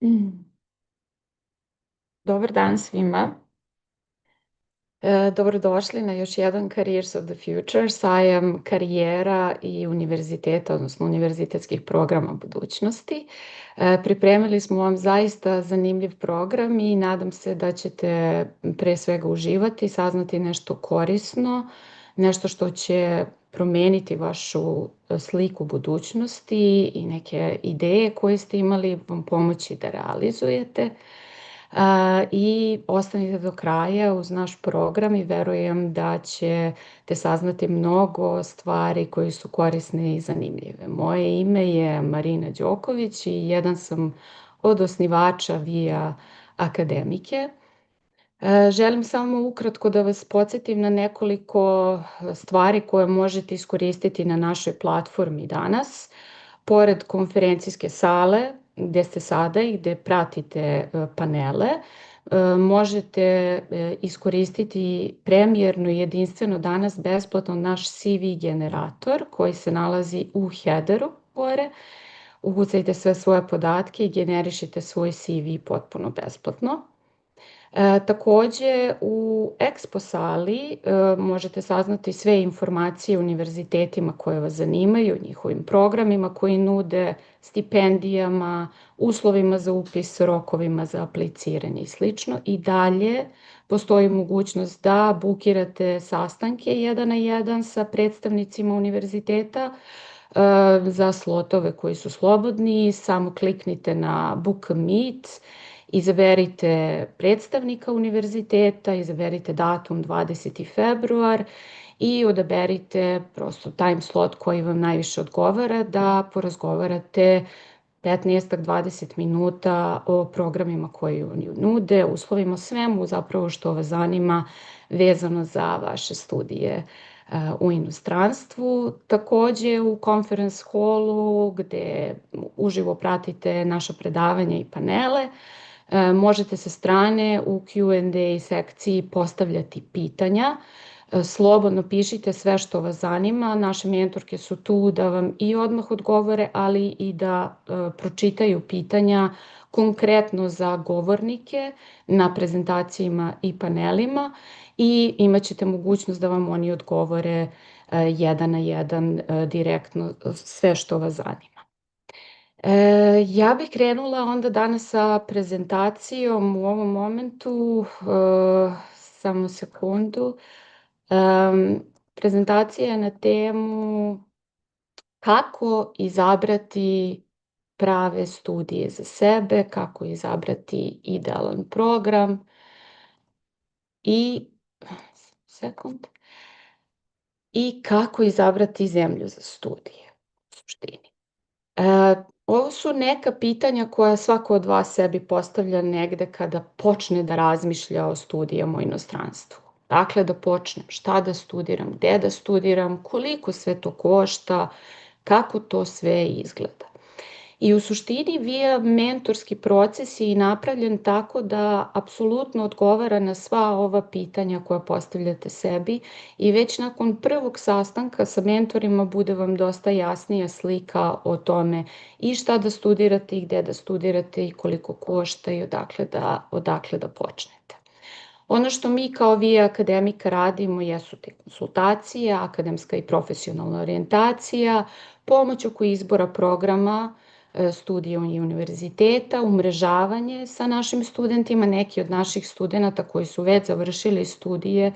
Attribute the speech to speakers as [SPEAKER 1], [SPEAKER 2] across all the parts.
[SPEAKER 1] Mm. Dobar dan svima. Dobrodošli na još jedan Careers of the Future, sajam karijera i univerziteta, odnosno univerzitetskih programa budućnosti. Pripremili smo vam zaista zanimljiv program i nadam se da ćete pre svega uživati, saznati nešto korisno, nešto što će promeniti vašu sliku budućnosti i neke ideje koje ste imali vam pomoći da realizujete. I ostanite do kraja uz naš program i verujem da ćete saznati mnogo stvari koje su korisne i zanimljive. Moje ime je Marina Đoković i jedan sam od osnivača via Academike. Želim samo ukratko da vas podsjetim na nekoliko stvari koje možete iskoristiti na našoj platformi danas. Pored konferencijske sale, gde ste sada i gde pratite panele, možete iskoristiti premijerno i jedinstveno danas besplatno naš CV generator koji se nalazi u headeru gore. Ukucajte sve svoje podatke i generišite svoj CV potpuno besplatno. Takođe, u Expo sali možete saznati sve informacije o univerzitetima koje vas zanimaju, njihovim programima koji nude, stipendijama, uslovima za upis, rokovima za apliciranje i sl. I dalje postoji mogućnost da bukirate sastanke 1 na 1 sa predstavnicima univerziteta za slotove koji su slobodni. Samo kliknite na Book a Meet, izaberite predstavnika univerziteta, izaberite datum 20. februar i odaberite prosto time slot koji vam najviše odgovara da porazgovarate 15-20 minuta o programima koji oni nude, uslovima, svemu zapravo što vas zanima vezano za vaše studije u inostranstvu. Takođe u conference hallu gde uživo pratite naša predavanja i panele, možete sa strane u Q&A sekciji postavljati pitanja. Slobodno pišite sve što vas zanima. Naše mentorke su tu da vam i odmah odgovore, ali i da pročitaju pitanja konkretno za govornike na prezentacijama i panelima i imat ćete mogućnost da vam oni odgovore 1 na 1 direktno sve što vas zanima. Ja bih krenula onda danas sa prezentacijom u ovom momentu, samo sekundu. Prezentacija je na temu kako izabrati prave studije za sebe, kako izabrati idealan program i kako izabrati zemlju za studije u suštini. Ovo su neka pitanja koja svako od vas sebi postavlja negde kada počne da razmišlja o studijama u inostranstvu. Dakle, da počnem, šta da studiram, gde da studiram, koliko sve to košta, kako to sve izgleda. I u suštini via mentorski proces je i napravljen tako da apsolutno odgovara na sva ova pitanja koja postavljate sebi i već nakon prvog sastanka sa mentorima bude vam dosta jasnija slika o tome i šta da studirate i gde da studirate i koliko košta i odakle da počnete. Ono što mi kao via Academica radimo jesu te konsultacije, akademska i profesionalna orijentacija, pomoć oko izbora programa, studija i univerziteta, umrežavanje sa našim studentima. Neki od naših studenata koji su već završili studije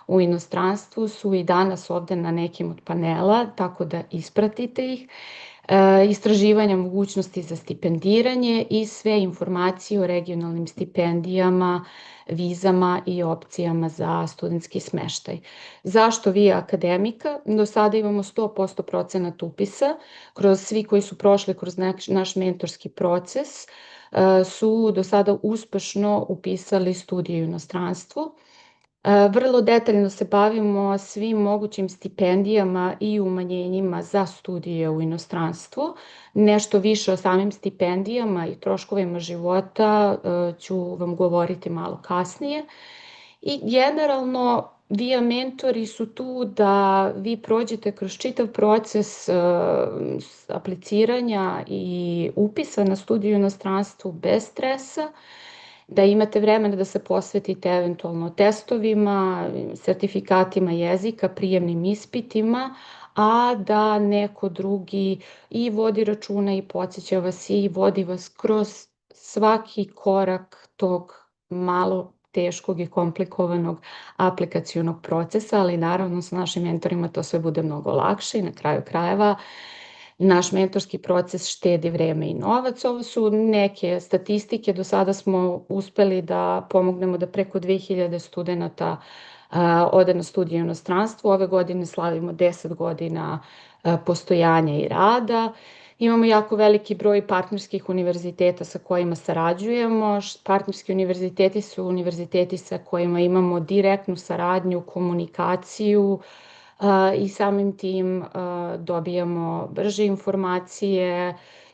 [SPEAKER 1] u inostranstvu su i danas ovde na nekim od panela, tako da ispratite ih. Istraživanja mogućnosti za stipendiranje i sve informacije o regionalnim stipendijama, vizama i opcijama za studentski smeštaj. Zašto via Academica? Do sada imamo 100% procenat upisa. Svi koji su prošli kroz naš mentorski proces su do sada uspešno upisali studije u inostranstvu. Vrlo detaljno se bavimo svim mogućim stipendijama i umanjenjima za studije u inostranstvu. Nešto više o samim stipendijama i troškovima života ću vam govoriti malo kasnije. I generalno VIA mentori su tu da vi prođete kroz čitav proces apliciranja i upisa na studiju u inostranstvu bez stresa, da imate vremena da se posvetite eventualno testovima, sertifikatima jezika, prijemnim ispitima, a da neko drugi i vodi računa i podsjeća vas i vodi vas kroz svaki korak tog malo teškog i komplikovanog aplikacionog procesa, ali naravno sa našim mentorima to sve bude mnogo lakše i na kraju krajeva naš mentorski proces štedi vreme i novac. Ovo su neke statistike, do sada smo uspeli da pomognemo da preko 2000 studenta ode na studije u inostranstvu. Ove godine slavimo 10 godina postojanja i rada. Imamo jako veliki broj partnerskih univerziteta sa kojima sarađujemo. Partnerski univerziteti su univerziteti sa kojima imamo direktnu saradnju, komunikaciju i samim tim dobijamo brže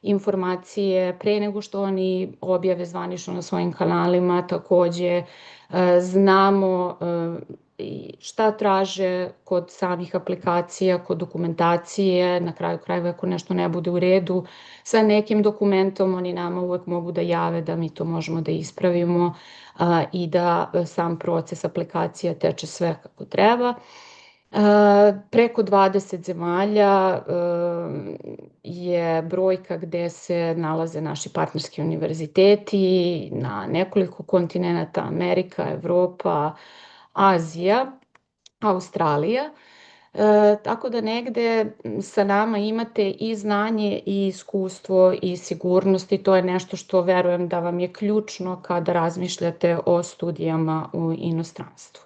[SPEAKER 1] informacije pre nego što oni objave zvanično na svojim kanalima. Takođe znamo šta traže kod samih aplikacija, kod dokumentacije. Na kraju krajeva ako nešto ne bude u redu sa nekim dokumentom, oni nama uvek mogu da jave da mi to možemo da ispravimo i da sam proces aplikacija teče sve kako treba. Preko 20 zemalja je brojka gde se nalaze naši partnerski univerziteti na nekoliko kontinenata, Amerika, Evropa, Azija, Australija. Tako da negde sa nama imate i znanje i iskustvo i sigurnost i to je nešto što verujem da vam je ključno kada razmišljate o studijama u inostranstvu.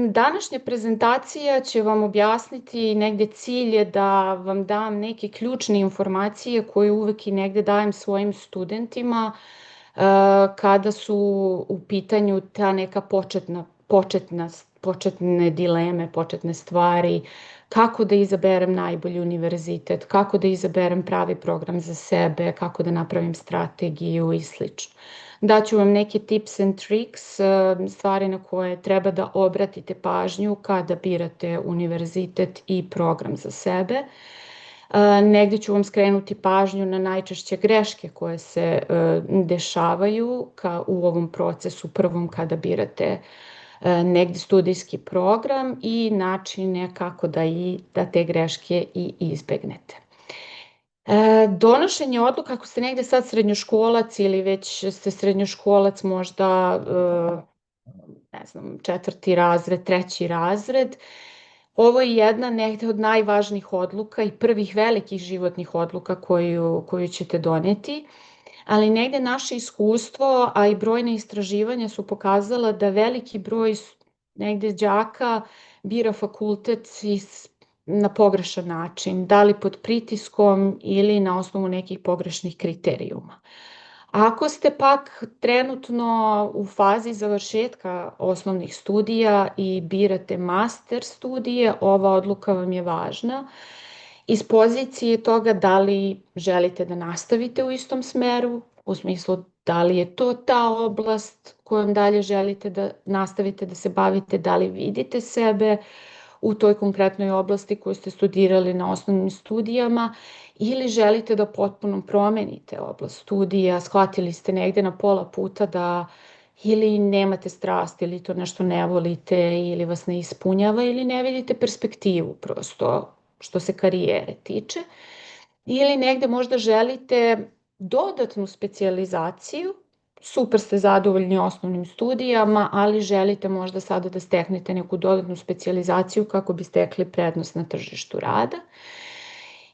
[SPEAKER 1] Današnja prezentacija će vam objasniti, negde cilj je da vam dam neke ključne informacije koje uvek i negde dajem svojim studentima kada su u pitanju ta neka početne dileme, početne stvari, kako da izaberem najbolji univerzitet, kako da izaberem pravi program za sebe, kako da napravim strategiju i slično. Daću vam neke tips and tricks, stvari na koje treba da obratite pažnju kada birate univerzitet i program za sebe. Negde ću vam skrenuti pažnju na najčešće greške koje se dešavaju u ovom procesu prvom kada birate negde studijski program i načine kako da te greške i izbegnete. Donošenje odluka, ako ste negde sad srednjoškolac ili već ste srednjoškolac možda, ne znam, 4. razred, 3. razred, ovo je jedna negde od najvažnijih odluka i prvih velikih životnih odluka koju ćete doneti, ali negde naše iskustvo, a i brojne istraživanja su pokazala da veliki broj negde đaka bira fakultet na pogrešan način, da li pod pritiskom ili na osnovu nekih pogrešnih kriterijuma. Ako ste pak trenutno u fazi završetka osnovnih studija i birate master studije, ova odluka vam je važna iz pozicije toga da li želite da nastavite u istom smeru, u smislu da li je to ta oblast kojom dalje želite da nastavite da se bavite, da li vidite sebe u toj konkretnoj oblasti koju ste studirali na osnovnim studijama ili želite da potpuno promenite oblast studija, shvatili ste negde na pola puta da ili nemate strast ili to nešto ne volite ili vas ne ispunjava ili ne vidite perspektivu prosto što se karijere tiče ili negde možda želite dodatnu specijalizaciju, super ste zadovoljni osnovnim studijama, ali želite možda sada da steknete neku dodatnu specijalizaciju kako bi stekli prednost na tržištu rada.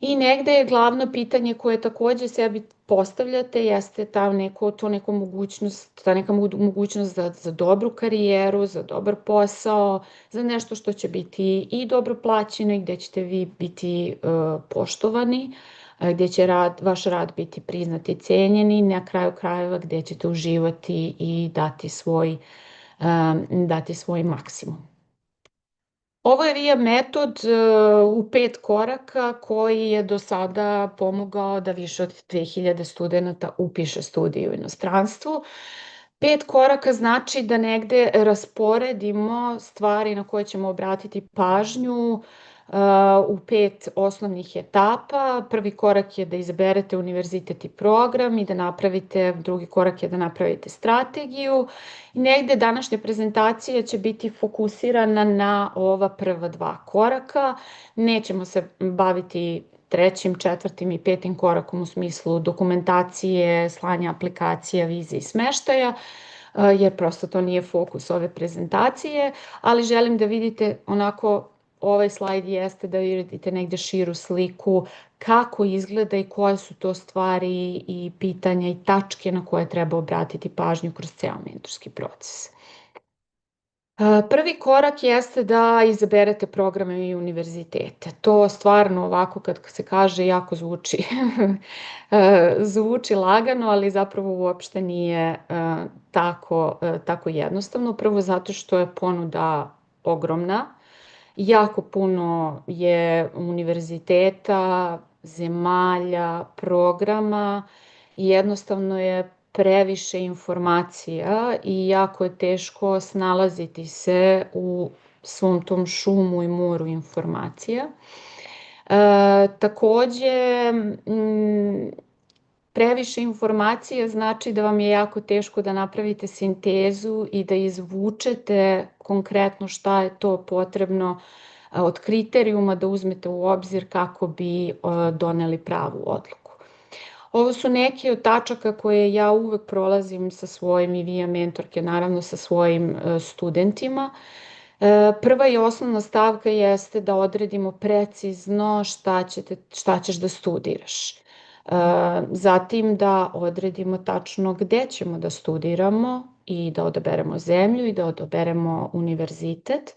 [SPEAKER 1] I negde je glavno pitanje koje takođe sebi postavljate jeste ta neka mogućnost za dobru karijeru, za dobar posao, za nešto što će biti i dobro plaćeno i gde ćete vi biti poštovani, gde će vaš rad biti priznat i cenjeni, na kraju krajeva gde ćete uživati i dati svoj maksimum. Ovo je VIA metod u 5 koraka koji je do sada pomogao da više od 2000 studenta upiše studije u inostranstvu. 5 koraka znači da negde rasporedimo stvari na koje ćemo obratiti pažnju u 5 osnovnih etapa. Prvi korak je da izaberete univerzitet i program i da napravite, drugi korak je da napravite strategiju. I negde današnja prezentacija će biti fokusirana na ova prva 2 koraka. Nećemo se baviti trećim, četvrtim i petim korakom u smislu dokumentacije, slanja aplikacija, vize i smeštaja, jer prosto to nije fokus ove prezentacije, ali želim da vidite onako, ovaj slajd jeste da vidite negde širu sliku kako izgleda i koje su to stvari i pitanja i tačke na koje treba obratiti pažnju kroz ceo mentorski proces. Prvi korak jeste da izaberete programe i univerzitete. To stvarno ovako kad se kaže jako zvuči, zvuči lagano, ali zapravo uopšte nije tako jednostavno. Prvo zato što je ponuda ogromna, jako puno je univerziteta, zemalja, programa i jednostavno je previše informacija i jako je teško snalaziti se u svom tom šumu i moru informacija. Takođe, previše informacija znači da vam je jako teško da napravite sintezu i da izvučete konkretno šta je to potrebno od kriterijuma da uzmete u obzir kako bi doneli pravu odluku. Ovo su neki od tačaka koje ja uvek prolazim sa svojim i via mentorke, naravno sa svojim studentima. Prva i osnovna stavka jeste da odredimo precizno šta ćeš da studiraš. Zatim da odredimo tačno gde ćemo da studiramo i da odaberemo zemlju i da odaberemo univerzitet.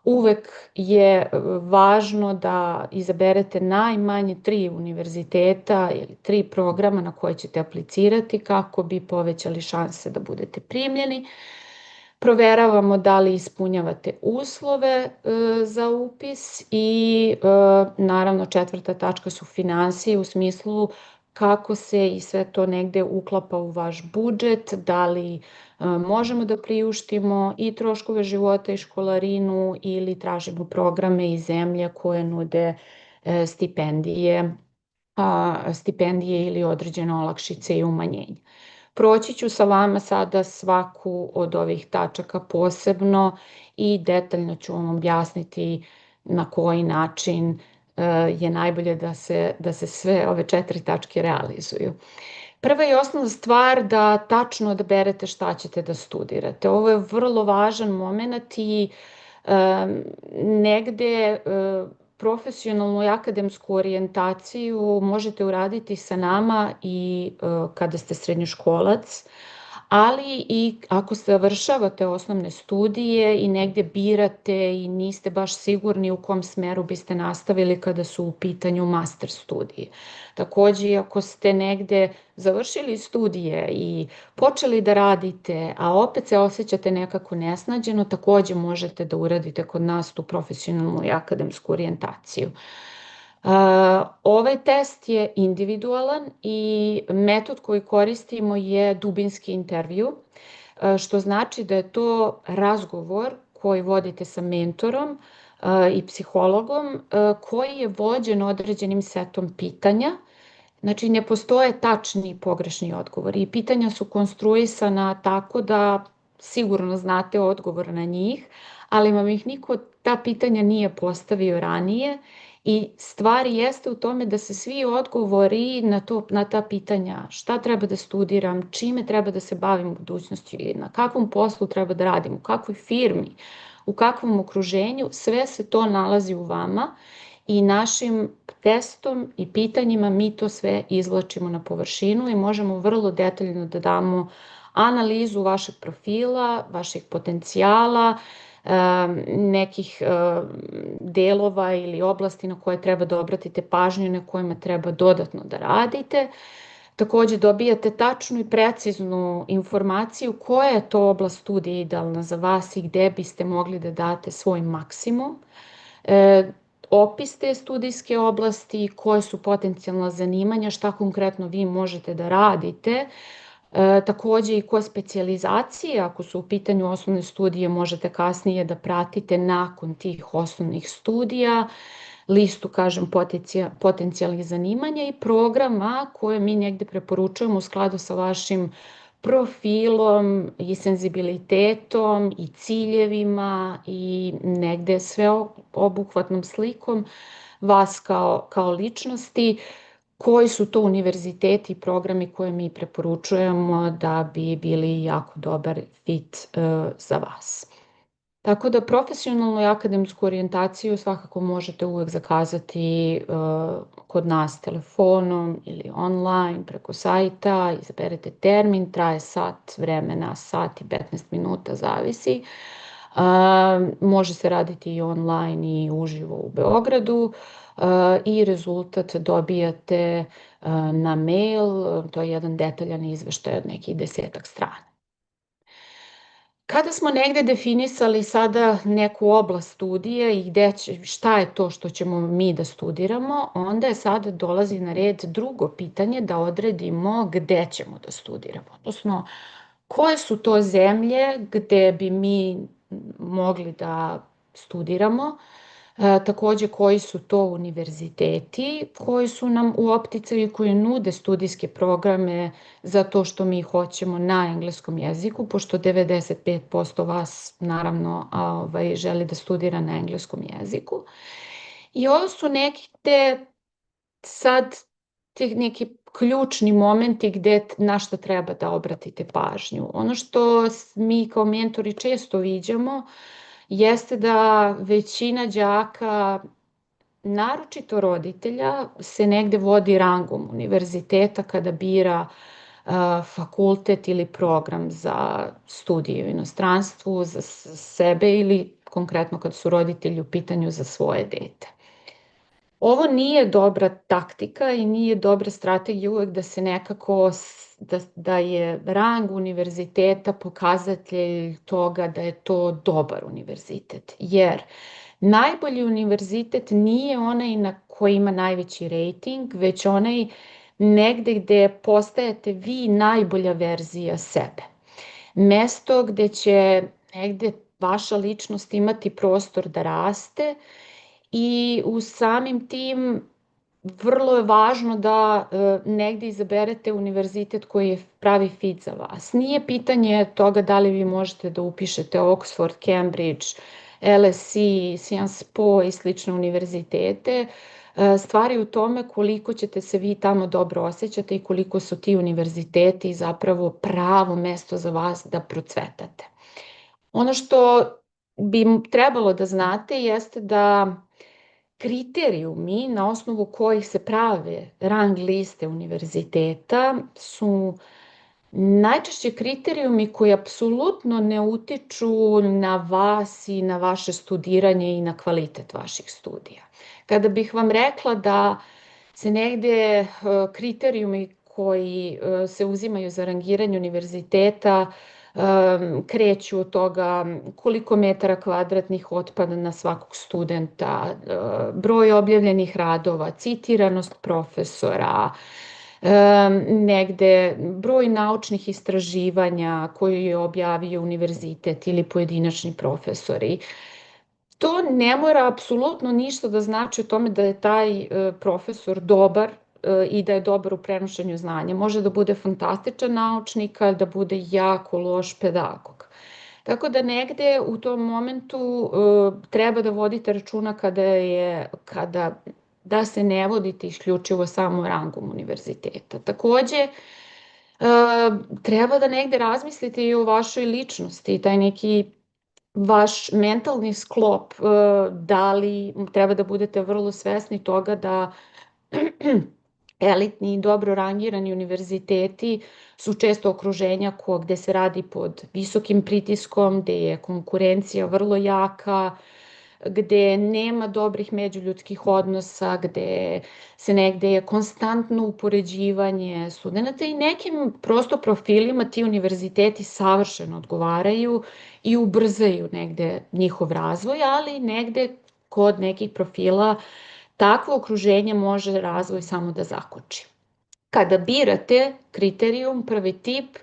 [SPEAKER 1] Uvek je važno da izaberete najmanje 3 univerziteta ili 3 programa na koje ćete aplicirati kako bi povećali šanse da budete primljeni. Proveravamo da li ispunjavate uslove za upis i naravno 4. tačka su finansije u smislu kako se i sve to negde uklapa u vaš budžet, da li možemo da priuštimo i troškove života i školarinu ili tražimo programe i zemlje koje nude stipendije ili određene olakšice i umanjenja. Proći ću sa vama sada svaku od ovih tačaka posebno i detaljno ću vam objasniti na koji način je najbolje da se sve ove 4 tačke realizuju. Prva i osnovna stvar da tačno odaberete šta ćete da studirate. Ovo je vrlo važan moment i negde profesionalnu i akademsku orijentaciju možete uraditi sa nama i kada ste srednjoškolac, ali i ako završavate osnovne studije i negde birate i niste baš sigurni u kom smeru biste nastavili kada su u pitanju master studije. Takođe, ako ste negde završili studije i počeli da radite, a opet se osjećate nekako nesnađeno, takođe možete da uradite kod nas tu profesionalnu i akademsku orijentaciju. Ovaj test je individualan i metod koji koristimo je dubinski intervju, što znači da je to razgovor koji vodite sa mentorom i psihologom koji je vođen određenim setom pitanja. Znači, ne postoje tačni i pogrešni odgovori i pitanja su konstruisana tako da sigurno znate odgovor na njih, ali vam ih niko ta pitanja nije postavio ranije i stvar jeste u tome da se svi odgovori na ta pitanja šta treba da studiram, čime treba da se bavim u budućnosti, na kakvom poslu treba da radim, u kakvoj firmi, u kakvom okruženju, sve se to nalazi u vama i našim testom i pitanjima mi to sve izvlačimo na površinu i možemo vrlo detaljno da damo analizu vašeg profila, vaših potencijala, nekih delova ili oblasti na koje treba da obratite pažnju i na kojima treba dodatno da radite. Takođe dobijate tačnu i preciznu informaciju koja je to oblast studija idealna za vas i gde biste mogli da date svoj maksimum. Opis te studijske oblasti, koje su potencijalna zanimanja, šta konkretno vi možete da radite Takođe i kod specijalizacije, ako su u pitanju osnovne studije, možete kasnije da pratite nakon tih osnovnih studija listu, kažem, potencijalnih zanimanja i programa koje mi negde preporučujemo u skladu sa vašim profilom i senzibilitetom i ciljevima i negde sveobuhvatnom slikom vas kao ličnosti, koji su to univerziteti i programi koje mi preporučujemo da bi bili jako dobar fit za vas. Tako da profesionalnu i akademsku orijentaciju svakako možete uvek zakazati kod nas telefonom ili online preko sajta, izaberete termin, traje sat vremena, sat i 15 minuta, zavisi. Može se raditi i online i uživo u Beogradu i rezultat dobijate na mail, to je jedan detaljan izveštaj od nekih 10 strana. Kada smo negde definisali sada neku oblast studije i šta je to što ćemo mi da studiramo, onda je sada dolazi na red drugo pitanje da odredimo gde ćemo da studiramo. Odnosno, koje su to zemlje gde bi mi mogli da studiramo, takođe koji su to univerziteti koji su nam u opticaju i koji nude studijske programe za to što mi hoćemo na engleskom jeziku, pošto 95% vas naravno želi da studira na engleskom jeziku. I ovo su negde sad neki ključni momenti na šta treba da obratite pažnju. Ono što mi kao mentori često viđamo jeste da većina đaka, naročito roditelja, se negde vodi rangom univerziteta kada bira fakultet ili program za studije u inostranstvu, za sebe ili konkretno kad su roditelji u pitanju za svoje dete. Ovo nije dobra taktika i nije dobra strategija uvek da se nekako, da je rang univerziteta pokazatelj toga da je to dobar univerzitet. Jer najbolji univerzitet nije onaj na koji ima najveći rejting, već onaj negde gde postajete vi najbolja verzija sebe. Mesto gde će negde vaša ličnost imati prostor da raste i u samim tim vrlo je važno da negde izaberete univerzitet koji je pravi fit za vas. Nije pitanje toga da li vi možete da upišete Oxford, Cambridge, LSE, Sciences Po i slične univerzitete. Stvar je u tome koliko ćete se vi tamo dobro osjećati i koliko su ti univerziteti zapravo pravo mesto za vas da procvetate. Ono što bi trebalo da znate jeste da kriterijumi na osnovu kojih se prave rang liste univerziteta su najčešće kriterijumi koji apsolutno ne utiču na vas i na vaše studiranje i na kvalitet vaših studija. Kada bih vam rekla da se negde kriterijumi koji se uzimaju za rangiranje univerziteta kreću od toga koliko metara kvadratnih otpada na svakog studenta, broj objavljenih radova, citiranost profesora, negde broj naučnih istraživanja koju je objavio univerzitet ili pojedinačni profesori. To ne mora apsolutno ništa da znači o tome da je taj profesor dobar i da je dobar u prenošenju znanja. Može da bude fantastičan naučnik, ali da bude jako loš pedagog. Tako da negde u tom momentu treba da vodite računa da se ne vodite isključivo samo rangom univerziteta. Takođe, treba da negde razmislite i o vašoj ličnosti, taj neki vaš mentalni sklop, da li treba da budete vrlo svesni toga da elitni i dobro rangirani univerziteti su često okruženja gde se radi pod visokim pritiskom, gde je konkurencija vrlo jaka, gde nema dobrih međuljudskih odnosa, gde se negde je konstantno upoređivanje studenta i nekim prosto profilima ti univerziteti savršeno odgovaraju i ubrzaju negde njihov razvoj, ali negde kod nekih profila takvo okruženje može razvoj samo da zakoči. Kada birate kriterijum, prvi tip,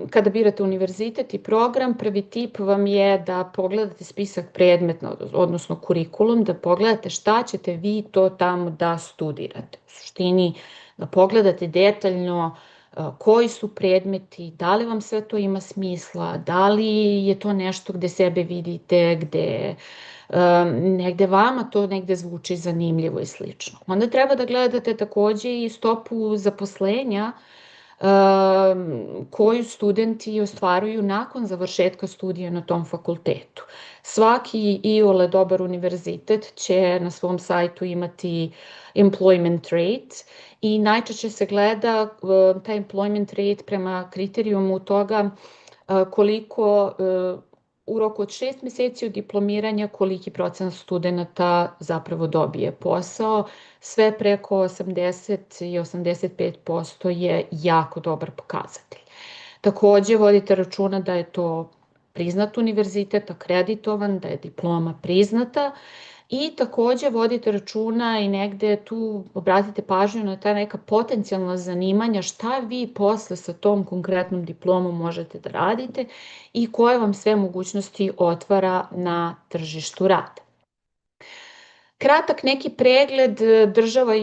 [SPEAKER 1] kada birate univerzitet i program, prvi tip vam je da pogledate spisak predmeta, odnosno kurikulum, da pogledate šta ćete vi to tamo da studirate. U suštini, da pogledate detaljno koji su predmeti, da li vam sve to ima smisla, da li je to nešto gde sebe vidite, gde negde vama to negde zvuči zanimljivo i slično. Onda treba da gledate takođe i stopu zaposlenja koju studenti ostvaruju nakon završetka studija na tom fakultetu. Svaki iole dobar univerzitet će na svom sajtu imati employment rate i najčešće se gleda taj employment rate prema kriterijumu toga koliko u roku od 6 meseci od diplomiranja koliki procenat studenta zapravo dobije posao. Sve preko 80 i 85% je jako dobar pokazatelj. Takođe, vodite računa da je to priznat univerzitet, akreditovan, da je diploma priznata i takođe vodite računa i negde tu obratite pažnju na ta neka potencijalna zanimanja, šta vi posle sa tom konkretnom diplomom možete da radite i koje vam sve mogućnosti otvara na tržištu rada. Kratak neki pregled država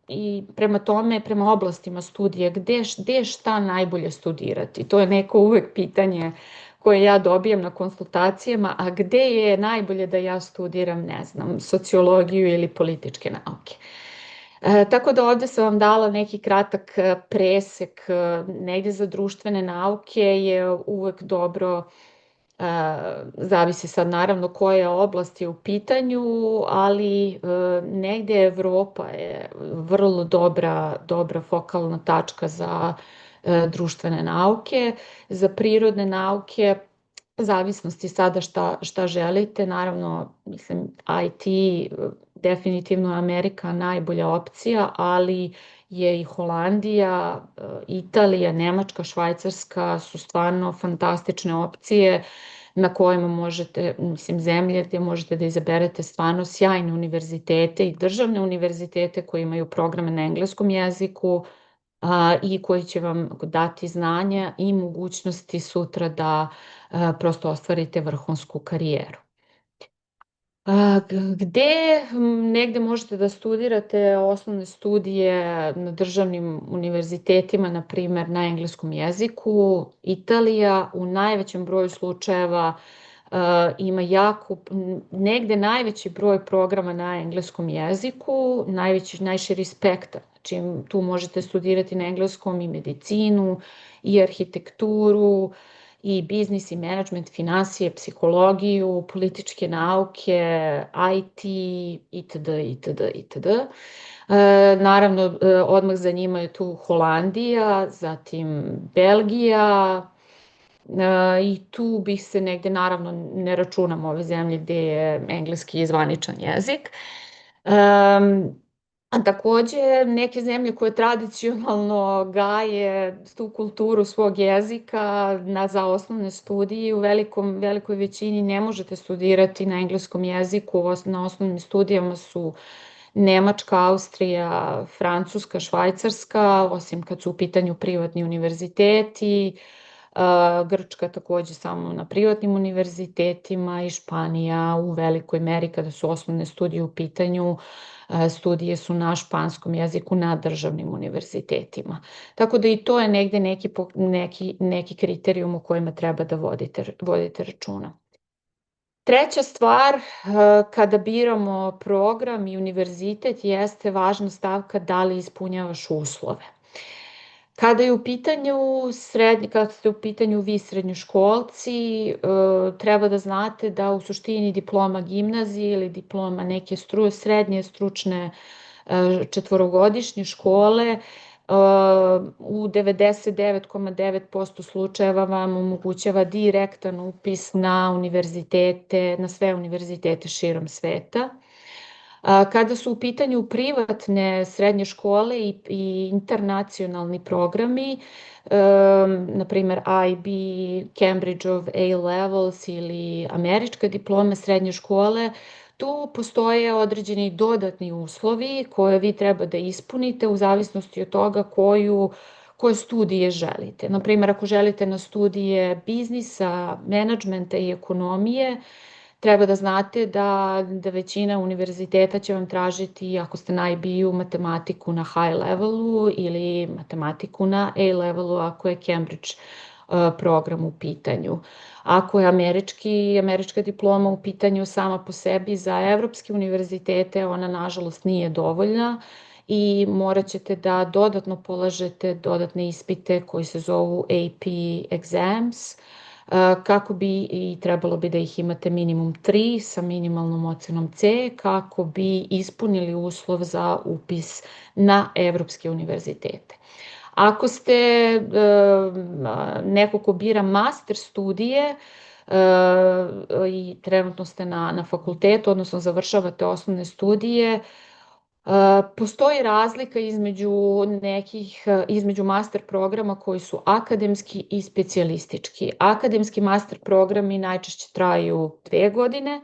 [SPEAKER 1] i prema tome, prema oblastima studija, gde šta najbolje studirati. To je neko uvek pitanje koje ja dobijam na konsultacijama, a gde je najbolje da ja studiram, ne znam, sociologiju ili političke nauke. Tako da ovde sam vam dala neki kratak presek, negde za društvene nauke je uvek dobro, zavisi sad naravno koja oblast je u pitanju, ali negde Evropa je vrlo dobra fokalna tačka za društvene nauke, za prirodne nauke, zavisnosti sada šta želite, naravno, mislim, IT, definitivno Amerika najbolja opcija, ali je i Holandija, Italija, Nemačka, Švajcarska su stvarno fantastične opcije na kojima možete, mislim, zemlje gdje možete da izaberete stvarno sjajne univerzitete i državne univerzitete koji imaju programe na engleskom jeziku i koji će vam dati znanja i mogućnosti sutra da prosto ostvarite vrhunsku karijeru. Gde negde možete da studirate osnovne studije na državnim univerzitetima, na primer na engleskom jeziku? Italija u najvećem broju slučajeva ima negde najveći broj programa na engleskom jeziku, najširi spektar. Znači, tu možete studirati na engleskom i medicinu, i arhitekturu, i biznis, i menadžment, finansije, psihologiju, političke nauke, IT, itd., itd., itd. Naravno, odmah za njima je tu Holandija, zatim Belgija, i tu bih se negde, naravno, ne računam ove zemlje gde je engleski zvaničan jezik. A takođe, neke zemlje koje tradicionalno gaje tu kulturu svog jezika za osnovne studije, u velikoj većini ne možete studirati na engleskom jeziku, na osnovnim studijama su Nemačka, Austrija, Francuska, Švajcarska, osim kad su u pitanju privatni univerziteti, Grčka takođe samo na privatnim univerzitetima i Španija u velikoj meri kada su osnovne studije u pitanju, studije su na španskom jeziku na državnim univerzitetima. Tako da i to je negde neki kriterijum u kojima treba da vodite računa. Treća stvar, kada biramo program i univerzitet, jeste važna stavka da li ispunjavaš uslove. Kada ste u pitanju vi srednjoškolci, treba da znate da u suštini diploma gimnazije ili diploma neke srednje stručne četvorogodišnje škole u 99,9% slučajeva vam omogućava direktan upis na univerzitete, na sve univerzitete širom sveta. Kada su u pitanju privatne srednje škole i internacionalni programi, na primer IB, Cambridgeov A-levels ili američka diploma srednje škole, Tu postoje određeni dodatni uslovi koje vi treba da ispunite u zavisnosti od toga koje studije želite. Naprimjer, ako želite na studije biznisa, menadžmenta i ekonomije, treba da znate da većina univerziteta će vam tražiti, ako ste na IB-u, matematiku na high levelu ili matematiku na A levelu ako je Cambridge program u pitanju. Ako je američka diploma u pitanju sama po sebi, za evropske univerzitete ona nažalost nije dovoljna i morat ćete da dodatno polažete dodatne ispite koji se zovu AP exams, kako bi i trebalo bi da ih imate minimum 3 sa minimalnom ocenom C, kako bi ispunili uslov za upis na evropske univerzitete. Ako ste neko ko bira master studije i trenutno ste na fakultetu, odnosno završavate osnovne studije, postoji razlika između master programa koji su akademski i specijalistički. Akademski master programi najčešće traju 2 godine,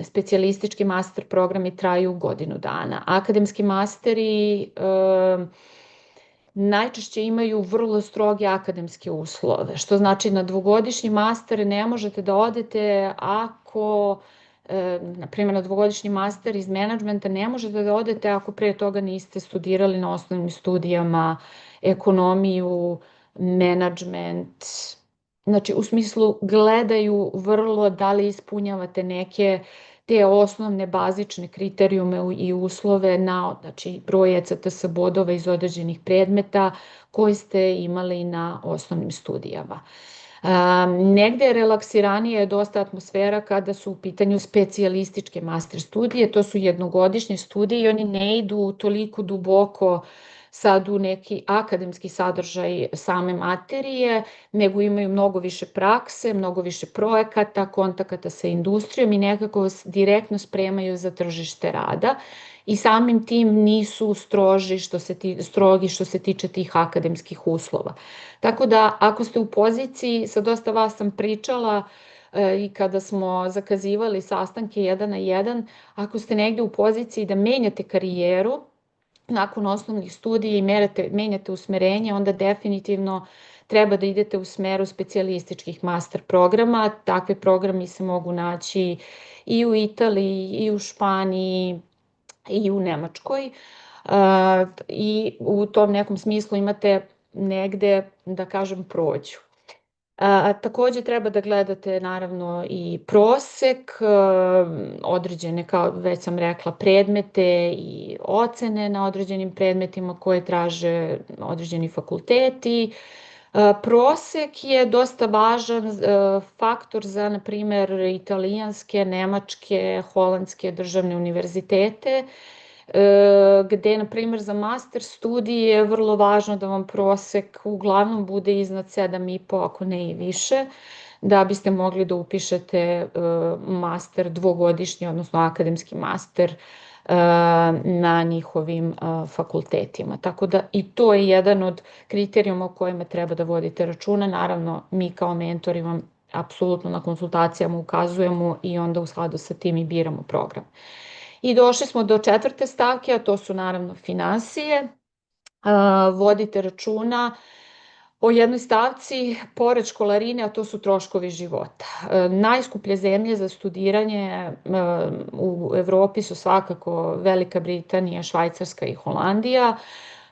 [SPEAKER 1] specijalistički master programi traju godinu dana. Akademski masteri najčešće imaju vrlo stroge akademske uslove, što znači na dvogodišnji master ne možete da odete ako, na primjer na dvogodišnji master iz menadžmenta ne možete da odete ako pre toga niste studirali na osnovnim studijama ekonomiju, menadžment. Znači u smislu gledaju vrlo da li ispunjavate neke te osnovne bazične kriterijume i uslove znači broj ECTS bodova iz određenih predmeta koji ste imali na osnovnim studijama. Negde je relaksiranije dosta atmosfera kada su u pitanju specijalističke master studije, to su jednogodišnje studije i oni ne idu toliko duboko sad u neki akademski sadržaj same materije, nego imaju mnogo više prakse, mnogo više projekata, kontakata sa industrijom i nekako vas direktno spremaju za tržište rada i samim tim nisu strogi što se tiče tih akademskih uslova. Tako da ako ste u poziciji, sa dosta vas sam pričala i kada smo zakazivali sastanke 1 na 1, ako ste negde u poziciji da menjate karijeru, nakon osnovnih studija i menjate usmerenje, onda definitivno treba da idete u smeru specijalističkih master programa. Takve programi se mogu naći i u Italiji, i u Španiji, i u Nemačkoj. I u tom nekom smislu imate negde, da kažem, prođu. Takođe treba da gledate naravno i prosek, određene, kao već sam rekla, predmete i ocene na određenim predmetima koje traže određeni fakulteti. Prosek je dosta važan faktor za, na primer, italijanske, nemačke, holandske državne univerzitete, gde, na primjer, za master studije je vrlo važno da vam prosek uglavnom bude iznad 7,5, ako ne i više, da biste mogli da upišete master dvogodišnji, odnosno akademski master na njihovim fakultetima. Tako da i to je jedan od kriterijuma o kojima treba da vodite računa. Naravno, mi kao mentori vam apsolutno na konsultacijama ukazujemo i onda u skladu sa tim i biramo program. I došli smo do 4. stavke, a to su naravno finansije. Vodite računa o jednoj stavci pored školarine, a to su troškovi života. Najskuplje zemlje za studiranje u Evropi su svakako Velika Britanija, Švajcarska i Holandija,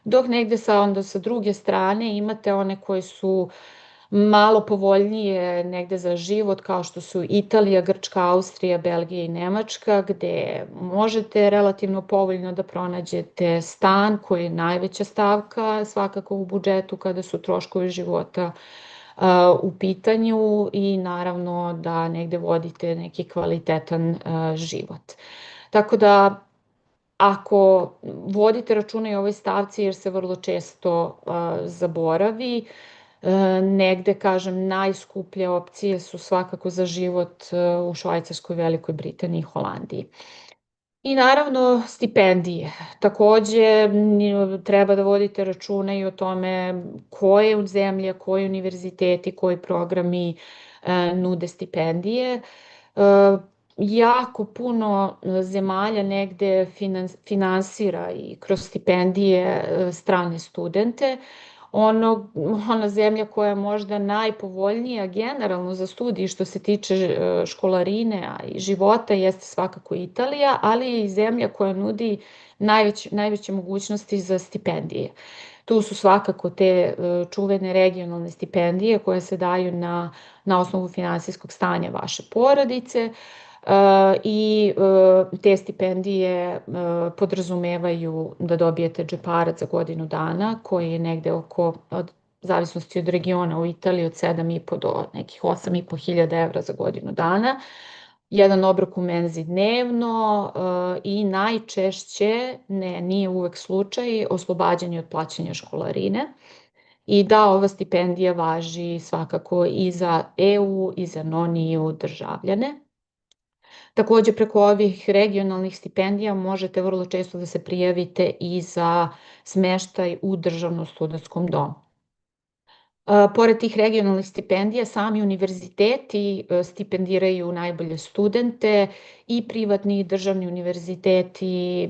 [SPEAKER 1] dok negde onda sa druge strane imate one koje su malo povoljnije negde za život, kao što su Italija, Grčka, Austrija, Belgija i Nemačka, gde možete relativno povoljno da pronađete stan koji je najveća stavka svakako u budžetu kada su troškovi života u pitanju i naravno da negde vodite neki kvalitetan život. Tako da ako vodite računa i o ovoj stavci jer se vrlo često zaboravi, negde, kažem, najskuplje opcije su svakako za život u Švajcarskoj, Velikoj Britaniji i Holandiji. I naravno stipendije. Takođe treba da vodite računa i o tome koje zemlje, koji univerziteti, koji programi nude stipendije. jako puno zemalja negde finansira i kroz stipendije strane studente. Ona zemlja koja je možda najpovoljnija generalno za studij što se tiče školarine a i života jeste svakako Italija, ali je i zemlja koja nudi najveće mogućnosti za stipendije. Tu su svakako te čuvene regionalne stipendije koje se daju na osnovu finansijskog stanja vaše porodice i te stipendije podrazumevaju da dobijete džeparac za godinu dana koji je negde oko, od zavisnosti od regiona u Italiji, od 7,5 do nekih 8,5 hiljada evra za godinu dana. Jedan obrok u menzi dnevno i najčešće, nije uvek slučaj, oslobađanje od plaćanja školarine. I da, ova stipendija važi svakako i za EU i za non-EU državljane. Takođe, preko ovih regionalnih stipendija možete vrlo često da se prijavite i za smeštaj u državnom studentskom domu. Pored tih regionalnih stipendija, sami univerziteti stipendiraju najbolje studente i privatni i državni univerziteti,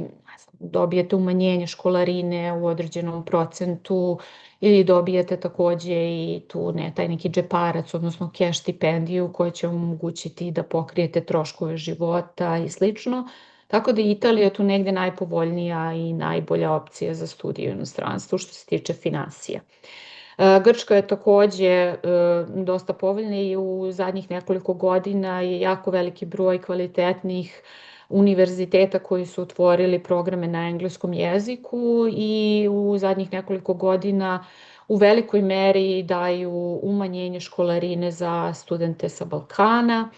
[SPEAKER 1] dobijete umanjenje školarine u određenom procentu ili dobijete takođe i tu taj neki džeparac, odnosno keš stipendiju koja će vam omogućiti da pokrijete troškove života i slično. Tako da je Italija tu negde najpovoljnija i najbolja opcija za studije u inostranstvu što se tiče finansija. Grčka je takođe dosta povoljna i u zadnjih nekoliko godina je jako veliki broj kvalitetnih univerziteta koji su otvorili programe na engleskom jeziku i u zadnjih nekoliko godina u velikoj meri daju umanjenje školarine za studente sa Balkana.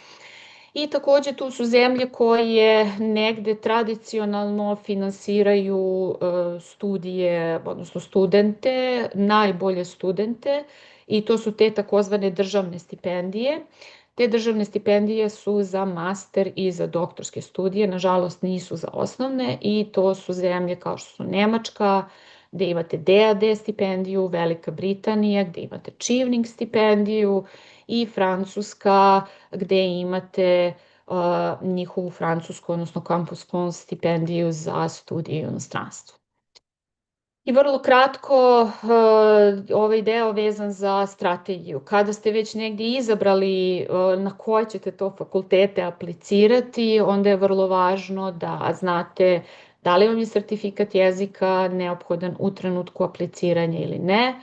[SPEAKER 1] I takođe tu su zemlje koje negde tradicionalno finansiraju studije, odnosno studente, najbolje studente i to su te takozvane državne stipendije. Te državne stipendije su za master i za doktorske studije, nažalost nisu za osnovne i to su zemlje kao što su Nemačka, gde imate DAD stipendiju, Velika Britanija, gde imate Chevening stipendiju i Francuska, gde imate njihovu francusku, odnosno Campus France stipendiju za studije u inostranstvu. I vrlo kratko, ovaj deo vezan za strategiju. Kada ste već negdje izabrali na koje ćete to fakultete aplicirati, onda je vrlo važno da znate da li vam je sertifikat jezika neophodan u trenutku apliciranja ili ne,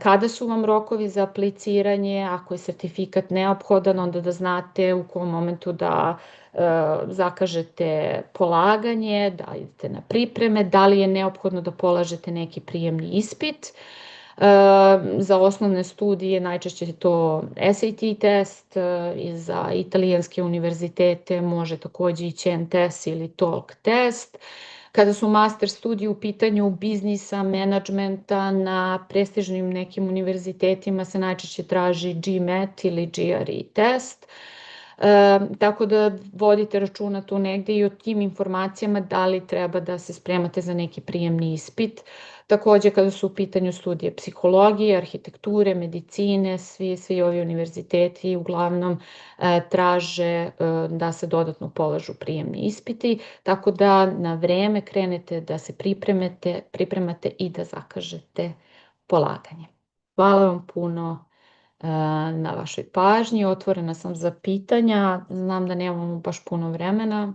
[SPEAKER 1] kada su vam rokovi za apliciranje, ako je sertifikat neophodan, onda da znate u kom momentu da zakažete polaganje, da idete na pripreme, da li je neophodno da polažete neki prijemni ispit. Za osnovne studije najčešće je to SAT test i za italijanske univerzitete može takođe i CEN test ili TOELC test. Kada su master studije u pitanju biznisa, menadžmenta, na prestižnim nekim univerzitetima se najčešće traži GMAT ili GRE test. Tako da vodite računa tu negde i o tim informacijama da li treba da se spremate za neki prijemni ispit. Takođe kada su u pitanju studije psihologije, arhitekture, medicine, svi ovi univerziteti uglavnom traže da se dodatno polažu prijemni ispiti, tako da na vreme krenete da se pripremate i da zakažete polaganje. Hvala vam puno na vašoj pažnji, otvorena sam za pitanja, znam da nemamo baš puno vremena,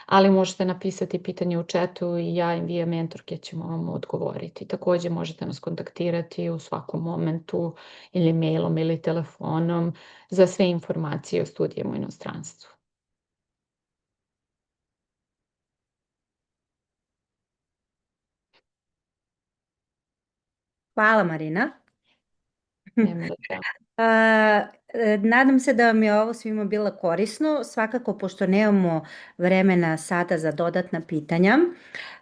[SPEAKER 1] ali možete napisati pitanje u chatu i ja i vi mentorke ćemo vam odgovoriti. Takođe možete nas kontaktirati u svakom momentu ili mailom ili telefonom za sve informacije o studijama u inostranstvu.
[SPEAKER 2] Hvala, Marina.
[SPEAKER 1] Nema da čemu.
[SPEAKER 2] Nadam se da vam je ovo svima bilo korisno. Svakako, pošto nemamo vremena sada za dodatna pitanja,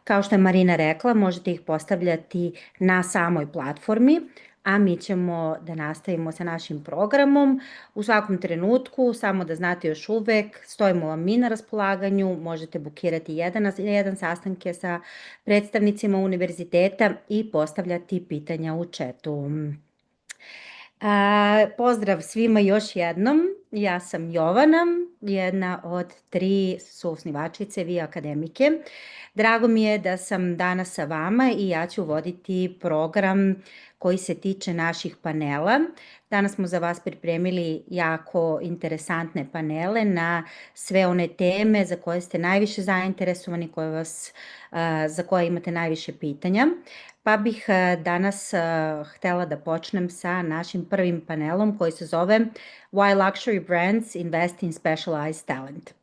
[SPEAKER 2] kao što je Marina rekla, možete ih postavljati na samoj platformi, a mi ćemo da nastavimo sa našim programom. U svakom trenutku, samo da znate još uvek, stojimo vam mi na raspolaganju, možete bukirati jedan sastanke sa predstavnicima univerziteta i postavljati pitanja u chatu. Pozdrav svima još jednom, ja sam Jovana, jedna od 3 suosnivačice Vi Akademike. Drago mi je da sam danas sa vama i ja ću voditi program koji se tiče naših panela. Danas smo za vas pripremili jako interesantne panele na sve one teme za koje ste najviše zainteresovani, za koje imate najviše pitanja. Pa bih danas htjela da počnem sa našim prvim panelom koji se zove Why Luxury Brands Invest in Specialized Talent.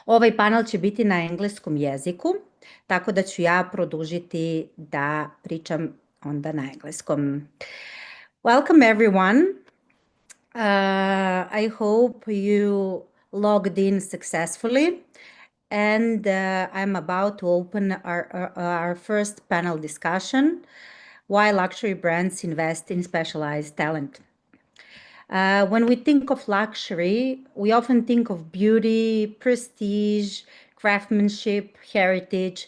[SPEAKER 2] Ovaj panel će biti na engleskom jeziku, tako da ću ja produžiti da pričam onda na engleskom. Welcome everyone. I hope you logged in successfully. And I'm about to open our first panel discussion, Why Luxury Brands Invest in Specialized Talent. When we think of luxury, we often think of beauty, prestige, craftsmanship, heritage,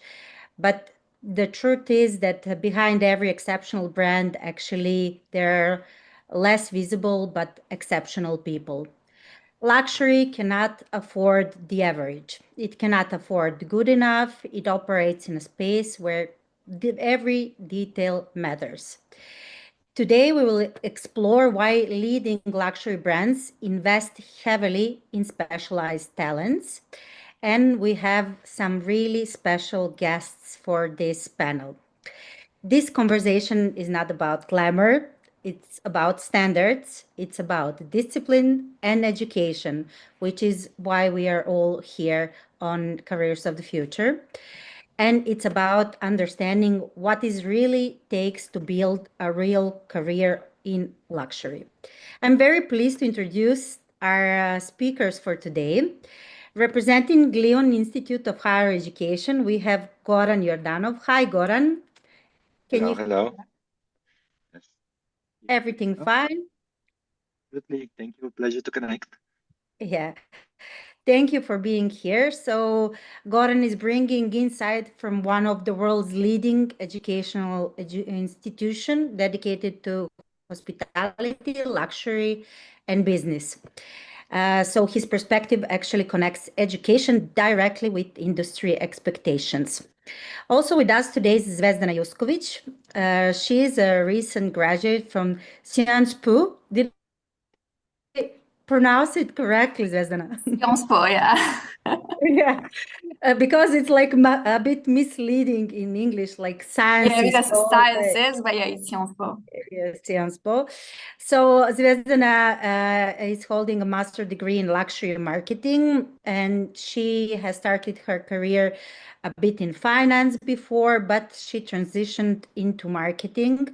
[SPEAKER 2] but the truth is that behind every exceptional brand, actually, there are less visible but exceptional people. Luxury cannot afford the average. It cannot afford good enough. It operates in a space where every detail matters. Today, we will explore why leading luxury brands invest heavily in specialized talents. And we have some really special guests for this panel. This conversation is not about glamour. It's about standards, it's about discipline and education, which is why we are all here on Careers of the Future. And it's about understanding what it really takes to build a real career in luxury. I'm very pleased to introduce our speakers for today. Representing Glion Institute of Higher Education, we have Goran Yordanov. Hi, Goran.
[SPEAKER 3] Hello. Yes.
[SPEAKER 2] Everything fine?
[SPEAKER 3] Absolutely. Thank you. Pleasure to connect.
[SPEAKER 2] Yeah. Thank you for being here. So Goran is bringing insight from one of the world's leading educational institution dedicated to hospitality, luxury, and business. So his perspective actually connects education directly with industry expectations. Also with us today is Zvezdana Jusković. She is a recent graduate from Sciences Po. Did I pronounce it correctly, Zvezdana?
[SPEAKER 4] Sciences Po, yeah.
[SPEAKER 2] Yeah, because it's like a bit misleading in English, like science.
[SPEAKER 4] Yeah, because sciences, but yeah, it's Sciences Po.
[SPEAKER 2] Yes, Sciences Po. So Zvezdana is holding a master's degree in luxury marketing, and she has started her career a bit in finance before, but she transitioned into marketing.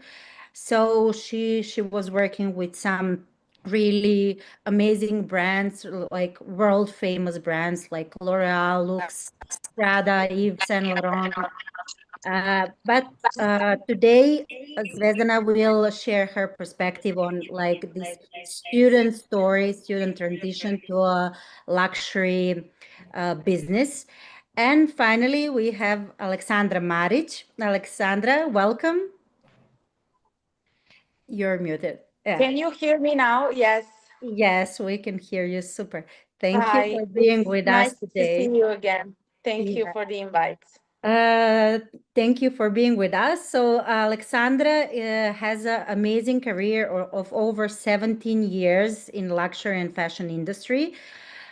[SPEAKER 2] So she was working with some really amazing brands, like world famous brands like L'Oreal, Lux, Prada, Yves Saint Laurent. But today, Zvezdana will share her perspective on like this student story, student transition to a luxury business. And finally, we have Aleksandra Marić. Aleksandra, welcome. You're muted. Yeah.
[SPEAKER 5] Can you hear me now? Yes.
[SPEAKER 2] Yes, we can hear you. Super. Thank you for being with
[SPEAKER 5] nice
[SPEAKER 2] us today.
[SPEAKER 5] Nice to see you again. Thank you for the invite.
[SPEAKER 2] Thank you for being with us. So Aleksandra has an amazing career of over 17 years in luxury and fashion industry.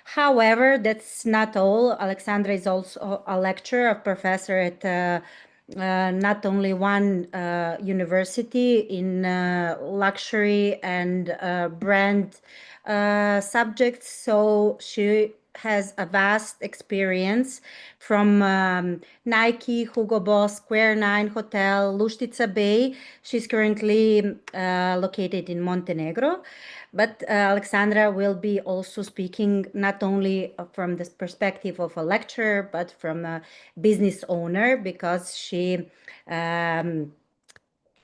[SPEAKER 2] However, that's not all. Aleksandra is also a lecturer, a professor at not only one university in luxury and brand subjects. So she has a vast experience from Nike, Hugo Boss, Square 9 Hotel, Luštica Bay. She's currently located in Montenegro. But Aleksandra will be also speaking not only from the perspective of a lecturer, but from a business owner, because she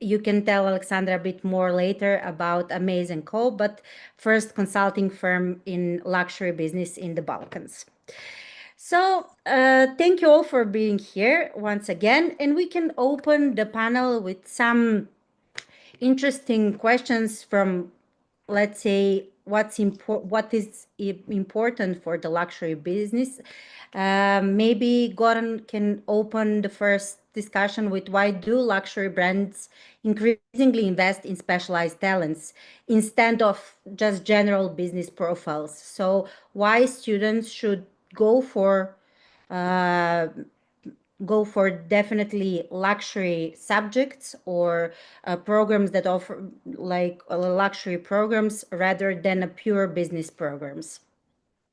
[SPEAKER 2] you can tell Aleksandra a bit more later about Amaze & Co, but first consulting firm in luxury business in the Balkans. So thank you all for being here once again, and we can open the panel with some interesting questions from, let's say, what is important for the luxury business. Maybe Goran can open the first discussion with why do luxury brands increasingly invest in specialized talents instead of just general business profiles. So why students should go for definitely luxury subjects or programs that offer like luxury programs rather than a pure business programs.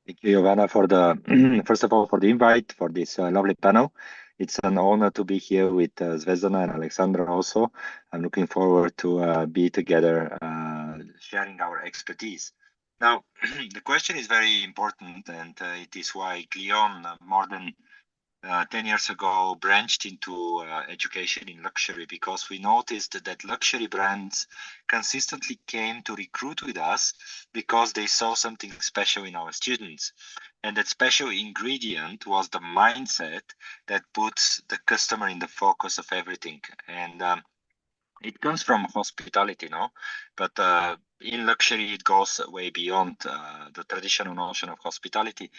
[SPEAKER 3] Thank you, Giovanna, for the first of all for the invite for this lovely panel. It's an honor to be here with Zvezdana and Aleksandra also. I'm looking forward to be together sharing our expertise. Now, the question is very important, and it is why Glion, more than 10 years ago, branched into education in luxury, because we noticed that luxury brands consistently came to recruit with us because they saw something special in our students. And that special ingredient was the mindset that puts the customer in the focus of everything. And it comes from hospitality, no? But in luxury, it goes way beyond the traditional notion of hospitality.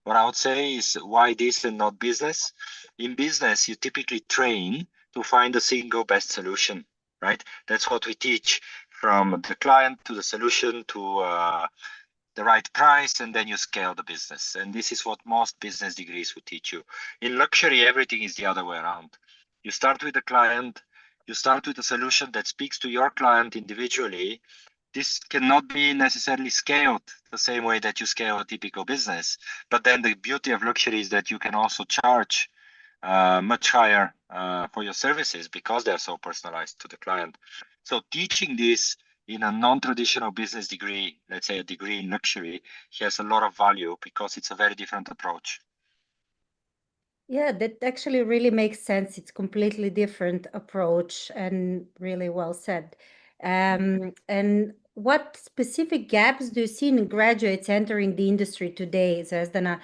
[SPEAKER 3] What I would say is, why this and not business? In business, you typically train to find the single best solution, right? That's what we teach, from the client to the solution to the right price, and then you scale the business. And this is what most business degrees would teach you. In luxury, everything is the other way around. You start with the client, you start with a solution that speaks to your client individually. This cannot be necessarily scaled the same way that you scale a typical business. But then the beauty of luxury is that you can also charge much higher for your services because they're so personalized to the client. So teaching this in a non-traditional business degree, let's say a degree in luxury, has a lot of value because it's a very different approach.
[SPEAKER 2] Yeah, that actually really makes sense. It's completely different approach and really well said. And what specific gaps do you see in graduates entering the industry today, Zvezdana?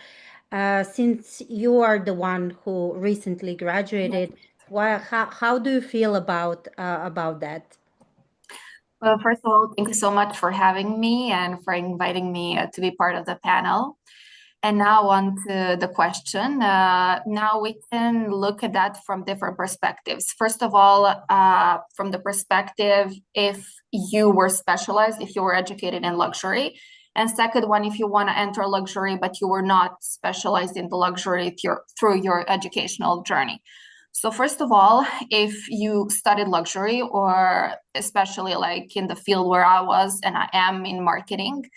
[SPEAKER 2] Since you are the one who recently graduated, how do you feel about that?
[SPEAKER 4] Well, first of all, thank you so much for having me and for inviting me to be part of the panel. And now on to the question. Now we can look at that from different perspectives. First of all, from the perspective if you were specialized, if you were educated in luxury. And second one, if you want to enter luxury, but you were not specialized in the luxury through your educational journey. So first of all, if you studied luxury, or especially like in the field where I was and I am in marketing,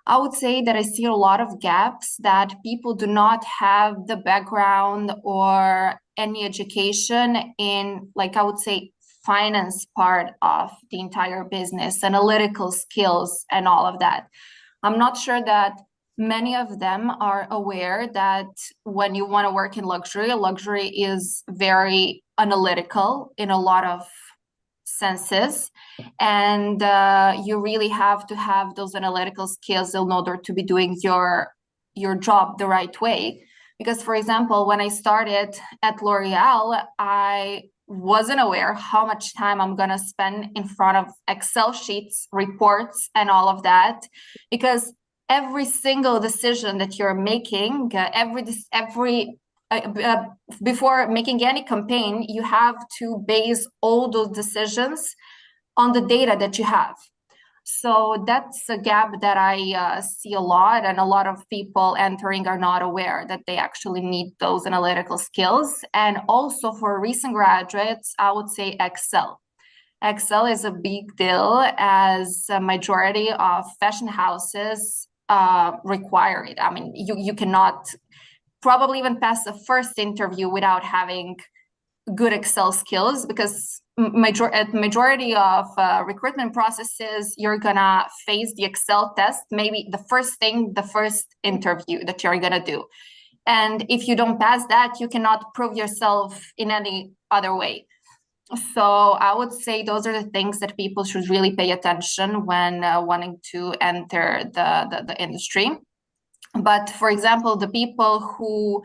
[SPEAKER 4] I would say that I see a lot of gaps that people do not have the background or any education in, like I would say, finance part of the entire business, analytical skills and all of that. I'm not sure that many of them are aware that when you want to work in luxury is very analytical in a lot of senses, and you really have to have those analytical skills in order to be doing your job the right way. Because, for example, when I started at L'Oreal, I wasn't aware how much time I'm gonna spend in front of Excel sheets, reports, and all of that, because every single decision that you're making, before making any campaign, you have to base all those decisions on the data that you have. So that's a gap that I see a lot, and a lot of people entering are not aware that they actually need those analytical skills. And also for recent graduates, I would say Excel. Excel is a big deal, as a majority of fashion houses require it. I mean, you cannot probably even pass the first interview without having good Excel skills, because majority of recruitment processes, you're gonna face the Excel test, maybe the first interview that you're gonna do. And if you don't pass that, you cannot prove yourself in any other way. So I would say those are the things that people should really pay attention when wanting to enter the industry. But for example, the people who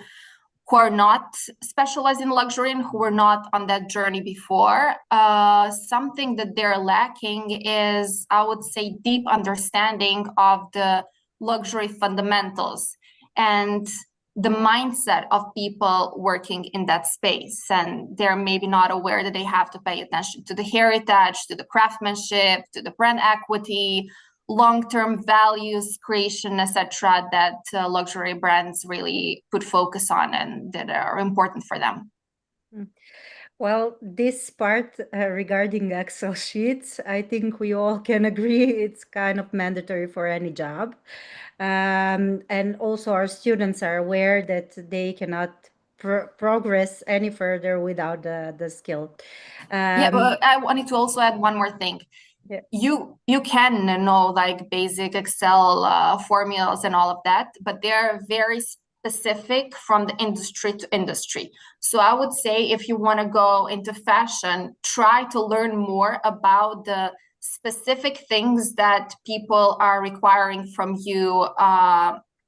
[SPEAKER 4] who are not specialized in luxury and who were not on that journey before. Something that they're lacking is, I would say, deep understanding of the luxury fundamentals and the mindset of people working in that space. And they're maybe not aware that they have to pay attention to the heritage, to the craftsmanship, to the brand equity, long-term values creation, etc., that luxury brands really put focus on and that are important for them.
[SPEAKER 2] Well, this part regarding Excel sheets, I think we all can agree it's kind of mandatory for any job. And also our students are aware that they cannot progress any further without the skill.
[SPEAKER 4] Yeah, but I wanted to also add one more thing.
[SPEAKER 2] Yeah.
[SPEAKER 4] You can know like basic Excel formulas and all of that, but they're very specific from the industry to industry. So I would say if you want to go into fashion, try to learn more about the specific things that people are requiring from you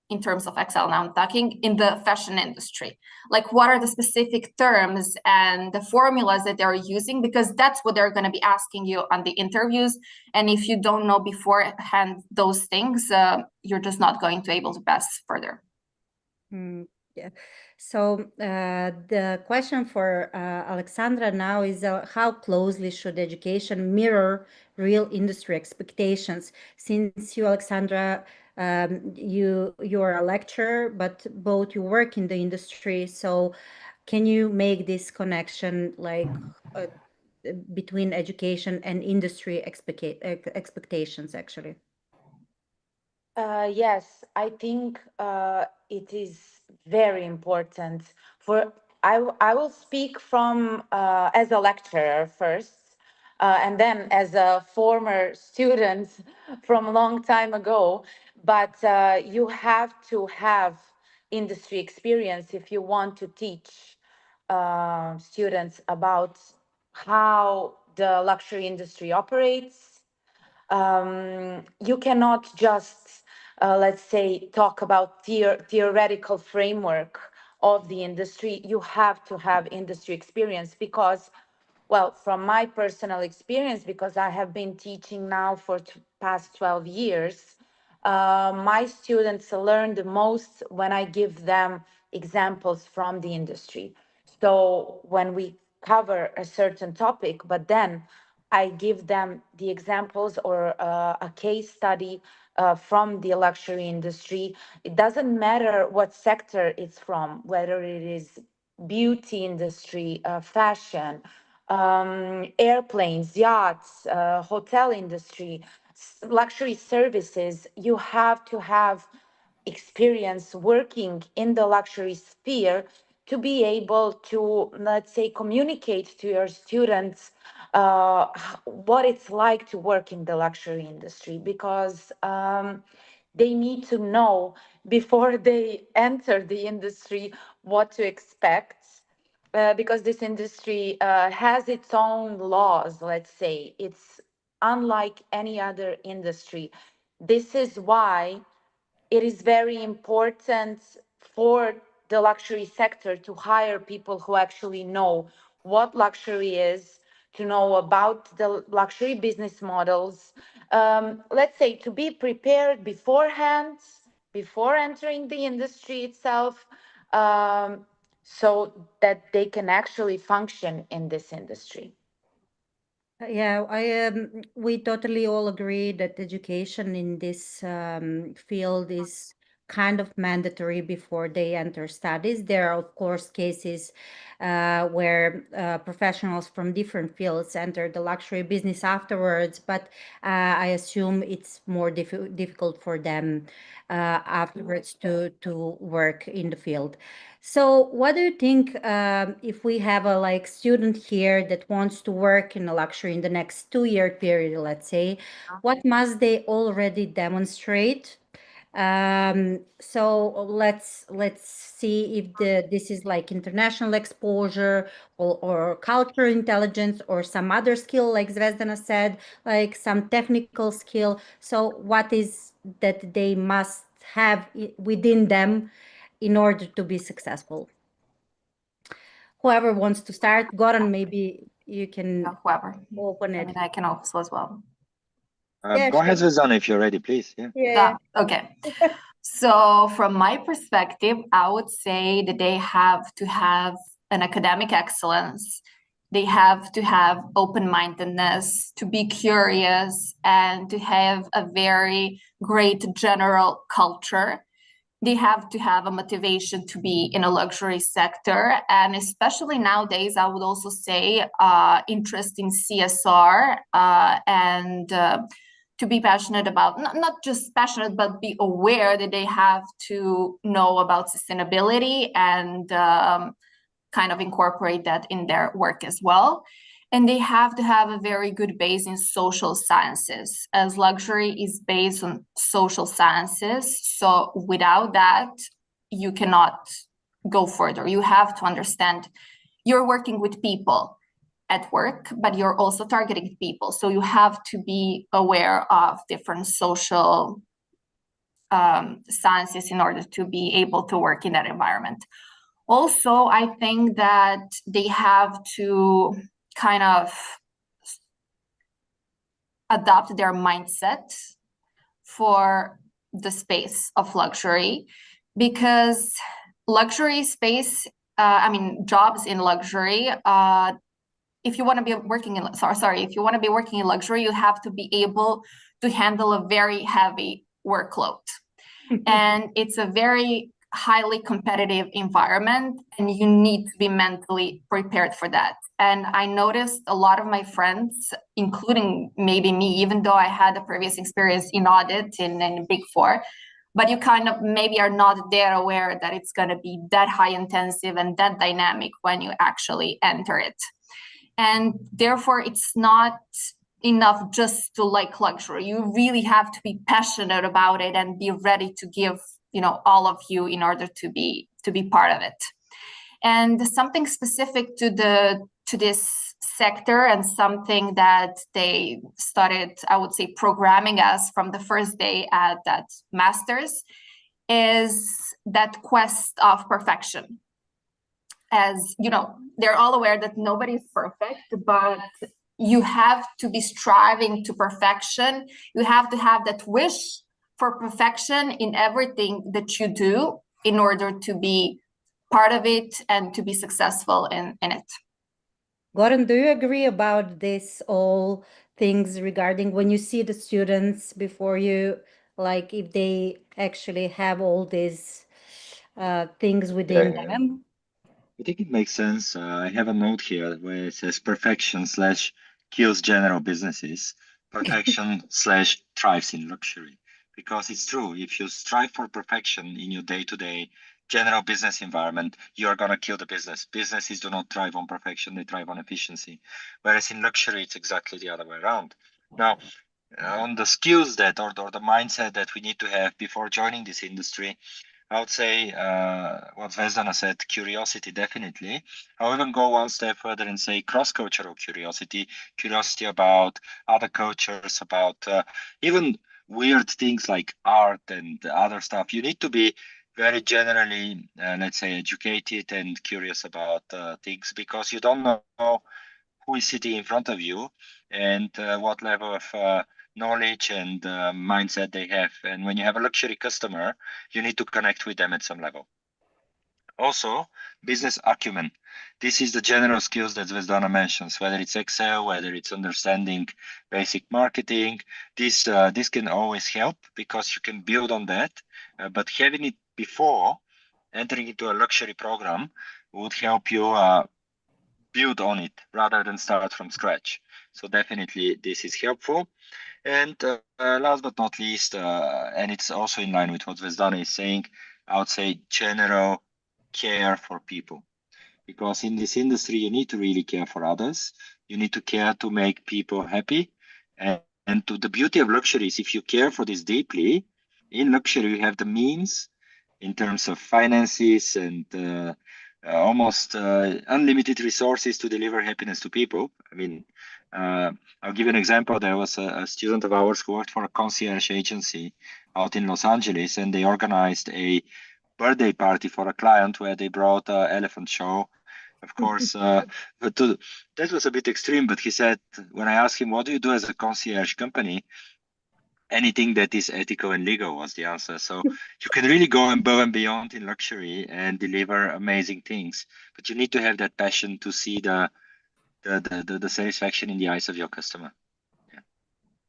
[SPEAKER 4] in terms of Excel. Now I'm talking in the fashion industry. Like what are the specific terms and the formulas that they're using, because that's what they're going to be asking you on the interviews. And if you don't know beforehand those things, you're just not going to be able to pass further.
[SPEAKER 2] Yeah. So the question for Aleksandra now is how closely should education mirror real industry expectations? Since you, Aleksandra, you are a lecturer, but both you work in the industry. So can you make this connection like between education and industry expectations actually?
[SPEAKER 5] Yes, I think it is very important for, I will speak from as a lecturer first, and then as a former student from a long time ago. But you have to have industry experience if you want to teach students about how the luxury industry operates. You cannot just, let's say, talk about theoretical framework of the industry. You have to have industry experience because, well, from my personal experience, because I have been teaching now for past 12 years, my students learn the most when I give them examples from the industry. So when we cover a certain topic, but then I give them the examples or a case study from the luxury industry. It doesn't matter what sector it's from, whether it is beauty industry, fashion, airplanes, yachts, hotel industry, luxury services. You have to have experience working in the luxury sphere to be able to, let's say, communicate to your students what it's like to work in the luxury industry, because they need to know before they enter the industry what to expect, because this industry has its own laws, let's say. It's unlike any other industry. This is why it is very important for the luxury sector to hire people who actually know what luxury is, to know about the luxury business models. Let's say to be prepared beforehand, before entering the industry itself, so that they can actually function in this industry.
[SPEAKER 2] Yeah, we totally all agree that education in this field is kind of mandatory before they enter studies. There are, of course, cases where professionals from different fields enter the luxury business afterwards, but I assume it's more difficult for them afterwards to work in the field. So what do you think if we have a like student here that wants to work in a luxury in the next 2-year period, let's say, what must they already demonstrate? So let's see if this is like international exposure or cultural intelligence or some other skill, like Zvezdana said, like some technical skill. So what is that they must have within them in order to be successful? whoever wants to start. Goran, maybe you can
[SPEAKER 4] Whoever.
[SPEAKER 2] open
[SPEAKER 4] I
[SPEAKER 2] it.
[SPEAKER 4] mean, I can also as well.
[SPEAKER 2] Yeah,
[SPEAKER 3] Go ahead,
[SPEAKER 2] sure.
[SPEAKER 3] Zvezdana, if you're ready, please. Yeah.
[SPEAKER 2] Yeah.
[SPEAKER 4] Okay. So from my perspective, I would say that they have to have an academic excellence. They have to have open-mindedness, to be curious, and to have a very great general culture. They have to have a motivation to be in a luxury sector. And especially nowadays, I would also say interest in CSR and to be passionate about, not just passionate, but be aware that they have to know about sustainability and kind of incorporate that in their work as well. And they have to have a very good base in social sciences, as luxury is based on social sciences. So without that, you cannot go further. You have to understand you're working with people at work, but you're also targeting people. So you have to be aware of different social sciences in order to be able to work in that environment. Also, I think that they have to kind of adopt their mindset for the space of luxury, because luxury space, jobs in luxury, if you want to be working in, if you want to be working in luxury, you have to be able to handle a very heavy workload. And it's a very highly competitive environment, and you need to be mentally prepared for that. And I noticed a lot of my friends, including maybe me, even though I had a previous experience in audit in Big Four, but you kind of maybe are not there aware that it's going to be that high intensive and that dynamic when you actually enter it. And therefore, it's not enough just to like luxury. You really have to be passionate about it and be ready to give, all of you in order to be part of it. And something specific to this sector, and something that they started, I would say, programming us from the first day at that master's, is that quest of perfection. As you know, they're all aware that nobody's perfect, but you have to be striving to perfection. You have to have that wish for perfection in everything that you do in order to be part of it and to be successful in it.
[SPEAKER 2] Goran, do you agree about this all things regarding when you see the students before you, like if they actually have all these things within them?
[SPEAKER 3] I think it makes sense. I have a note here where it says perfection / kills general businesses, perfection / thrives in luxury. Because it's true, if you strive for perfection in your day-to-day general business environment, you are going to kill the business. Businesses do not thrive on perfection, they thrive on efficiency. Whereas in luxury, it's exactly the other way around. Now, on the skills that, or the mindset that we need to have before joining this industry, I would say what Zvezdana said, curiosity, definitely. I'll even go one step further and say cross-cultural curiosity about other cultures, about even weird things like art and other stuff. You need to be very generally, let's say, educated and curious about things, because you don't know who is sitting in front of you and what level of knowledge and mindset they have. And when you have a luxury customer, you need to connect with them at some level. Also, business acumen. This is the general skills that Zvezdana mentions, whether it's Excel, whether it's understanding basic marketing. This can always help, because you can build on that. But having it before entering into a luxury program would help you build on it rather than start from scratch. So definitely this is helpful. And last but not least, and it's also in line with what Zvezdana is saying, I would say general care for people. Because in this industry, you need to really care for others. You need to care to make people happy. And to the beauty of luxury is, if you care for this deeply, in luxury, you have the means in terms of finances and almost unlimited resources to deliver happiness to people. I mean, I'll give you an example. There was a student of ours who worked for a concierge agency out in Los Angeles, and they organized a birthday party for a client where they brought an elephant show of course. That was a bit extreme, but he said, when I asked him, what do you do as a concierge company? Anything that is ethical and legal was the answer. So you can really go above and beyond in luxury and deliver amazing things, but you need to have that passion to see the satisfaction in the eyes of your customer. Yeah.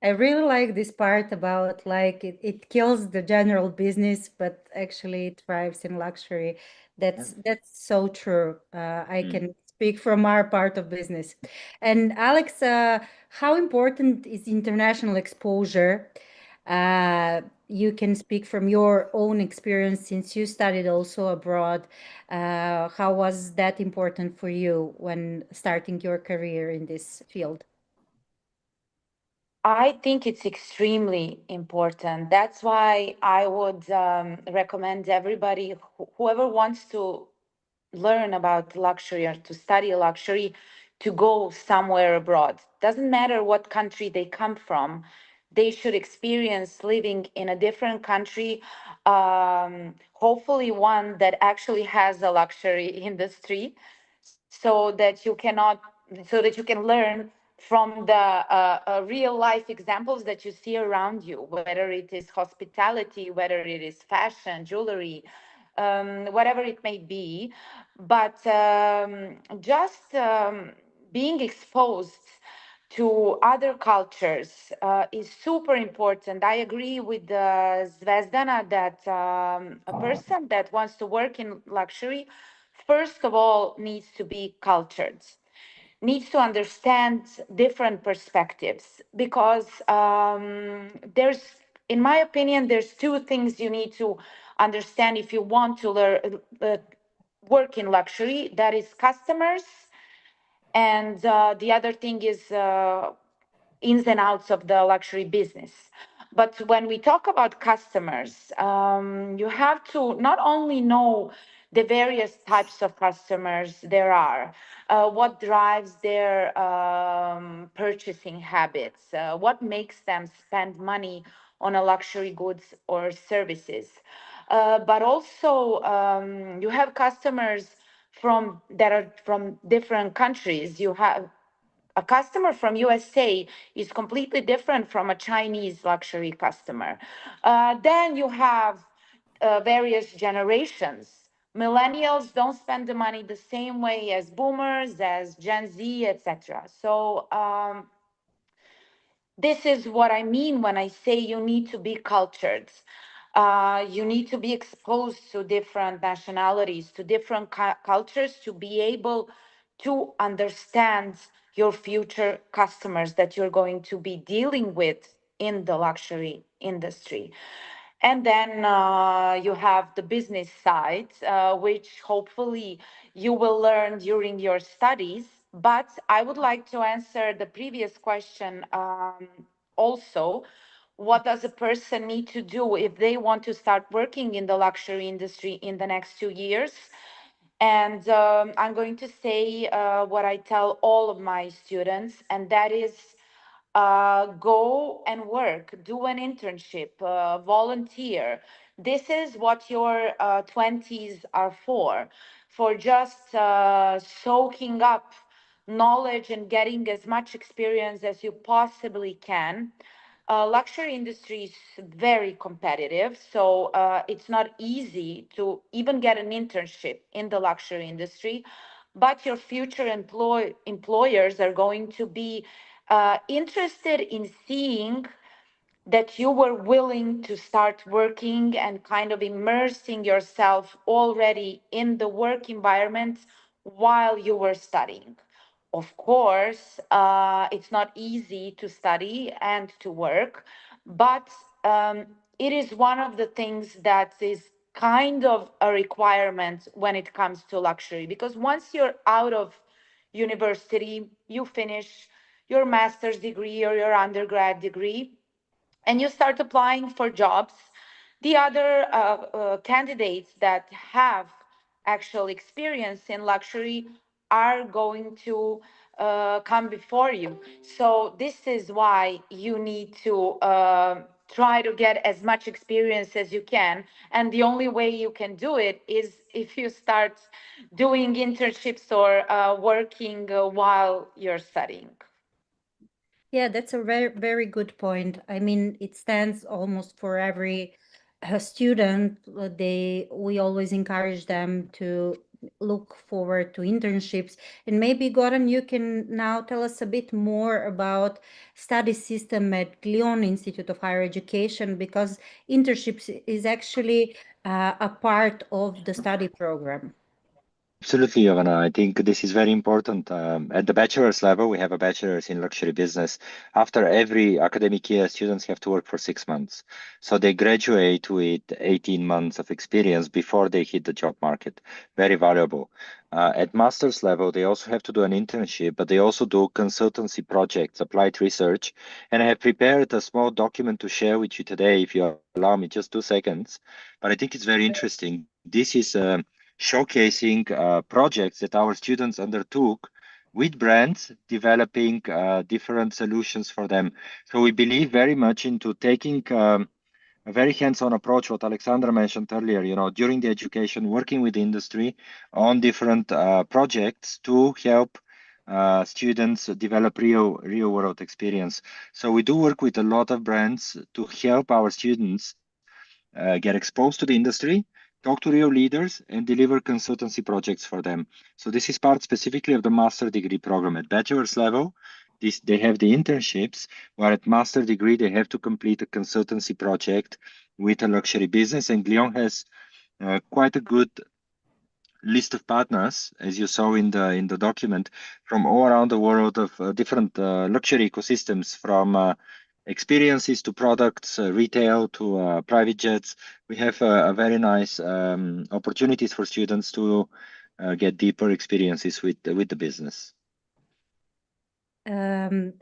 [SPEAKER 2] I really like this part about like it kills the general business, but actually it thrives in luxury. That's so true. I can speak from our part of business. And Alex, how important is international exposure? You can speak from your own experience since you studied also abroad. How was that important for you when starting your career in this field?
[SPEAKER 5] I think it's extremely important. That's why I would recommend everybody, whoever wants to learn about luxury or to study luxury, to go somewhere abroad. Doesn't matter what country they come from, they should experience living in a different country, hopefully one that actually has a luxury industry, so that you cannot so that you can learn from the real life examples that you see around you, whether it is hospitality, whether it is fashion, jewelry, whatever it may be. But just being exposed to other cultures is super important. I agree with Zvezdana that a person that wants to work in luxury, first of all, needs to be cultured, needs to understand different perspectives, because there's, in my opinion, there's two things you need to understand if you want to learn work in luxury. That is customers, and the other thing is ins and outs of the luxury business. But when we talk about customers, you have to not only know the various types of customers there are, what drives their purchasing habits, what makes them spend money on a luxury goods or services. But also, you have customers that are from different countries. You have a customer from USA is completely different from a Chinese luxury customer. Then you have various generations. Millennials don't spend the money the same way as boomers, as Gen Z, etc. So this is what I mean when I say you need to be cultured. You need to be exposed to different nationalities, to different cultures, to be able to understand your future customers that you're going to be dealing with in the luxury industry. And then you have the business side, which hopefully you will learn during your studies. But I would like to answer the previous question also. What does a person need to do if they want to start working in the luxury industry in the next 2 years? And I'm going to say what I tell all of my students, and that is go and work, do an internship, volunteer. This is what your 20s are for just soaking up knowledge and getting as much experience as you possibly can. Luxury industry is very competitive, so it's not easy to even get an internship in the luxury industry. But your future employers are going to be interested in seeing that you were willing to start working and kind of immersing yourself already in the work environment while you were studying. Of course, it's not easy to study and to work, but it is one of the things that is kind of a requirement when it comes to luxury, because once you're out of university, you finish your master's degree or your undergrad degree, and you start applying for jobs, the other candidates that have actual experience in luxury are going to come before you. So this is why you need to try to get as much experience as you can. And the only way you can do it is if you start doing internships or working while you're studying.
[SPEAKER 2] Yeah, that's a very, very good point. I mean, it stands almost for every student. We always encourage them to look forward to internships. And maybe, Goran, you can now tell us a bit more about study system at Glion Institute of Higher Education, because internships is actually a part of the study program.
[SPEAKER 3] Absolutely, Jovana. I think this is very important. At the bachelor's level, we have a bachelor's in luxury business. After every academic year, students have to work for 6 months. So they graduate with 18 months of experience before they hit the job market. Very valuable. At master's level, they also have to do an internship, but they also do consultancy projects, applied research. And I have prepared a small document to share with you today, if you allow me just 2 seconds. But I think it's very interesting. This is showcasing projects that our students undertook with brands, developing different solutions for them. So we believe very much into taking a very hands-on approach, what Aleksandra mentioned earlier, during the education, working with the industry on different projects to help students develop real world experience. So we do work with a lot of brands to help our students get exposed to the industry, talk to real leaders, and deliver consultancy projects for them. So this is part specifically of the master degree program. At bachelor's level, they have the internships, where at master degree, they have to complete a consultancy project with a luxury business. And Glion has quite a good list of partners, as you saw in the document, from all around the world of different luxury ecosystems, from experiences to products, retail to private jets. We have a very nice opportunities for students to get deeper experiences with the business.
[SPEAKER 2] And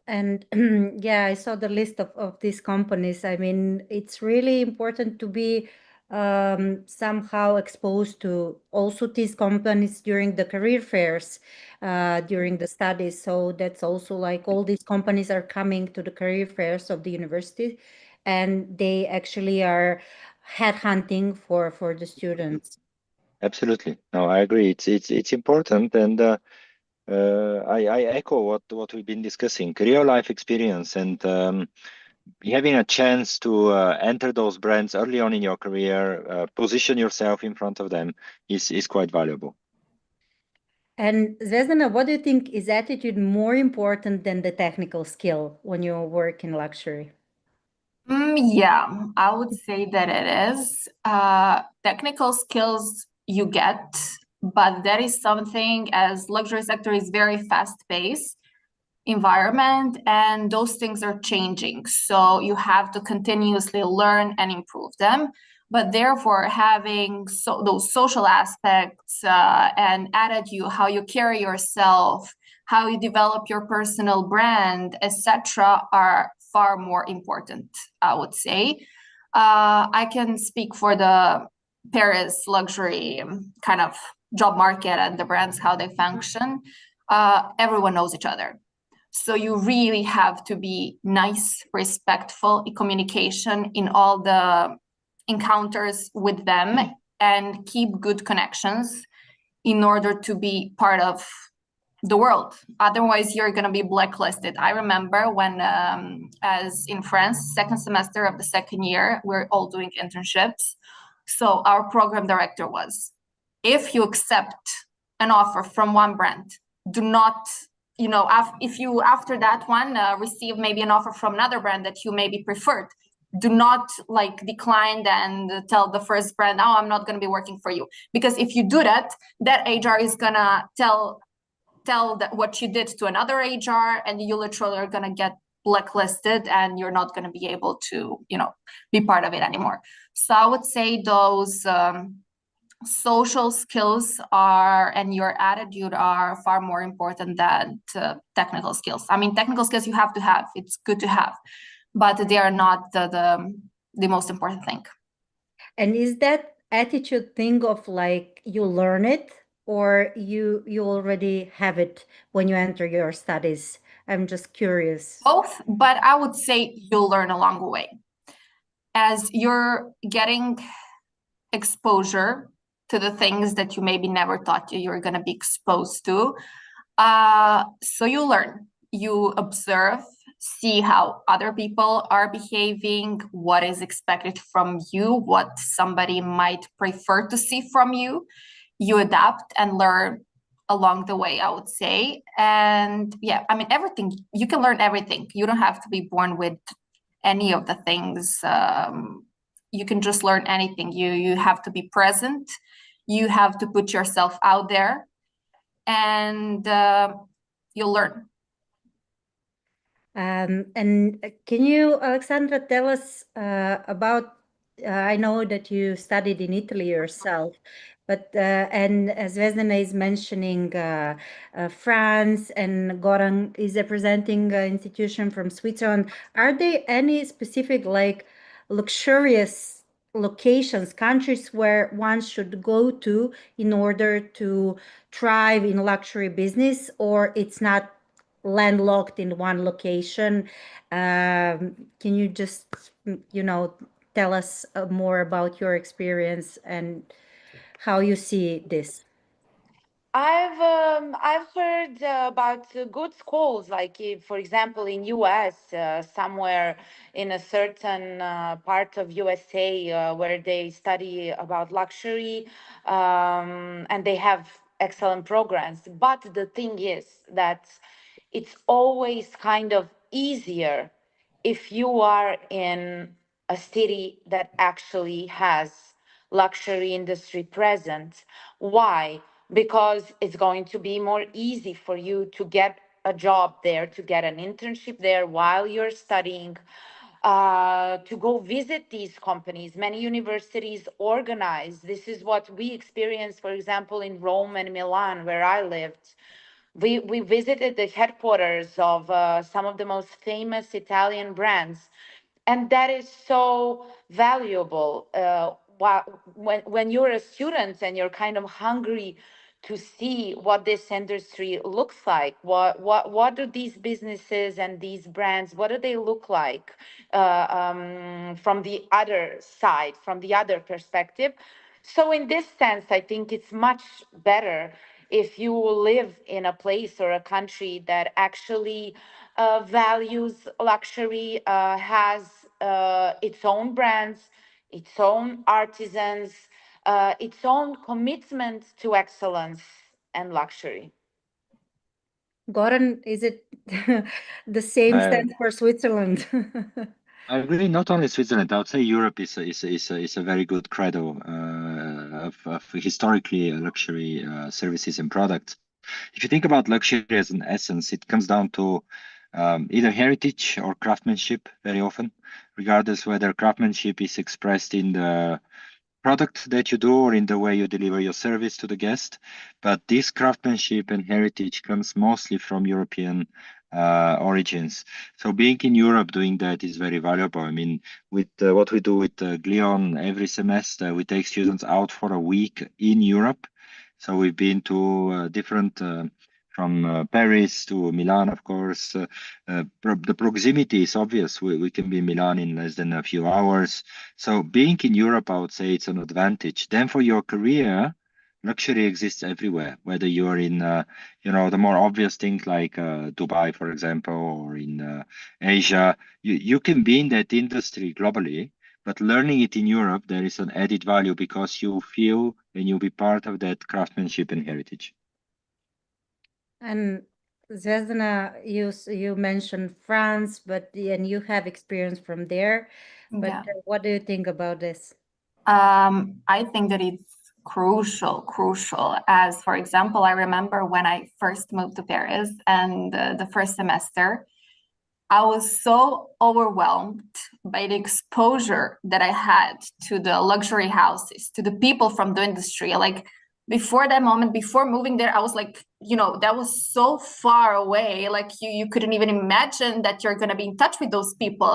[SPEAKER 2] yeah, I saw the list of these companies. I mean, it's really important to be somehow exposed to also these companies during the career fairs, during the studies. So that's also like all these companies are coming to the career fairs of the university, and they actually are headhunting for the students.
[SPEAKER 3] Absolutely. No, I agree. It's important, and I echo what we've been discussing. Real life experience and having a chance to enter those brands early on in your career, position yourself in front of them is quite valuable.
[SPEAKER 2] And Zvezdana, what do you think, is attitude more important than the technical skill when you work in luxury?
[SPEAKER 4] Yeah, I would say that it is. Technical skills you get, but that is something, as luxury sector is very fast-paced environment, and those things are changing. So you have to continuously learn and improve them. But therefore, having those social aspects and attitude, how you carry yourself, how you develop your personal brand, etc., are far more important, I would say. I can speak for the Paris luxury kind of job market and the brands, how they function. Everyone knows each other. So you really have to be nice, respectful in communication in all the encounters with them, and keep good connections in order to be part of the world. Otherwise, you're going to be blacklisted. I remember when, as in France, second semester of the second year, we're all doing internships. So our program director was, if you accept an offer from one brand, do not, if you after that one receive maybe an offer from another brand that you maybe preferred, do not decline and tell the first brand, oh, I'm not going to be working for you. Because if you do that, that HR is going to tell that what you did to another HR, and you literally are going to get blacklisted, and you're not going to be able to, be part of it anymore. So I would say those social skills and your attitude are far more important than technical skills. I mean, technical skills you have to have, it's good to have, but they are not the most important thing.
[SPEAKER 2] And is that attitude thing of you learn it, or you already have it when you enter your studies? I'm just curious.
[SPEAKER 4] Both, but I would say you'll learn along the way. as you're getting exposure to the things that you maybe never thought you were going to be exposed to. So you learn, you observe, see how other people are behaving, what is expected from you, what somebody might prefer to see from you. You adapt and learn along the way, I would say. And yeah, I mean, everything, you can learn everything. You don't have to be born with any of the things. You can just learn anything. You have to be present. You have to put yourself out there, and you'll learn.
[SPEAKER 2] And can you, Aleksandra, tell us about, I know that you studied in Italy yourself, but and Zvezdana is mentioning France, and Goran is representing an institution from Switzerland. Are there any specific, like, luxurious locations, countries where one should go to in order to thrive in luxury business, or it's not landlocked in one location? Can you just, tell us more about your experience and how you see this?
[SPEAKER 5] I've heard about good schools, like for example in US, somewhere in a certain part of USA, where they study about luxury, and they have excellent programs. But the thing is that it's always kind of easier if you are in a city that actually has luxury industry present. Why? Because it's going to be more easy for you to get a job there, to get an internship there while you're studying, to go visit these companies. Many universities organize. This is what we experienced, for example, in Rome and Milan, where I lived. We visited the headquarters of some of the most famous Italian brands, and that is so valuable. When you're a student and you're kind of hungry to see what this industry looks like, what do these businesses and these brands, what do they look like from the other side, from the other perspective? So in this sense, I think it's much better if you live in a place or a country that actually values luxury, has its own brands, its own artisans, its own commitment to excellence and luxury.
[SPEAKER 2] Goran, is it the same stands for Switzerland?
[SPEAKER 3] I agree. Not only Switzerland, I would say Europe is a very good credo of historically luxury services and products. If you think about luxury as an essence, it comes down to either heritage or craftsmanship very often, regardless whether craftsmanship is expressed in the product that you do or in the way you deliver your service to the guest. But this craftsmanship and heritage comes mostly from European origins. So being in Europe doing that is very valuable. I mean, with what we do with Glion every semester, we take students out for a week in Europe. So we've been to different, from Paris to Milan, of course. The proximity is obvious. We can be in Milan in less than a few hours. So being in Europe, I would say it's an advantage. Then for your career, luxury exists everywhere, whether you're in, the more obvious things like Dubai, for example, or in Asia. You can be in that industry globally, but learning it in Europe, there is an added value because you feel and you'll be part of that craftsmanship and heritage.
[SPEAKER 2] And Zvezdana, you mentioned France, and you have experience from there. But
[SPEAKER 4] Yeah.
[SPEAKER 2] What do you think about this?
[SPEAKER 4] I think that it's crucial. As for example, I remember when I first moved to Paris and the first semester, I was so overwhelmed by the exposure that I had to the luxury houses, to the people from the industry. Like before that moment, before moving there, I was like, that was so far away. Like you couldn't even imagine that you're going to be in touch with those people,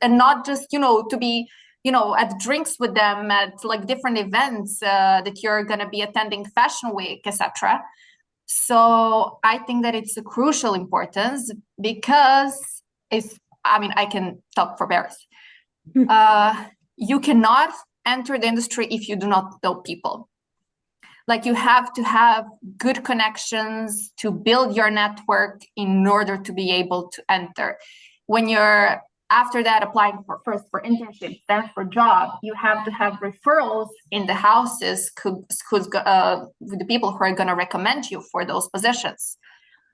[SPEAKER 4] and not just, to be, at drinks with them at like different events that you're going to be attending Fashion Week, etc. So I think that it's a crucial importance because I can talk for Paris. You cannot enter the industry if you do not know people. Like, you have to have good connections to build your network in order to be able to enter. When you're after that applying first for internships, then for job, you have to have referrals in the houses with the people who are going to recommend you for those positions.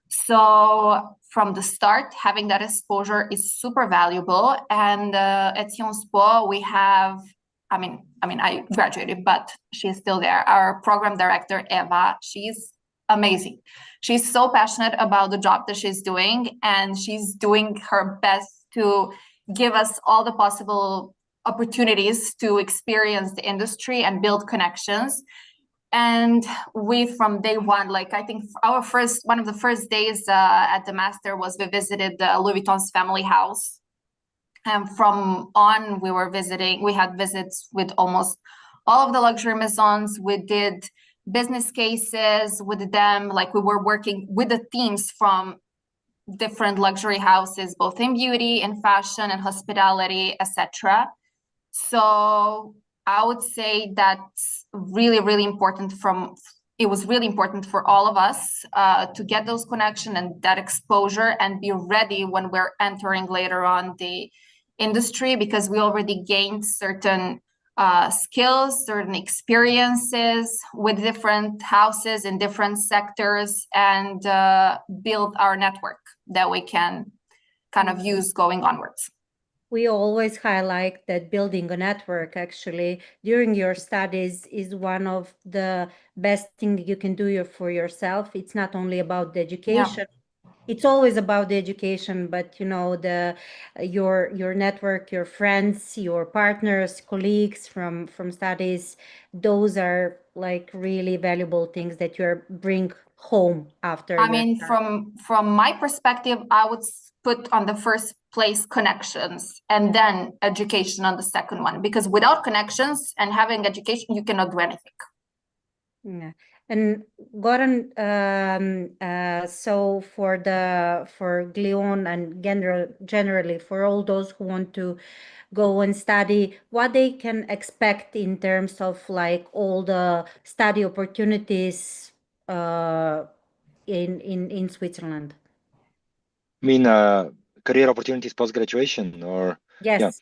[SPEAKER 4] So from the start, having that exposure is super valuable. And at Sciences Po, we have, I graduated, but she's still there. Our program director, Eva, she's amazing. She's so passionate about the job that she's doing, and she's doing her best to give us all the possible opportunities to experience the industry and build connections. And we, from day one, like, I think one of the first days at the master was we visited the Louis Vuitton's family house. And from on, we had visits with almost all of the luxury maisons. We did business cases with them. Like, we were working with the teams from different luxury houses, both in beauty, in fashion, and hospitality, etc. So I would say that's really, really important. It was really important for all of us to get those connections and that exposure and be ready when we're entering later on the industry, because we already gained certain skills, certain experiences with different houses in different sectors, and build our network that we can kind of use going onwards.
[SPEAKER 2] We always highlight that building a network actually during your studies is one of the best things you can do for yourself. It's not only about the education. Yeah. It's always about the education, but you know, your network, your friends, your partners, colleagues from studies, those are like really valuable things that you bring home after.
[SPEAKER 4] I mean, from my perspective, I would put on the first place connections and then education on the second one, because without connections and having education, you cannot do anything.
[SPEAKER 2] Yeah. And Goran, so for Glion and generally for all those who want to go and study, what they can expect in terms of like all the study opportunities in Switzerland?
[SPEAKER 3] I mean, career opportunities post-graduation, or?
[SPEAKER 2] Yes.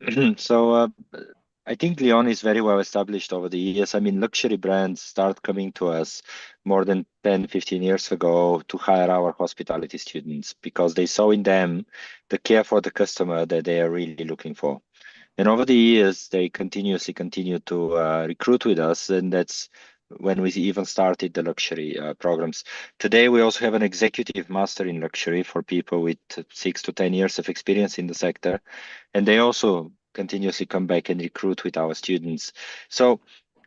[SPEAKER 3] Yeah. So I think Glion is very well established over the years. I mean, luxury brands start coming to us more than 10, 15 years ago to hire our hospitality students because they saw in them the care for the customer that they are really looking for. And over the years, they continuously continue to recruit with us, and that's when we even started the luxury programs. Today, we also have an executive master in luxury for people with 6 to 10 years of experience in the sector, and they also continuously come back and recruit with our students. So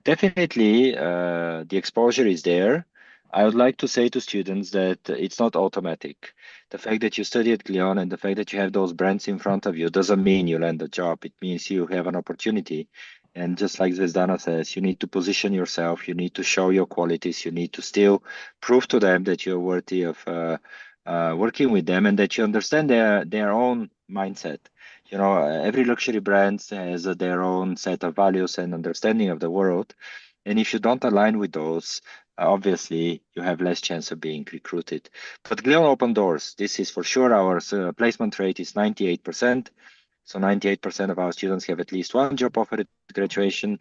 [SPEAKER 3] definitely, the exposure is there. I would like to say to students that it's not automatic. The fact that you study at Glion and the fact that you have those brands in front of you doesn't mean you land a job. It means you have an opportunity. And just like Zvezdana says, you need to position yourself, you need to show your qualities, you need to still prove to them that you're worthy of working with them and that you understand their own mindset. You know, every luxury brand has their own set of values and understanding of the world. And if you don't align with those, obviously you have less chance of being recruited. But Glion open doors. This is for sure. Our placement rate is 98%. So 98% of our students have at least one job offer at graduation.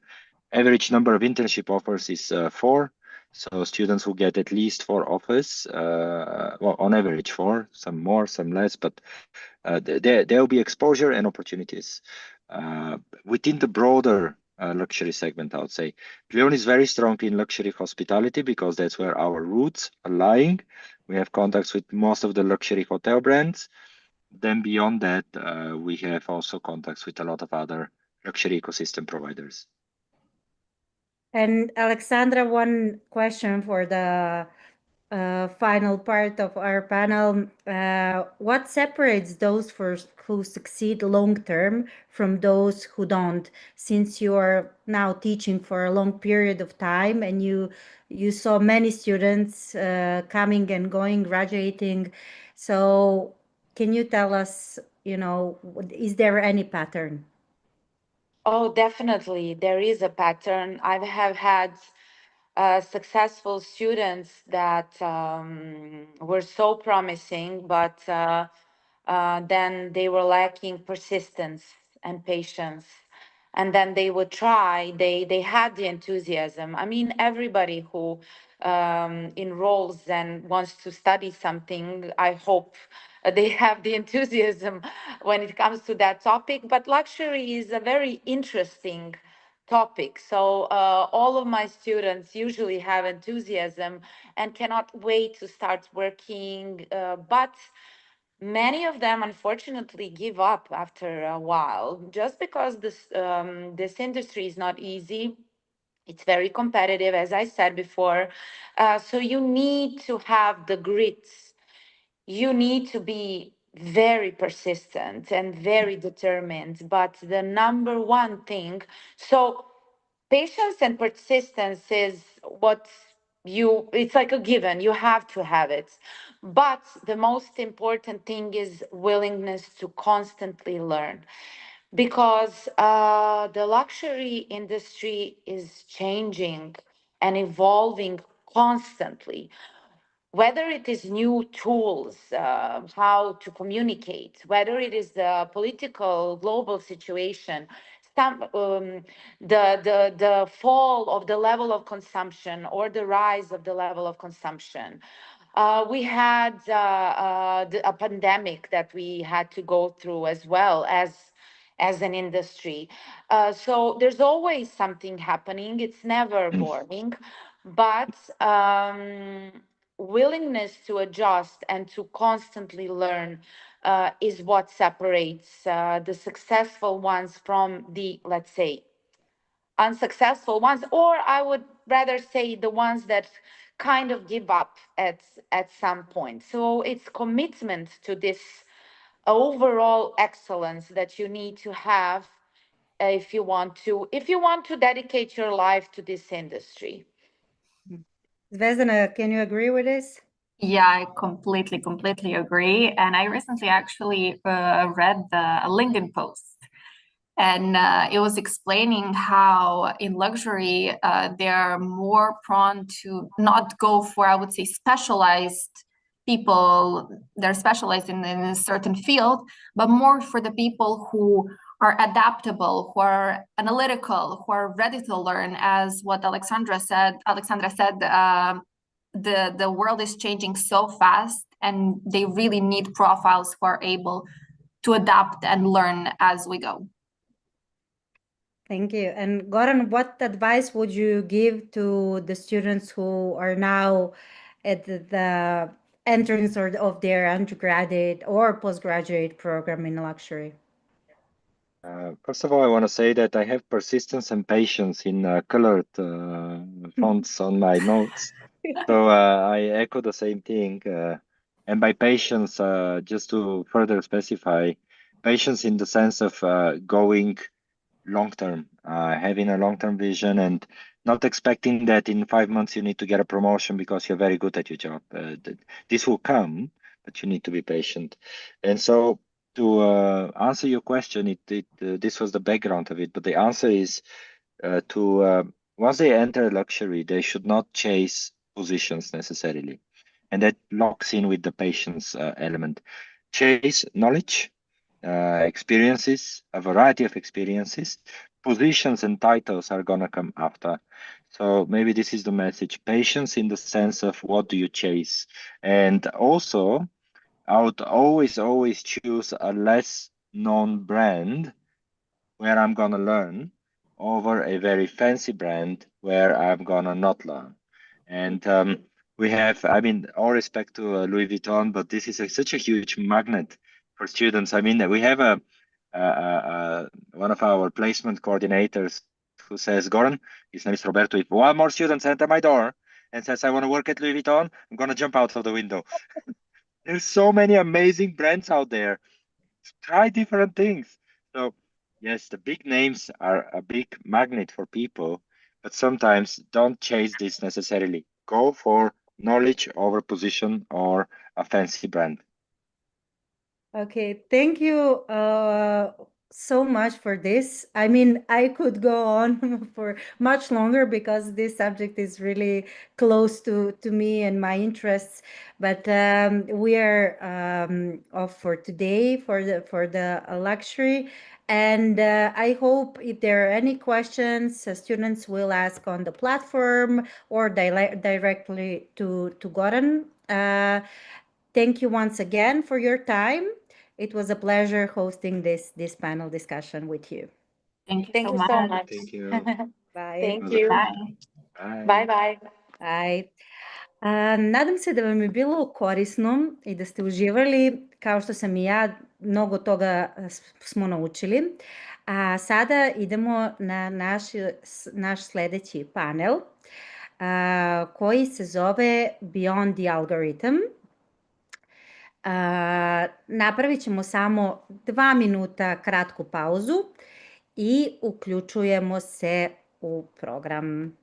[SPEAKER 3] Average number of internship offers is 4. So students who get at least 4 offers, well, on average 4, some more, some less, but there will be exposure and opportunities. Within the broader luxury segment, I would say. Glion is very strong in luxury hospitality because that's where our roots are lying. We have contacts with most of the luxury hotel brands. Then beyond that, we have also contacts with a lot of other luxury ecosystem providers.
[SPEAKER 2] And Aleksandra, one question for the final part of our panel. What separates those who succeed long-term from those who don't? Since you are now teaching for a long period of time and you saw many students coming and going, graduating. So can you tell us, you know, is there any pattern?
[SPEAKER 5] Oh, definitely. There is a pattern. I have had successful students that were so promising, but then they were lacking persistence and patience. And then they would try, they had the enthusiasm. I mean, everybody who enrolls and wants to study something, I hope they have the enthusiasm when it comes to that topic. But luxury is a very interesting topic. So all of my students usually have enthusiasm and cannot wait to start working, but many of them unfortunately give up after a while just because this industry is not easy. It's very competitive, as I said before. So you need to have the grit. You need to be very persistent and very determined. But the number one thing, so patience and persistence is what it's like a given, you have to have it. But the most important thing is willingness to constantly learn, because the luxury industry is changing and evolving constantly, whether it is new tools, how to communicate, whether it is the political global situation, some, the fall of the level of consumption or the rise of the level of consumption. We had a pandemic that we had to go through as well as an industry. So there's always something happening. It's never boring, but willingness to adjust and to constantly learn is what separates the successful ones from the, let's say, unsuccessful ones, or I would rather say the ones that kind of give up at some point. So it's commitment to this overall excellence that you need to have if you want to dedicate your life to this industry.
[SPEAKER 2] Zvezdana, can you agree with this?
[SPEAKER 4] Yeah, I completely agree. And I recently actually read a LinkedIn post, and it was explaining how in luxury they're more prone to not go for, I would say, specialized people. They're specialized in a certain field, but more for the people who are adaptable, who are analytical, who are ready to learn. As what Alexandra said, the world is changing so fast, and they really need profiles who are able to adapt and learn as we go.
[SPEAKER 2] Thank you. And Goran, what advice would you give to the students who are now at the entrance of their undergraduate or postgraduate program in luxury?
[SPEAKER 3] First of all, I want to say that I have persistence and patience in colored fonts on my notes. So I echo the same thing. And by patience, just to further specify, patience in the sense of going long term, having a long term vision and not expecting that in 5 months you need to get a promotion because you're very good at your job. This will come, but you need to be patient. And so to answer your question, this was the background of it, but the answer is once they enter luxury, they should not chase positions necessarily. And that locks in with the patience element. Chase knowledge, experiences, a variety of experiences. Positions and titles are going to come after. So maybe this is the message. Patience in the sense of what do you chase? And also, I would always choose a less known brand where I'm going to learn over a very fancy brand where I'm going to not learn. And we have, I mean, all respect to Louis Vuitton, but this is such a huge magnet for students. I mean, we have one of our placement coordinators who says, Goran, his name is Roberto, if one more student enter my door and says, I want to work at Louis Vuitton, I'm going to jump out of the window. There's so many amazing brands out there. Try different things. So yes, the big names are a big magnet for people, but sometimes don't chase this necessarily. Go for knowledge over position or a fancy brand.
[SPEAKER 2] Okay, thank you so much for this. I mean, I could go on for much longer because this subject is really close to me and my interests. But we are off for today for the luxury. And I hope if there are any questions, students will ask on the platform or directly to Goran. Thank you once again for your time. It was a pleasure hosting this panel discussion with you.
[SPEAKER 4] Thank you
[SPEAKER 5] Thank
[SPEAKER 4] so
[SPEAKER 5] you
[SPEAKER 4] much.
[SPEAKER 5] so much.
[SPEAKER 3] Thank you.
[SPEAKER 2] Bye.
[SPEAKER 5] Thank you.
[SPEAKER 4] Bye.
[SPEAKER 5] Bye bye.
[SPEAKER 2] Bye. Nadam se da vam je bilo korisno i da ste uživali, kao što sam i ja, mnogo toga smo naučili. A sada idemo na naš sledeći panel, koji se zove Beyond the Algorithm. Napravit ćemo samo 2 minuta kratku pauzu i uključujemo se u program.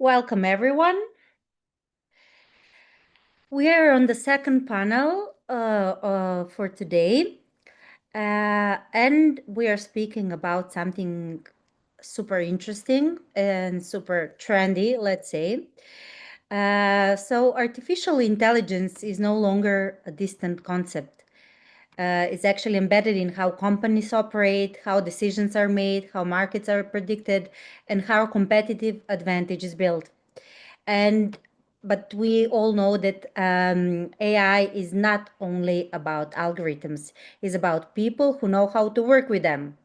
[SPEAKER 2] Welcome, everyone. We are on the second panel for today, and we are speaking about something super interesting and super trendy, let's say. So artificial intelligence is no longer a distant concept. It's actually embedded in how companies operate, how decisions are made, how markets are predicted, and how competitive advantage is built. But we all know that AI is not only about algorithms, it's about people who know how to work with them.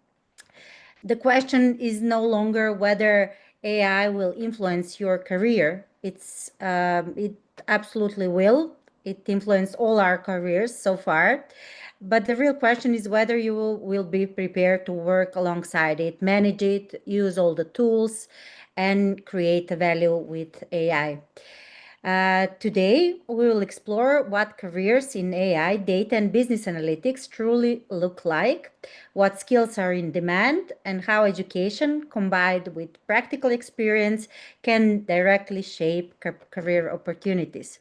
[SPEAKER 2] The question is no longer whether AI will influence your career. It absolutely will. It influenced all our careers so far. But the real question is whether you will be prepared to work alongside it, manage it, use all the tools, and create value with AI. Today, we will explore what careers in AI, data, and business analytics truly look like, what skills are in demand, and how education combined with practical experience can directly shape career opportunities.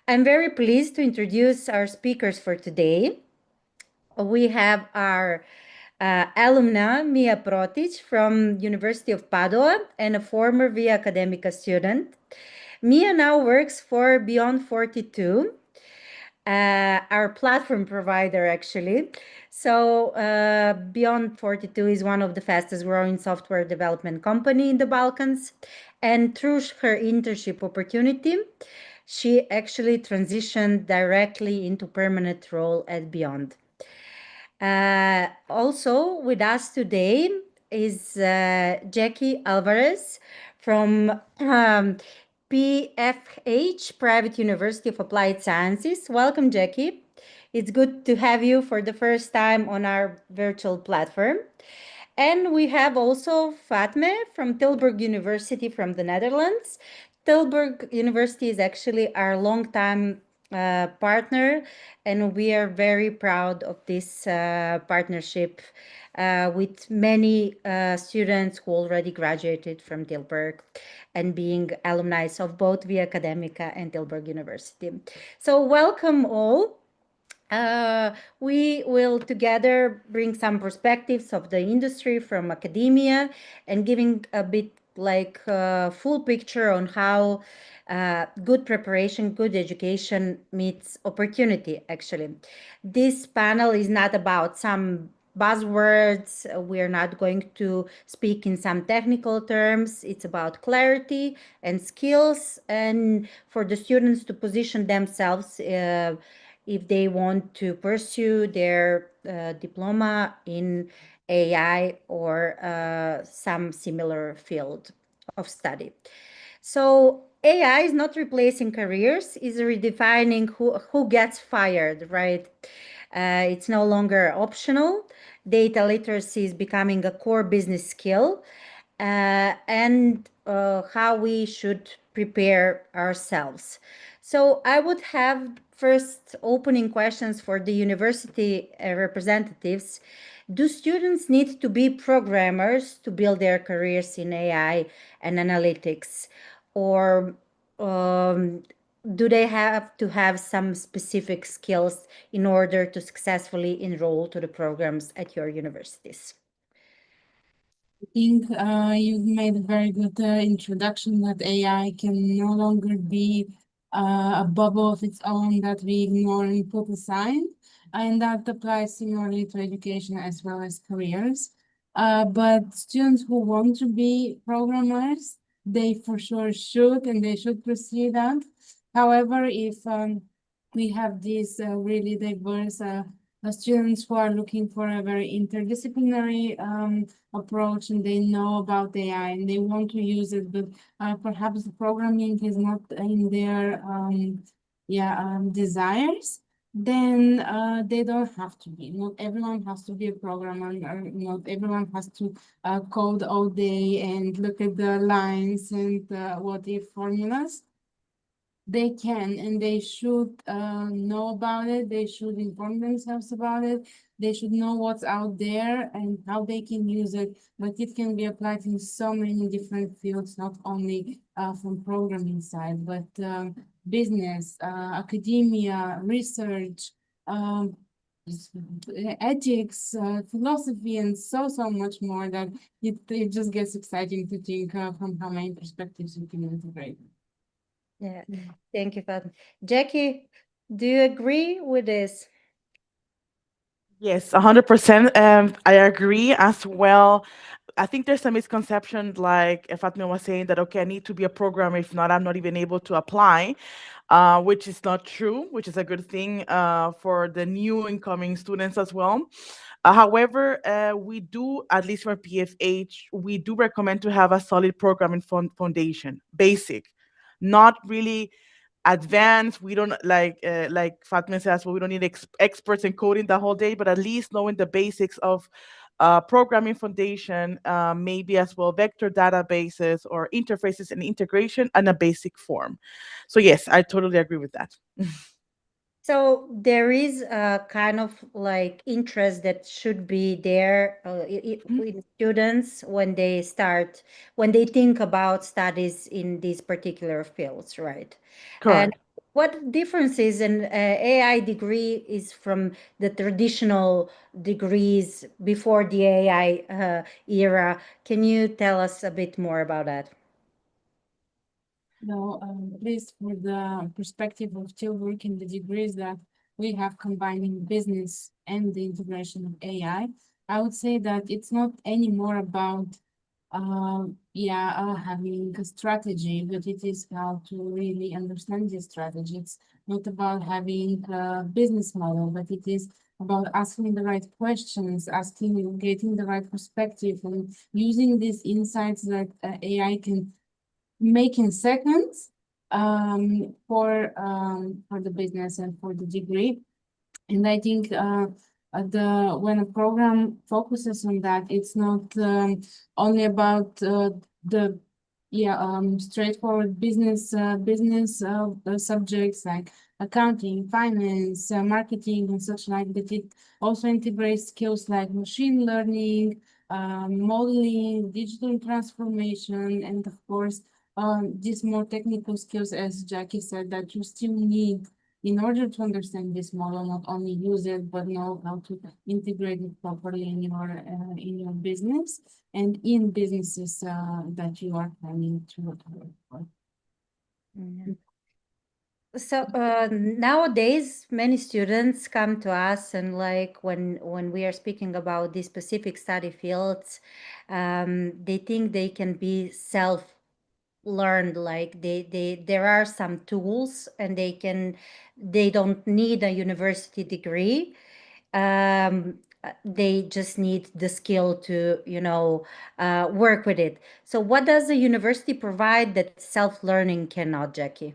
[SPEAKER 2] I'm very pleased to introduce our speakers for today. We have our alumna, Mia Protić from University of Padua and a former Via Academica student. Mia now works for Beyond 42, our platform provider, actually. So Beyond 42 is one of the fastest growing software development company in the Balkans. And through her internship opportunity, she actually transitioned directly into permanent role at Beyond. Also with us today is Jacky Álvarez from PFH, Private University of Applied Sciences. Welcome, Jacky. It's good to have you for the first time on our virtual platform. And we have also Fatme from Tilburg University from the Netherlands. Tilburg University is actually our longtime partner, and we are very proud of this partnership with many students who already graduated from Tilburg and being alumni of both Via Academica and Tilburg University. So welcome all. We will together bring some perspectives of the industry from academia and giving a bit like full picture on how good preparation, good education meets opportunity, actually. This panel is not about some buzzwords. We're not going to speak in some technical terms. It's about clarity and skills and for the students to position themselves if they want to pursue their diploma in AI or some similar field of study. So AI is not replacing careers, is redefining who gets fired, right? It's no longer optional. Data literacy is becoming a core business skill, and how we should prepare ourselves. So I would have first opening questions for the university representatives. Do students need to be programmers to build their careers in AI and analytics? Or do they have to have some specific skills in order to successfully enroll to the programs at your universities?
[SPEAKER 6] I think you've made a very good introduction that AI can no longer be a bubble of its own that we ignore and put aside. And that applies similarly to education as well as careers. But students who want to be programmers, they for sure should, and they should pursue that. However, if we have these really diverse students who are looking for a very interdisciplinary approach and they know about AI and they want to use it, but perhaps the programming is not in their desires, then they don't have to be. Not everyone has to be a programmer, or not everyone has to code all day and look at the lines and what if formulas. They can and they should know about it. They should inform themselves about it. They should know what's out there and how they can use it. But it can be applied in so many different fields, not only from programming side, but business, academia, research, ethics, philosophy, and so much more that it just gets exciting to think from how many perspectives we can integrate.
[SPEAKER 2] Yeah, thank you, Fatma. Jacky, do you agree with this?
[SPEAKER 7] Yes, 100%. I agree as well. I think there's a misconception, like Fatma was saying, that, okay, I need to be a programmer. If not, I'm not even able to apply, which is not true, which is a good thing for the new incoming students as well. However, we do, at least for PFH, we do recommend to have a solid programming foundation, basic, not really advanced. We don't like Fatma says, well, we don't need experts in coding the whole day, but at least knowing the basics of programming foundation, maybe as well vector databases or interfaces and integration in a basic form. So yes, I totally agree with that.
[SPEAKER 2] So there is a kind of like interest that should be there with students when they think about studies in these particular fields, right?
[SPEAKER 7] Correct.
[SPEAKER 2] And what differences an AI degree is from the traditional degrees before the AI era? Can you tell us a bit more about that?
[SPEAKER 6] No, at least for the perspective of Tilburg in the degrees that we have combining business and the integration of AI, I would say that it's not anymore about having a strategy, but it is how to really understand this strategy. It's not about having a business model, but it is about asking the right questions, getting the right perspective, and using these insights that AI can make in seconds for the business and for the degree. And I think when a program focuses on that, it's not only about the straightforward business subjects like accounting, finance, marketing, and such like, but it also integrates skills like machine learning, modeling, digital transformation, and of course, these more technical skills, as Jacky said, that you still need in order to understand this model, not only use it, but know how to integrate it properly in your business and in businesses that you are planning to work for.
[SPEAKER 2] So nowadays, many students come to us, and like when we are speaking about these specific study fields, they think they can be self-learned. Like there are some tools, and they don't need a university degree. They just need the skill to, work with it. So what does the university provide that self-learning cannot, Jacky?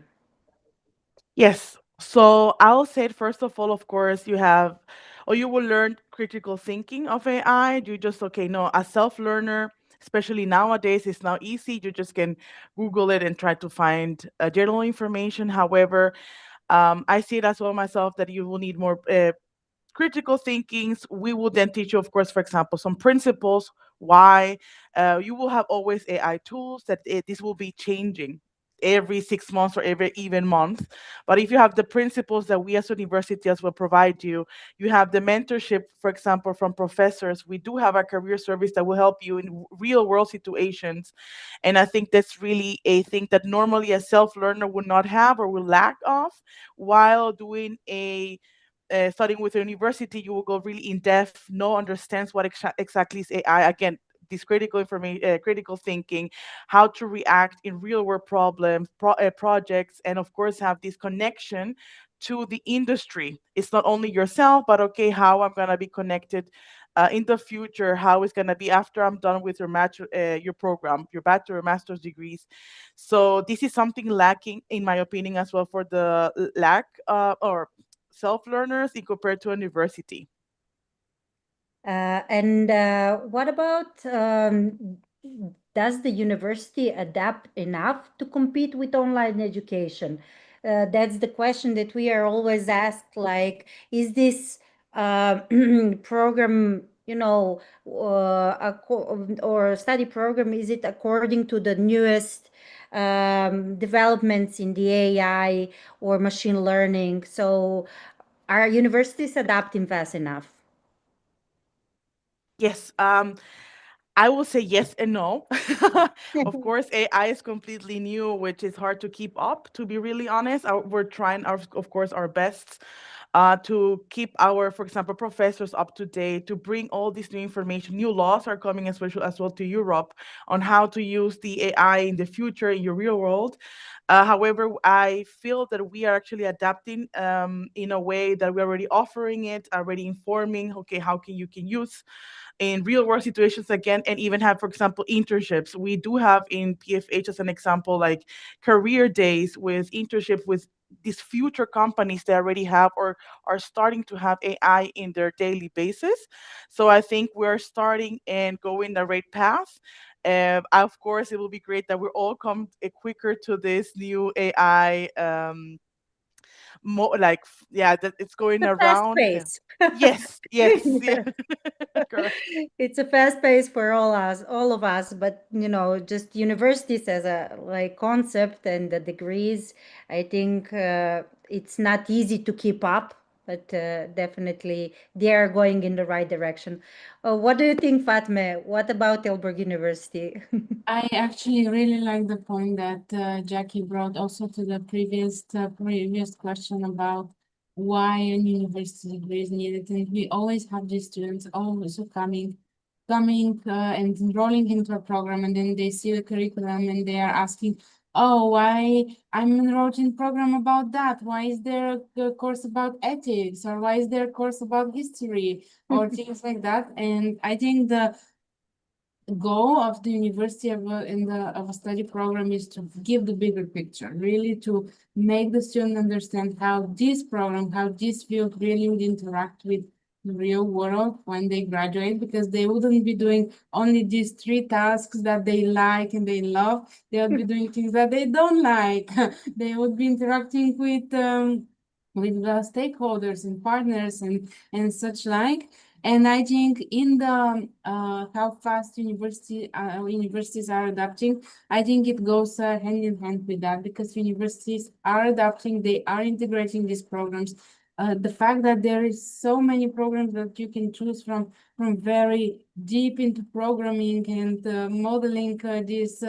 [SPEAKER 7] Yes. So I'll say it first of all, of course, you will learn critical thinking of AI. You just, okay, no, a self-learner, especially nowadays, it's now easy. You just can Google it and try to find general information. However, I see it as well myself that you will need more critical thinkings. We will then teach you, of course, for example, some principles. Why you will have always AI tools that this will be changing every 6 months or every even month. But if you have the principles that we as universities will provide you, you have the mentorship, for example, from professors. We do have a career service that will help you in real world situations. And I think that's really a thing that normally a self-learner would not have or will lack of, while doing studying with a university, you will go really in depth, understands what exactly is AI. Again, this critical information, critical thinking, how to react in real world problems, projects, and of course have this connection to the industry. It's not only yourself, but okay, how I'm gonna be connected in the future, how it's gonna be after I'm done with your program, your bachelor or master's degrees. So this is something lacking, in my opinion, as well for the lack or self-learners in compared to a university.
[SPEAKER 2] And what about does the university adapt enough to compete with online education? That's the question that we are always asked. Like, is this program, or study program, is it according to the newest developments in the AI or machine learning? So, are universities adapting fast enough?
[SPEAKER 7] Yes, I will say yes and no. Of course, AI is completely new, which is hard to keep up, to be really honest. We're trying, of course, our best to keep our, for example, professors up to date, to bring all this new information. New laws are coming as well to Europe on how to use the AI in the future in your real world. However, I feel that we are actually adapting in a way that we're already offering it, already informing, okay, how you can use in real world situations again, and even have, for example, internships. We do have in PFH, as an example, like career days with internship with these future companies that already have or are starting to have AI in their daily basis. So I think we're starting and going the right path. Of course, it will be great that we all come quicker to this new AI that it's going
[SPEAKER 2] The fast
[SPEAKER 7] around.
[SPEAKER 2] pace.
[SPEAKER 7] Yes, yes, yeah.
[SPEAKER 2] It's a fast pace for all of us, but just universities as a like concept and the degrees, I think it's not easy to keep up, but definitely they are going in the right direction. What do you think, Fatme? What about Tilburg University?
[SPEAKER 6] I actually really like the point that Jacky brought also to the previous question about why a university degree is needed, and we always have these students also coming and enrolling into a program, and then they see the curriculum and they are asking, oh, why I'm enrolled in program about that? Why is there a course about ethics, or why is there a course about history, or things like that? And I think the goal of the university of a study program is to give the bigger picture, really to make the student understand how this program, how this field really would interact with the real world when they graduate, because they wouldn't be doing only these 3 tasks that they like and they love. They would be doing things that they don't like. They would be interacting with the stakeholders and partners and such like. And I think in the how fast universities are adapting, I think it goes hand in hand with that, because universities are adapting, they are integrating these programs. The fact that there is so many programs that you can choose from very deep into programming and modeling these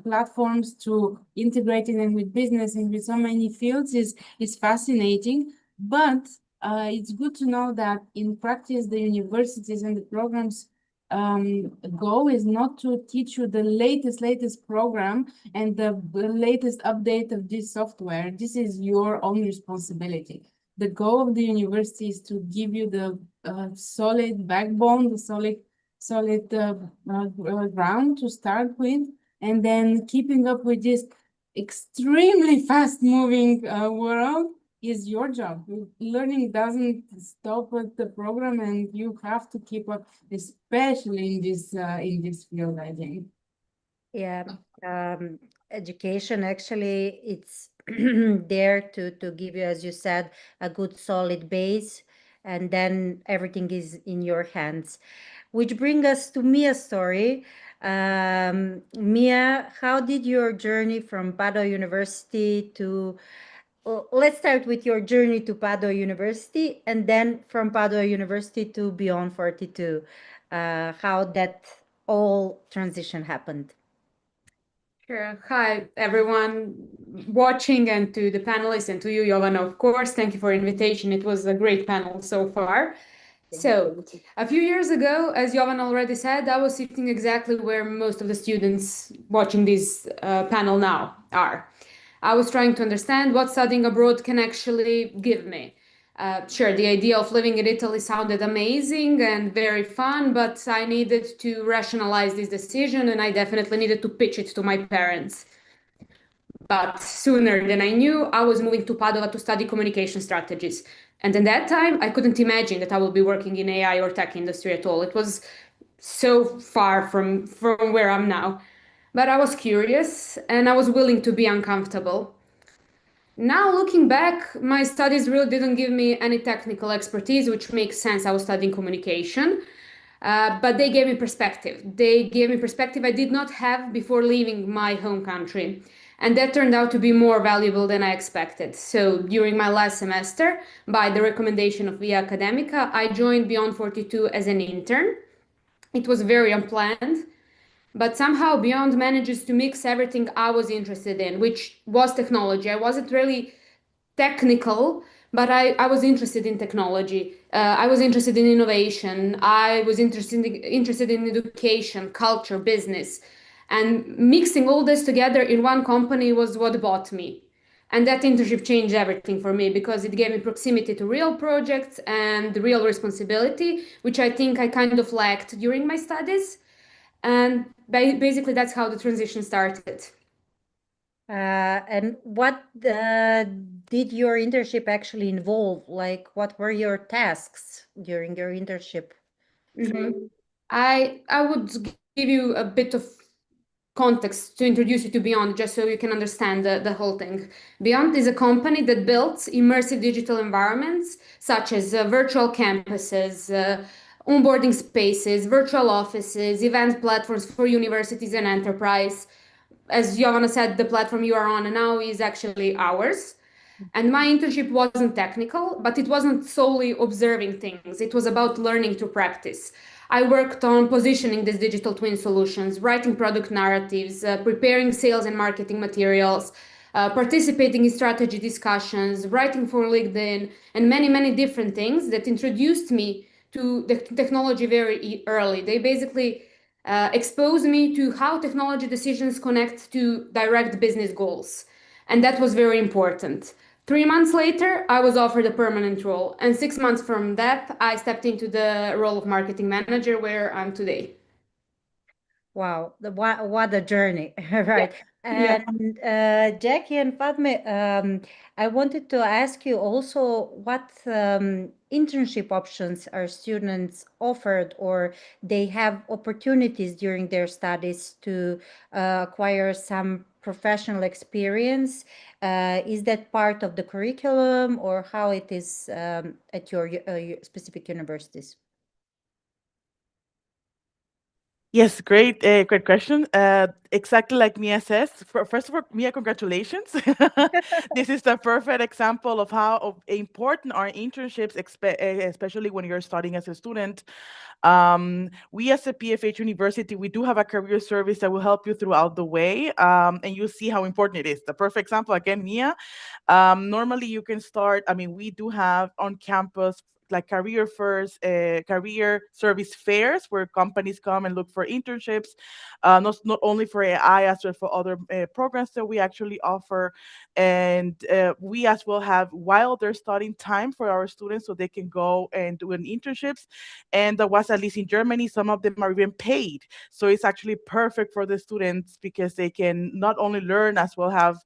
[SPEAKER 6] platforms to integrating them with business and with so many fields is fascinating. But it's good to know that in practice, the universities and the programs goal is not to teach you the latest program and the latest update of this software. This is your own responsibility. The goal of the university is to give you the solid backbone, the solid ground to start with, and then keeping up with this extremely fast-moving world is your job. Learning doesn't stop at the program, and you have to keep up, especially in this field, I think.
[SPEAKER 2] Yeah, education actually it's there to give you, as you said, a good solid base, and then everything is in your hands. Which brings us to Mia's story. Mia, how did your journey from Padua University to let's start with your journey to Padua University, and then from Padua University to Beyond 42. How that all transition happened.
[SPEAKER 8] Sure. Hi, everyone watching, and to the panelists, and to you, Jovana, of course. Thank you for invitation. It was a great panel so far. So, a few years ago, as Jovan already said, I was sitting exactly where most of the students watching this panel now are. I was trying to understand what studying abroad can actually give me. Sure, the idea of living in Italy sounded amazing and very fun, but I needed to rationalize this decision, and I definitely needed to pitch it to my parents. But sooner than I knew, I was moving to Padua to study communication strategies. And in that time, I couldn't imagine that I would be working in AI or tech industry at all. It was so far from where I'm now. But I was curious, and I was willing to be uncomfortable. Now, looking back, my studies really didn't give me any technical expertise, which makes sense. I was studying communication. But they gave me perspective. They gave me perspective I did not have before leaving my home country. And that turned out to be more valuable than I expected. So during my last semester, by the recommendation of Via Academica, I joined Beyond 42 as an intern. It was very unplanned, but somehow Beyond manages to mix everything I was interested in, which was technology. I wasn't really technical, but I was interested in technology. I was interested in innovation. I was interested in education, culture, business. And mixing all this together in one company was what bought me. And that internship changed everything for me, because it gave me proximity to real projects and real responsibility, which I think I kind of lacked during my studies. And basically, that's how the transition started.
[SPEAKER 2] And what did your internship actually involve? Like, what were your tasks during your internship?
[SPEAKER 8] I would give you a bit of context to introduce you to Beyond, just so you can understand the whole thing. Beyond is a company that builds immersive digital environments, such as virtual campuses, onboarding spaces, virtual offices, event platforms for universities and enterprise. As Giovanna said, the platform you are on now is actually ours. And my internship wasn't technical, but it wasn't solely observing things. It was about learning to practice. I worked on positioning these digital twin solutions, writing product narratives, preparing sales and marketing materials, participating in strategy discussions, writing for LinkedIn, and many, many different things that introduced me to the technology very early. They basically exposed me to how technology decisions connect to direct business goals. And that was very important. 3 months later, I was offered a permanent role. And 6 months from that, I stepped into the role of marketing manager where I'm today.
[SPEAKER 2] Wow, what a journey, right?
[SPEAKER 8] Yeah.
[SPEAKER 2] And Jacky and Fatme, I wanted to ask you also what internship options are students offered, or they have opportunities during their studies to acquire some professional experience. Is that part of the curriculum, or how it is at your specific universities?
[SPEAKER 7] Yes, great, great question. Exactly like Mia says. First of all, Mia, congratulations. This is the perfect example of how important are internships, especially when you're studying as a student. We as a PFH University, we do have a career service that will help you throughout the way, and you see how important it is. The perfect example, again, Mia. Normally you can start, I mean, we do have on campus like career service fairs where companies come and look for internships, not only for AI as well for other programs that we actually offer. And we as well have while they're studying time for our students so they can go and do an internships. And that was at least in Germany, some of them are even paid. So it's actually perfect for the students because they can not only learn as well have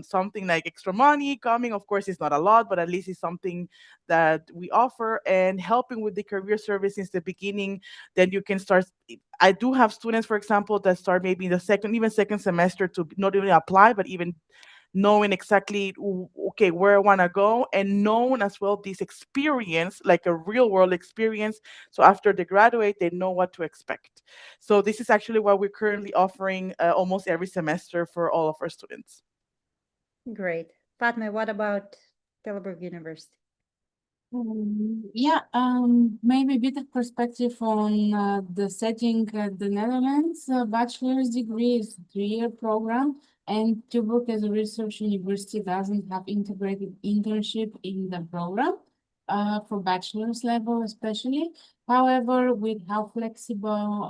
[SPEAKER 7] something like extra money coming. Of course, it's not a lot, but at least it's something that we offer, and helping with the career service since the beginning. Then you can start. I do have students, for example, that start maybe in the second semester to not only apply, but even knowing exactly, okay, where I want to go, and knowing as well this experience, like a real world experience. So after they graduate, they know what to expect. So this is actually what we're currently offering almost every semester for all of our students.
[SPEAKER 2] Great. Fatme, what about Tilburg University?
[SPEAKER 6] Yeah, maybe a bit of perspective on the setting at the Netherlands. Bachelor's degree is a 3-year program, and Tilburg as a research university doesn't have integrated internship in the program for bachelor's level especially. However, with how flexible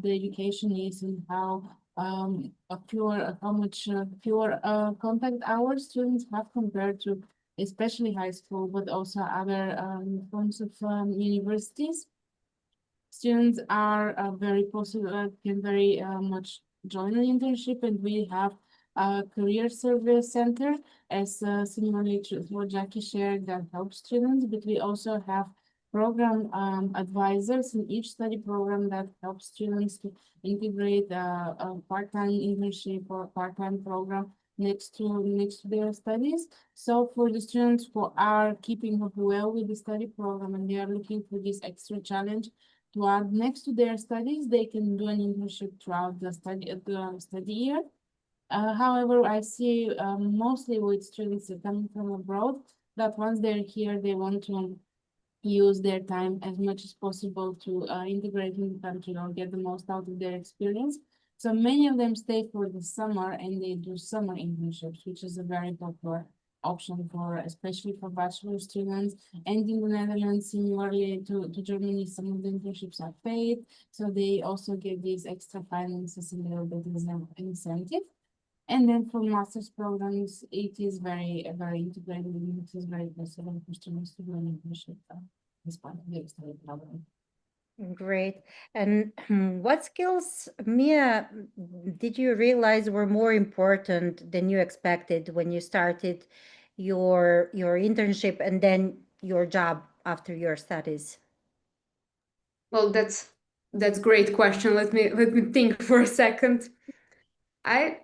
[SPEAKER 6] the education is and how much fewer contact hours students have compared to especially high school, but also other forms of universities. Students are very possible, can very much join an internship, and we have a career service center as similarly to what Jacky shared that helps students, but we also have program advisors in each study program that help students to integrate a part-time internship or part-time program next to their studies. So for the students who are keeping up well with the study program and they are looking for this extra challenge to add next to their studies, they can do an internship throughout the study year. However, I see mostly with students that come from abroad that once they're here, they want to use their time as much as possible to integrate in the country or get the most out of their experience. So many of them stay for the summer and they do summer internships, which is a very popular option for, especially for bachelor students. And in the Netherlands, similarly to Germany, some of the internships are paid. So they also get these extra finances and a little bit of incentive. And then for master's programs, it is very integrated, and it is very possible for students to do an internship as part of their study program.
[SPEAKER 2] Great. And what skills, Mia, did you realize were more important than you expected when you started your internship and then your job after your studies?
[SPEAKER 8] Well, that's That's a great question. Let me think for a second. I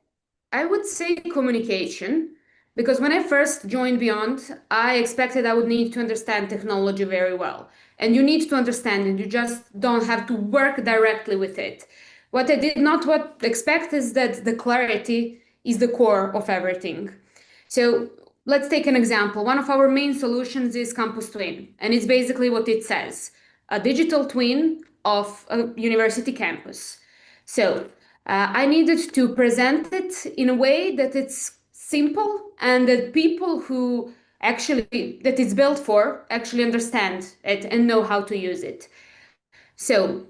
[SPEAKER 8] would say communication, because when I first joined Beyond, I expected I would need to understand technology very well. And you need to understand it. You just don't have to work directly with it. What I did not expect is that the clarity is the core of everything. So let's take an example. One of our main solutions is Campus Twin, and it's basically what it says, a digital twin of a university campus. So I needed to present it in a way that it's simple and that people who actually, that it's built for, actually understand it and know how to use it. So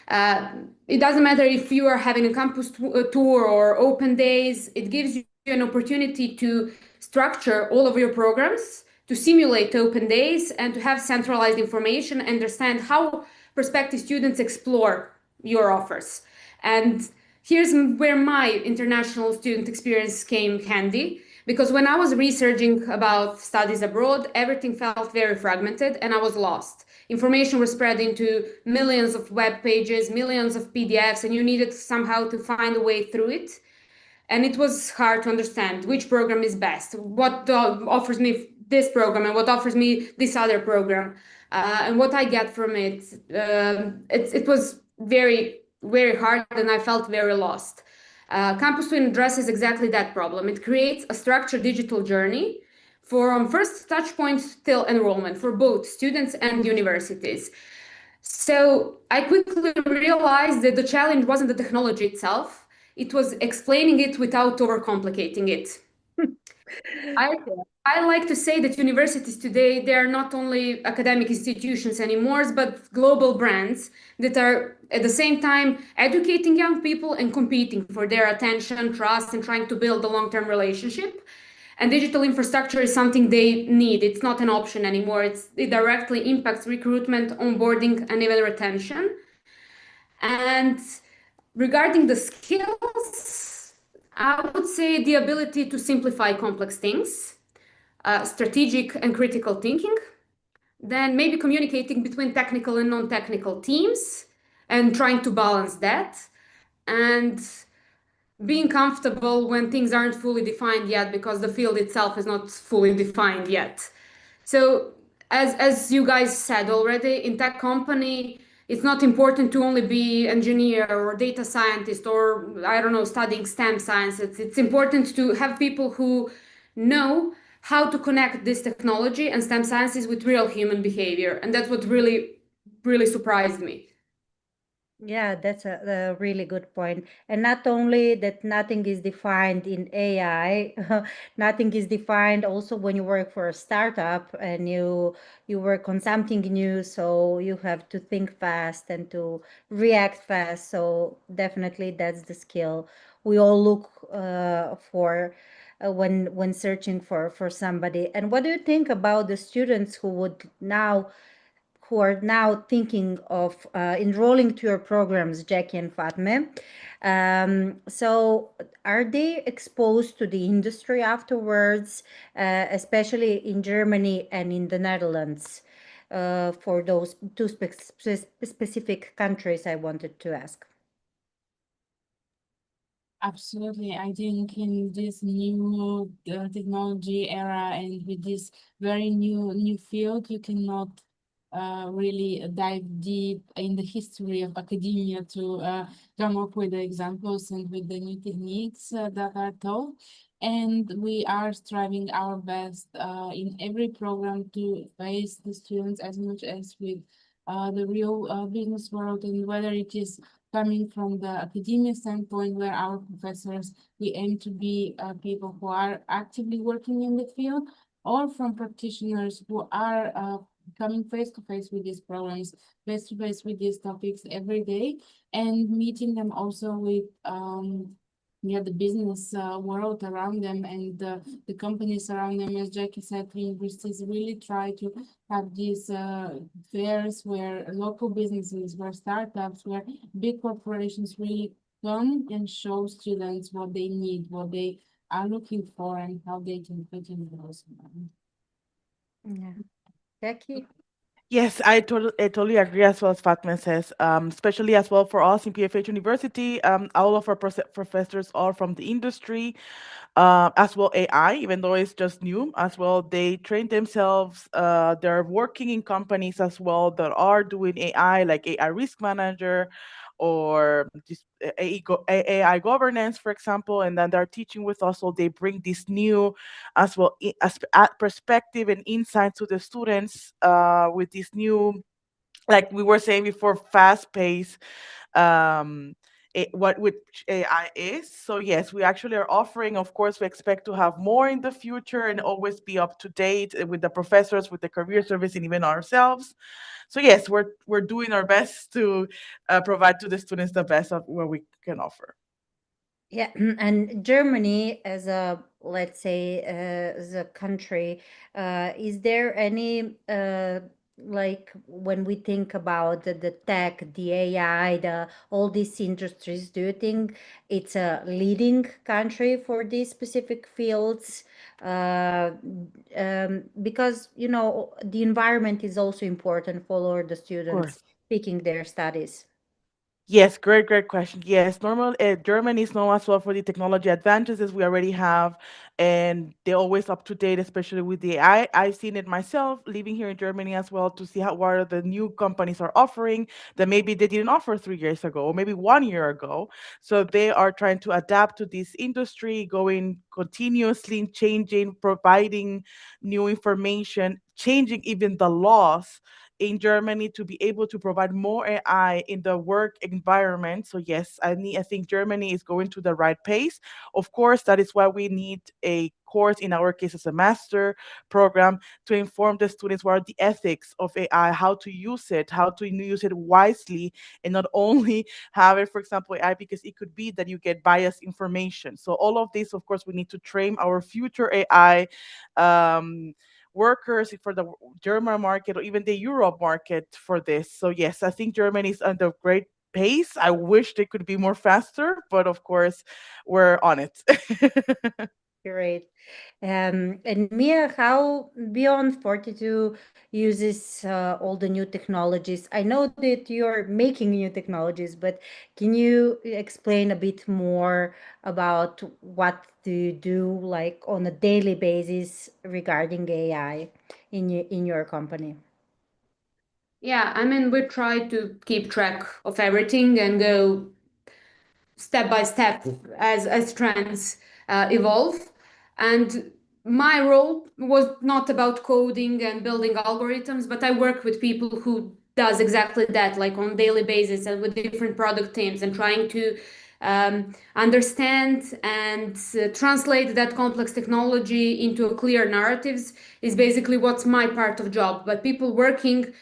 [SPEAKER 8] it doesn't matter if you are having a campus tour or open days, it gives you an opportunity to structure all of your programs, to simulate open days, and to have centralized information, understand how prospective students explore your offers. And here's where my international student experience came handy, because when I was researching about studies abroad, everything felt very fragmented and I was lost. Information was spread into millions of web pages, millions of PDFs, and you needed somehow to find a way through it. And it was hard to understand which program is best, what offers me this program and what offers me this other program, and what I get from it. It was very, very hard and I felt very lost. Campus Twin addresses exactly that problem. It creates a structured digital journey from first touch points till enrollment for both students and universities. So I quickly realized that the challenge wasn't the technology itself, it was explaining it without overcomplicating it. I like to say that universities today, they are not only academic institutions anymore, but global brands that are at the same time educating young people and competing for their attention, trust, and trying to build a long-term relationship. And digital infrastructure is something they need. It's not an option anymore. It directly impacts recruitment, onboarding, and even retention. And regarding the skills, I would say the ability to simplify complex things, strategic and critical thinking, then maybe communicating between technical and non-technical teams and trying to balance that, and being comfortable when things aren't fully defined yet because the field itself is not fully defined yet. So as you guys said already, in tech company, it's not important to only be engineer or data scientist or, I don't know, studying STEM science. It's important to have people who know how to connect this technology and STEM sciences with real human behavior. And that's what really, really surprised me.
[SPEAKER 2] Yeah, that's a really good point. And not only that nothing is defined in AI, nothing is defined also when you work for a startup and you work on something new, so you have to think fast and to react fast. So definitely that's the skill we all look for when searching for somebody. And what do you think about the students who are now thinking of enrolling to your programs, Jacky and Fatme? So are they exposed to the industry afterwards, especially in Germany and in the Netherlands? For those two specific countries I wanted to ask.
[SPEAKER 6] Absolutely. I think in this new technology era and with this very new field, you cannot really dive deep in the history of academia to come up with the examples and with the new techniques that are taught. And we are striving our best in every program to face the students as much as with the real business world, and whether it is coming from the academia standpoint, where our professors, we aim to be people who are actively working in the field, or from practitioners who are coming face to face with these problems, face to face with these topics every day, and meeting them also with the business world around them and the companies around them. As Jacky said, universities really try to have these fairs where local businesses, where startups, where big corporations really come and show students what they need, what they are looking for, and how they can fit in those.
[SPEAKER 2] Yeah. Jacky?
[SPEAKER 7] Yes, I totally agree as well as Fatma says, especially as well for us in PFH University. All of our professors are from the industry, as well AI, even though it's just new as well. They train themselves. They're working in companies as well that are doing AI, like AI risk manager or just AI governance, for example. And then they're teaching with us, so they bring this new as well perspective and insight to the students with this new, like we were saying before, fast pace, um what which AI is. So yes, we actually are offering, of course, we expect to have more in the future and always be up to date with the professors, with the career service, and even ourselves. So yes, we're doing our best to provide to the students the best of what we can offer.
[SPEAKER 2] Yeah, and Germany as a, let's say, as a country, is there any, like when we think about the tech, the AI, all these industries, do you think it's a leading country for these specific fields? Because, you know, the environment is also important for the
[SPEAKER 7] Of
[SPEAKER 2] students
[SPEAKER 7] course.
[SPEAKER 2] picking their studies.
[SPEAKER 7] Yes, great question. Yes, normal. Germany is known as well for the technology advantages we already have, and they're always up to date, especially with the AI. I've seen it myself living here in Germany as well to see what are the new companies are offering that maybe they didn't offer 3 years ago or maybe 1 year ago. So they are trying to adapt to this industry, going continuously changing, providing new information, changing even the laws in Germany to be able to provide more AI in the work environment. So yes, I think Germany is going to the right pace. Of course, that is why we need a course, in our case, as a master program, to inform the students what are the ethics of AI, how to use it, how to use it wisely, and not only have it, for example, AI, because it could be that you get biased information. So all of this, of course, we need to train our future AI workers for the German market or even the Europe market for this. So yes, I think Germany is under great pace. I wish they could be more faster, but of course, we're on it.
[SPEAKER 2] Great. And Mia, how Beyond 42 uses all the new technologies? I know that you're making new technologies, but can you explain a bit more about what do you do like on a daily basis regarding AI in your company?
[SPEAKER 8] Yeah, I mean, we try to keep track of everything and go step by step as trends evolve. And my role was not about coding and building algorithms, but I work with people who does exactly that, like on daily basis and with different product teams, and trying to understand and translate that complex technology into a clear narratives is basically what's my part of job. But people working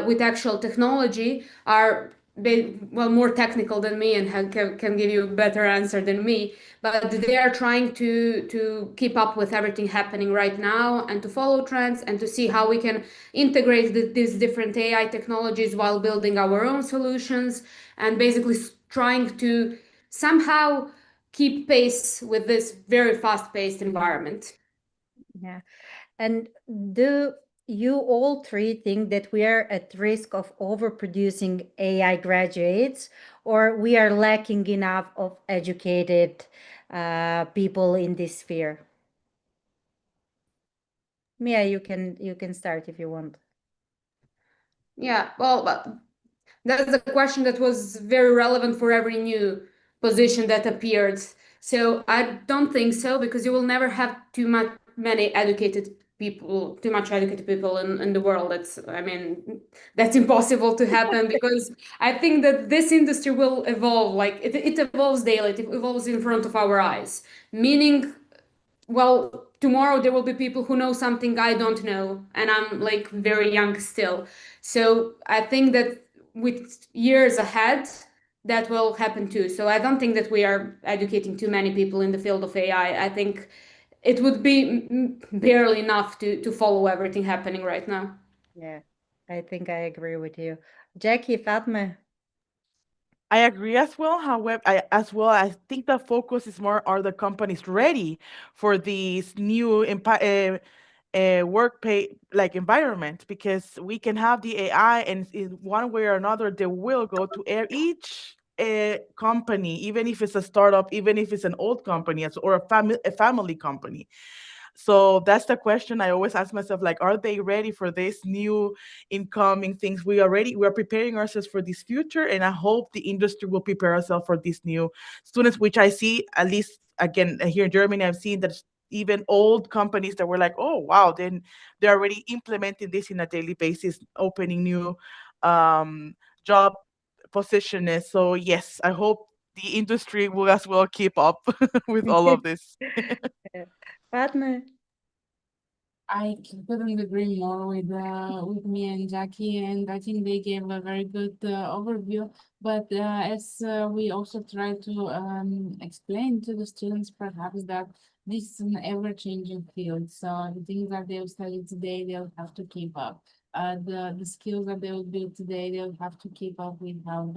[SPEAKER 8] with actual technology are more technical than me and can give you a better answer than me, but they are trying to keep up with everything happening right now and to follow trends and to see how we can integrate these different AI technologies while building our own solutions, and basically trying to somehow keep pace with this very fast-paced environment.
[SPEAKER 2] Yeah. And do you all three think that we are at risk of overproducing AI graduates, or we are lacking enough of educated people in this sphere? Mia, you can start if you want.
[SPEAKER 8] Yeah, well, but that's a question that was very relevant for every new position that appeared. So I don't think so, because you will never have many educated people, too much educated people in the world. I mean, that's impossible to happen because I think that this industry will evolve. Like it evolves daily. It evolves in front of our eyes. Meaning, well, tomorrow there will be people who know something I don't know, and I'm like very young still. So I think that with years ahead, that will happen too. So I don't think that we are educating too many people in the field of AI. I think it would be barely enough to follow everything happening right now.
[SPEAKER 2] Yeah, I think I agree with you. Jacky, Fatme.
[SPEAKER 7] I agree as well. However, I think the focus is more, are the companies ready for these new work pay like environment, because we can have the AI, and in one way or another they will go to each company, even if it's a startup, even if it's an old company, or a family company. So that's the question I always ask myself, like, are they ready for this new incoming things? We're preparing ourselves for this future, and I hope the industry will prepare ourselves for these new students, which I see, at least again here in Germany, I've seen that even old companies that were like, oh wow, then they're already implementing this in a daily basis, opening new job positions. So yes, I hope the industry will as well keep up with all of this.
[SPEAKER 2] Fatme?
[SPEAKER 6] I couldn't agree more with me and Jacky, and I think they gave a very good overview. But as we also try to explain to the students, perhaps that this is an ever-changing field. So the things that they'll study today, they'll have to keep up. The skills that they will build today, they'll have to keep up with how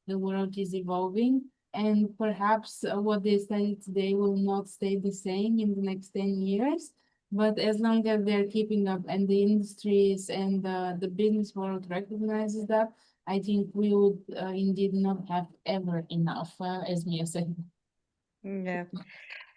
[SPEAKER 6] the world is evolving. And perhaps what they study today will not stay the same in the next 10 years. But as long as they're keeping up and the industries and the business world recognizes that, I think we would indeed not have ever enough, as Mia said.
[SPEAKER 2] Yeah.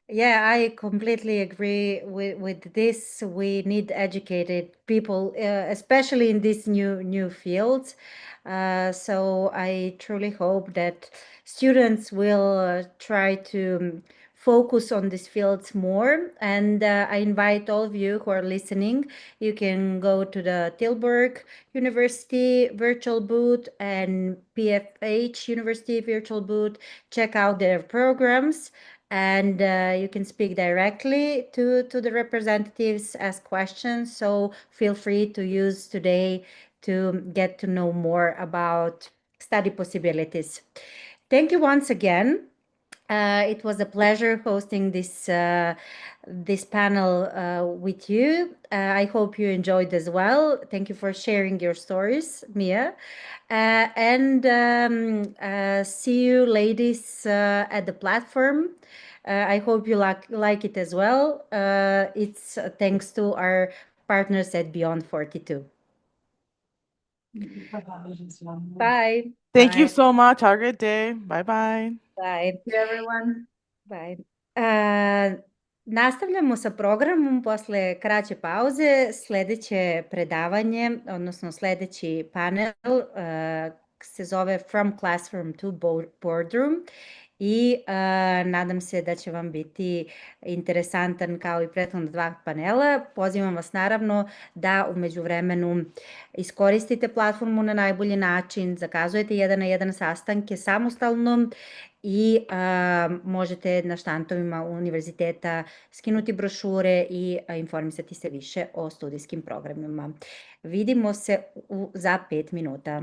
[SPEAKER 2] Yeah, I completely agree with this. We need educated people, especially in these new fields. So I truly hope that students will try to focus on these fields more. And I invite all of you who are listening, you can go to the Tilburg University virtual booth and PFH University virtual booth, check out their programs, and you can speak directly to the representatives, ask questions. So feel free to use today to get to know more about study possibilities. Thank you once again. It was a pleasure hosting this panel with you. I hope you enjoyed as well. Thank you for sharing your stories, Mia. And see you ladies at the platform. I hope you like it as well. It's thanks to our partners at Beyond 42. Bye.
[SPEAKER 7] Thank you
[SPEAKER 2] Bye.
[SPEAKER 7] so much. Have a great day. Bye bye.
[SPEAKER 2] Bye.
[SPEAKER 8] Everyone.
[SPEAKER 2] Bye. Nastavljamo sa programom posle kraće pauze. Sledeće predavanje, odnosno sledeći panel se zove From Classroom to Boardroom i nadam se da će vam biti interesantan kao i prethodna dva panela. Pozivam vas naravno da u međuvremenu iskoristite platformu na najbolji način, zakazujete 1-na-1 sastanke samostalno i možete na štantovima univerziteta skinuti brošure i informisati se više o studijskim programima. Vidimo se za 5 minuta.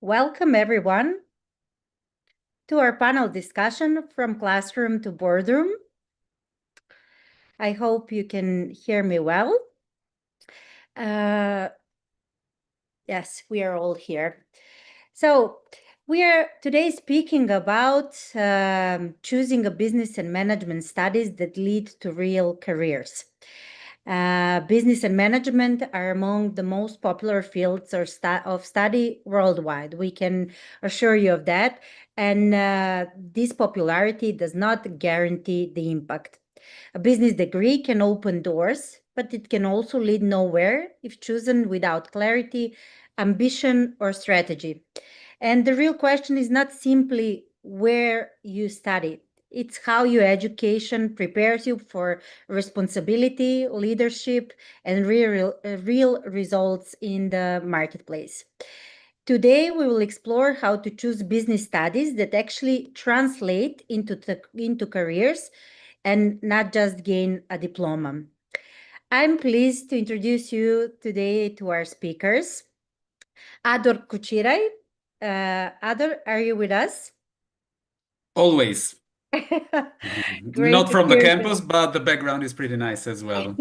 [SPEAKER 2] Welcome, everyone, to our panel discussion from classroom to boardroom. I hope you can hear me well. Yes, we are all here. So we are today speaking about choosing a business and management studies that lead to real careers. Business and management are among the most popular fields of study worldwide. We can assure you of that. And this popularity does not guarantee the impact. A business degree can open doors, but it can also lead nowhere if chosen without clarity, ambition, or strategy. And the real question is not simply where you study. It's how your education prepares you for responsibility, leadership, and real results in the marketplace. Today, we will explore how to choose business studies that actually translate into careers and not just gain a diploma. I'm pleased to introduce you today to our speakers. Ador Kociraj. Ador, are you with us?
[SPEAKER 9] Always.
[SPEAKER 2] Great
[SPEAKER 9] Not
[SPEAKER 2] to
[SPEAKER 9] from the
[SPEAKER 2] hear
[SPEAKER 9] campus, but the background is pretty nice as well.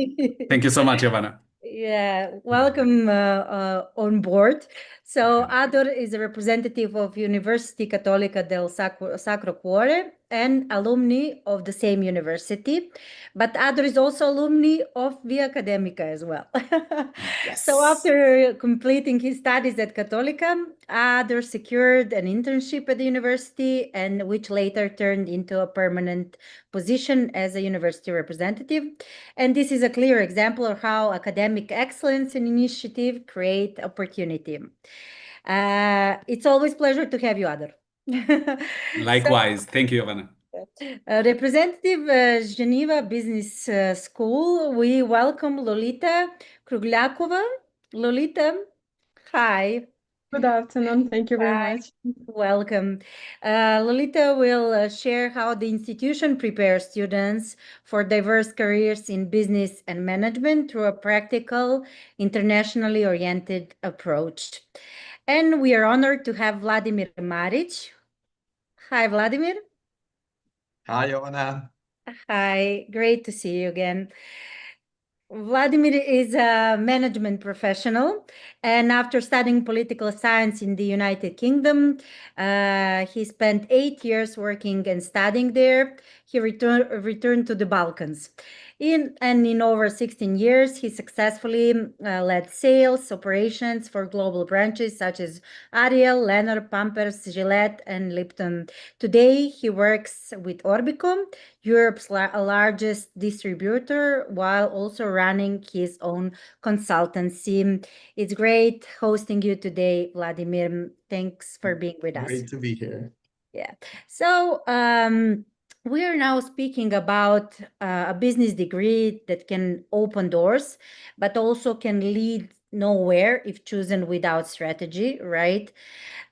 [SPEAKER 9] Thank you so much, Jovana.
[SPEAKER 2] Yeah, welcome on board. So Ador is a representative of University Cattolica Del Sacro Cuore and alumni of the same university. But Ador is also alumni of the Academica as well.
[SPEAKER 9] Yes.
[SPEAKER 2] So after completing his studies at Cattolica, Ador secured an internship at the university, and which later turned into a permanent position as a university representative. And this is a clear example of how academic excellence and initiative create opportunity. It's always a pleasure to have you, Ador.
[SPEAKER 9] Likewise. Thank you, Jovana.
[SPEAKER 2] Representative Geneva Business School, we welcome Lolita Krugliakova. Lolita, hi.
[SPEAKER 10] Good afternoon. Thank you very much.
[SPEAKER 2] Welcome. Lolita will share how the institution prepares students for diverse careers in business and management through a practical, internationally oriented approach. And we are honored to have Vladimir Marić. Hi, Vladimir.
[SPEAKER 11] Hi, Jovana.
[SPEAKER 2] Hi, great to see you again. Vladimir is a management professional, and after studying political science in the United Kingdom, he spent 8 years working and studying there. He returned to the Balkans. In over 16 years, he successfully led sales operations for global branches such as Ariel, Lenor, Pampers, Gillette, and Lipton. Today, he works with Orbicom, Europe's largest distributor, while also running his own consultancy. It's great hosting you today, Vladimir. Thanks for being with us.
[SPEAKER 11] Great to be here.
[SPEAKER 2] Yeah. So we are now speaking about a business degree that can open doors, but also can lead nowhere if chosen without strategy, right?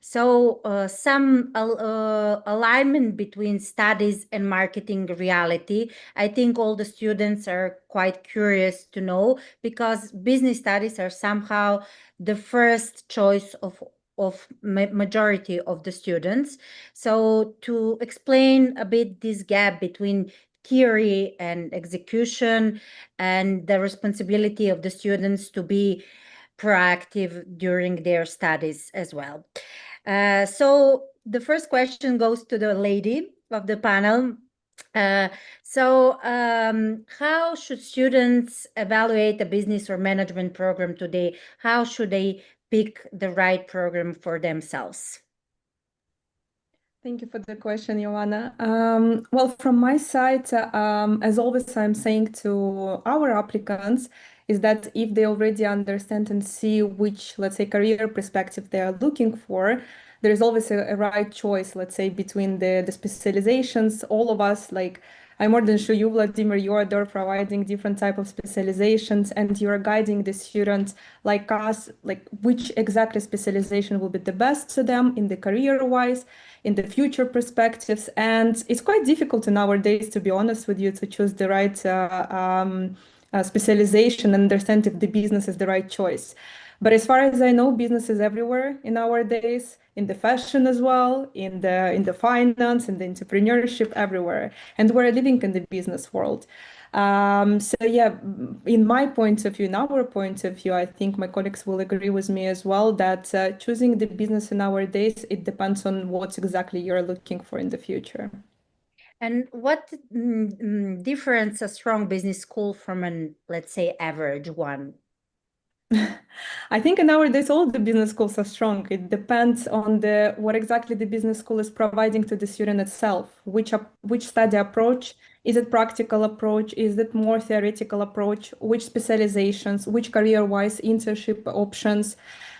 [SPEAKER 2] So some alignment between studies and marketing reality. I think all the students are quite curious to know, because business studies are somehow the first choice of majority of the students. So to explain a bit this gap between theory and execution and the responsibility of the students to be proactive during their studies as well. So the first question goes to the lady of the panel. How should students evaluate a business or management program today? How should they pick the right program for themselves?
[SPEAKER 10] Thank you for the question, Jovana. Well, from my side, as always, I'm saying to our applicants is that if they already understand and see which, let's say, career perspective they are looking for, there is always a right choice, let's say, between the specializations. All of us, like, I'm more than sure you, Vladimir, you are there providing different type of specializations, and you are guiding the students like us, like which exactly specialization will be the best to them in the career-wise, in the future perspectives. And it's quite difficult nowadays, to be honest with you, to choose the right specialization and understand if the business is the right choice. But as far as I know, business is everywhere in our days, in the fashion as well, in the finance, in the entrepreneurship, everywhere. And we're living in the business world. So yeah, in my point of view, in our point of view, I think my colleagues will agree with me as well that choosing the business in our days, it depends on what exactly you're looking for in the future.
[SPEAKER 2] And what difference a strong business school from an, let's say, average one?
[SPEAKER 10] I think nowadays all the business schools are strong. It depends on what exactly the business school is providing to the student itself. Which study approach? Is it practical approach? Is it more theoretical approach? Which specializations? Which career-wise internship options?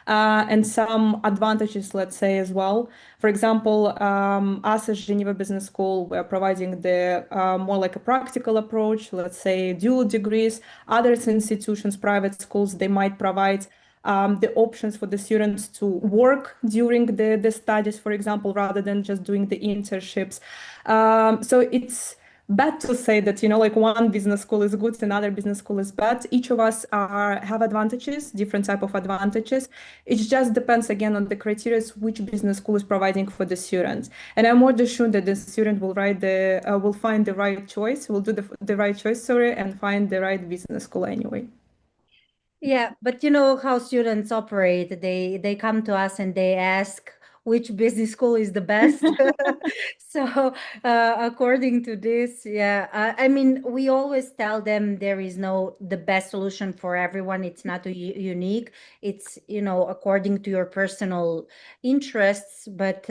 [SPEAKER 10] And some advantages, let's say, as well. For example, us as Geneva Business School, we're providing the more like a practical approach, let's say dual degrees. Other institutions, private schools, they might provide the options for the students to work during the studies, for example, rather than just doing the internships. So it's bad to say that, like one business school is good, another business school is bad. Each of us have advantages, different type of advantages. It just depends again on the criteria which business school is providing for the students. And I'm more than sure that the student will find the right choice, will do the right choice, and find the right business school anyway.
[SPEAKER 2] Yeah, but you know how students operate. They come to us and they ask which business school is the best. So according to this, yeah, I mean, we always tell them there is the best solution for everyone. It's not unique. It's, according to your personal interests. But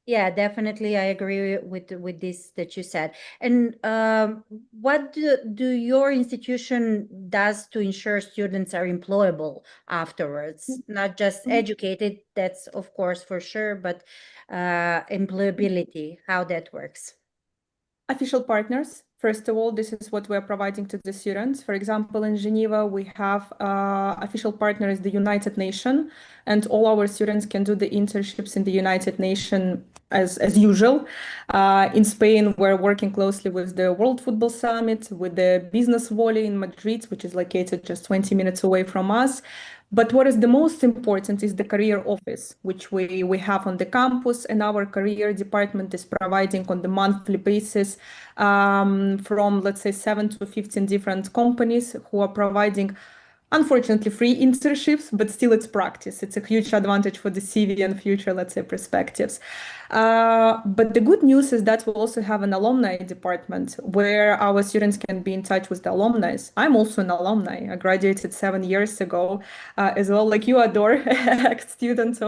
[SPEAKER 2] yeah, definitely, I agree with this that you said. And what do your institution does to ensure students are employable afterwards? Not just educated, that's of course for sure, but employability, how that works.
[SPEAKER 10] Official partners. First of all, this is what we're providing to the students. For example, in Geneva, we have official partner is the United Nations, and all our students can do the internships in the United Nations as usual. In Spain, we're working closely with the World Football Summit, with the Business Volley in Madrid, which is located just 20 minutes away from us. But what is the most important is the career office, which we have on the campus, and our career department is providing on the monthly basis from, let's say, 7 to 15 different companies who are providing, unfortunately, free internships, but still it's practice. It's a huge advantage for the CV and future, let's say, perspectives. But the good news is that we also have an alumni department where our students can be in touch with the alumni. I'm also an alumni. I graduated 7 years ago as well, like you, Ador, ex-student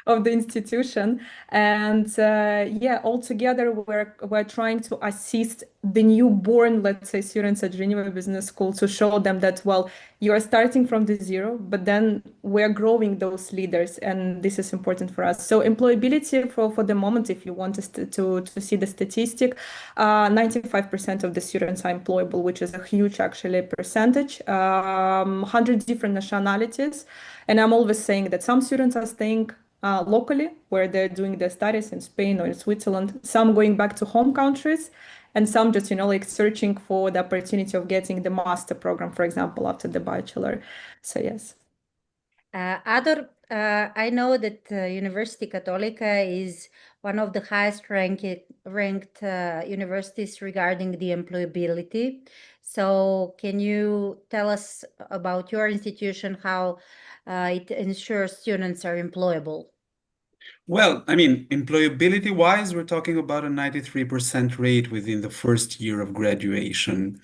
[SPEAKER 10] of the institution. And yeah, altogether, we're trying to assist the newborn, let's say, students at Geneva Business School to show them that, well, you are starting from the zero, but then we're growing those leaders, and this is important for us. So employability for the moment, if you want us to see the statistic, 95% of the students are employable, which is a huge actually percentage, 100 different nationalities. And I'm always saying that some students are staying locally, where they're doing their studies in Spain or in Switzerland, some going back to home countries, and some just, like searching for the opportunity of getting the master program, for example, after the bachelor. So yes.
[SPEAKER 2] Ador, I know that University Cattolica is one of the highest ranked universities regarding the employability. So can you tell us about your institution, how it ensures students are employable?
[SPEAKER 9] Well, I mean, employability-wise, we're talking about a 93% rate within the first year of graduation.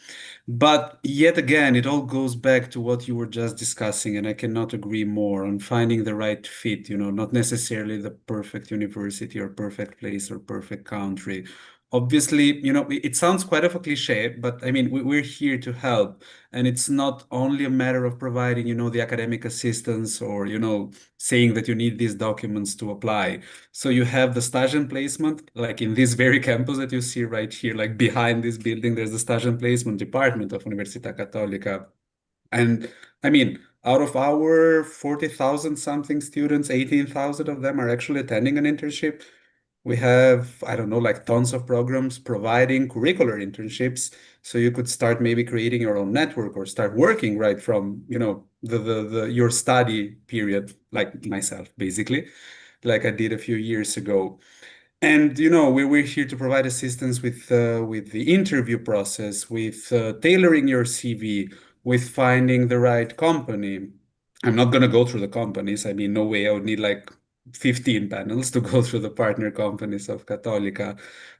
[SPEAKER 9] But yet again, it all goes back to what you were just discussing, and I cannot agree more on finding the right fit, not necessarily the perfect university or perfect place or perfect country. Obviously, it sounds quite of a cliche, but I mean, we're here to help. And it's not only a matter of providing, the academic assistance or, saying that you need these documents to apply. So you have the stage and placement, like in this very campus that you see right here, like behind this building, there's the stage and placement department of Universitat Cattolica. And I mean, out of our 40,000 something students, 18,000 of them are actually attending an internship. We have, I don't know, like tons of programs providing curricular internships. So you could start maybe creating your own network or start working right from, your study period, like myself, basically, like I did a few years ago. And we're here to provide assistance with the interview process, with tailoring your CV, with finding the right company. I'm not going to go through the companies. I mean, no way. I would need like 15 panels to go through the partner companies of Cattolica.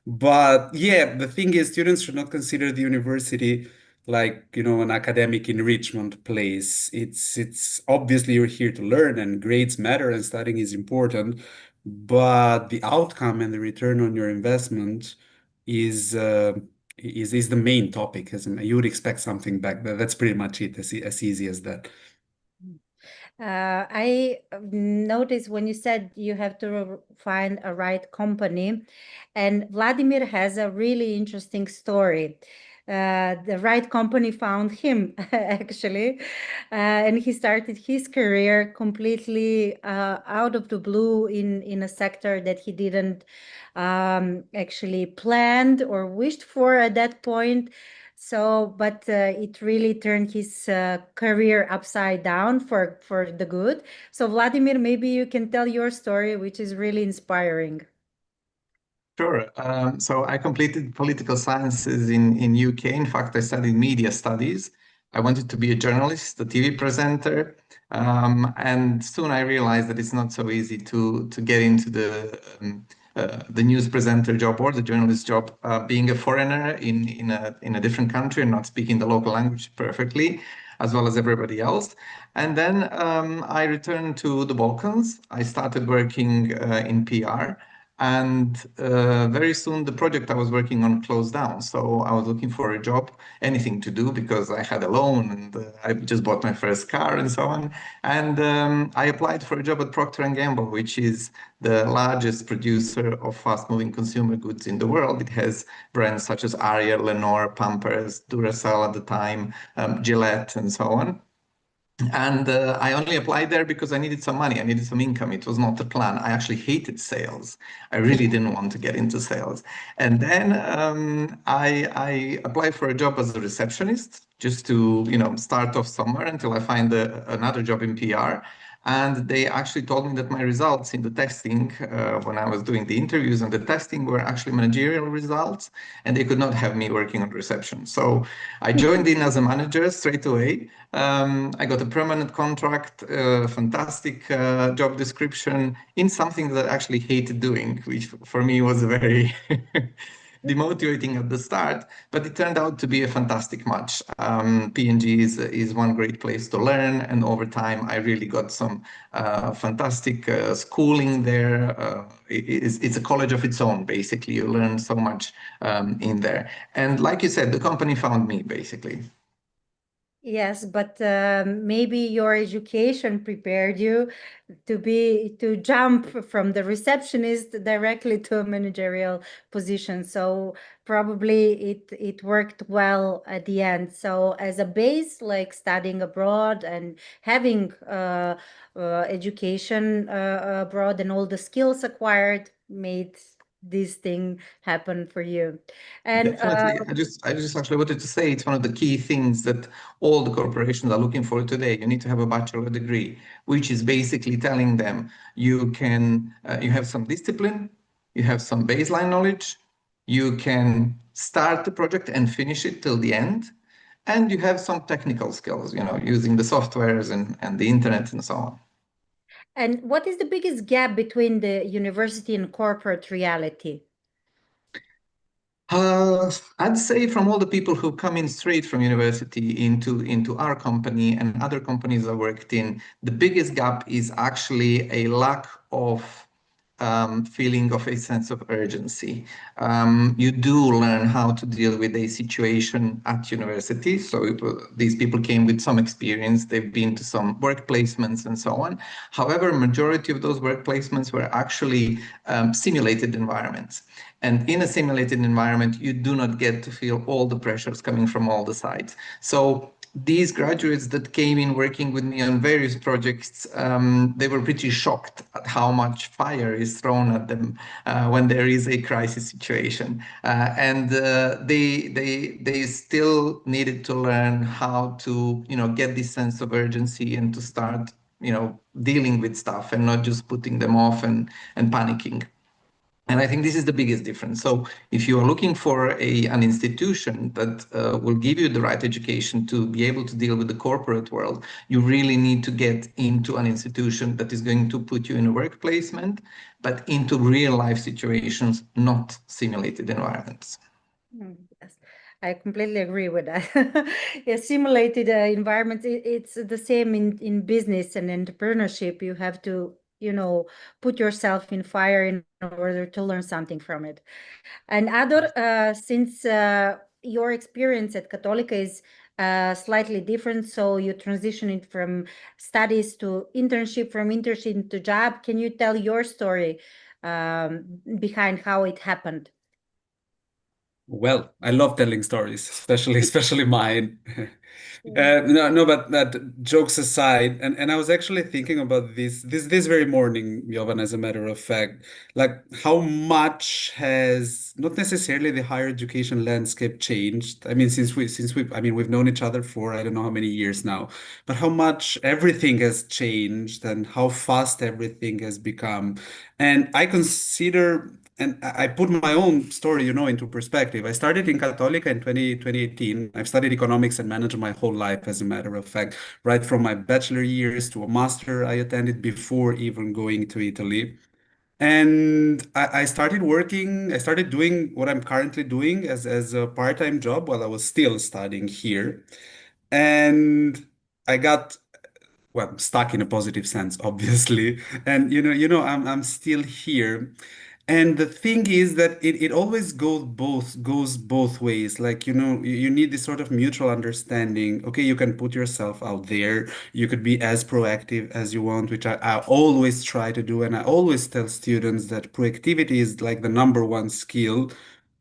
[SPEAKER 9] But yeah, the thing is, students should not consider the university like, an academic enrichment place. It's obviously you're here to learn, and grades matter and studying is important, but the outcome and the return on your investment is the main topic. As you would expect something back. That's pretty much it, as easy as that.
[SPEAKER 2] I noticed when you said you have to find a right company, and Vladimir has a really interesting story. The right company found him, actually, and he started his career completely out of the blue in a sector that he didn't actually planned or wished for at that point. So, but it really turned his career upside down for the good. So, Vladimir, maybe you can tell your story, which is really inspiring.
[SPEAKER 11] Sure. So I completed political sciences in UK. In fact, I studied media studies. I wanted to be a journalist, a TV presenter, and soon I realized that it's not so easy to get into the news presenter job or the journalist job, being a foreigner in a different country and not speaking the local language perfectly, as well as everybody else. And then I returned to the Balkans. I started working in PR. And very soon the project I was working on closed down. So I was looking for a job, anything to do, because I had a loan and I just bought my first car and so on. And I applied for a job at Procter & Gamble, which is the largest producer of fast-moving consumer goods in the world. It has brands such as Ariel, Lenore, Pampers, Duracell at the time, Gillette, and so on. And I only applied there because I needed some money. I needed some income. It was not a plan. I actually hated sales. I really didn't want to get into sales. And then I applied for a job as a receptionist, just to start off somewhere until I find another job in PR. And they actually told me that my results in the testing, when I was doing the interviews and the testing, were actually managerial results, and they could not have me working on reception. So I joined in as a manager straight away. I got a permanent contract, fantastic job description in something that I actually hated doing, which for me was a very demotivating at the start, but it turned out to be a fantastic match. P&G is one great place to learn, and over time I really got some fantastic schooling there. It's a college of its own, basically. You learn so much in there. And like you said, the company found me, basically.
[SPEAKER 2] Yes, but maybe your education prepared you to jump from the receptionist directly to a managerial position. So probably it worked well at the end. So as a base, like studying abroad and having education abroad and all the skills acquired made this thing happen for you. And
[SPEAKER 11] definitely, I just actually wanted to say it's one of the key things that all the corporations are looking for today. You need to have a bachelor degree, which is basically telling them you have some discipline, you have some baseline knowledge, you can start the project and finish it till the end, and you have some technical skills, using the softwares and the internet and so on.
[SPEAKER 2] And what is the biggest gap between the university and corporate reality?
[SPEAKER 11] I'd say from all the people who come in straight from university into our company and other companies I worked in, the biggest gap is actually a lack of feeling of a sense of urgency. You do learn how to deal with a situation at university. So these people came with some experience. They've been to some work placements and so on. However, majority of those work placements were actually simulated environments. And in a simulated environment, you do not get to feel all the pressures coming from all the sides. So these graduates that came in working with me on various projects, they were pretty shocked at how much fire is thrown at them when there is a crisis situation. And they still needed to learn how to, get this sense of urgency and to start, dealing with stuff and not just putting them off and panicking. And I think this is the biggest difference. So if you are looking for an institution that will give you the right education to be able to deal with the corporate world, you really need to get into an institution that is going to put you in a work placement, but into real life situations, not simulated environments.
[SPEAKER 2] Yes, I completely agree with that. Yeah, simulated environments, it's the same in business and entrepreneurship. You have to, put yourself in fire in order to learn something from it. And Ador, since your experience at Cattolica is slightly different, so you transitioned from studies to internship, from internship to job, can you tell your story behind how it happened?
[SPEAKER 9] Well, I love telling stories, especially mine. No, but that jokes aside, and I was actually thinking about this very morning, Jovan, as a matter of fact, like how much has not necessarily the higher education landscape changed. I mean, we've known each other for I don't know how many years now, but how much everything has changed and how fast everything has become. And I consider and I put my own story, into perspective. I started in Cattolica in 2018. I've studied economics and management my whole life, as a matter of fact, right from my bachelor years to a master I attended before even going to Italy. And I started doing what I'm currently doing as a part-time job while I was still studying here. And I got well, stuck in a positive sense, obviously. And I'm still here. And the thing is that it always goes both ways. Like, you need this sort of mutual understanding. Okay, you can put yourself out there. You could be as proactive as you want, which I always try to do. And I always tell students that proactivity is like the number one skill,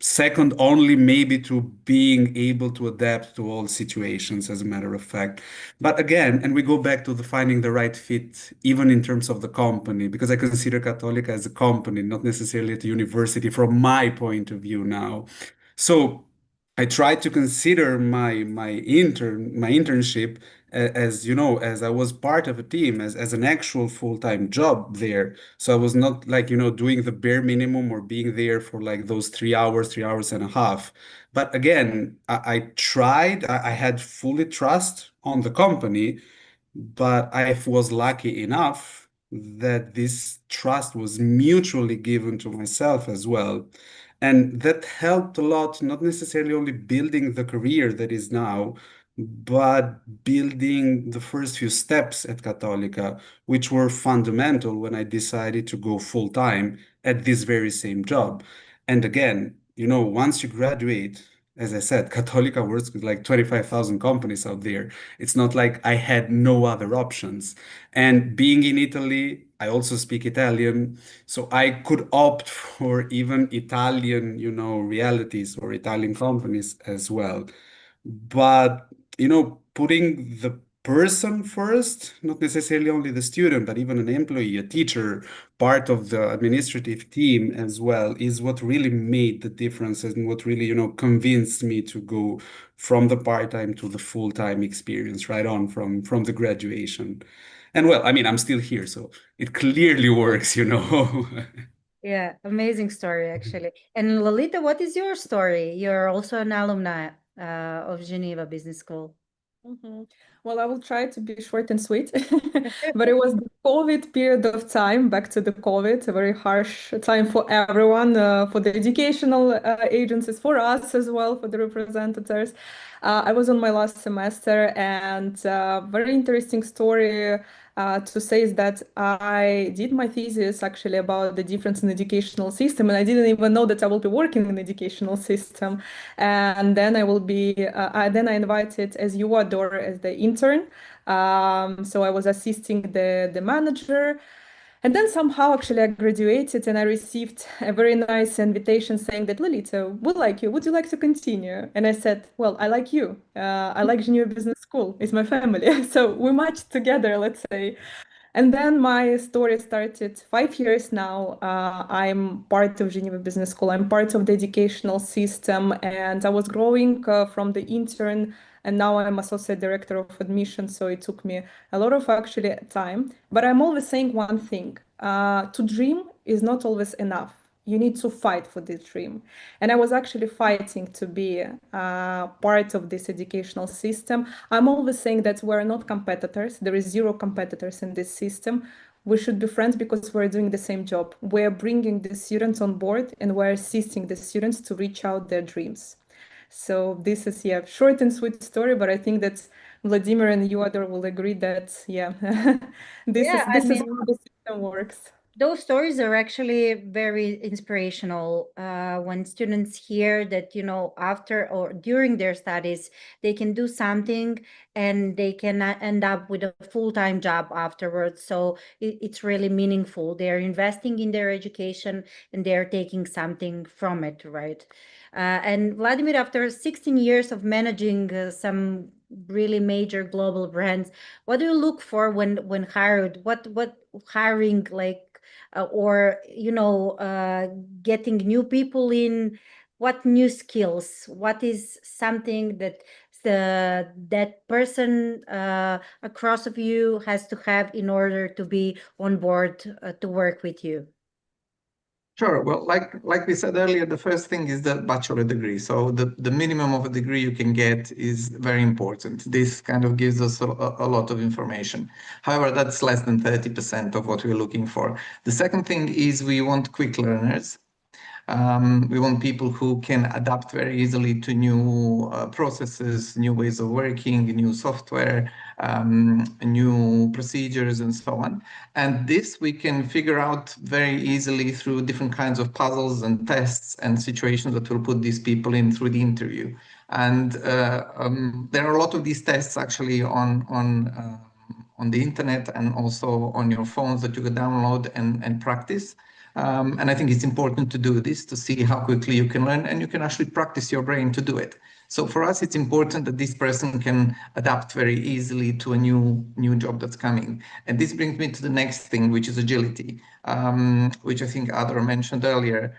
[SPEAKER 9] second only maybe to being able to adapt to all situations, as a matter of fact. But again, and we go back to the finding the right fit, even in terms of the company, because I consider Cattolica as a company, not necessarily at a university from my point of view now. So I try to consider my internship as I was part of a team, as an actual full-time job there. So I was not like, doing the bare minimum or being there for like those 3 hours and a half. But again, I tried, I had fully trust on the company, but I was lucky enough that this trust was mutually given to myself as well. And that helped a lot, not necessarily only building the career that is now, but building the first few steps at Cattolica, which were fundamental when I decided to go full time at this very same job. And again, once you graduate, as I said, Cattolica works with like 25,000 companies out there. It's not like I had no other options. And being in Italy, I also speak Italian, so I could opt for even Italian, realities or Italian companies as well. But, putting the person first, not necessarily only the student, but even an employee, a teacher, part of the administrative team as well, is what really made the difference and what really, convinced me to go from the part-time to the full-time experience right on from the graduation. And well, I mean, I'm still here, so it clearly works,
[SPEAKER 2] Yeah, amazing story, actually. And Lolita, what is your story? You're also an alumni of Geneva Business School.
[SPEAKER 10] Well, I will try to be short and sweet, but it was the COVID period of time, back to the COVID, a very harsh time for everyone, for the educational agencies, for us as well, for the representatives. I was on my last semester, and very interesting story to say is that I did my thesis actually about the difference in educational system, and I didn't even know that I will be working in educational system. And then I will be, then I invited as you, Ador, as the intern. So I was assisting the manager. And then somehow actually I graduated and I received a very nice invitation saying that, Lolita, we like you. Would you like to continue? And I said, well, I like you. I like Geneva Business School. It's my family. So we matched together, let's say. And then my story started 5 years now. I'm part of Geneva Business School. I'm part of the educational system, and I was growing from the intern, and now I'm associate director of admission. So it took me a lot of actually time. But I'm always saying one thing: to dream is not always enough. You need to fight for this dream. And I was actually fighting to be part of this educational system. I'm always saying that we're not competitors. There is zero competitors in this system. We should be friends because we're doing the same job. We're bringing the students on board and we're assisting the students to reach out their dreams. So this is, yeah, short and sweet story, but I think that Vladimir and you, Ador, will agree that, yeah, this is how the system works.
[SPEAKER 2] Those stories are actually very inspirational when students hear that, you know, after or during their studies, they can do something and they can end up with a full-time job afterwards. So it's really meaningful. They're investing in their education and they're taking something from it, right? And Vladimir, after 16 years of managing some really major global brands, what do you look for when hired? What hiring like? Or, you know, getting new people in, what new skills, what is something that that person across of you has to have in order to be on board to work with you?
[SPEAKER 11] Sure. Well, like we said earlier, the first thing is the bachelor degree. So the minimum of a degree you can get is very important. This kind of gives us a lot of information. However, that's less than 30% of what we're looking for. The second thing is we want quick learners. We want people who can adapt very easily to new processes, new ways of working, new software, new procedures, and so on. And this we can figure out very easily through different kinds of puzzles and tests and situations that we'll put these people in through the interview. And there are a lot of these tests actually on the internet and also on your phones that you can download and practice. And I think it's important to do this to see how quickly you can learn, and you can actually practice your brain to do it. So for us, it's important that this person can adapt very easily to a new job that's coming. And this brings me to the next thing, which is agility, which I think Ador mentioned earlier.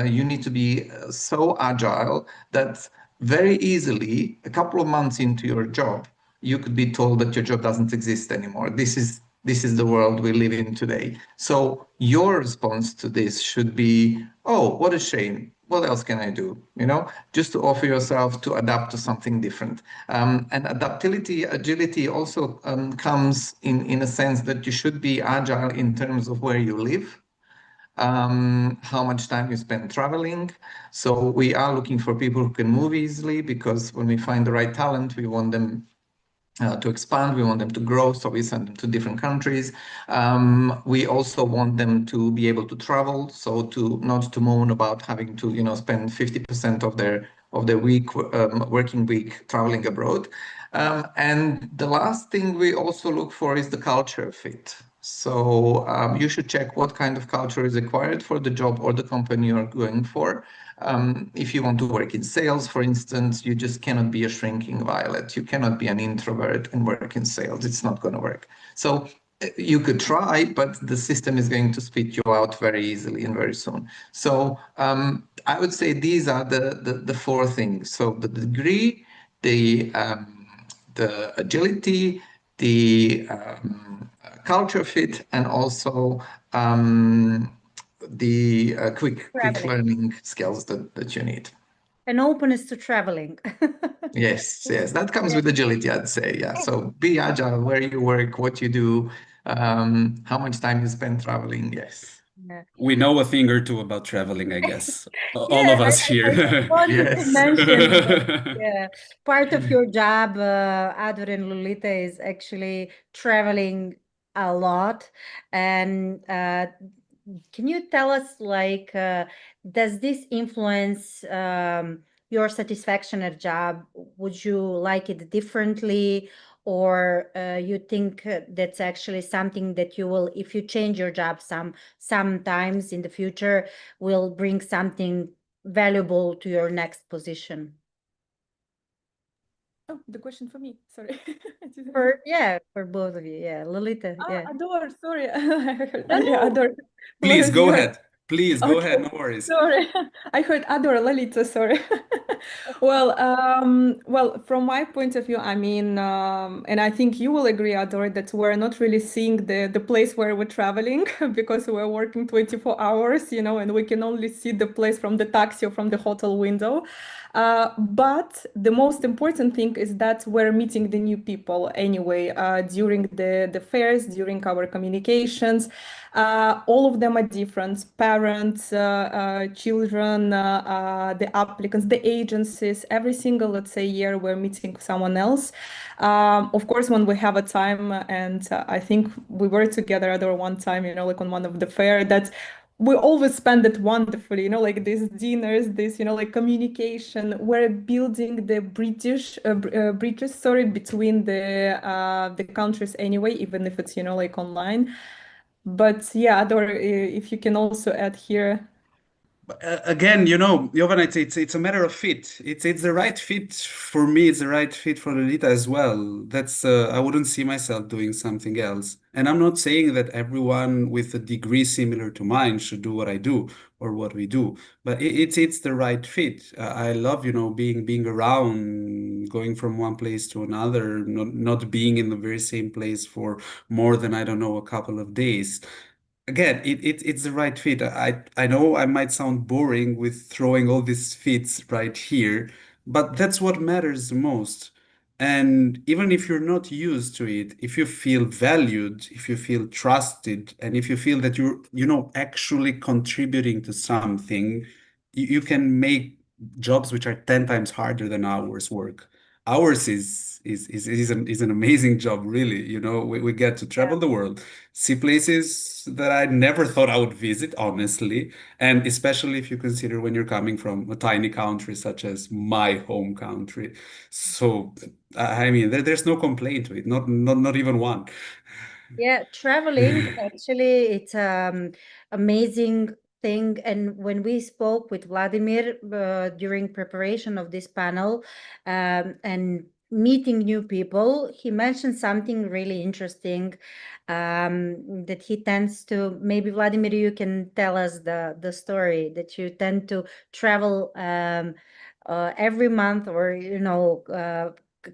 [SPEAKER 11] You need to be so agile that very easily, a couple of months into your job, you could be told that your job doesn't exist anymore. This is the world we live in today. So your response to this should be, oh, what a shame. What else can I do? You know, just to offer yourself to adapt to something different. And agility also comes in a sense that you should be agile in terms of where you live. How much time you spend traveling. So we are looking for people who can move easily, because when we find the right talent, we want them to expand, we want them to grow, so we send them to different countries. We also want them to be able to travel, so to not to moan about having to, you know, spend 50% of their working week traveling abroad. And the last thing we also look for is the culture fit. So you should check what kind of culture is required for the job or the company you're going for. If you want to work in sales, for instance, you just cannot be a shrinking violet. You cannot be an introvert and work in sales. It's not going to work. So you could try, but the system is going to spit you out very easily and very soon. So I would say these are the four things. So the degree, the agility, the culture fit, and also the quick learning skills that you need.
[SPEAKER 2] An openness to traveling.
[SPEAKER 11] Yes, that comes with agility, I'd say. Yeah, so be agile where you work, what you do, how much time you spend traveling. Yes.
[SPEAKER 2] Yeah.
[SPEAKER 9] We know a thing or two about traveling, I guess. All of us here.
[SPEAKER 2] Wanted to mention that, yeah, part of your job, Ador and Lolita, is actually traveling a lot. And can you tell us, like, does this influence your satisfaction at job? Would you like it differently? or you think that's actually something that you will, if you change your job sometimes in the future, will bring something valuable to your next position?
[SPEAKER 10] Oh, the question for me. Sorry.
[SPEAKER 2] For both of you. Yeah, Lolita. Yeah.
[SPEAKER 10] Ador, sorry.
[SPEAKER 2] No,
[SPEAKER 10] Yeah,
[SPEAKER 2] no.
[SPEAKER 10] Ador.
[SPEAKER 9] Please go
[SPEAKER 10] You heard-
[SPEAKER 9] ahead. Please go ahead. No worries.
[SPEAKER 10] Sorry, I heard Ador Lolita, sorry. Well, from my point of view, I mean, and I think you will agree, Ador, that we're not really seeing the place where we're traveling because we're working 24 hours, you know, and we can only see the place from the taxi or from the hotel window. But the most important thing is that we're meeting the new people anyway, during the fairs, during our communications. All of them are different: parents, children, the applicants, the agencies. Every single, let's say, year we're meeting someone else. Of course, when we have a time, and I think we were together at one time, you know, like on one of the fair, that we always spend it wonderfully, you know, like these dinners, this, you know, like communication. We're building the bridges, sorry, between the countries anyway, even if it's, you know, like online. But yeah, Ador, if you can also add here.
[SPEAKER 9] Again, you know, Jovan, it's a matter of fit. It's the right fit for me. It's the right fit for Lolita as well. That's I wouldn't see myself doing something else. And I'm not saying that everyone with a degree similar to mine should do what I do or what we do, but it's the right fit. I love, you know, being around, going from one place to another, not being in the very same place for more than, I don't know, a couple of days. Again, it's the right fit. I know I might sound boring with throwing all these fits right here, but that's what matters the most. And even if you're not used to it, if you feel valued, if you feel trusted, and if you feel that you're, you know, actually contributing to something, you can make jobs which are 10 times harder than ours work. Ours is an amazing job, really. You know, we get to travel the world, see places that I never thought I would visit, honestly. And especially if you consider when you're coming from a tiny country such as my home country. So, I mean, there's no complaint to it, not even one.
[SPEAKER 2] Yeah, traveling actually, it's amazing thing. And when we spoke with Vladimir during preparation of this panel and meeting new people, he mentioned something really interesting that he tends to, maybe Vladimir, you can tell us the story that you tend to travel every month, or you know,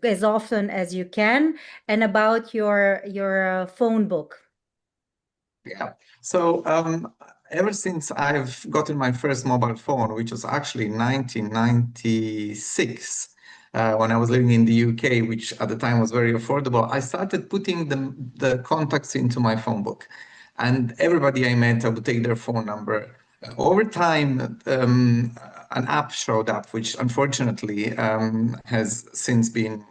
[SPEAKER 2] as often as you can, and about your phone book.
[SPEAKER 11] Yeah. So ever since I've gotten my first mobile phone, which was actually 1996, when I was living in the UK, which at the time was very affordable, I started putting the contacts into my phone book. And everybody I met, I would take their phone number. Over time, an app showed up, which unfortunately has since been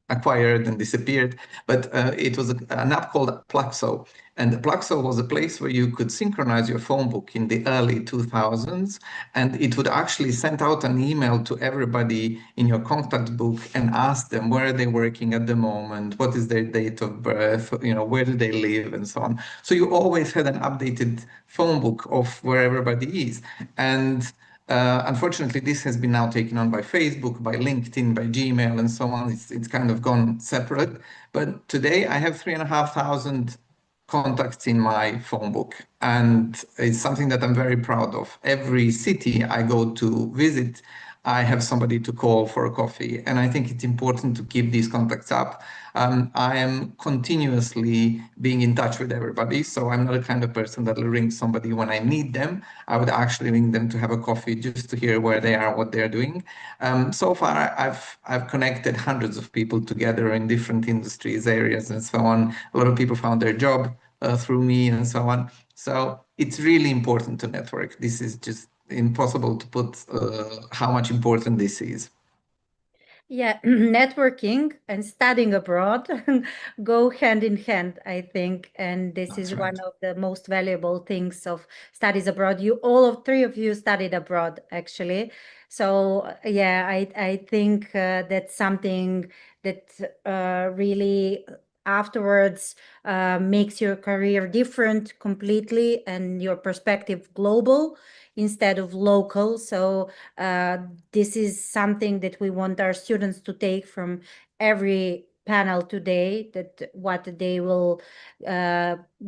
[SPEAKER 11] acquired and disappeared, but it was an app called Plaxo. And Plaxo was a place where you could synchronize your phone book in the early 2000s, and it would actually send out an email to everybody in your contact book and ask them where are they working at the moment, what is their date of birth, you know, where do they live, and so on. So you always had an updated phone book of where everybody is. And unfortunately, this has been now taken on by Facebook, by LinkedIn, by Gmail, and so on. It's kind of gone separate. But today I have 3,500 contacts in my phone book, and it's something that I'm very proud of. Every city I go to visit, I have somebody to call for a coffee, and I think it's important to keep these contacts up. I am continuously being in touch with everybody, so I'm not the kind of person that will ring somebody when I need them. I would actually ring them to have a coffee just to hear where they are, what they're doing. So far, I've connected hundreds of people together in different industries, areas, and so on. A lot of people found their job through me, and so on. So it's really important to network. This is just impossible to put how much important this is.
[SPEAKER 2] Yeah, networking and studying abroad go hand in hand, I think. And this is one of the most valuable things of studies abroad. All three of you studied abroad, actually. So yeah, I think that's something that really afterwards makes your career different completely and your perspective global instead of local. So this is something that we want our students to take from every panel today, that what they will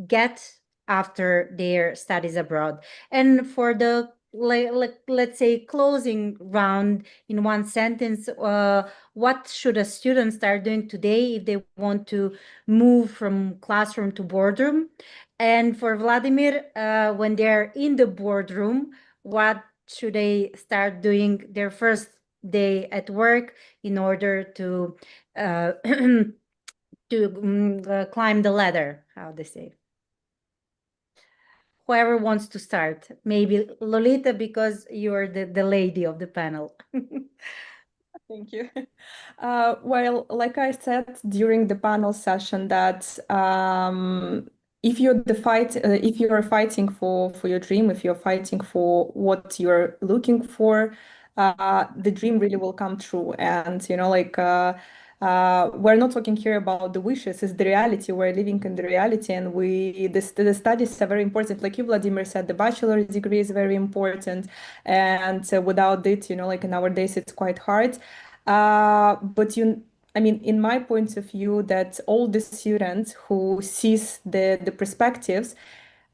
[SPEAKER 2] get after their studies abroad. And for the let's say closing round, in one sentence, what should a student start doing today if they want to move from classroom to boardroom? And for Vladimir, when they're in the boardroom, what should they start doing their first day at work in order to climb the ladder, how they say? Whoever wants to start, maybe Lolita, because you're the lady of the panel.
[SPEAKER 10] Thank you. Well, like I said during the panel session, that if you're fighting for your dream, if you're fighting for what you're looking for, the dream really will come true. And we're not talking here about the wishes; it's the reality. We're living in the reality, and the studies are very important. Like you, Vladimir, said, the bachelor's degree is very important, and without it, nowadays it's quite hard. But in my point of view, that all the students who sees the perspectives,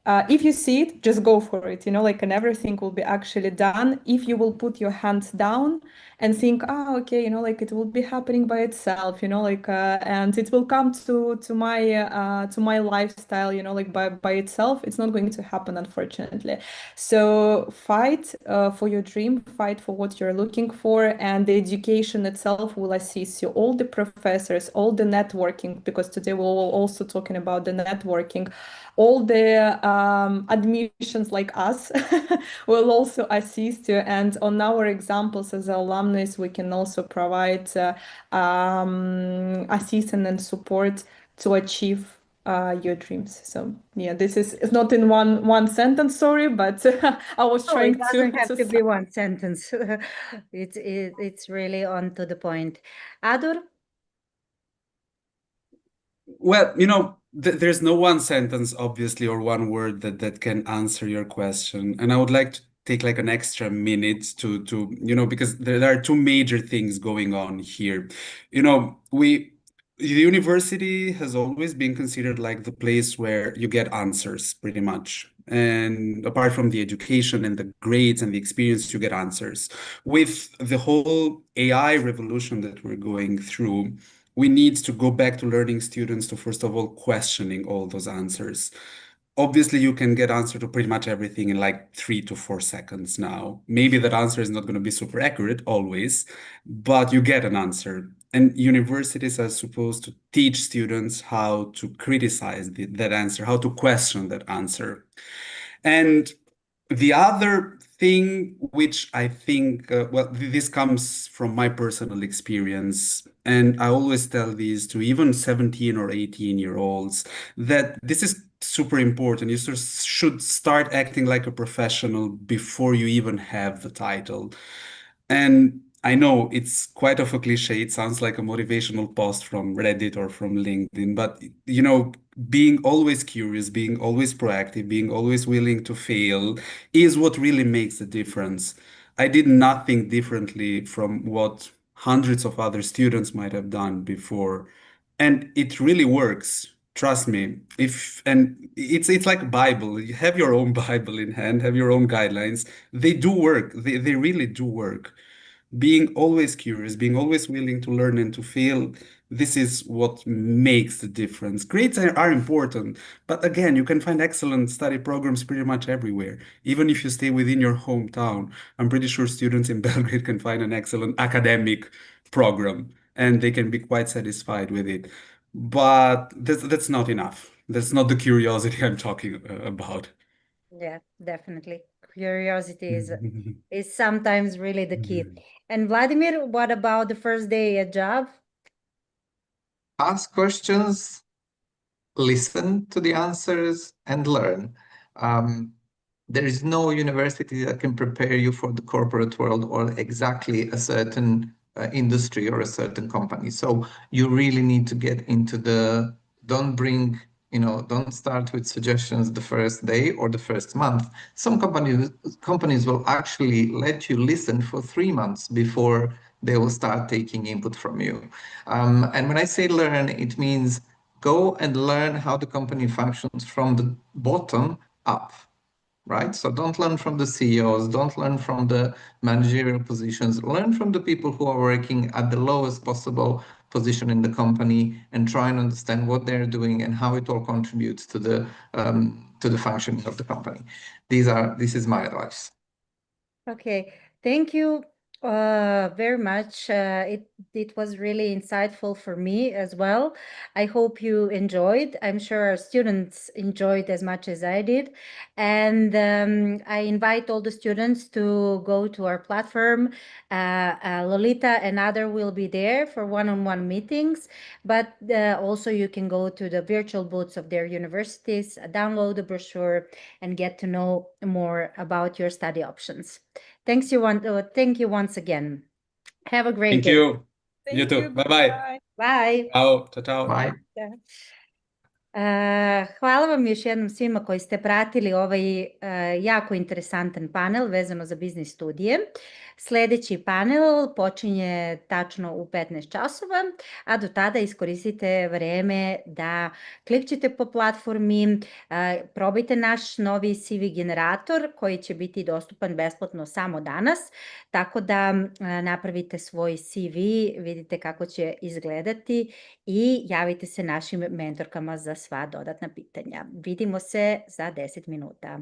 [SPEAKER 10] if you see it, just go for it, and everything will be actually done if you will put your hands down and think, okay, it will be happening by itself, and it will come to my lifestyle, by itself. It's not going to happen, unfortunately. So fight for your dream, fight for what you're looking for, and the education itself will assist you. All the professors, all the networking, because today we're also talking about the networking, all the admissions like us will also assist you. And on our examples as alumni, we can also provide assistance and support to achieve your dreams. So yeah, this is it's not in one sentence, sorry, but I was trying
[SPEAKER 2] it doesn't have to be
[SPEAKER 10] say.
[SPEAKER 2] one sentence. It's really on to the point. Ador?
[SPEAKER 9] Well, there's no one sentence, obviously, or one word that can answer your question. And I would like to take like an extra minute to because there are two major things going on here. The university has always been considered like the place where you get answers, pretty much. And apart from the education and the grades and the experience, you get answers. With the whole AI revolution that we're going through, we need to go back to learning students to, first of all, questioning all those answers. Obviously, you can get answer to pretty much everything in like 3 to 4 seconds now. Maybe that answer is not going to be super accurate always, but you get an answer. And universities are supposed to teach students how to criticize that answer, how to question that answer. And the other thing, which I think, this comes from my personal experience, and I always tell these to even 17 or 18-year-olds, that this is super important. You should start acting like a professional before you even have the title. And I know it's quite of a cliche. It sounds like a motivational post from Reddit or from LinkedIn, but being always curious, being always proactive, being always willing to fail is what really makes a difference. I did nothing differently from what hundreds of other students might have done before, and it really works. Trust me. And it's like a Bible. You have your own Bible in hand, have your own guidelines. They do work. They really do work. Being always curious, being always willing to learn and to fail, this is what makes the difference. Grades are important, but again, you can find excellent study programs pretty much everywhere. Even if you stay within your hometown, I'm pretty sure students in Belgrade can find an excellent academic program, and they can be quite satisfied with it. But that's not enough. That's not the curiosity I'm talking about.
[SPEAKER 2] Yeah, definitely. Curiosity is sometimes really the key. And Vladimir, what about the first day at job?
[SPEAKER 11] Ask questions, listen to the answers, and learn. There is no university that can prepare you for the corporate world or exactly a certain industry or a certain company. So you really need to get into the, don't start with suggestions the first day or the first month. Some companies will actually let you listen for 3 months before they will start taking input from you. And when I say learn, it means go and learn how the company functions from the bottom up, right? So don't learn from the CEOs, don't learn from the managerial positions, learn from the people who are working at the lowest possible position in the company and try and understand what they're doing and how it all contributes to the functioning of the company. This is my advice.
[SPEAKER 2] Okay, thank you very much. It was really insightful for me as well. I hope you enjoyed. I'm sure our students enjoyed as much as I did. And I invite all the students to go to our platform. Lolita and Ador will be there for one-on-one meetings, but also you can go to the virtual booths of their universities, download the brochure, and get to know more about your study options. Thank you once again. Have a great
[SPEAKER 9] Thank
[SPEAKER 2] day.
[SPEAKER 9] you.
[SPEAKER 10] Thank
[SPEAKER 9] You too.
[SPEAKER 10] you.
[SPEAKER 9] Bye-bye.
[SPEAKER 2] Bye.
[SPEAKER 9] Ciao. Ciao, ciao.
[SPEAKER 11] Bye.
[SPEAKER 2] Hvala vam još jednom svima koji ste pratili ovaj jako interesantan panel vezano za biznis studije. Sljedeći panel počinje tačno u 15 časova, a do tada iskoristite vreme da klikćete po platformi, probajte naš novi CV generator koji će biti dostupan besplatno samo danas, tako da napravite svoj CV, vidite kako će izgledati i javite se našim mentorkama za sva dodatna pitanja. Vidimo se za 10 minuta.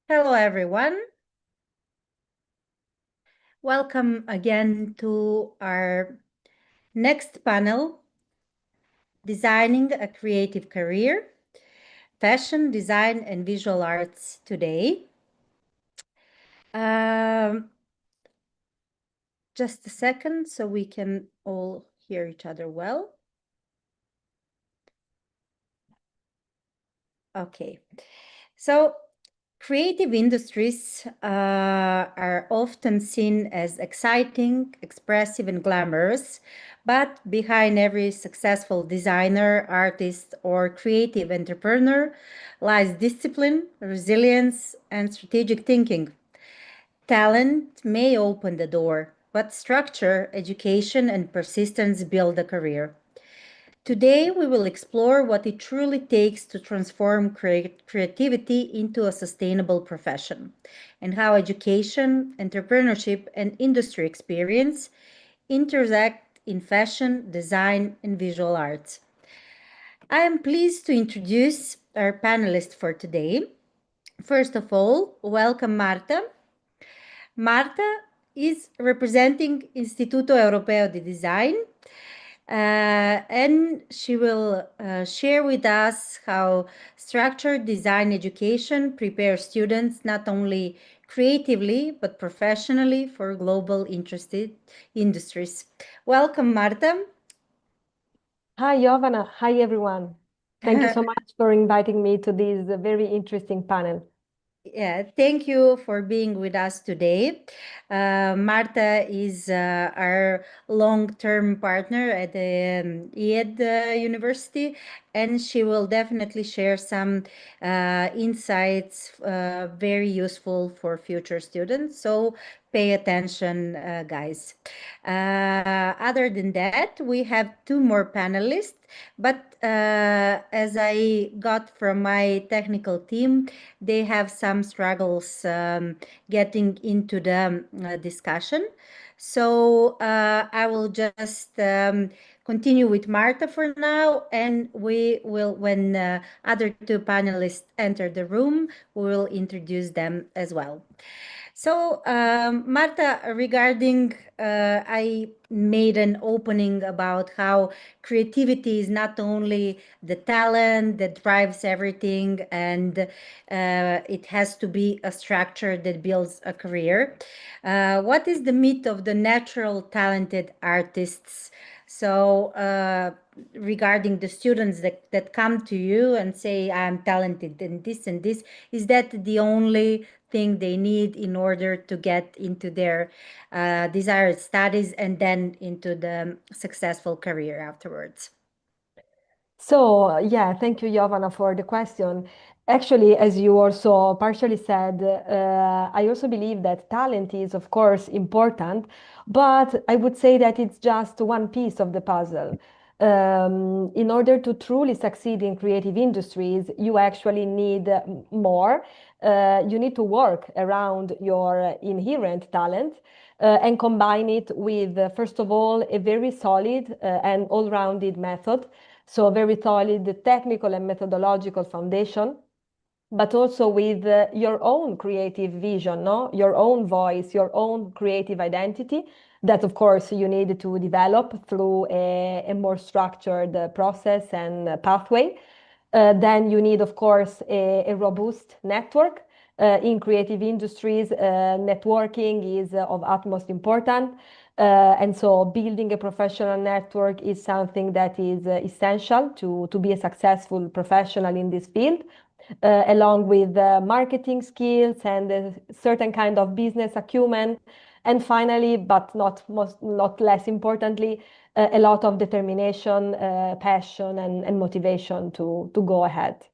[SPEAKER 2] Hello, everyone. Welcome again to our next panel, Designing a Creative Career, Fashion, Design, and Visual Arts today. Just a second so we can all hear each other well. Okay, so creative industries are often seen as exciting, expressive, and glamorous, but behind every successful designer, artist, or creative entrepreneur lies discipline, resilience, and strategic thinking. Talent may open the door, but structure, education, and persistence build a career. Today, we will explore what it truly takes to transform creativity into a sustainable profession, and how education, entrepreneurship, and industry experience intersect in fashion, design, and visual arts. I am pleased to introduce our panelists for today. First of all, welcome Marta. Marta is representing Instituto Europeo di Design, and she will share with us how structured design education prepares students not only creatively but professionally for global interested industries. Welcome, Marta.
[SPEAKER 12] Hi, Jovana. Hi, everyone. Thank you so much for inviting me to this very interesting panel.
[SPEAKER 2] Yeah, thank you for being with us today. Marta is our long-term partner at the IED University, and she will definitely share some insights very useful for future students. So pay attention, guys. Other than that, we have two more panelists, but as I got from my technical team, they have some struggles getting into the discussion. So I will just continue with Marta for now, and we will, when other two panelists enter the room, we will introduce them as well. So, Marta, regarding, I made an opening about how creativity is not only the talent that drives everything, and it has to be a structure that builds a career. What is the myth of the natural talented artists? So, regarding the students that come to you and say, I'm talented in this and this, is that the only thing they need in order to get into their desired studies and then into the successful career afterwards?
[SPEAKER 12] So, yeah, thank you, Jovana, for the question. Actually, as you also partially said, I also believe that talent is, of course, important, but I would say that it's just one piece of the puzzle. In order to truly succeed in creative industries, you actually need more. You need to work around your inherent talent and combine it with, first of all, a very solid and all-rounded method. So a very solid technical and methodological foundation, but also with your own creative vision, no? Your own voice, your own creative identity that, of course, you need to develop through a more structured process and pathway. Then you need, of course, a robust network. In creative industries, networking is of utmost importance. And so building a professional network is something that is essential to be a successful professional in this field, along with marketing skills and a certain kind of business acumen. And finally, but not less importantly, a lot of determination, passion, and motivation to go ahead.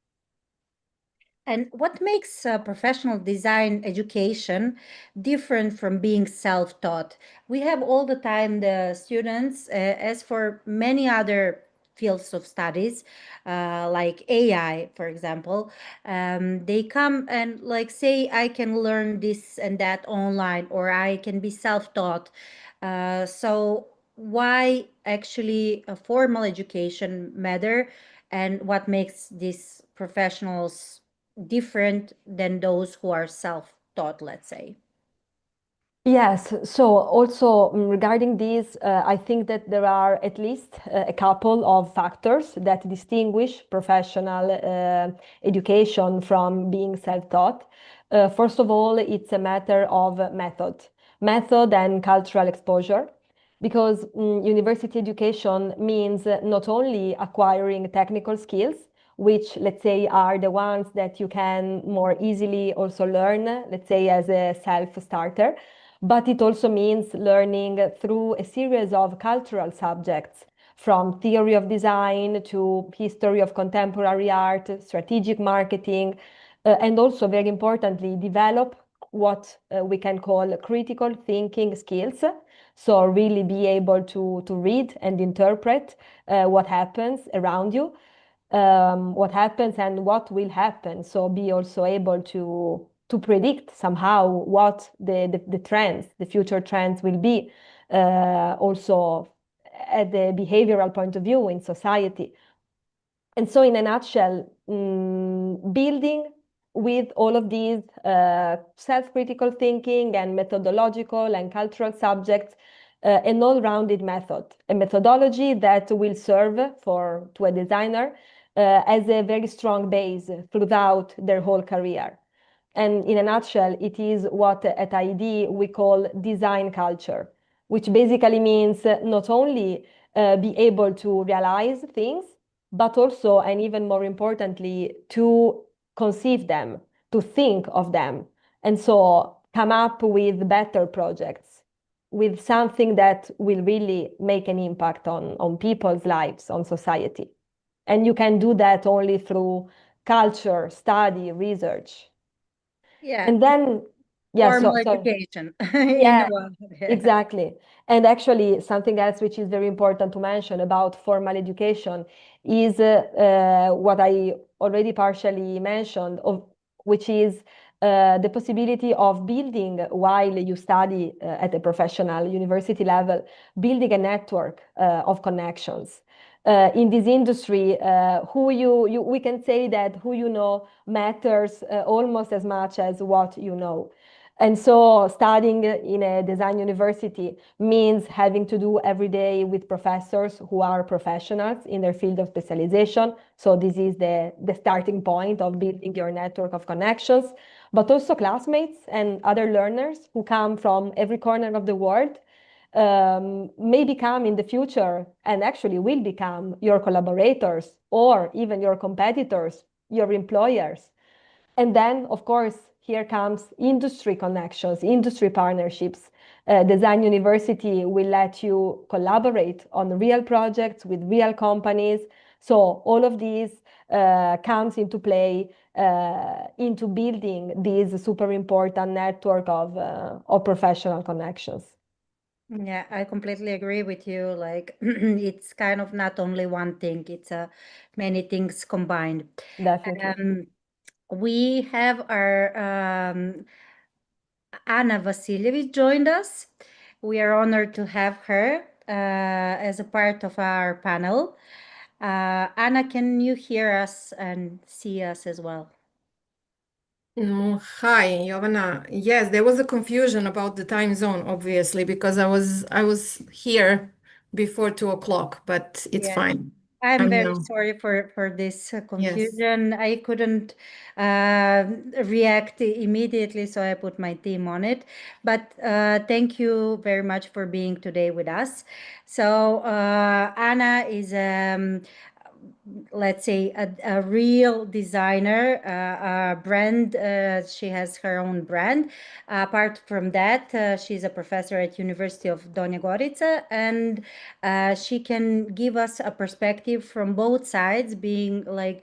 [SPEAKER 2] And what makes professional design education different from being self-taught? We have all the time the students, as for many other fields of studies, like AI, for example, they come and like say, I can learn this and that online, or I can be self-taught. So why actually a formal education matter, and what makes these professionals different than those who are self-taught, let's say.
[SPEAKER 12] Yes, so also regarding this, I think that there are at least a couple of factors that distinguish professional education from being self-taught. First of all, it's a matter of method and cultural exposure, because university education means not only acquiring technical skills, which let's say are the ones that you can more easily also learn, let's say as a self-starter, but it also means learning through a series of cultural subjects, from theory of design to history of contemporary art, strategic marketing, and also very importantly, develop what we can call critical thinking skills. So really be able to read and interpret what happens around you, what happens and what will happen. So be also able to predict somehow what the trends, the future trends will be, also at the behavioral point of view in society. And so in a nutshell, building with all of these self-critical thinking and methodological and cultural subjects, an all-rounded method, a methodology that will serve to a designer as a very strong base throughout their whole career. And in a nutshell, it is what at ID we call design culture, which basically means not only be able to realize things, but also, and even more importantly, to conceive them, to think of them, and so come up with better projects, with something that will really make an impact on people's lives, on society. And you can do that only through culture, study, research.
[SPEAKER 2] Yeah.
[SPEAKER 12] And then,
[SPEAKER 2] formal education.
[SPEAKER 12] Yeah, exactly. And actually, something else which is very important to mention about formal education is what I already partially mentioned, which is the possibility of building, while you study at a professional university level, building a network of connections. In this industry, we can say that who you know matters almost as much as what you know. And so studying in a design university means having to do every day with professors who are professionals in their field of specialization. So this is the starting point of building your network of connections, but also classmates and other learners who come from every corner of the world, may become in the future, and actually will become, your collaborators or even your competitors, your employers. And then, of course, here comes industry connections, industry partnerships. Design University will let you collaborate on real projects with real companies. So all of these comes into play into building this super important network of professional connections.
[SPEAKER 2] Yeah, I completely agree with you. Like, it's kind of not only one thing, it's many things combined.
[SPEAKER 12] Definitely.
[SPEAKER 2] We have our Anna Vasiljevic joined us. We are honored to have her as a part of our panel. Anna, can you hear us and see us as well?
[SPEAKER 13] Hi, Jovana. Yes, there was a confusion about the time zone, obviously, because I was here before 2 o'clock, but it's fine.
[SPEAKER 2] I'm very sorry for this confusion. I couldn't react immediately, so I put my team on it. But thank you very much for being today with us. So Anna is let's say a real designer, a brand. She has her own brand. Apart from that, she's a professor at University of Donja Gorica, and she can give us a perspective from both sides, being like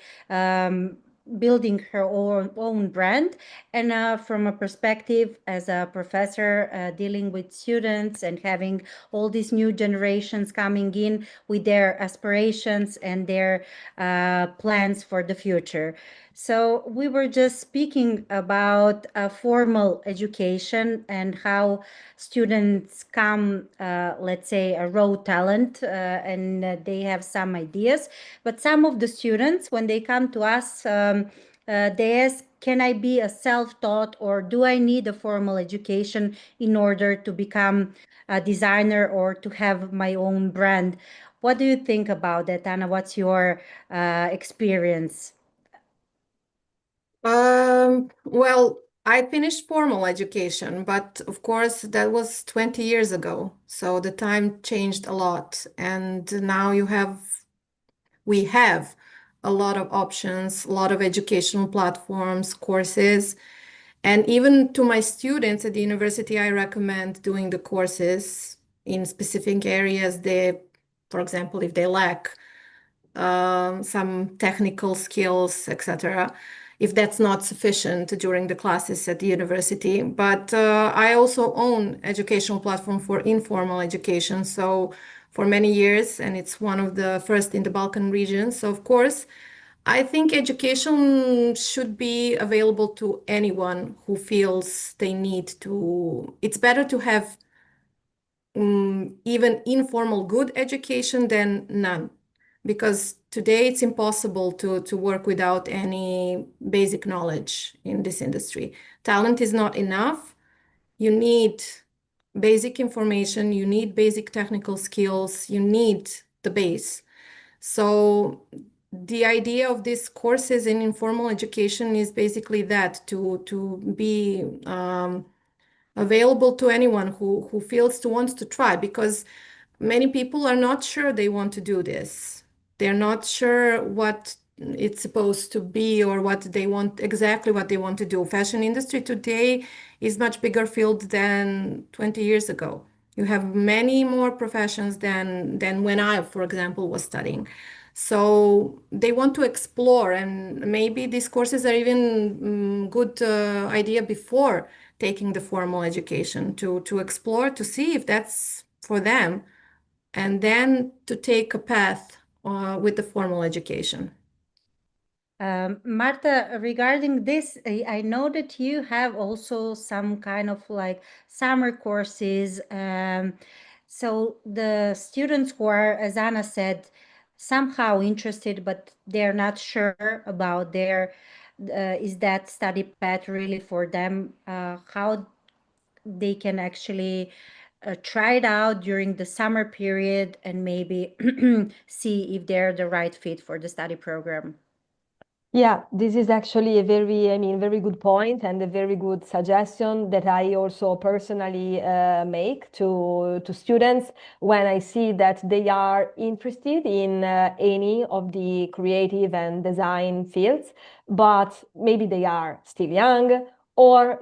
[SPEAKER 2] building her own brand, and from a perspective as a professor dealing with students and having all these new generations coming in with their aspirations and their plans for the future. So we were just speaking about formal education and how students come, let's say, a raw talent, and they have some ideas. But some of the students, when they come to us, They ask, can I be a self-taught or do I need a formal education in order to become a designer or to have my own brand? What do you think about that, Anna? What's your experience?
[SPEAKER 13] Well, I finished formal education, but of course that was 20 years ago. So the time changed a lot. And now we have a lot of options, a lot of educational platforms, courses. And even to my students at the university, I recommend doing the courses in specific areas. For example, if they lack some technical skills, etc., if that's not sufficient during the classes at the university. But I also own educational platform for informal education. So for many years, and it's one of the first in the Balkan region. So of course, I think education should be available to anyone who feels they need to. It's better to have even informal good education than none, because today it's impossible to work without any basic knowledge in this industry. Talent is not enough. You need basic information, you need basic technical skills, you need the base. So the idea of these courses in informal education is basically that to be available to anyone who feels wants to try, because many people are not sure they want to do this. They're not sure what it's supposed to be or what they want, exactly what they want to do. Fashion industry today is much bigger field than 20 years ago. You have many more professions than when I, for example, was studying. So they want to explore, and maybe these courses are even good idea before taking the formal education to explore, to see if that's for them, and then to take a path with the formal education.
[SPEAKER 2] Marta, regarding this, I know that you have also some kind of like summer courses. So the students who are, as Anna said, somehow interested, but they're not sure about is that study path really for them? How they can actually try it out during the summer period and maybe see if they're the right fit for the study program.
[SPEAKER 12] Yeah, this is actually a very good point and a very good suggestion that I also personally make to students when I see that they are interested in any of the creative and design fields, but maybe they are still young or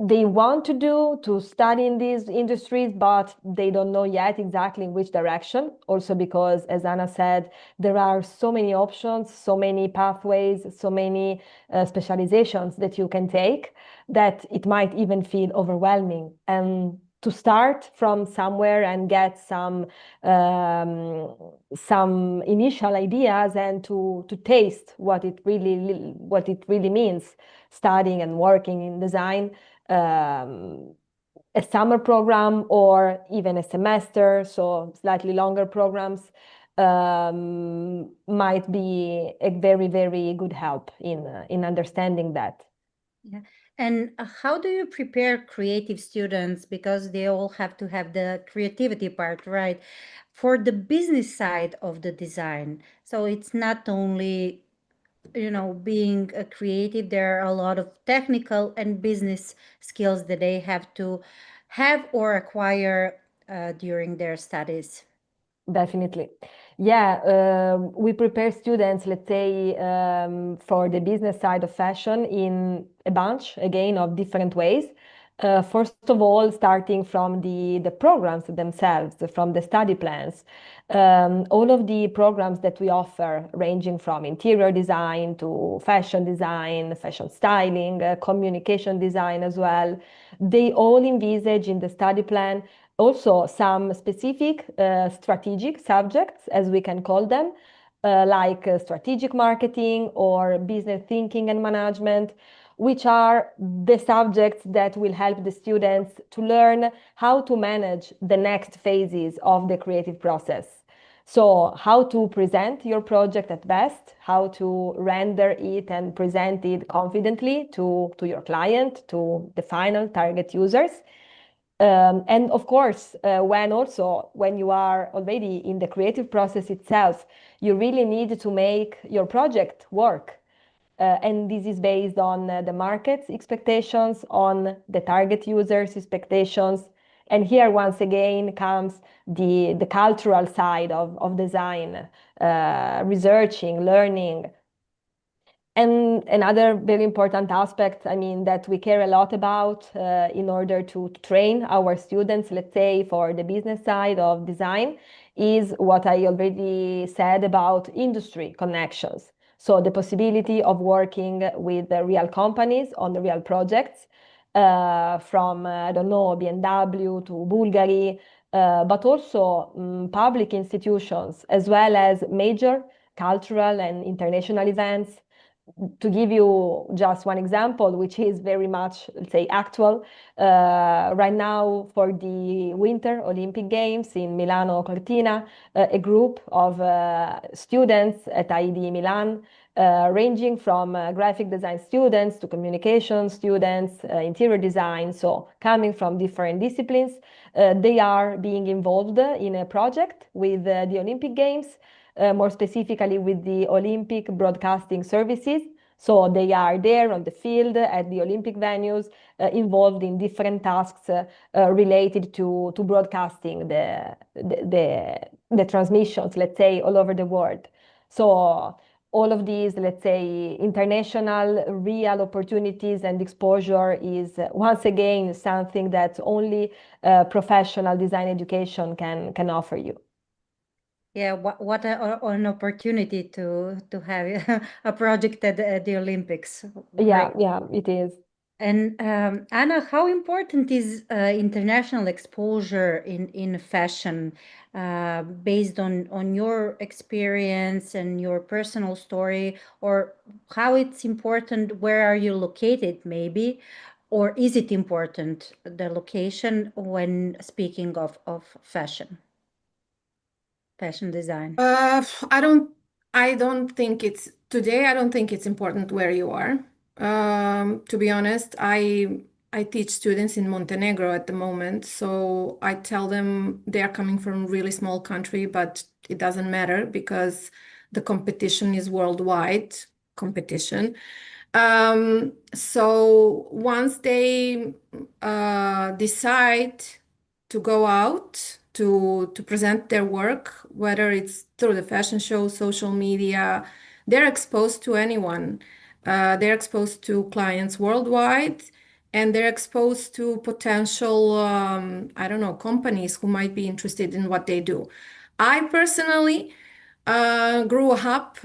[SPEAKER 12] they want to study in these industries, but they don't know yet exactly in which direction. Also because, as Anna said, there are so many options, so many pathways, so many specializations that you can take that it might even feel overwhelming. And to start from somewhere and get some initial ideas and to taste what it really means studying and working in design. A summer program or even a semester, so slightly longer programs, might be a very, very good help in understanding that.
[SPEAKER 2] Yeah. And how do you prepare creative students, because they all have to have the creativity part, right, for the business side of the design? So it's not only being a creative, there are a lot of technical and business skills that they have to have or acquire during their studies.
[SPEAKER 12] Definitely. Yeah, we prepare students, let's say, for the business side of fashion in a bunch, again, of different ways. First of all, starting from the programs themselves, from the study plans. All of the programs that we offer, ranging from interior design to fashion design, fashion styling, communication design as well, they all envisage in the study plan also some specific strategic subjects, as we can call them, like strategic marketing or business thinking and management, which are the subjects that will help the students to learn how to manage the next phases of the creative process. So how to present your project at best, how to render it and present it confidently to your client, to the final target users. And of course, when you are already in the creative process itself, you really need to make your project work. And this is based on the market's expectations, on the target users' expectations. And here, once again, comes the cultural side of design, researching, learning. And another very important aspect, I mean, that we care a lot about in order to train our students, let's say, for the business side of design, is what I already said about industry connections. So the possibility of working with the real companies on the real projects, from, I don't know, BMW to Bulgari, but also public institutions, as well as major cultural and international events. To give you just one example, which is very much, let's say, actual, right now for the Winter Olympic Games in Milano Cortina, a group of students at IED Milan, ranging from graphic design students to communication students, interior design, so coming from different disciplines, they are being involved in a project with the Olympic Games, more specifically with the Olympic Broadcasting Services. So they are there on the field at the Olympic venues, involved in different tasks related to broadcasting the transmissions, let's say, all over the world. So all of these, let's say, international real opportunities and exposure is once again something that only professional design education can offer you.
[SPEAKER 2] Yeah, what an opportunity to have a project at the Olympics.
[SPEAKER 12] Yeah,
[SPEAKER 2] Great.
[SPEAKER 12] yeah, it is.
[SPEAKER 2] And Anna, how important is international exposure in fashion, based on your experience and your personal story, or how it's important? Where are you located, maybe, or is it important, the location, when speaking of fashion design?
[SPEAKER 13] I don't think it's today. I don't think it's important where you are. To be honest, I teach students in Montenegro at the moment, so I tell them they are coming from a really small country, but it doesn't matter because the competition is worldwide competition. So once they decide to go out to present their work, whether it's through the fashion show, social media, they're exposed to anyone. They're exposed to clients worldwide, and they're exposed to potential, I don't know, companies who might be interested in what they do. I personally grew up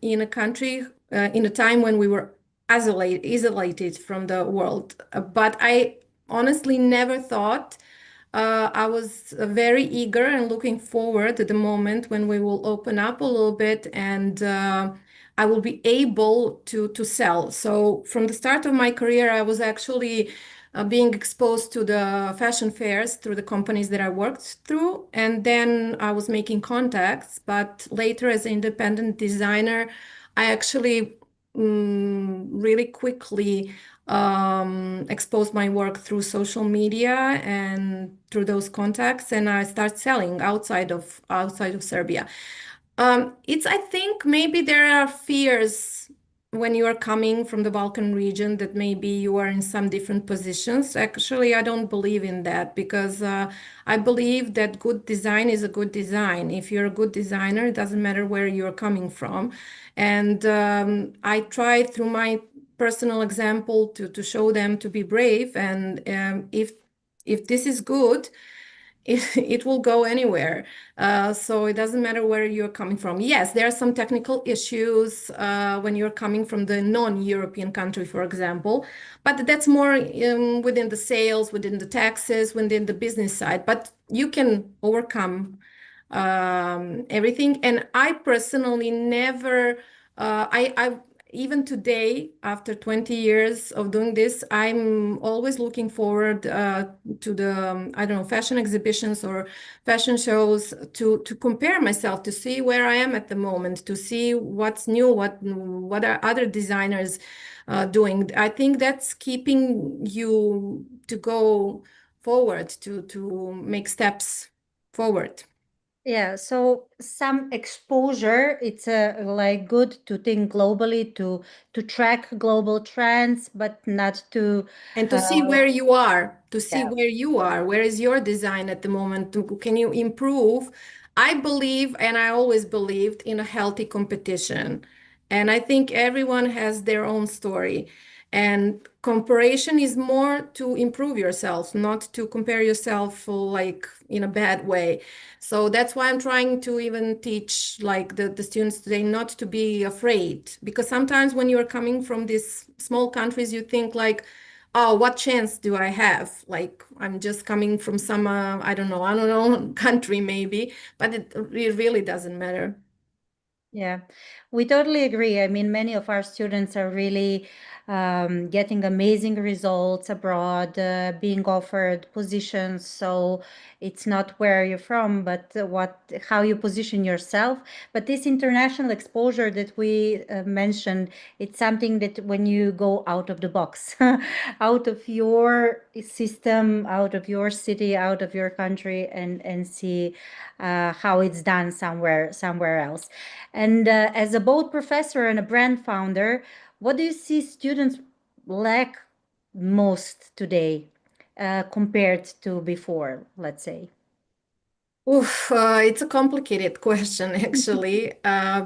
[SPEAKER 13] in a country in a time when we were isolated from the world. But I honestly never thought. I was very eager and looking forward to the moment when we will open up a little bit and I will be able to sell. So from the start of my career, I was actually being exposed to the fashion fairs through the companies that I worked through. And then I was making contacts. But later, as an independent designer, I actually really quickly exposed my work through social media and through those contacts, and I start selling outside of Serbia. I think maybe there are fears when you are coming from the Balkan region that maybe you are in some different positions. Actually, I don't believe in that because I believe that good design is a good design. If you're a good designer, it doesn't matter where you're coming from. And I try through my personal example to show them to be brave. And if this is good, it will go anywhere. So it doesn't matter where you're coming from. Yes, there are some technical issues when you're coming from the non-European country, for example, but that's more within the sales, within the taxes, within the business side. But you can overcome everything. And I personally never, even today, after 20 years of doing this, I'm always looking forward to the, I don't know, fashion exhibitions or fashion shows to compare myself, to see where I am at the moment, to see what's new, what are other designers doing. I think that's keeping you to go forward, to make steps forward.
[SPEAKER 2] Yeah, so some exposure, it's like good to think globally, to track global trends, but not to
[SPEAKER 13] And to see where you are,
[SPEAKER 2] yeah.
[SPEAKER 13] where is your design at the moment? Can you improve? I believe, and I always believed in a healthy competition. And I think everyone has their own story. And comparison is more to improve yourself, not to compare yourself like in a bad way. So that's why I'm trying to even teach like the students today not to be afraid. Because sometimes when you're coming from these small countries, you think like, oh, what chance do I have? Like I'm just coming from some, I don't know, country maybe, but it really doesn't matter.
[SPEAKER 2] Yeah, we totally agree. I mean, many of our students are really getting amazing results abroad, being offered positions. So it's not where you're from, but how you position yourself. But this international exposure that we mentioned, it's something that when you go out of the box, out of your system, out of your city, out of your country, and see how it's done somewhere else. And as a both professor and a brand founder, what do you see students lack most today compared to before, let's say?
[SPEAKER 13] Oof, it's a complicated question actually,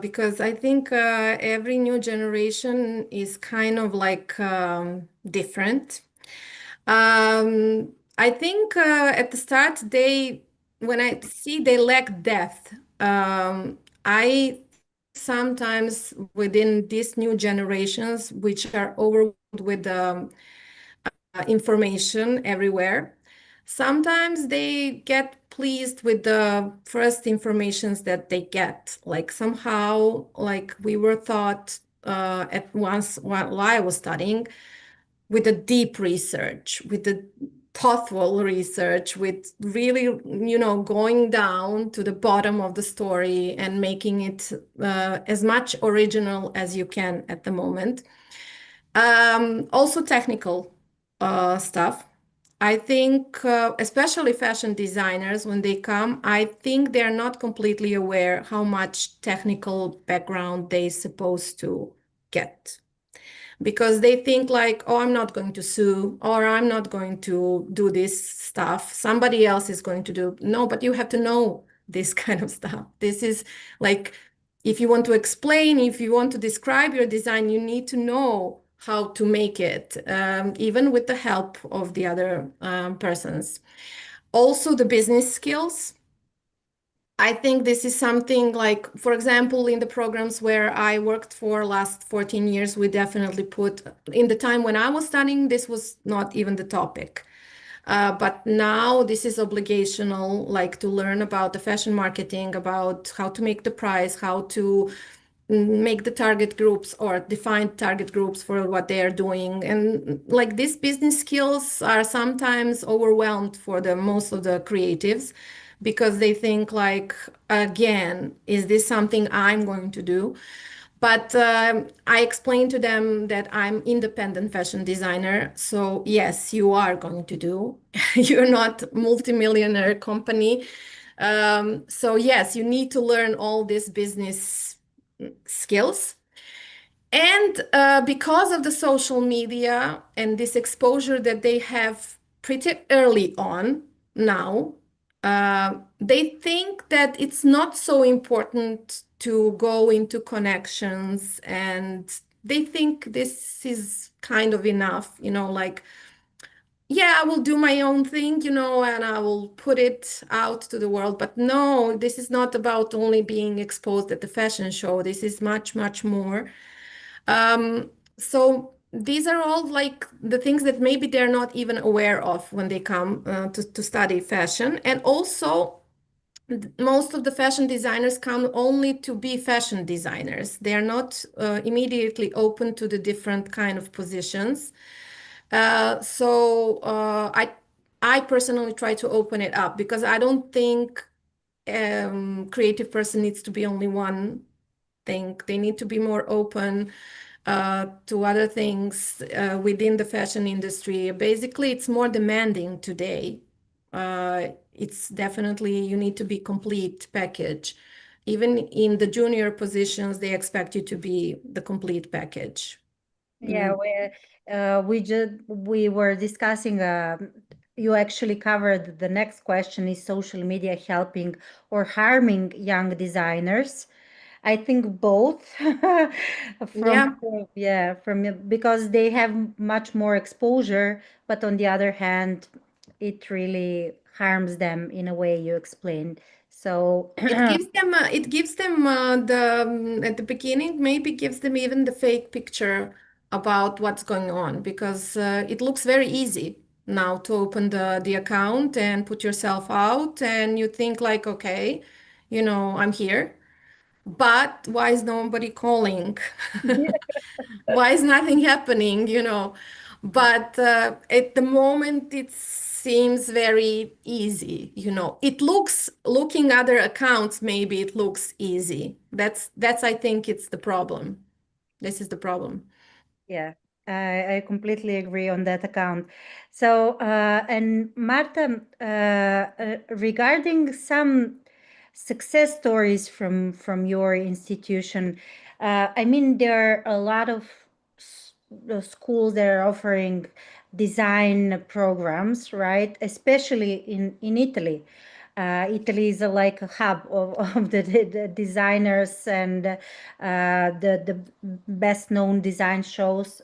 [SPEAKER 13] because I think every new generation is kind of like different. I think at the start when I see they lack depth, I sometimes within these new generations, which are overwhelmed with information everywhere, sometimes they get pleased with the first informations that they get. Like somehow, like we were taught at once while I was studying, with the deep research, with the thoughtful research, with really, going down to the bottom of the story and making it as much original as you can at the moment. Also technical stuff. I think, especially fashion designers, when they come, I think they're not completely aware how much technical background they're supposed to get. Because they think like, oh, I'm not going to sue, or I'm not going to do this stuff. Somebody else is going to do. No, but you have to know this kind of stuff. This is like, if you want to explain, if you want to describe your design, you need to know how to make it, even with the help of the other persons. Also, the business skills. I think this is something like, for example, in the programs where I worked for last 14 years, we definitely put, in the time when I was studying, this was not even the topic. But now this is obligational, like to learn about the fashion marketing, about how to make the price, how to make the target groups or define target groups for what they are doing. And like these business skills are sometimes overwhelmed for the most of the creatives because they think like, again, is this something I'm going to do? But I explained to them that I'm independent fashion designer. So yes, you are going to do. You're not multimillionaire company. So yes, you need to learn all these business skills. And because of the social media and this exposure that they have pretty early on now, they think that it's not so important to go into connections, and they think this is kind of enough, like, yeah, I will do my own thing, and I will put it out to the world. But no, this is not about only being exposed at the fashion show. This is much, much more. So these are all like the things that maybe they're not even aware of when they come to study fashion. And also most of the fashion designers come only to be fashion designers. They are not immediately open to the different kind of positions. So I personally try to open it up because I don't think creative person needs to be only one thing. They need to be more open to other things within the fashion industry. Basically, it's more demanding today. It's definitely, you need to be complete package. Even in the junior positions, they expect you to be the complete package.
[SPEAKER 2] Yeah, we were discussing. You actually covered the next question: is social media helping or harming young designers? I think both. Because they have much more exposure, but on the other hand, it really harms them in a way you explained. So
[SPEAKER 13] it gives them the at the beginning, maybe gives them even the fake picture about what's going on, because it looks very easy now to open the account and put yourself out, and you think like, okay, I'm here, but why is nobody calling? Why is nothing happening, But at the moment, it seems very easy, looking other accounts, maybe it looks easy. That's I think it's the problem. This is the problem.
[SPEAKER 2] Yeah, I completely agree on that account. So, and Marta, regarding some success stories from your institution, I mean, there are a lot of schools that are offering design programs, right? Especially in Italy. Italy is like a hub of the designers and the best known design shows.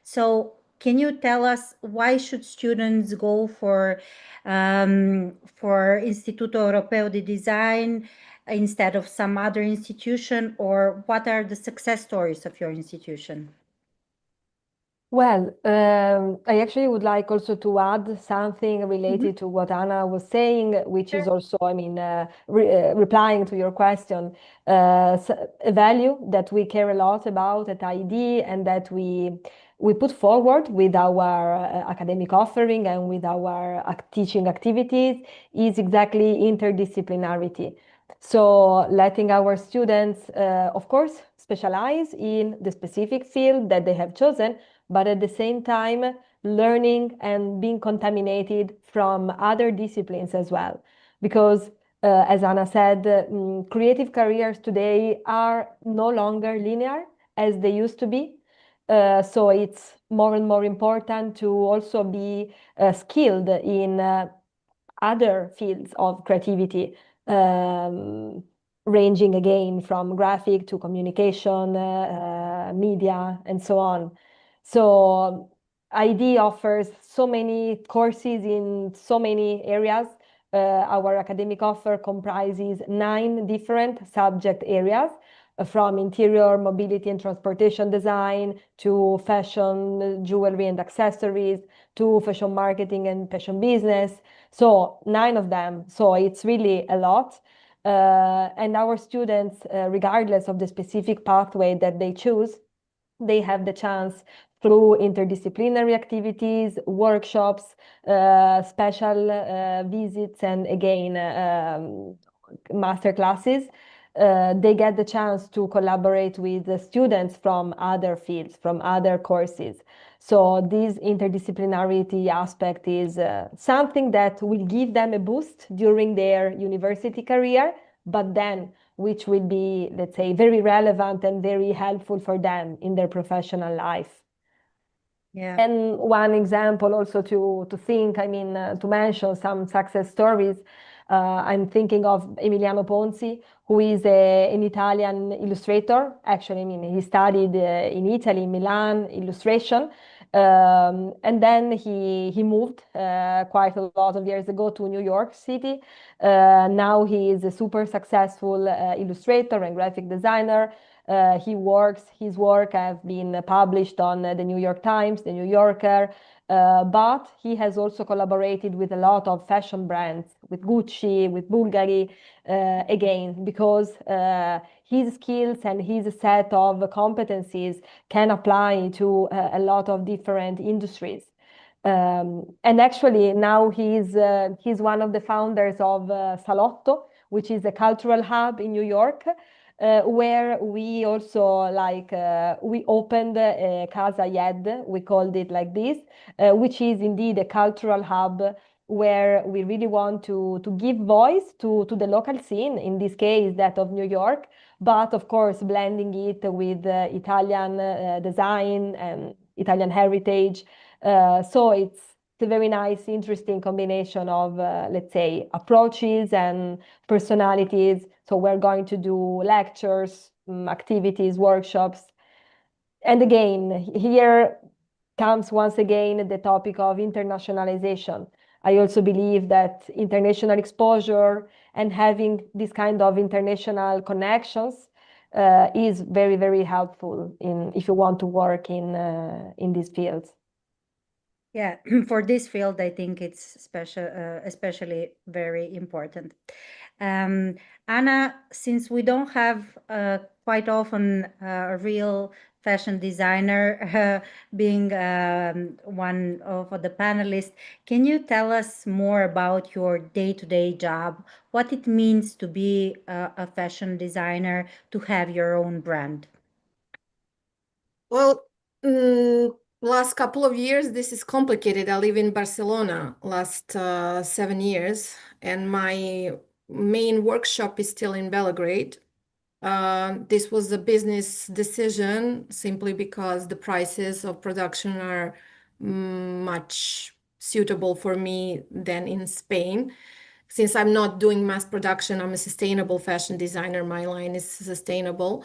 [SPEAKER 2] So can you tell us why should students go for Istituto Europeo di Design instead of some other institution, or what are the success stories of your institution?
[SPEAKER 12] Well, I actually would like also to add something related to what Anna was saying, which is also, I mean, replying to your question, a value that we care a lot about at ID and that we put forward with our academic offering and with our teaching activities is exactly interdisciplinarity. So letting our students, of course, specialize in the specific field that they have chosen, but at the same time, learning and being contaminated from other disciplines as well. Because as Anna said, creative careers today are no longer linear as they used to be. So it's more and more important to also be skilled in other fields of creativity, ranging again from graphic to communication, media, and so on. So ID offers so many courses in so many areas. Our academic offer comprises 9 different subject areas, from interior mobility and transportation design to fashion, jewelry and accessories, to fashion marketing and fashion business. So 9 of them. So it's really a lot. And our students, regardless of the specific pathway that they choose, they have the chance through interdisciplinary activities, workshops, special visits, and again, master classes. They get the chance to collaborate with the students from other fields, from other courses. So this interdisciplinarity aspect is something that will give them a boost during their university career, but then which will be, let's say, very relevant and very helpful for them in their professional life.
[SPEAKER 2] Yeah.
[SPEAKER 12] And one example also to think, I mean, to mention some success stories. I'm thinking of Emiliano Ponzi, who is an Italian illustrator. Actually, I mean, he studied in Italy, Milan, illustration. And then he moved quite a lot of years ago to New York City. Now he is a super successful illustrator and graphic designer. His work have been published on the New York Times, the New Yorker, but he has also collaborated with a lot of fashion brands, with Gucci, with Bulgari, again, because his skills and his set of competencies can apply to a lot of different industries. And actually now he's one of the founders of Salotto, which is a cultural hub in New York, where we also we opened Casa Yed, we called it like this, which is indeed a cultural hub where we really want to give voice to the local scene, in this case that of New York, but of course blending it with Italian design and Italian heritage. So it's a very nice, interesting combination of, let's say, approaches and personalities. So we're going to do lectures, activities, workshops. And again, here comes once again the topic of internationalization. I also believe that international exposure and having this kind of international connections is very, very helpful if you want to work in these fields.
[SPEAKER 2] Yeah, for this field, I think it's especially very important. Anna, since we don't have quite often a real fashion designer being one of the panelists, can you tell us more about your day-to-day job, what it means to be a fashion designer, to have your own brand?
[SPEAKER 13] Well, last couple of years, this is complicated. I live in Barcelona last 7 years, and my main workshop is still in Belgrade. This was a business decision simply because the prices of production are much suitable for me than in Spain. Since I'm not doing mass production, I'm a sustainable fashion designer. My line is sustainable.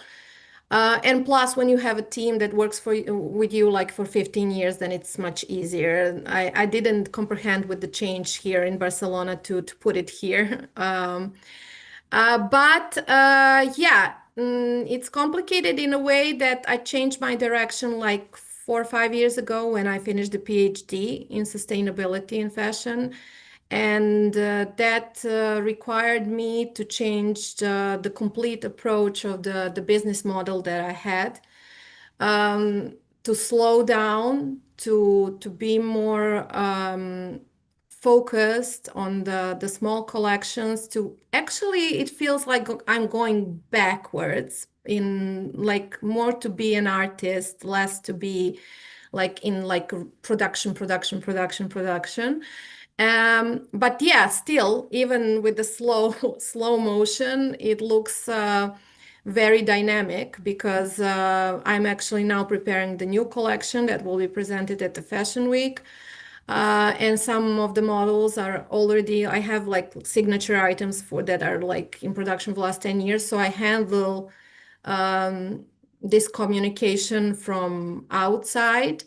[SPEAKER 13] And plus, when you have a team that works with you like for 15 years, then it's much easier. I didn't comprehend with the change here in Barcelona to put it here. It's complicated in a way that I changed my direction like 4 or 5 years ago when I finished the PhD in sustainability in fashion. And that required me to change the complete approach of the business model that I had, to slow down, to be more focused on the small collections. To actually, it feels like I'm going backwards in like more to be an artist, less to be like in like production. But yeah, still, even with the slow motion, it looks very dynamic because I'm actually now preparing the new collection that will be presented at the Fashion Week. And some of the models are already, I have like signature items that are like in production for the last 10 years. So I handle this communication from outside.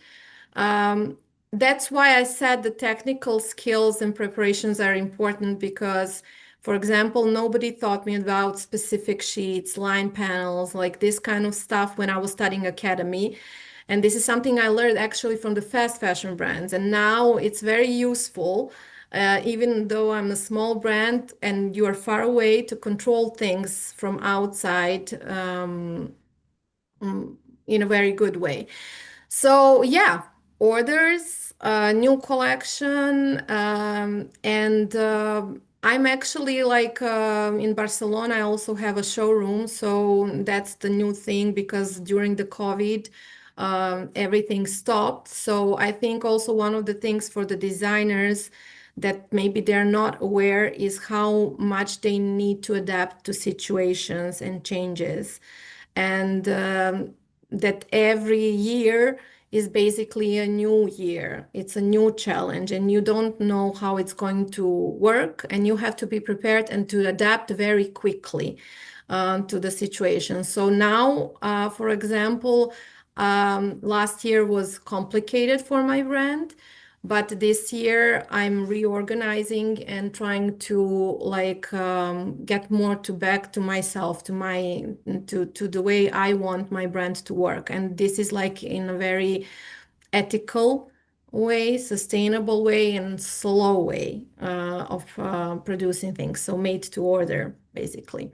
[SPEAKER 13] That's why I said the technical skills and preparations are important because, for example, nobody taught me about specific sheets, line panels, like this kind of stuff when I was studying academy. And this is something I learned actually from the fast fashion brands. And now it's very useful, even though I'm a small brand and you are far away, to control things from outside in a very good way. So yeah, orders, new collection, and I'm actually like in Barcelona, I also have a showroom. So that's the new thing because during the COVID, everything stopped. So I think also one of the things for the designers that maybe they're not aware is how much they need to adapt to situations and changes. And that every year is basically a new year. It's a new challenge, and you don't know how it's going to work, and you have to be prepared and to adapt very quickly to the situation. So now, for example, last year was complicated for my brand, But this year I'm reorganizing and trying to like get more back to myself, to the way I want my brand to work. And this is like in a very ethical way, sustainable way, and slow way of producing things. So made to order, basically.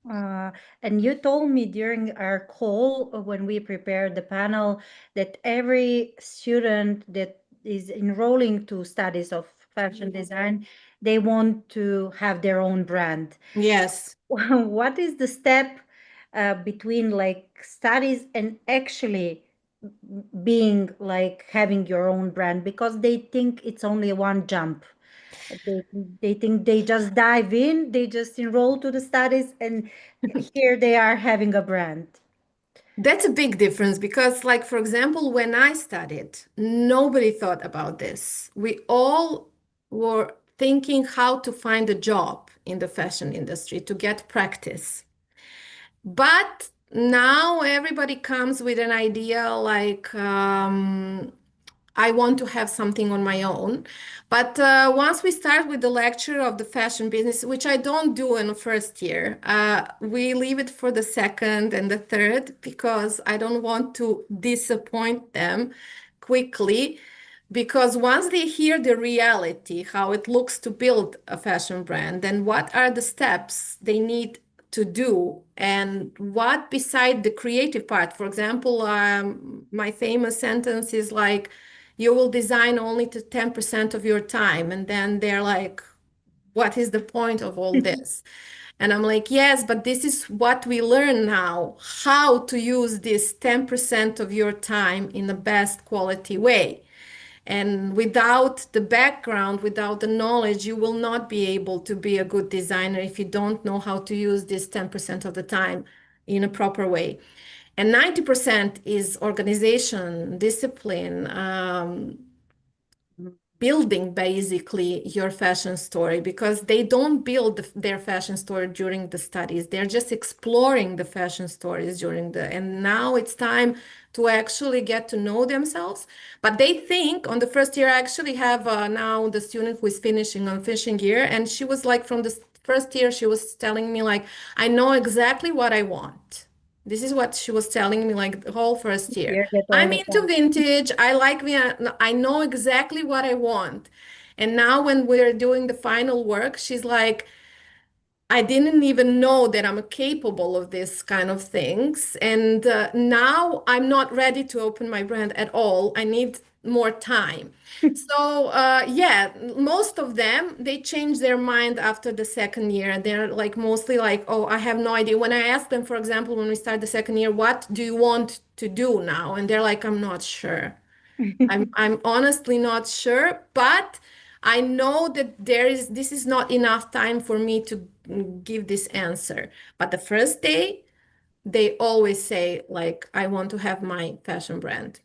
[SPEAKER 2] And you told me during our call when we prepared the panel that every student that is enrolling to studies of fashion design, they want to have their own brand.
[SPEAKER 13] Yes.
[SPEAKER 2] What is the step between like studies and actually being like having your own brand? Because they think it's only one jump. They think they just dive in, they just enroll to the studies, and here they are having a brand.
[SPEAKER 13] That's a big difference because, like, for example, when I studied, nobody thought about this. We all were thinking how to find a job in the fashion industry to get practice. But now everybody comes with an idea like, I want to have something on my own. But once we start with the lecture of the fashion business, which I don't do in the first year, we leave it for the second and the third because I don't want to disappoint them quickly. Because once they hear the reality, how it looks to build a fashion brand, then what are the steps they need to do, and what beside the creative part? For example, my famous sentence is like, you will design only to 10% of your time. And then they're like, what is the point of all this? And I'm like, yes, but this is what we learn now, how to use this 10% of your time in the best quality way. And without the background, without the knowledge, you will not be able to be a good designer if you don't know how to use this 10% of the time in a proper way. And 90% is organization, discipline, building basically your fashion story, because they don't build their fashion story during the studies. They're just exploring the fashion stories and now it's time to actually get to know themselves. But they think on the first year, I actually have now the student who is finishing on finishing year, and she was like, from the first year, she was telling me like, I know exactly what I want. This is what she was telling me like the whole first year. I'm into vintage. I like I know exactly what I want. And now when we're doing the final work, she's like, I didn't even know that I'm capable of this kind of things. And now I'm not ready to open my brand at all. I need more time. So yeah, most of them, they change their mind after the second year. They're like mostly like, oh, I have no idea. When I ask them, for example, when we start the second year, what do you want to do now? And they're like, I'm not sure. I'm honestly not sure, but I know that this is not enough time for me to give this answer. But the first day, they always say like, I want to have my fashion brand.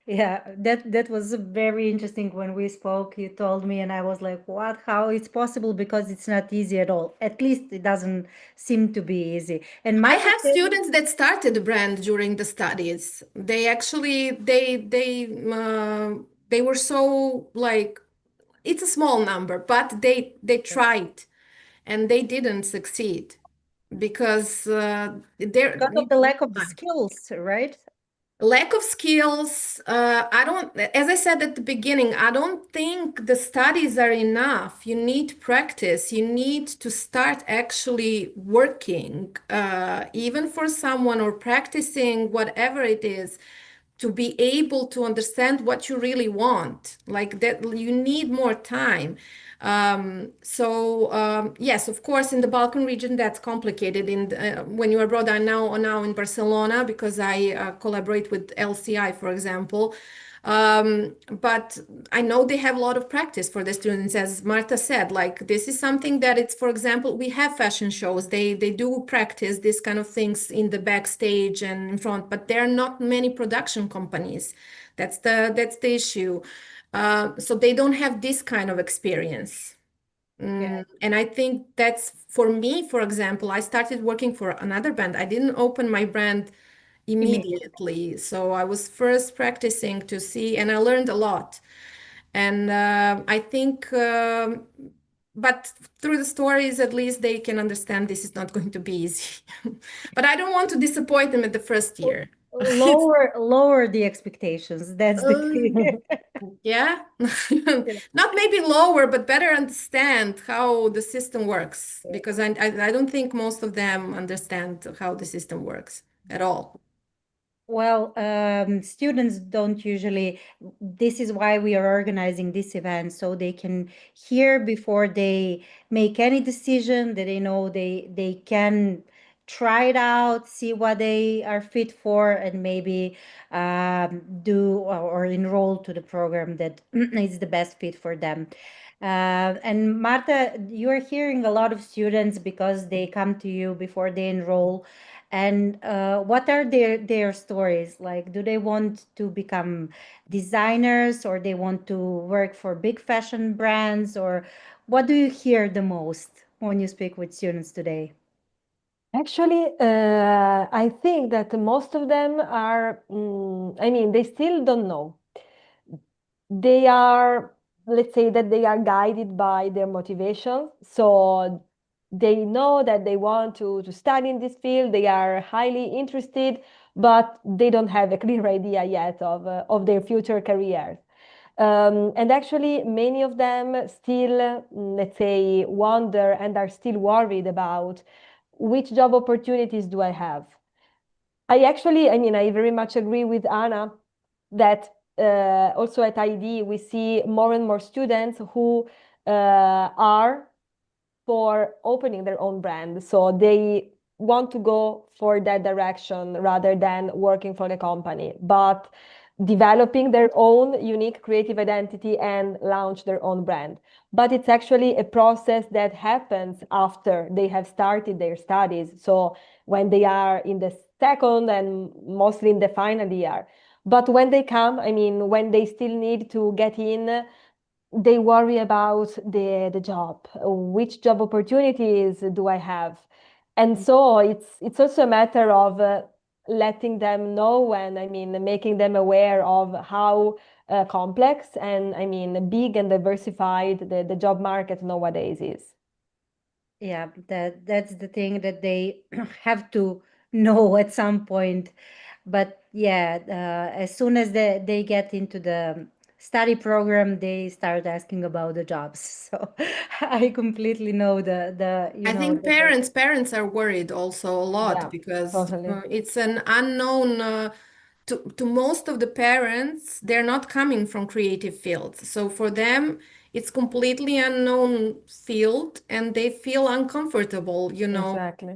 [SPEAKER 2] Yeah, that was very interesting when we spoke. You told me, and I was like, what? How it's possible? Because it's not easy at all. At least it doesn't seem to be easy. And
[SPEAKER 13] I have students that started the brand during the studies. They actually they were so like, it's a small number, but they tried and they didn't succeed because
[SPEAKER 2] because of the lack of the skills, right?
[SPEAKER 13] Lack of skills. I don't, as I said at the beginning, I don't think the studies are enough. You need practice. You need to start actually working, even for someone, or practicing whatever it is, to be able to understand what you really want. Like that, you need more time. Yes, of course, in the Balkan region, that's complicated. When you are abroad, I'm now in Barcelona because I collaborate with LCI, for example. But I know they have a lot of practice for the students, as Marta said. Like this is something that it's, for example, we have fashion shows. They do practice this kind of things in the backstage and in front, but there are not many production companies. That's the issue. So they don't have this kind of experience. And I think that's, for me, for example, I started working for another brand. I didn't open my brand immediately. So I was first practicing to see, and I learned a lot. And I think, but through the stories, at least they can understand this is not going to be easy. But I don't want to disappoint them at the first year.
[SPEAKER 2] Lower the expectations. That's the thing.
[SPEAKER 13] Yeah, not maybe lower, but better understand how the system works, because I don't think most of them understand how the system works at all.
[SPEAKER 2] Well, students don't usually, this is why we are organizing this event, so they can hear before they make any decision, that they know they can try it out, see what they are fit for, and maybe do or enroll to the program that is the best fit for them. And Marta, you are hearing a lot of students because they come to you before they enroll. And what are their stories? Like, do they want to become designers, or they want to work for big fashion brands, or what do you hear the most when you speak with students today?
[SPEAKER 12] Actually, I think that most of them are, I mean, they still don't know. They are, let's say that they are guided by their motivation. So they know that they want to study in this field. They are highly interested, but they don't have a clear idea yet of their future careers. And actually, many of them still, let's say, wonder and are still worried about which job opportunities do I have. I mean, I very much agree with Anna that also at ID we see more and more students who are for opening their own brand. So they want to go for that direction rather than working for the company, but developing their own unique creative identity and launch their own brand. But it's actually a process that happens after they have started their studies. So when they are in the second and mostly in the final year. But when they come, I mean, when they still need to get in, they worry about the job. Which job opportunities do I have? And so it's also a matter of letting them know, and I mean making them aware of how complex and I mean big and diversified the job market nowadays is.
[SPEAKER 2] Yeah, that's the thing that they have to know at some point. But yeah, as soon as they get into the study program, they start asking about the jobs. So I completely know
[SPEAKER 13] I think parents are worried also a lot,
[SPEAKER 12] Yeah,
[SPEAKER 13] because
[SPEAKER 12] totally.
[SPEAKER 13] it's an unknown to most of the parents. They're not coming from creative fields, so for them it's completely unknown field, and they feel uncomfortable,
[SPEAKER 12] Exactly.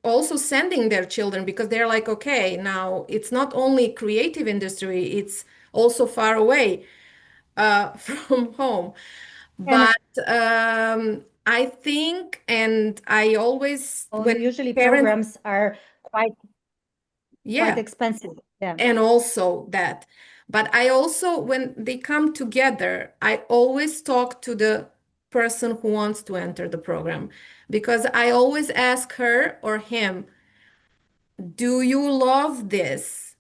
[SPEAKER 13] also sending their children, because they're like, okay, now it's not only creative industry, it's also far away from home. But I think, and I always, when
[SPEAKER 2] usually
[SPEAKER 13] parents,
[SPEAKER 2] programs are quite
[SPEAKER 13] yeah,
[SPEAKER 2] expensive. Yeah.
[SPEAKER 13] and also that. But I also, when they come together, I always talk to the person who wants to enter the program, because I always ask her or him, do you love this?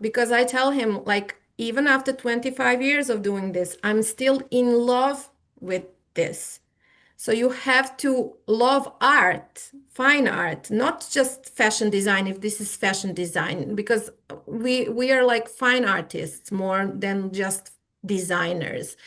[SPEAKER 13] Because I tell him, like, even after 25 years of doing this, I'm still in love with this. So you have to love art, fine art, not just fashion design, if this is fashion design, because we are like fine artists more than just designers.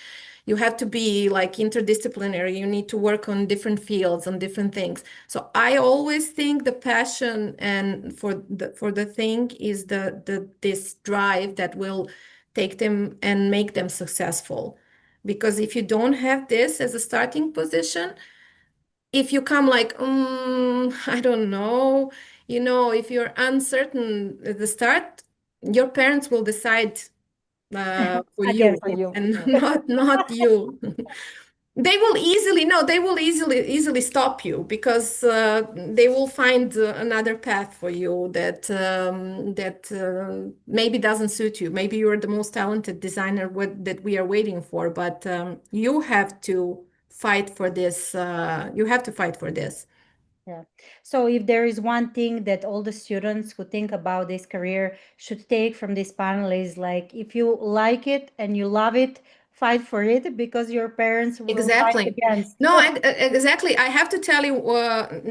[SPEAKER 13] You have to be like interdisciplinary. You need to work on different fields, on different things. So I always think the passion and for the thing is this drive that will take them and make them successful. Because if you don't have this as a starting position, if you come like, I don't know, if you're uncertain at the start, your parents will decide for you,
[SPEAKER 12] For you.
[SPEAKER 13] and
[SPEAKER 12] Yeah.
[SPEAKER 13] not you. They will easily stop you, because they will find another path for you that maybe doesn't suit you. Maybe you're the most talented designer that we are waiting for, but you have to fight for this. You have to fight for this.
[SPEAKER 2] Yeah. So if there is one thing that all the students who think about this career should take from this panel is like, if you like it and you love it, fight for it because your parents will fight
[SPEAKER 13] Exactly.
[SPEAKER 2] against.
[SPEAKER 13] No, exactly. I have to tell you,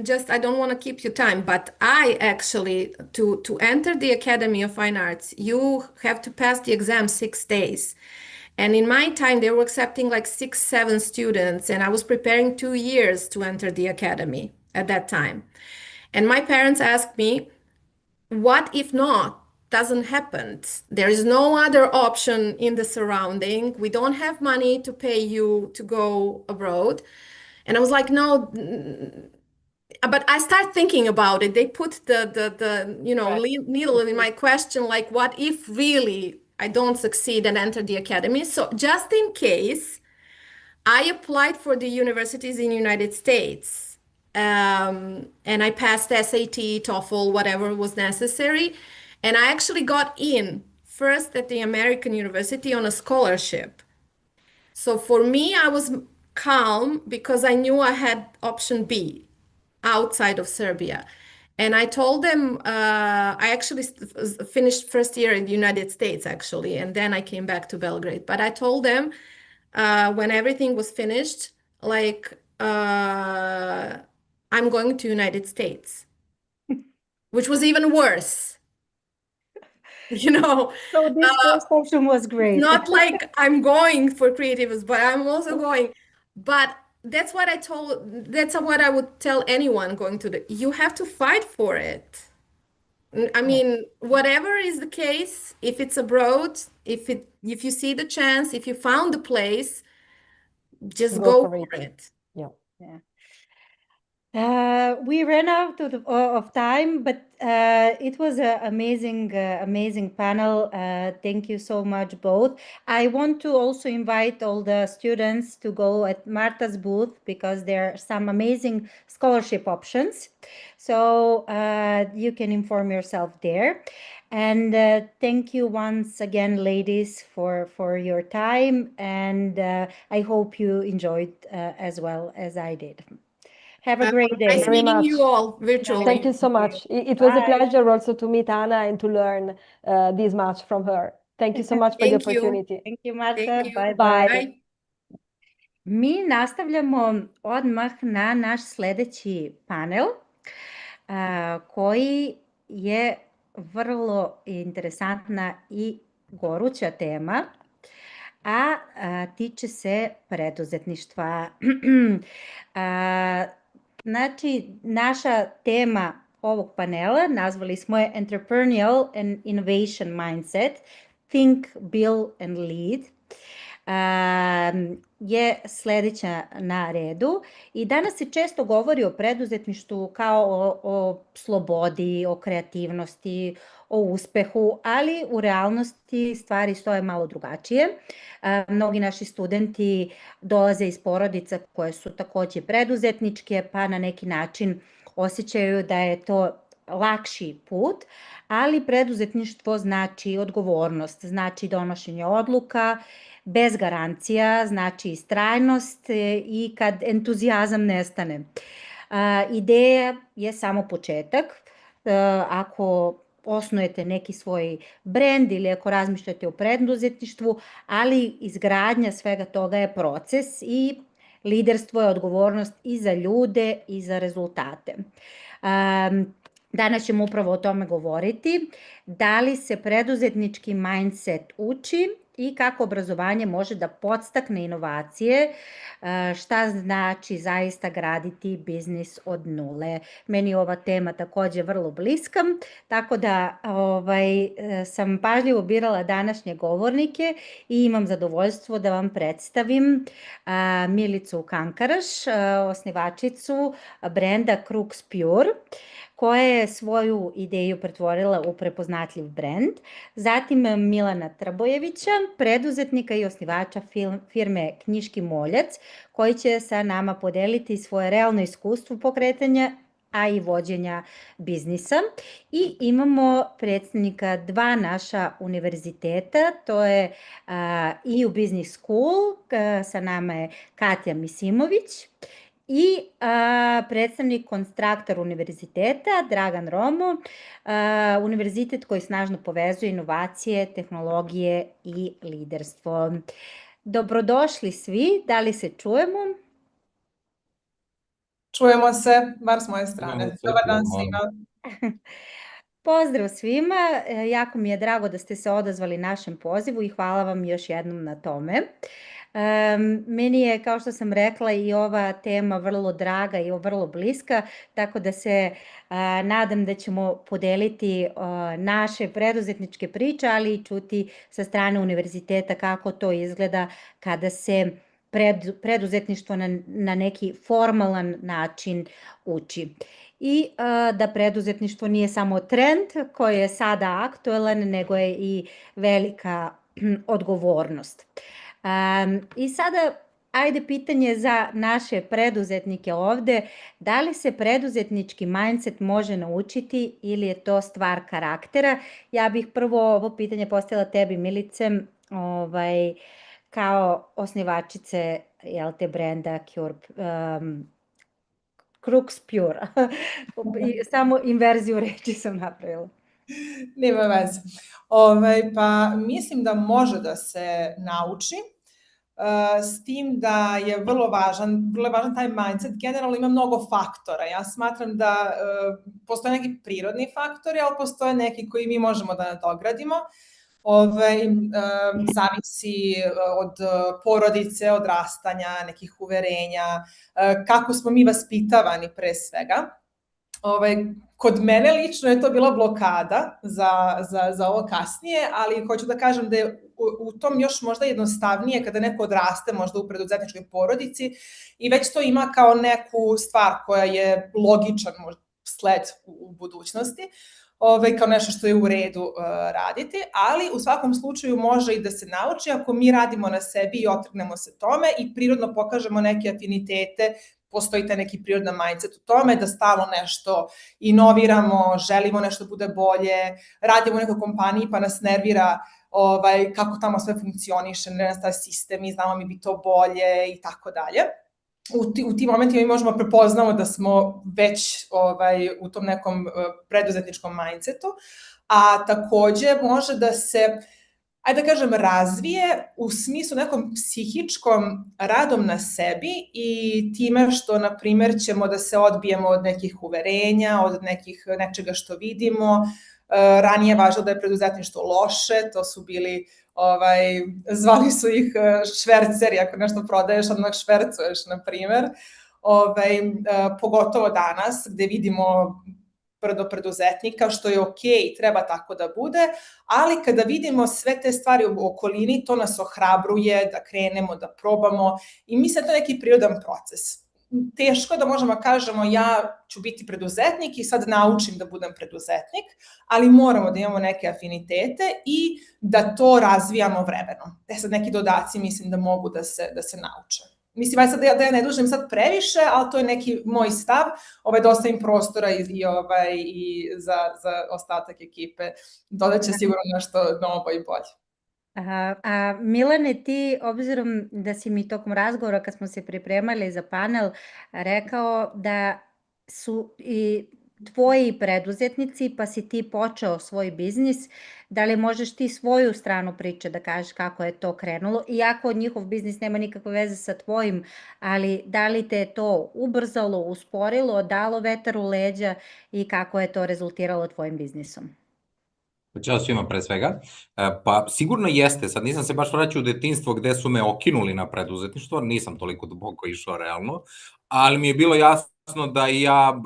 [SPEAKER 13] just I don't want to keep you time, but I actually, to enter the Academy of Fine Arts, you have to pass the exam 6 days. And in my time, they were accepting like 6, 7 students, and I was preparing 2 years to enter the academy at that time. And my parents asked me, what if not? Doesn't happen. There is no other option in the surrounding. We don't have money to pay you to go abroad. And I was like, no, but I start thinking about it. They put the needle in my question, like, what if really I don't succeed and enter the academy? So just in case, I applied for the universities in the United States. And I passed SAT, TOEFL, whatever was necessary. And I actually got in first at the American University on a scholarship. So for me, I was calm because I knew I had option B outside of Serbia. And I told them, I actually finished first year in the United States, actually, and then I came back to Belgrade. But I told them when everything was finished, like, I'm going to United States, which was even worse.
[SPEAKER 2] So this first option was great.
[SPEAKER 13] Not like I'm going for creatives, but I'm also going. But that's what I would tell anyone going to you have to fight for it. I mean, whatever is the case, if it's abroad, if you see the chance, if you found the place, just go for it.
[SPEAKER 12] Yeah.
[SPEAKER 2] We ran out of time, but it was an amazing panel. Thank you so much, both. I want to also invite all the students to go at Marta's booth because there are some amazing scholarship options. So you can inform yourself there. And thank you once again, ladies, for your time. And I hope you enjoyed as well as I did. Have a great day.
[SPEAKER 13] Nice meeting you all virtually.
[SPEAKER 12] Thank you so much. It was a pleasure also to meet Anna and to learn this much from her. Thank you so much for the opportunity.
[SPEAKER 2] Thank you, Marta. Bye.
[SPEAKER 12] Bye.
[SPEAKER 2] Mi nastavljamo odmah na naš sljedeći panel koji je vrlo interesantna i goruća tema, a tiče se preduzetništva. Znači, naša tema ovog panela nazvali smo je Entrepreneurial and Innovation Mindset, Think, Build and Lead, je sljedeća na redu. I danas se često govori o preduzetništvu kao o slobodi, o kreativnosti, o uspehu, ali u realnosti stvari stoje malo drugačije. Mnogi naši studenti dolaze iz porodica koje su također preduzetničke, pa na neki način osjećaju da je to lakši put, ali preduzetništvo znači odgovornost, znači donošenje odluka, bez garancija, znači istrajnost i kad entuzijazam nestane. Ideja je samo početak. Ako osnujete neki svoj brend ili ako razmišljate o preduzetništvu, ali izgradnja svega toga je proces i liderstvo je odgovornost i za ljude i za rezultate. Danas ćemo upravo o tome govoriti. Da li se preduzetnički mindset uči i kako obrazovanje može da podstakne inovacije, šta znači zaista graditi biznis od nule. Meni je ova tema također vrlo bliska, tako da sam pažljivo birala današnje govornike i imam zadovoljstvo da vam predstavim Milicu Kankaraš, osnivačicu brenda Crux Pure, koja je svoju ideju pretvorila u prepoznatljiv brend. Zatim Milana Trbojevića, preduzetnika i osnivača firme Knjiški moljac, koji će sa nama podeliti svoje realno iskustvo pokretanja, a i vođenja biznisa. I imamo predstavnika dva naša univerziteta, to je EU Business School, sa nama je Katja Misimović, i predstavnik konstraktor univerziteta, Dragan Romo, univerzitet koji snažno povezuje inovacije, tehnologije i liderstvo. Dobrodošli svi, da li se čujemo?
[SPEAKER 14] Čujemo se, bar s moje strane. Dobar dan svima.
[SPEAKER 2] Pozdrav svima, jako mi je drago da ste se odazvali našem pozivu i hvala vam još jednom na tome. Meni je, kao što sam rekla, i ova tema vrlo draga i vrlo bliska, tako da se nadam da ćemo podeliti naše preduzetničke priče, ali i čuti sa strane univerziteta kako to izgleda kada se preduzetništvo na neki formalan način uči. I da preduzetništvo nije samo trend koji je sada aktuelan, nego je i velika odgovornost. I sada, ajde pitanje za naše preduzetnike ovde, da li se preduzetnički mindset može naučiti ili je to stvar karaktera? Ja bih prvo ovo pitanje postavila tebi, Milice, kao osnivačice brenda Crux Pure. Samo inverziju reči sam napravila.
[SPEAKER 14] Nema veze. Pa mislim da može da se nauči, s tim da je vrlo važan taj mindset. Generalno ima mnogo faktora. Ja smatram da postoje neki prirodni faktori, ali postoje neki koji mi možemo da nadogradimo. Zavisi od porodice, odrastanja, nekih uverenja, kako smo mi vaspitavani pre svega. Kod mene lično je to bila blokada za ovo kasnije, ali hoću da kažem da je u tom još možda jednostavnije kada neko odraste možda u preduzetničkoj porodici i već to ima kao neku stvar koja je logičan sled u budućnosti, kao nešto što je u redu raditi, ali u svakom slučaju može i da se nauči ako mi radimo na sebi i otrgnemo se tome i prirodno pokažemo neke afinitete. Postoji taj neki prirodan mindset u tome da stalno nešto inoviramo, želimo nešto bude bolje, radimo u nekoj kompaniji pa nas nervira kako tamo sve funkcioniše, nervira nas taj sistem i znamo mi bi to bolje i tako dalje. U tim momentima mi možemo prepoznamo da smo već u tom nekom preduzetničkom mindsetu, a takođe može da se, ajde da kažem, razvije u smislu nekom psihičkom radom na sebi i time što, na primer, ćemo da se odbijemo od nekih uverenja, od nečega što vidimo. Ranije je važno da je preduzetništvo loše, to su bili, zvali su ih šverceri, ako nešto prodaješ, odmah švercuješ, na primer. Pogotovo danas, gde vidimo preduzetnika, što je okej, treba tako da bude, ali kada vidimo sve te stvari u okolini, to nas ohrabruje da krenemo, da probamo i mislim da to je neki prirodan proces. Teško da možemo da kažemo ja ću biti preduzetnik i sad naučim da budem preduzetnik, ali moramo da imamo neke afinitete i da to razvijamo vremenom. Sad neki dodaci mislim da mogu da se nauče. Mislim, aj sad da ja ne dužim sad previše, ali to je neki moj stav, da ostavim prostora i za ostatak ekipe. Dodat će sigurno nešto novo i bolje.
[SPEAKER 2] A Milane, ti, obzirom da si mi tokom razgovora kad smo se pripremali za panel rekao da su i tvoji preduzetnici, pa si ti počeo svoj biznis, da li možeš ti svoju stranu priče da kažeš kako je to krenulo, iako njihov biznis nema nikakve veze sa tvojim, ali da li te je to ubrzalo, usporilo, dalo vetar u leđa i kako je to rezultiralo tvojim biznisom?
[SPEAKER 15] Ćao svima pre svega. Pa sigurno jeste, sad nisam se baš vraćao u detinjstvo gde su me okinuli na preduzetništvo, nisam toliko duboko išao realno, ali mi je bilo jasno da i ja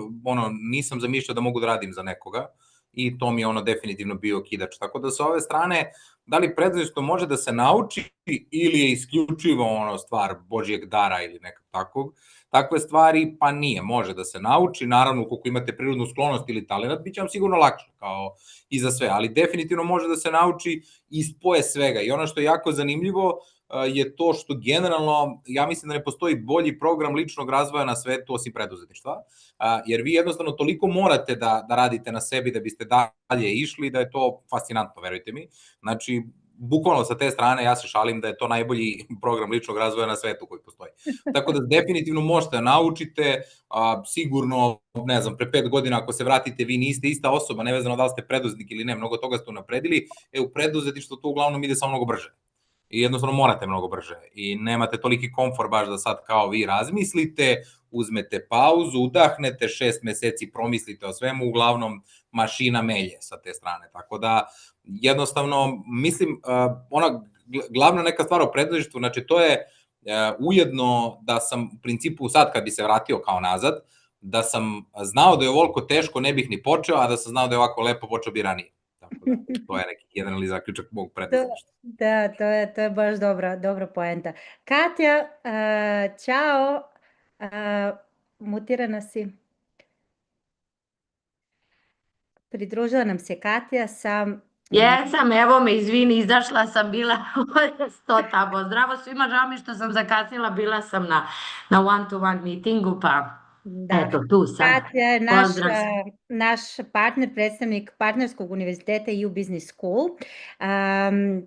[SPEAKER 15] nisam zamišljao da mogu da radim za nekoga i to mi je definitivno bio okidač. Tako da sa ove strane, da li preduzetništvo može da se nauči ili je isključivo stvar Božijeg dara ili nekog takve stvari, pa nije, može da se nauči, naravno ukoliko imate prirodnu sklonost ili talent, bit će vam sigurno lakše kao i za sve, ali definitivno može da se nauči i spoje svega i ono što je jako zanimljivo je to što generalno, ja mislim da ne postoji bolji program ličnog razvoja na svetu osim preduzetništva, jer vi jednostavno toliko morate da radite na sebi da biste dalje išli, da je to fascinantno, verujte mi. Znači, bukvalno sa te strane ja se šalim da je to najbolji program ličnog razvoja na svetu koji postoji. Tako da definitivno možete da naučite, sigurno, ne znam, pre 5 godina ako se vratite, vi niste ista osoba, nevezano da li ste preduzetnik ili ne, mnogo toga ste unapredili, u preduzetništvu to uglavnom ide samo mnogo brže. I jednostavno morate mnogo brže i nemate toliki komfor baš da sad kao vi razmislite, uzmete pauzu, udahnete, 6 meseci promislite o svemu, uglavnom mašina melje sa te strane. Tako da jednostavno, mislim, ona glavna neka stvar o preduzetništvu, znači to je ujedno da sam u principu sad kad bi se vratio kao nazad, da sam znao da je ovoliko teško ne bih ni počeo, a da sam znao da je ovako lepo počeo bi ranije. Tako da, to je neki generalni zaključak mog preduzetništva.
[SPEAKER 2] Da, to je baš dobra poenta. Katja, čao, mutirana si. Pridružila nam se Katja sa...
[SPEAKER 16] Jesam, evo me, izvini, izašla sam, bila sto tamo. Zdravo svima, žao mi što sam zakasnila, bila sam na one-to-one meetingu, pa eto, tu sam.
[SPEAKER 2] Katja je naš partner, predstavnik partnerskog univerziteta EU Business School,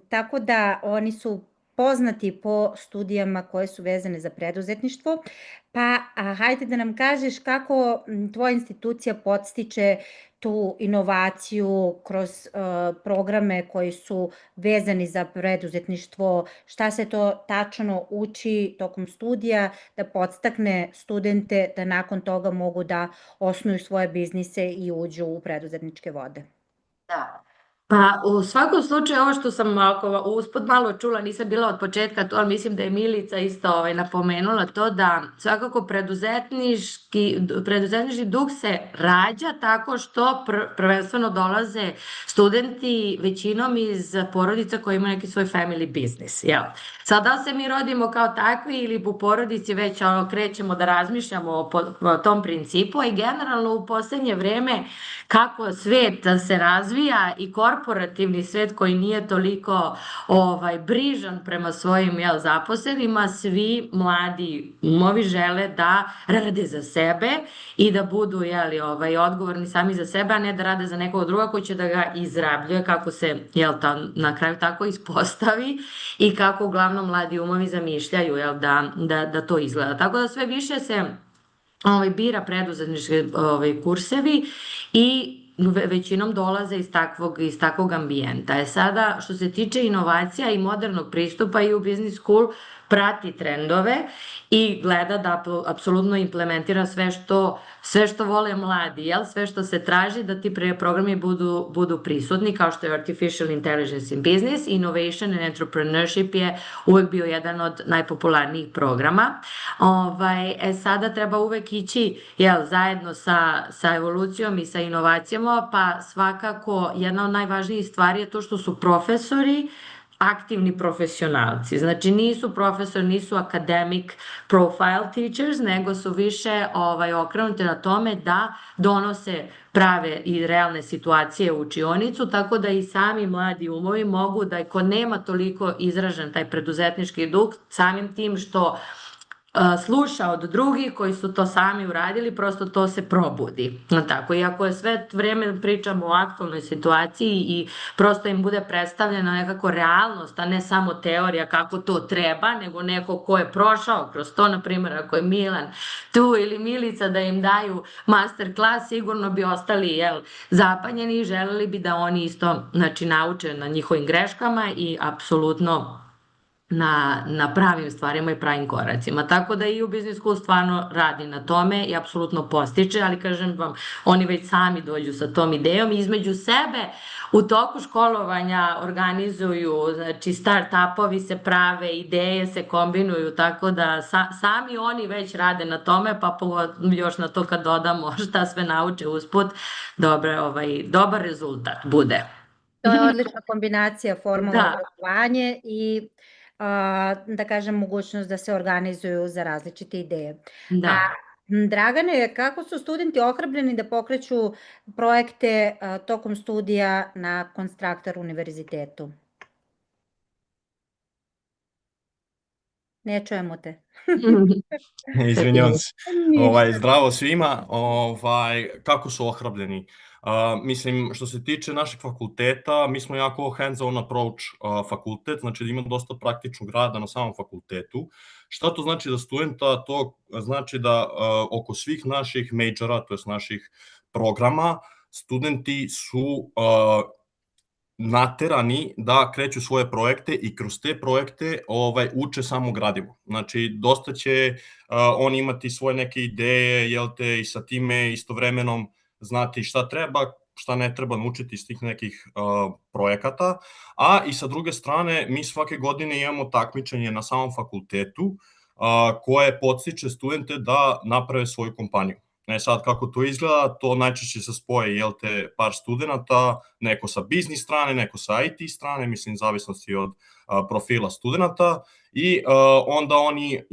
[SPEAKER 2] tako da oni su poznati po studijama koje su vezane za preduzetništvo, pa hajde da nam kažeš kako tvoja institucija podstiče tu inovaciju kroz programe koji su vezani za preduzetništvo, šta se to tačno uči tokom studija da podstakne studente da nakon toga mogu da osnuju svoje biznise i uđu u preduzetničke vode.
[SPEAKER 16] Da. Pa u svakom slučaju ovo što sam usput malo čula, nisam bila od početka tu, ali mislim da je Milica isto napomenula to da svakako preduzetnički duh se rađa tako što prvenstveno dolaze studenti većinom iz porodica koji imaju neki svoj family business. Sad da se mi rodimo kao takvi ili u porodici već krećemo da razmišljamo o tom principu, a i generalno u poslednje vreme kako svet se razvija i korporativni svet koji nije toliko brižan prema svojim zaposlenima, svi mladi umovi žele da rade za sebe i da budu odgovorni sami za sebe, a ne da rade za nekog druga koji će da ga izrabljuje, kako se na kraju tako ispostavi i kako uglavnom mladi umovi zamišljaju da to izgleda. Tako da sve više se bira preduzetničke kursevi i većinom dolaze iz takvog ambijenta. Sada, što se tiče inovacija i modernog pristupa, i u Business School prati trendove i gleda da apsolutno implementira sve što vole mladi, sve što se traži da ti programi budu prisutni, kao što je Artificial Intelligence in Business, Innovation and Entrepreneurship je uvek bio jedan od najpopularnijih programa. Sada treba uvek ići zajedno sa evolucijom i sa inovacijama, pa svakako jedna od najvažnijih stvari je to što su profesori aktivni profesionalci. Znači nisu profesori, nisu academic profile teachers, nego su više okrenuti na tome da donose prave i realne situacije u učionicu, tako da i sami mladi umovi mogu da, ako nema toliko izražen taj preduzetnički duh, samim tim što sluša od drugih koji su to sami uradili, prosto to se probudi. Iako je sve vreme pričamo o aktualnoj situaciji i prosto im bude predstavljena nekako realnost, a ne samo teorija kako to treba, nego neko ko je prošao kroz to, na primjer ako je Milan tu ili Milica da im daju master klas, sigurno bi ostali zapanjeni i želeli bi da oni isto nauče na njihovim greškama i apsolutno na pravim stvarima i pravim koracima. Tako da i u Business School stvarno radi na tome i apsolutno postiče, ali kažem vam, oni već sami dođu sa tom idejom i između sebe u toku školovanja organizuju, znači start-upovi se prave, ideje se kombinuju, tako da sami oni već rade na tome, pa još na to kad dodamo šta sve nauče usput, dobar rezultat bude.
[SPEAKER 2] To je odlična kombinacija formalno obrazovanje i da kažem mogućnost da se organizuju za različite ideje. Dragane, kako su studenti ohrabreni da pokreću projekte tokom studija na Konstruktor univerzitetu? Ne čujemo te.
[SPEAKER 17] Izvinjavam se.
[SPEAKER 2] Ništa.
[SPEAKER 17] Zdravo svima. Kako su ohrabljeni? Mislim, što se tiče našeg fakulteta, mi smo jako hands-on approach fakultet, znači da ima dosta praktičnog rada na samom fakultetu. Šta to znači za studenta? To znači da oko svih naših majora, to je naših programa, studenti su naterani da kreću svoje projekte i kroz te projekte uče samo gradivo. Znači, dosta će oni imati svoje neke ideje, i sa time istovremenom znati šta treba, šta ne treba naučiti iz tih nekih projekata, a i sa druge strane, mi svake godine imamo takmičenje na samom fakultetu koje podstiče studente da naprave svoju kompaniju. Sad, kako to izgleda, to najčešće se spoje, par studenta, neko sa biznis strane, neko sa IT strane, mislim, zavisnosti od profila studenta, i onda oni,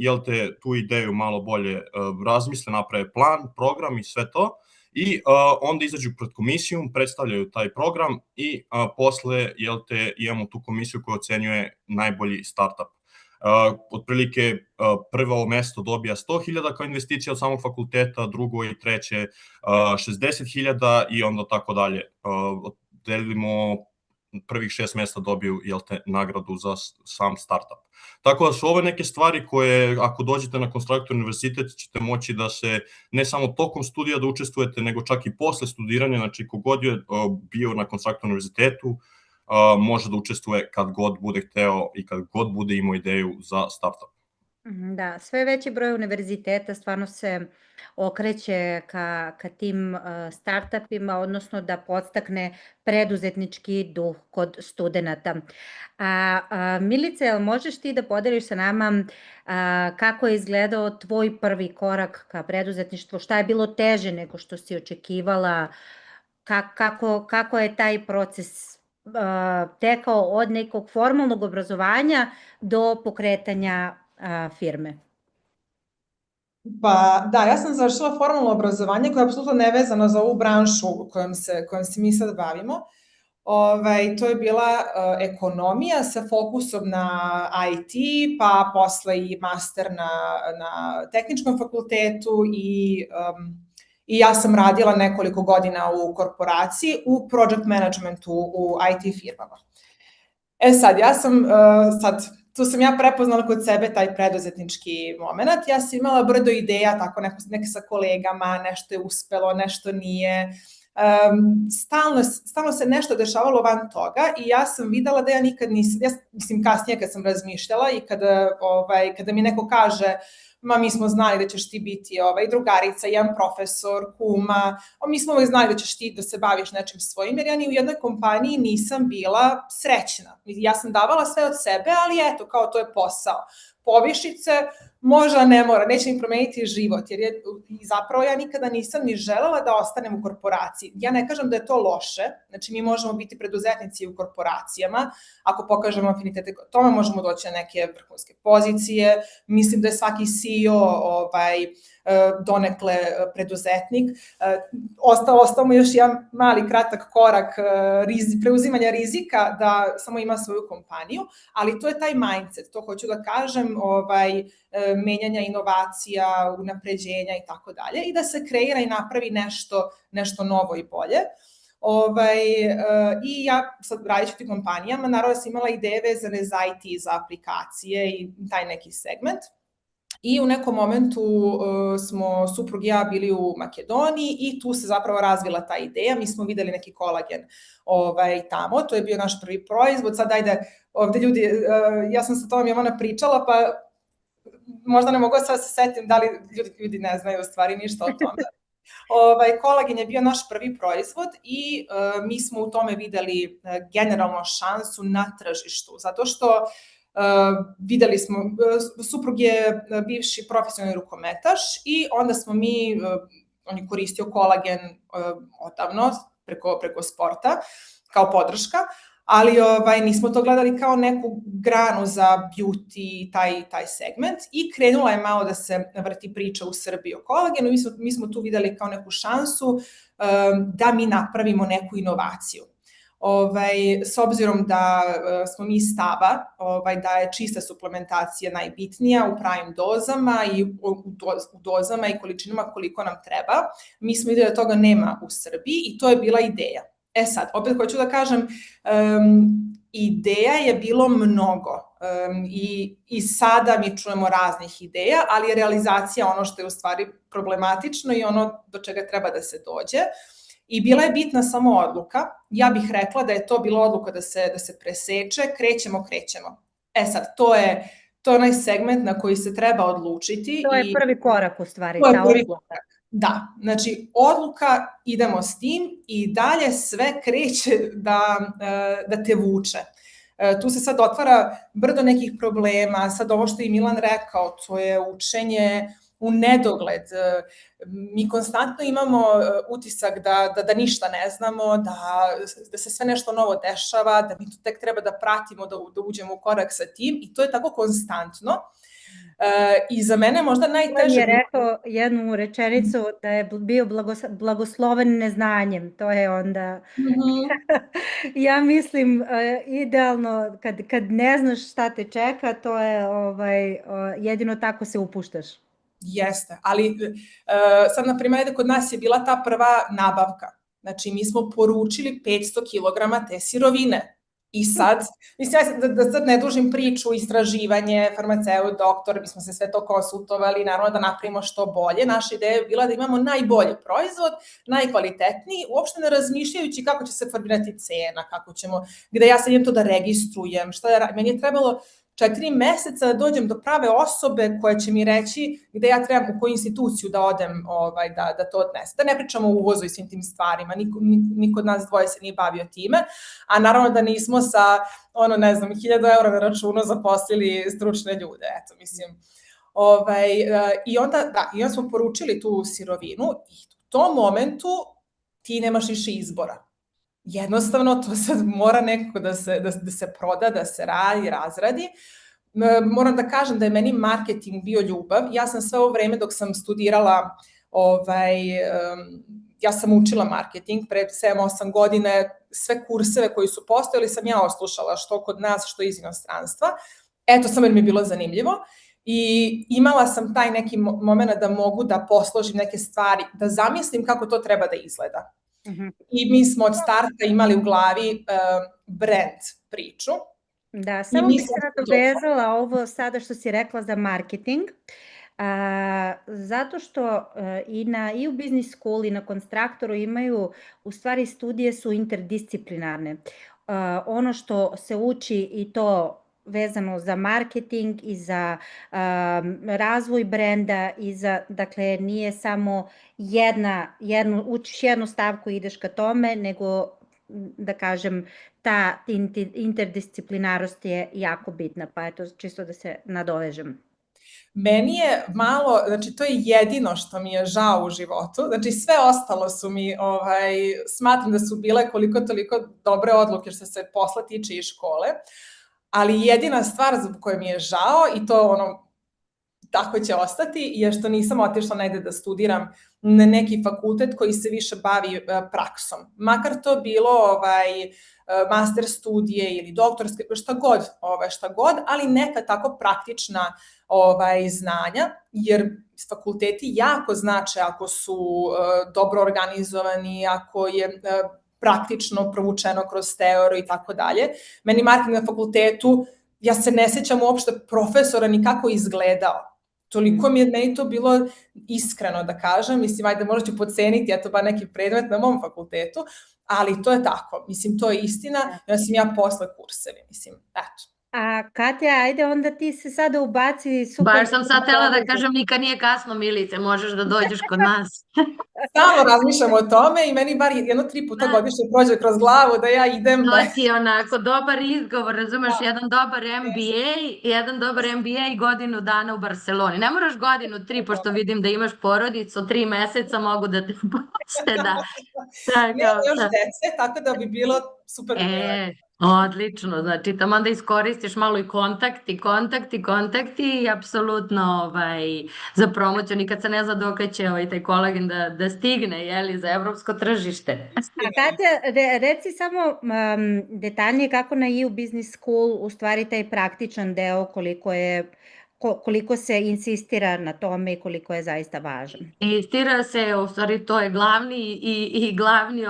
[SPEAKER 17] tu ideju malo bolje razmisle, naprave plan, program i sve to, i onda izađu pred komisijom, predstavljaju taj program i posle, imamo tu komisiju koja ocenjuje najbolji startup. Otprilike prvo mesto dobija 100.000 kao investicija od samog fakulteta, drugo i treće 60.000 i onda tako dalje. Delimo prvih 6 mesta dobiju nagradu za sam startup. Tako da su ove neke stvari koje, ako dođete na Constructor univerzitet, ćete moći da se ne samo tokom studija da učestvujete, nego čak i posle studiranja, znači kogod je bio na Constructor univerzitetu, može da učestvuje kad god bude hteo i kad god bude imao ideju za startup.
[SPEAKER 2] Da, sve veći broj univerziteta stvarno se okreće ka tim startupima, odnosno da podstakne preduzetnički duh kod studenta. Milice, jel možeš ti da podeliš sa nama kako je izgledao tvoj prvi korak ka preduzetništvu? Šta je bilo teže nego što si očekivala? Kako je taj proces tekao od nekog formalnog obrazovanja do pokretanja firme?
[SPEAKER 14] Pa da, ja sam završila formalno obrazovanje koje je apsolutno nevezano za ovu branšu kojom se mi sad bavimo. To je bila ekonomija sa fokusom na IT, pa posle i master na tehničkom fakultetu i ja sam radila nekoliko godina u korporaciji, u project managementu, u IT firmama. Tu sam ja prepoznala kod sebe taj preduzetnički moment. Ja sam imala brdo ideja, tako neke sa kolegama, nešto je uspelo, nešto nije. Stalno se nešto dešavalo van toga i ja sam videla da ja nikad nisam, mislim kasnije kad sam razmišljala i kada mi neko kaže mi smo znali da ćeš ti biti drugarica, jedan profesor, kuma, mi smo uvijek znali da ćeš ti da se baviš nečim svojim, jer ja ni u jednoj kompaniji nisam bila srećna. Ja sam davala sve od sebe, ali eto, kao to je posao. Povišice, možda ne mora, neće mi promeniti život, jer zapravo ja nikada nisam ni želela da ostanem u korporaciji. Ja ne kažem da je to loše, znači mi možemo biti preduzetnici u korporacijama, ako pokažemo afinitete tome, možemo doći na neke vrhunske pozicije, mislim da je svaki CEO donekle preduzetnik. Ostao mu još jedan mali kratak korak preuzimanja rizika da samo ima svoju kompaniju, ali to je taj mindset, to hoću da kažem, menjanja inovacija, unapređenja i tako dalje, i da se kreira i napravi nešto novo i bolje. I ja sad različitim kompanijama, naravno sam imala ideje vezane za IT, za aplikacije i taj neki segment. I u nekom momentu smo suprug i ja bili u Makedoniji i tu se zapravo razvila ta ideja. Mi smo videli neki kolagen tamo, to je bio naš prvi proizvod. Sad ajde, ovde ljudi, ja sam sa tobom Jovana pričala, pa možda ne mogu sad se setim da li ljudi ne znaju u stvari ništa o tome. Kolagen je bio naš prvi proizvod i mi smo u tome videli generalno šansu na tržištu, zato što videli smo, suprug je bivši profesionalni rukometaš i onda smo on je koristio kolagen odavno preko sporta kao podrška, ali nismo to gledali kao neku granu za beauty, taj segment, i krenula je malo da se vrti priča u Srbiji o kolagenu. Mi smo tu videli kao neku šansu da mi napravimo neku inovaciju. s obzirom da smo mi stava da je čista suplementacija najbitnija u pravim dozama i u dozama i količinama koliko nam treba. Mi smo videli da toga nema u Srbiji i to je bila ideja. Sad, opet hoću da kažem, ideja je bilo mnogo i sada mi čujemo raznih ideja, ali je realizacija ono što je u stvari problematično i ono do čega treba da se dođe. I bila je bitna samo odluka. Ja bih rekla da je to bila odluka da se preseče, krećemo. Sad, to je onaj segment na koji se treba odlučiti.
[SPEAKER 2] To je prvi korak u stvari.
[SPEAKER 14] To je prvi korak. Da, znači odluka, idemo s tim i dalje sve kreće da te vuče. Tu se sad otvara brdo nekih problema, sad ovo što je Milan rekao, to je učenje u nedogled. Mi konstantno imamo utisak da ništa ne znamo, da se sve nešto novo dešava, da mi tu tek treba da pratimo, da uđemo u korak sa tim i to je tako konstantno. I za mene možda najteže...
[SPEAKER 2] On je rekao jednu rečenicu da je bio blagosloven neznanjem, to je onda... Ja mislim, idealno, kad ne znaš šta te čeka, to je jedino tako se upuštaš.
[SPEAKER 14] Jeste, ali sad, na primjer, kod nas je bila ta prva nabavka. Znači, mi smo poručili 500 kg te sirovine. I sad, mislim, da sad ne dužim priču, istraživanje, farmaceut, doktor, mi smo se sve to konsultovali, naravno da napravimo što bolje. Naša ideja je bila da imamo najbolji proizvod, najkvalitetniji, uopšte ne razmišljajući kako će se formirati cena, kako ćemo, gde ja sad idem to da registrujem, meni je trebalo 4 meseca da dođem do prave osobe koja će mi reći gde ja trebam, u koju instituciju da odem da to odnese. Da ne pričamo o uvozu i svim tim stvarima, niko od nas dvoje se nije bavio time, a naravno da nismo sa, 1000 € na računu zaposlili stručne ljude, eto, mislim. I onda smo poručili tu sirovinu i u tom momentu ti nemaš više izbora. Jednostavno, to sad mora nekako da se proda, da se radi, razradi. Moram da kažem da je meni marketing bio ljubav. Ja sam sve ovo vreme dok sam studirala, ja sam učila marketing pre 7-8 godine, sve kurseve koji su postojali sam ja oslušala, što kod nas, što iz inostranstva. Eto, samo jer mi je bilo zanimljivo. I imala sam taj neki moment da mogu da posložim neke stvari, da zamislim kako to treba da izgleda. I mi smo od starta imali u glavi brand priču.
[SPEAKER 2] Da, samo bih se nadovezala ovo sada što si rekla za marketing, zato što i u business school i na konstruktoru imaju, u stvari studije su interdisciplinarne. Ono što se uči i to vezano za marketing i za razvoj brenda i za, dakle, nije samo učiš jednu stavku i ideš ka tome, nego, da kažem, ta interdisciplinarnost je jako bitna, pa eto, čisto da se nadovežem.
[SPEAKER 14] Meni je malo, znači to je jedino što mi je žao u životu, znači sve ostalo su mi, smatram da su bile koliko toliko dobre odluke što se posla tiče i škole, ali jedina stvar za koju mi je žao i to tako će ostati je što nisam otišla negde da studiram na neki fakultet koji se više bavi praksom. Makar to bilo master studije ili doktorske, šta god, ali neka tako praktična znanja, jer fakulteti jako znače ako su dobro organizovani, ako je praktično provučeno kroz teoriju i tako dalje. Meni marketing na fakultetu, ja se ne sećam uopšte profesora ni kako izgledao. Toliko mi je meni to bilo iskreno da kažem, mislim, ajde, možda ću podceniti, eto, bar neki predmet na mom fakultetu, ali to je tako, mislim, to je istina, ja sam ja posle kursevi, mislim, eto.
[SPEAKER 2] A Katja, ajde, onda ti se sada ubaci...
[SPEAKER 16] Baš sam sad htela da kažem, nikad nije kasno, Milice, možeš da dođeš kod nas.
[SPEAKER 14] Stalno razmišljam o tome i meni bar 1-3 puta godišnje prođe kroz glavu da ja idem...
[SPEAKER 16] To ti je onako dobar izgovor, razumeš, jedan dobar MBA i godinu dana u Barceloni. Ne moraš godinu, 3, pošto vidim da imaš porodicu, 3 meseca mogu da te puste
[SPEAKER 14] Nema još dece, tako da bi bilo super.
[SPEAKER 16] Odlično, znači tamo onda iskoristiš malo i kontakti i apsolutno za promociju, nikad se ne zna dok će taj kolagen da stigne, jeli, za evropsko tržište.
[SPEAKER 2] A Katja, reci samo detaljnije kako na EU Business School u stvari taj praktičan deo koliko se insistira na tome i koliko je zaista važan.
[SPEAKER 16] Insistira se, u stvari to je glavni i glavni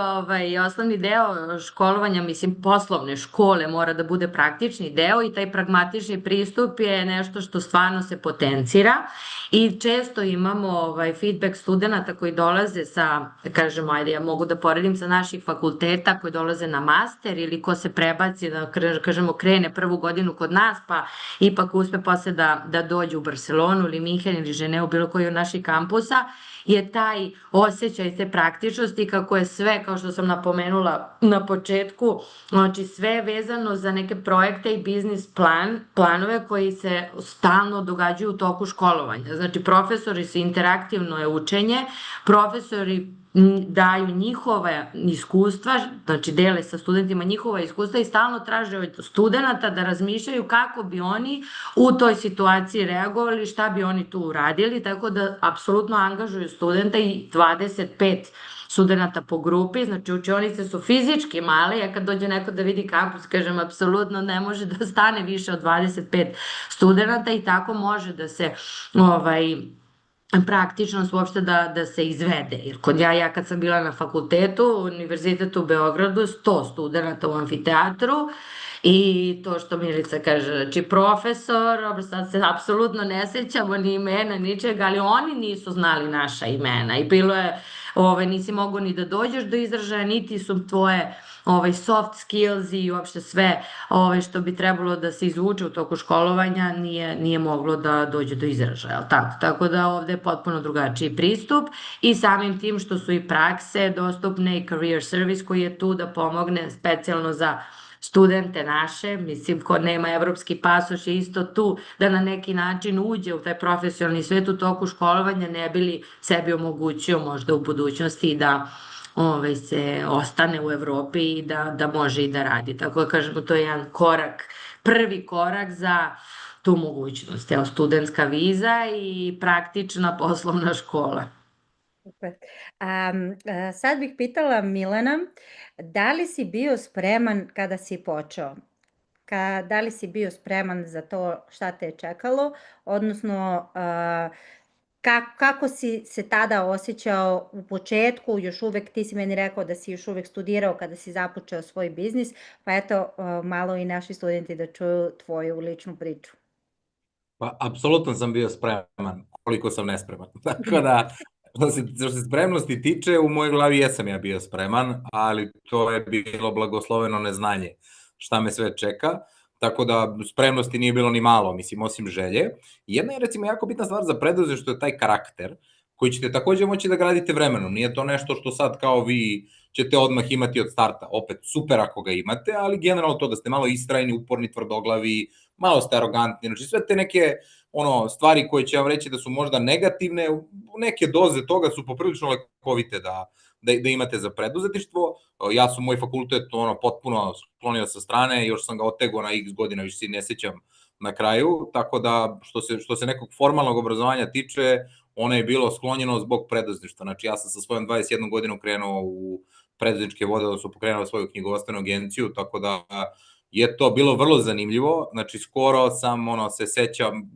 [SPEAKER 16] osnovni deo školovanja, mislim poslovne škole mora da bude praktični deo i taj pragmatični pristup je nešto što stvarno se potencira i često imamo feedback studenta koji dolaze sa, kažemo, ajde ja mogu da poredim sa naših fakulteta koji dolaze na master ili ko se prebaci da, kažemo, krene prvu godinu kod nas pa ipak uspe posle da dođe u Barcelonu ili Minhen ili Ženevu, bilo koji od naših kampusa, je taj osjećaj te praktičnosti kako je sve, kao što sam napomenula na početku, znači sve vezano za neke projekte i biznis planove koji se stalno događaju u toku školovanja. Znači profesori su interaktivno je učenje, profesori daju njihove iskustva, znači dele sa studentima njihova iskustva i stalno traže od studenta da razmišljaju kako bi oni u toj situaciji reagovali, šta bi oni tu uradili, tako da apsolutno angažuju studenta i 25 studenta po grupi, znači učionice su fizički male, ja kad dođe neko da vidi kampus, kažem, apsolutno ne može da stane više od 25 studenta i tako može da se praktičnost uopšte da se izvede. Jer kod ja kad sam bila na fakultetu, univerzitetu u Beogradu, 100 studenta u amfiteatru i to što Milica kaže, znači profesor, sad se apsolutno ne sećamo ni imena, ničega, ali oni nisu znali naša imena i bilo je, nisi mogo ni da dođeš do izražaja, niti su tvoje soft skills i uopšte sve što bi trebalo da se izuče u toku školovanja nije moglo da dođe do izražaja. Tako da ovde je potpuno drugačiji pristup i samim tim što su i prakse dostupne i career service koji je tu da pomogne specijalno za studente naše, mislim ko nema evropski pasoš je isto tu da na neki način uđe u taj profesionalni svet u toku školovanja, ne bi li sebi omogućio možda u budućnosti da se ostane u Evropi i da može i da radi. Tako da kažemo, to je jedan prvi korak za tu mogućnost. Evo, studentska viza i praktična poslovna škola.
[SPEAKER 2] Super. Sad bih pitala Milana, da li si bio spreman kada si počeo? Da li si bio spreman za to šta te je čekalo, odnosno kako si se tada osjećao u početku, još uvek, ti si meni rekao da si još uvek studirao kada si započeo svoj biznis, pa eto malo i naši studenti da čuju tvoju ličnu priču.
[SPEAKER 15] Pa, apsolutno sam bio spreman, koliko sam nespreman. Tako da, što se spremnosti tiče, u mojoj glavi jesam ja bio spreman, ali to je bilo blagosloveno neznanje šta me sve čeka. Tako da spremnosti nije bilo ni malo, mislim, osim želje. Jedna je, recimo, jako bitna stvar za preduzetništvo je taj karakter, koji ćete takođe moći da gradite vremenom. Nije to nešto što sad kao vi ćete odmah imati od starta. Opet, super ako ga imate, ali generalno to da ste malo istrajni, uporni, tvrdoglavi, malo ste arogantni. Znači, sve te neke stvari koje će vam reći da su možda negativne, neke doze toga su poprilično lekovite da imate za preduzetništvo. Ja sam moj fakultet potpuno sklonio sa strane, još sam ga otegao na x godina, više se ne sećam na kraju, tako da što se nekog formalnog obrazovanja tiče, ono je bilo sklonjeno zbog preduzetništva. Znači ja sam sa svojom 21 godinom krenuo u preduzetničke vode, odnosno pokrenuo svoju knjigovodstvenu agenciju, tako da je to bilo vrlo zanimljivo. Znači skoro se sećam,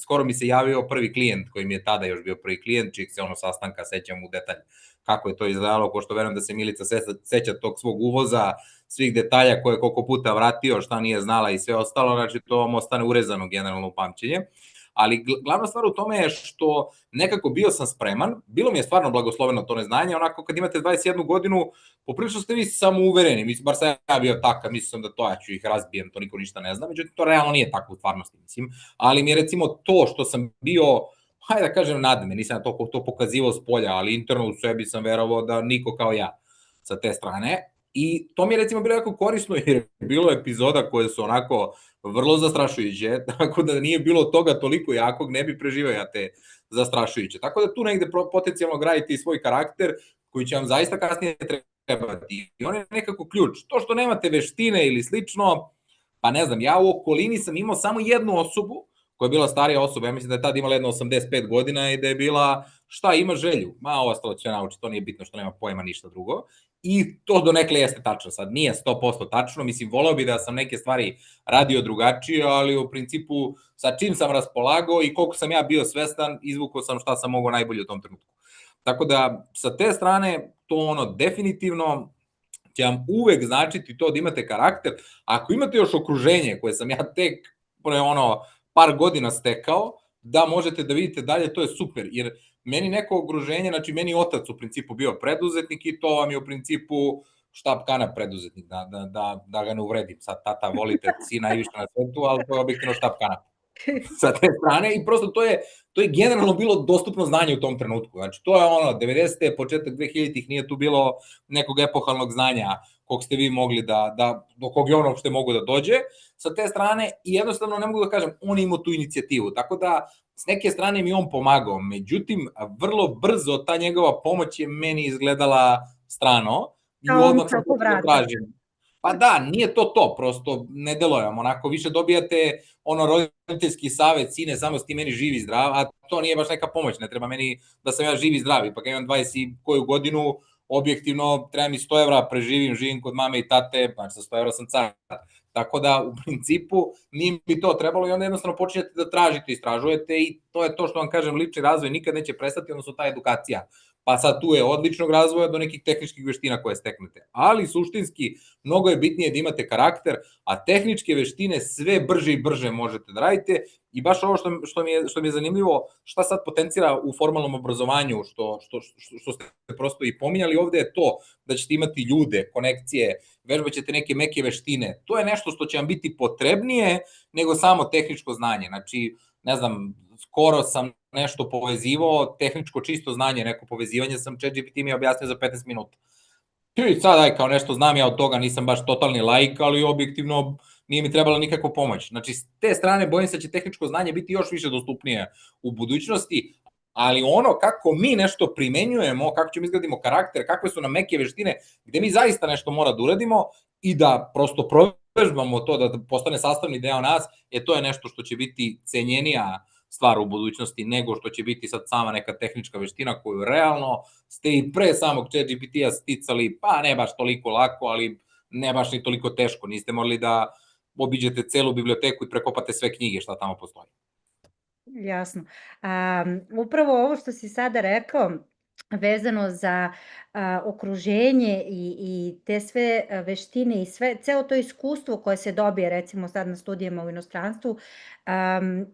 [SPEAKER 15] skoro mi se javio prvi klijent koji mi je tada još bio prvi klijent, čijeg se sastanka sećam u detalj kako je to izgledalo, pošto verujem da se Milica seća tog svog uvoza, svih detalja koje je koliko puta vratio, šta nije znala i sve ostalo, znači to vam ostane urezano generalno u pamćenje. Ali glavna stvar u tome je što nekako bio sam spreman, bilo mi je stvarno blagosloveno to neznanje, onako kad imate 21 godinu, poprilično ste vi samo uvereni, mislim, bar sam ja bio takav, mislim da to ja ću ih razbijem, to niko ništa ne zna, međutim to realno nije tako u stvarnosti, mislim, ali mi je recimo to što sam bio, hajde da kažem nadme, nisam to pokazivao s polja, ali interno u sebi sam verovao da niko kao ja sa te strane. I to mi je recimo bilo jako korisno jer je bilo epizoda koje su onako vrlo zastrašujuće, tako da nije bilo toga toliko jakog, ne bi preživao ja te zastrašujuće. Tako da tu negde potencijalno gradite i svoj karakter, koji će vam zaista kasnije trebati. I on je nekako ključ. To što nemate veštine ili slično, pa ne znam, ja u okolini sam imao samo jednu osobu, koja je bila starija osoba, ja mislim da je tada imala jedno 85 godina i da je bila, šta, ima želju, ovo ostalo će naučiti, to nije bitno što nema pojma ništa drugo. I to donekle jeste tačno, sad nije 100% tačno, mislim, voleo bi da sam neke stvari radio drugačije, ali u principu sa čim sam raspolagao i koliko sam ja bio svestan, izvukao sam šta sam mogao najbolje u tom trenutku. Tako da, sa te strane, to definitivno će vam uvek značiti to da imate karakter. Ako imate još okruženje koje sam ja tek par godina stekao, da možete da vidite dalje, to je super, jer meni neko okruženje, znači meni otac u principu bio preduzetnik i to vam je u principu štap kana preduzetnik, da ga ne uvredim, sad tata volite sina najviše na svetu, ali to je objektivno štap kana sa te strane i prosto to je generalno bilo dostupno znanje u tom trenutku, znači to je 90. početak 2000-ih nije tu bilo nekog epohalnog znanja kog ste vi mogli do kog je on uopšte mogu da dođe sa te strane i jednostavno ne mogu da kažem, on imao tu inicijativu, tako da s neke strane mi on pomagao, međutim, vrlo brzo ta njegova pomoć je meni izgledala strano i odmah sam počeo da tražim. Pa da, nije to, prosto ne delujemo, onako više dobijate roditeljski savet, sine, samo si ti meni živi zdrav, a to nije baš neka pomoć, ne treba meni da sam ja živi zdrav, ipak imam 20 koju godinu, objektivno treba mi 100 evra, živim kod mame i tate, znači sa 100 evra sam car. Tako da, u principu, nije mi to trebalo i onda jednostavno počinjete da tražite, istražujete i to je to što vam kažem, lični razvoj nikad neće prestati, odnosno ta edukacija. Pa sad tu je odličnog razvoja do nekih tehničkih veština koje steknete. Ali suštinski, mnogo je bitnije da imate karakter, a tehničke veštine sve brže i brže možete da radite. I baš ovo što mi je zanimljivo, šta sad potencira u formalnom obrazovanju, što ste prosto i pominjali ovde, je to da ćete imati ljude, konekcije, vežbaćete neke meke veštine. To je nešto što će vam biti potrebnije nego samo tehničko znanje. Znači, ne znam, skoro sam nešto povezivao, tehničko čisto znanje, neko povezivanje sam ChatGPT mi je objasnio za 15 minuta. I sad, kao nešto znam ja od toga, nisam baš totalni laik, ali objektivno nije mi trebala nikakva pomoć. Znači, s te strane bojim se da će tehničko znanje biti još više dostupnije u budućnosti, ali kako mi nešto primenjujemo, kako ćemo izgradimo karakter, kakve su nam meke veštine, gde mi zaista nešto mora da uradimo i da prosto provežbamo to, da postane sastavni deo nas, to je nešto što će biti cenjenija stvar u budućnosti nego što će biti sad sama neka tehnička veština koju realno ste i pre samog ChatGPT-a sticali, pa ne baš toliko lako, ali ne baš ni toliko teško. Niste morali da obiđete celu biblioteku i prekopate sve knjige šta tamo postoji.
[SPEAKER 2] Jasno. Upravo ovo što si sada rekao, vezano za okruženje i te sve veštine i ceo to iskustvo koje se dobije recimo sad na studijama u inostranstvu,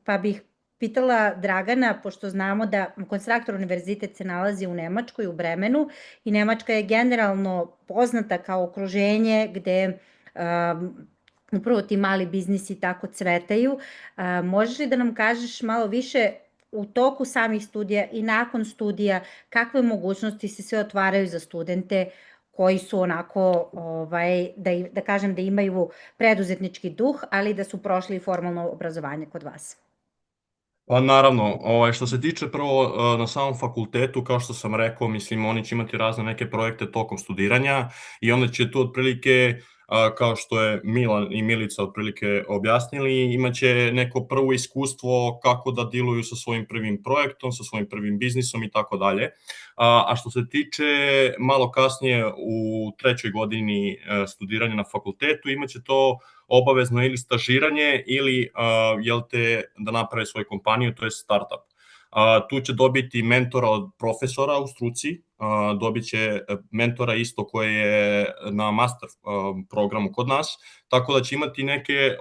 [SPEAKER 2] pa bih pitala Dragana, pošto znamo da Konstruktor univerzitet se nalazi u Nemačkoj, u Bremenu i Nemačka je generalno poznata kao okruženje gde upravo ti mali biznisi tako cvetaju. Možeš li da nam kažeš malo više u toku samih studija i nakon studija kakve mogućnosti se sve otvaraju za studente koji su onako, da kažem da imaju preduzetnički duh, ali da su prošli formalno obrazovanje kod vas?
[SPEAKER 17] Pa naravno, što se tiče prvo na samom fakultetu, kao što sam rekao, mislim, oni će imati razne neke projekte tokom studiranja i onda će tu otprilike, kao što je Milan i Milica otprilike objasnili, imaće neko prvo iskustvo kako da diluju sa svojim prvim projektom, sa svojim prvim biznisom i tako dalje. A što se tiče malo kasnije u 3. godini studiranja na fakultetu, imaće to obavezno ili stažiranje ili da naprave svoju kompaniju, to je startup. Tu će dobiti mentora od profesora u struci, dobit će mentora isto koji je na master programu kod nas, tako da će imati neke,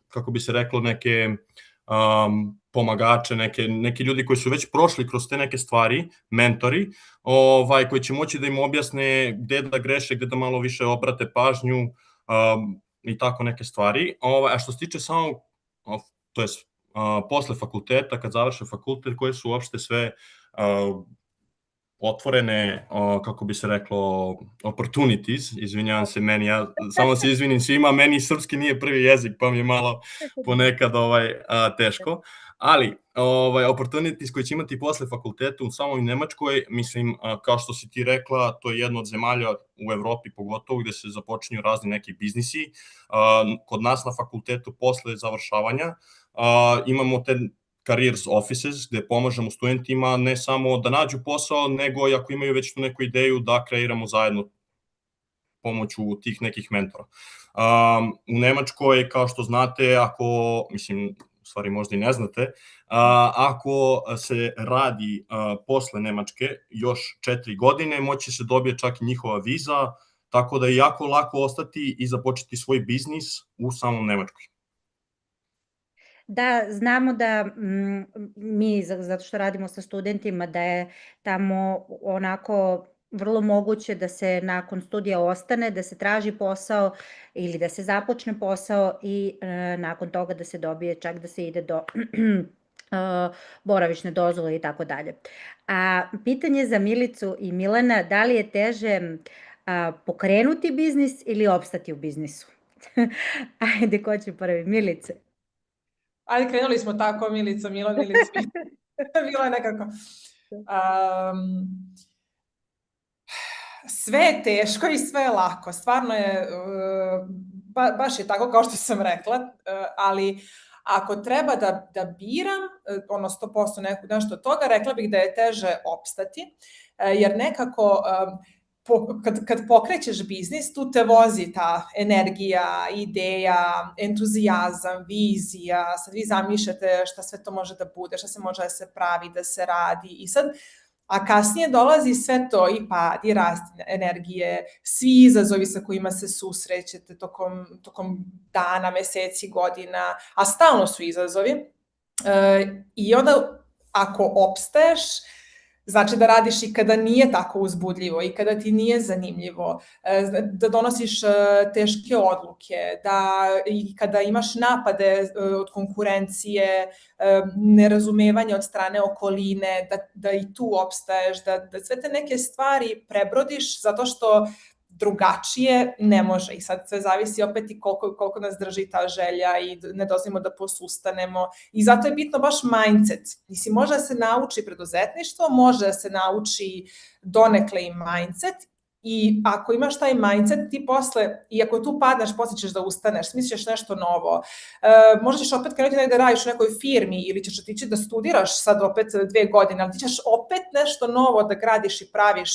[SPEAKER 17] kako bi se reklo, neke pomagače, neki ljudi koji su već prošli kroz te neke stvari, mentori, koji će moći da im objasne gde da greše, gde da malo više obrate pažnju i tako neke stvari. A što se tiče samog, to je posle fakulteta, kad završe fakultet, koje su uopšte sve otvorene, kako bi se reklo, opportunities, izvinjavam se meni, ja samo se izvinim svima, meni srpski nije prvi jezik, pa mi je malo ponekad teško, Ali, opportunities koje će imati posle fakulteta u samoj Nemačkoj, mislim, kao što si ti rekla, to je jedna od zemalja u Evropi pogotovo gde se započinju razni neki biznisi. Kod nas na fakultetu posle završavanja imamo te careers offices gde pomažemo studentima ne samo da nađu posao, nego i ako imaju već tu neku ideju da kreiramo zajedno pomoću tih nekih mentora. U Nemačkoj, kao što znate, mislim, u stvari možda i ne znate, ako se radi posle Nemačke još 4 godine, moći se dobije čak i njihova viza, tako da je jako lako ostati i započeti svoj biznis u samom Nemačkoj.
[SPEAKER 2] Da, znamo da mi, zato što radimo sa studentima, da je tamo onako vrlo moguće da se nakon studija ostane, da se traži posao ili da se započne posao i nakon toga da se dobije, čak da se ide do boravišne dozvole i tako dalje. A pitanje za Milicu i Milana, da li je teže pokrenuti biznis ili opstati u biznisu? Ajde, ko će prvi? Milice.
[SPEAKER 14] Ajde, krenuli smo tako, Milica, Milan, Milica. Bilo je nekako. Sve je teško i sve je lako. Stvarno je, baš je tako kao što sam rekla, ali ako treba da biram, 100% nešto od toga, rekla bih da je teže opstati, jer nekako kad pokrećeš biznis, tu te vozi ta energija, ideja, entuzijazam, vizija, sad vi zamišljate šta sve to može da bude, šta se može da se pravi, da se radi i sad, a kasnije dolazi sve to i pad i rast energije, svi izazovi sa kojima se susrećete tokom dana, meseci, godina, a stalno su izazovi i onda ako opstaješ, znači da radiš i kada nije tako uzbudljivo i kada ti nije zanimljivo, da donosiš teške odluke, i kada imaš napade od konkurencije, nerazumevanje od strane okoline, da i tu opstaješ, da sve te neke stvari prebrodiš zato što drugačije ne može i sad sve zavisi opet i koliko nas drži ta želja i ne dozvolimo da posustanemo i zato je bitno baš mindset. Mislim, može da se nauči preduzetništvo, može da se nauči donekle i mindset i ako imaš taj mindset ti posle, i ako tu padneš, posle ćeš da ustaneš, smisliš nešto novo, možda ćeš opet krenuti negde da radiš u nekoj firmi ili ćeš otići da studiraš sad opet 2 godine, ali ti ćeš opet nešto novo da gradiš i praviš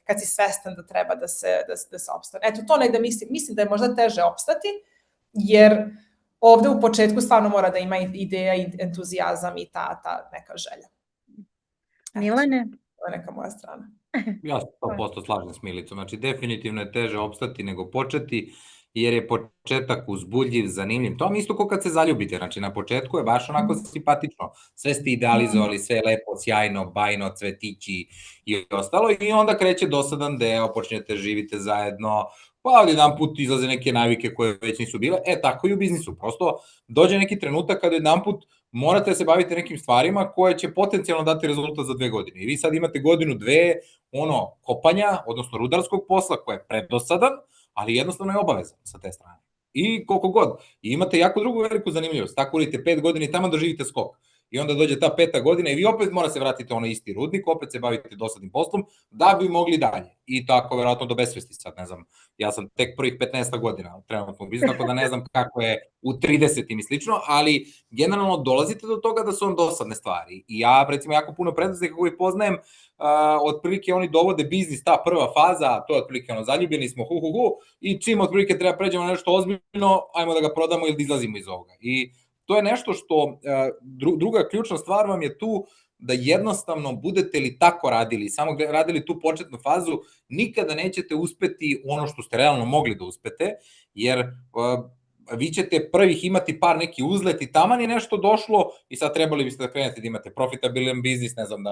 [SPEAKER 14] kad si svestan da treba da se opstane. Eto, to negde mislim da je možda teže opstati, jer ovde u početku stvarno mora da ima ideja i entuzijazam i ta neka želja.
[SPEAKER 2] Milane?
[SPEAKER 14] To je neka moja strana.
[SPEAKER 15] Ja se 100% slažem s Milicom, znači definitivno je teže opstati nego početi, jer je početak uzbudljiv, zanimljiv. To vam isto kao kad se zaljubite, znači na početku je baš onako simpatično, sve ste idealizovali, sve je lepo, sjajno, bajno, cvetići i ostalo i onda kreće dosadan deo, počnete živite zajedno, pa jedan put izlaze neke navike koje već nisu bile, tako i u biznisu, prosto dođe neki trenutak kada jedan put morate da se bavite nekim stvarima koje će potencijalno dati rezultat za 2 godine. I vi sad imate godinu, 2, kopanja, odnosno rudarskog posla koje je predosadan, ali jednostavno je obavezan sa te strane. I koliko god. I imate jako drugu veliku zanimljivost. Tako urite 5 godina i tamo doživite skok. I onda dođe ta 5. godina i vi opet mora se vratiti onaj isti rudnik, opet se bavite dosadnim poslom, da bi mogli dalje. I tako, verovatno, do besvesti sad, ne znam. Ja sam tek prvih 15 godina trenutno u biznisu, tako da ne znam kako je u 30 i slično, ali generalno dolazite do toga da su vam dosadne stvari. I ja, recimo, jako puno preduzetnika koji poznajem, otprilike oni dovode biznis, ta prva faza, to je otprilike zaljubljeni smo, i čim otprilike treba pređemo na nešto ozbiljno, ajmo da ga prodamo ili da izlazimo iz ovoga. I to je nešto što, druga ključna stvar vam je tu da jednostavno budete li tako radili, samo radili tu početnu fazu, nikada nećete uspeti ono što ste realno mogli da uspete, jer vi ćete prvih imati par neki uzlet i taman je nešto došlo i sad trebali biste da krenete da imate profitabilan biznis, ne znam,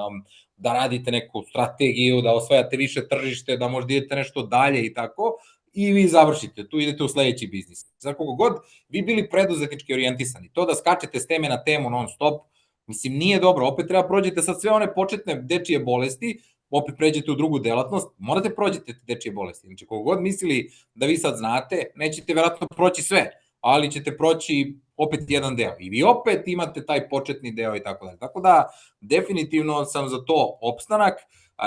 [SPEAKER 15] da radite neku strategiju, da osvajate više tržište, da možda idete nešto dalje i tako, i vi završite, tu idete u sledeći biznis. Za koliko god vi bili preduzetnički orijentisani, to da skačete s teme na temu non stop, mislim, nije dobro, opet treba prođete sad sve one početne dečije bolesti, opet pređete u drugu delatnost, morate prođete te dečije bolesti. Znači, koliko god mislili da vi sad znate, nećete verovatno proći sve, ali ćete proći opet jedan deo i vi opet imate taj početni deo i tako dalje. Tako da, definitivno sam za to opstanak.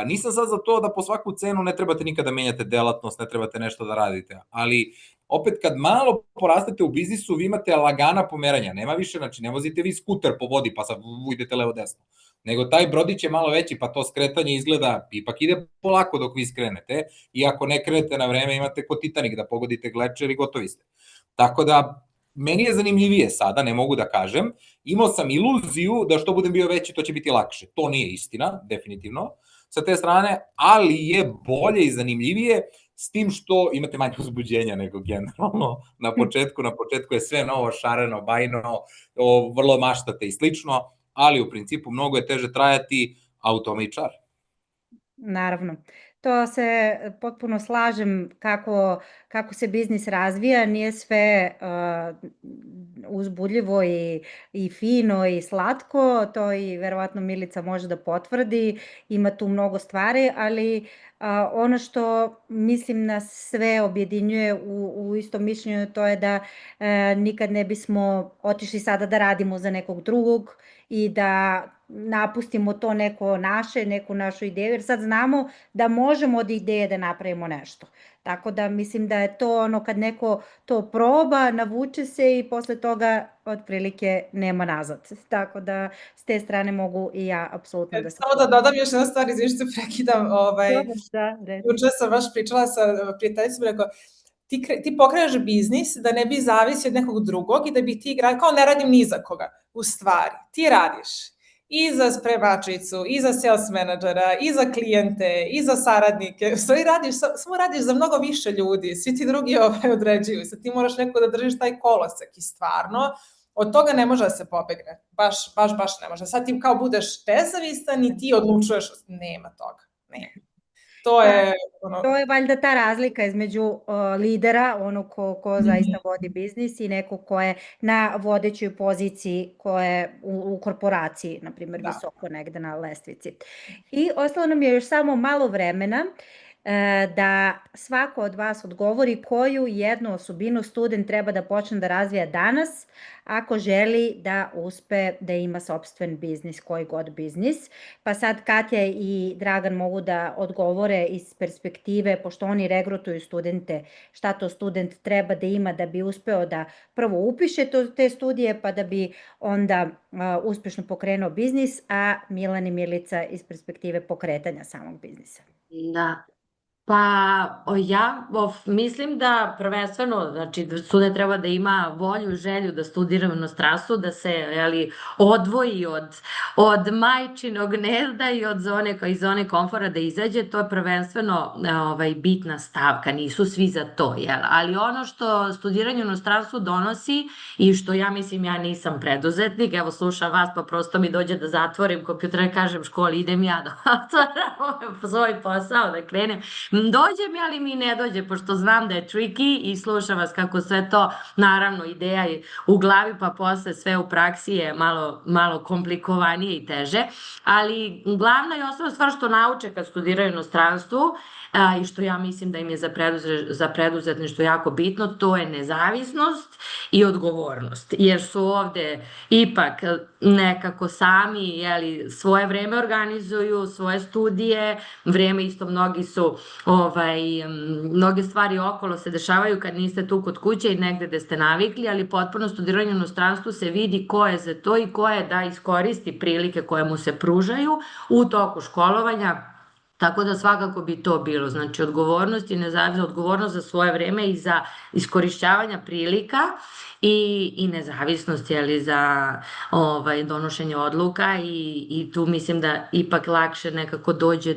[SPEAKER 15] Nisam sad za to da po svaku cenu ne trebate nikada menjate delatnost, ne trebate nešto da radite, ali opet kad malo porastete u biznisu, vi imate lagana pomeranja, nema više, znači ne vozite vi skuter po vodi pa sad idete levo-desno, nego taj brodić je malo veći pa to skretanje izgleda, ipak ide polako dok vi skrenete i ako ne krenete na vreme imate ko Titanik da pogodite glečer i gotovi ste. Tako da, meni je zanimljivije sada, ne mogu da kažem, imao sam iluziju da što budem bio veći to će biti lakše, to nije istina, definitivno, sa te strane, ali je bolje i zanimljivije s tim što imate manje uzbuđenja nego generalno na početku je sve novo, šareno, bajno, vrlo maštate i slično, ali u principu mnogo je teže trajati, a u tome i čar.
[SPEAKER 2] Naravno. To se potpuno slažem kako se biznis razvija, nije sve uzbudljivo i fino i slatko, to i verovatno Milica može da potvrdi, ima tu mnogo stvari, ali ono što mislim nas sve objedinjuje u istom mišljenju, to je da nikad ne bismo otišli sada da radimo za nekog drugog i da napustimo to neku našu ideju, jer sad znamo da možemo od ideje da napravimo nešto. Tako da mislim da je to ono kad neko to proba, navuče se i posle toga otprilike nema nazad. Tako da s te strane mogu i ja apsolutno da se...
[SPEAKER 14] Samo da dodam još jedna stvar, izvini što prekidam. Juče sam baš pričala sa prijateljicom i rekao, ti pokrenaš biznis da ne bi zavisi od nekog drugog i da bi ti igrao, kao ne radim ni za koga. U stvari, ti radiš i za spremačicu, i za sales menadžera, i za klijente, i za saradnike. U stvari samo radiš za mnogo više ljudi, svi ti drugi određuju. Sad ti moraš neko da držiš taj kolosek i stvarno od toga ne može da se pobegne. Baš ne može. Sad ti kao budeš nezavistan i ti odlučuješ, nema toga. Nema. To je
[SPEAKER 2] valjda ta razlika između lidera, ono ko zaista vodi biznis i neko ko je na vodećoj poziciji, ko je u korporaciji, na primjer, visoko negde na lestvici. I ostalo nam je još samo malo vremena da svako od vas odgovori koju jednu osobinu student treba da počne da razvija danas ako želi da uspe da ima sopstven biznis, koji god biznis. Pa sad Katja i Dragan mogu da odgovore iz perspektive, pošto oni regrutuju studente, šta to student treba da ima da bi uspeo da prvo upiše te studije, pa da bi onda uspešno pokrenuo biznis, a Milan i Milica iz perspektive pokretanja samog biznisa.
[SPEAKER 16] Da. Pa ja mislim da prvenstveno, znači student treba da ima volju, želju da studira u inostranstvu, da se odvoji od majčinog gnezda i od zone komfora da izađe, to je prvenstveno bitna stavka, nisu svi za to, ali ono što studiranje u inostranstvu donosi i što ja mislim, ja nisam preduzetnik, evo slušam vas pa prosto mi dođe da zatvorim kompjuter i kažem školi, idem ja da otvaram svoj posao, da krenem. Dođe mi, ali mi ne dođe, pošto znam da je tricky i slušam vas kako sve to, naravno, ideja je u glavi, pa posle sve u praksi je malo komplikovanije i teže, ali glavna i osnovna stvar što nauče kad studiraju u inostranstvu i što ja mislim da im je za preduzetništvo jako bitno, to je nezavisnost i odgovornost, jer su ovde ipak nekako sami svoje vreme organizuju, svoje studije, vreme isto mnoge stvari okolo se dešavaju kad niste tu kod kuće i negde gde ste navikli, ali potpuno studiranje u inostranstvu se vidi ko je za to i ko je da iskoristi prilike koje mu se pružaju u toku školovanja. Tako da svakako bi to bilo, znači odgovornost i nezavisnost, odgovornost za svoje vreme i za iskorišćavanja prilika i nezavisnost za donošenje odluka i tu mislim da ipak lakše nekako dođe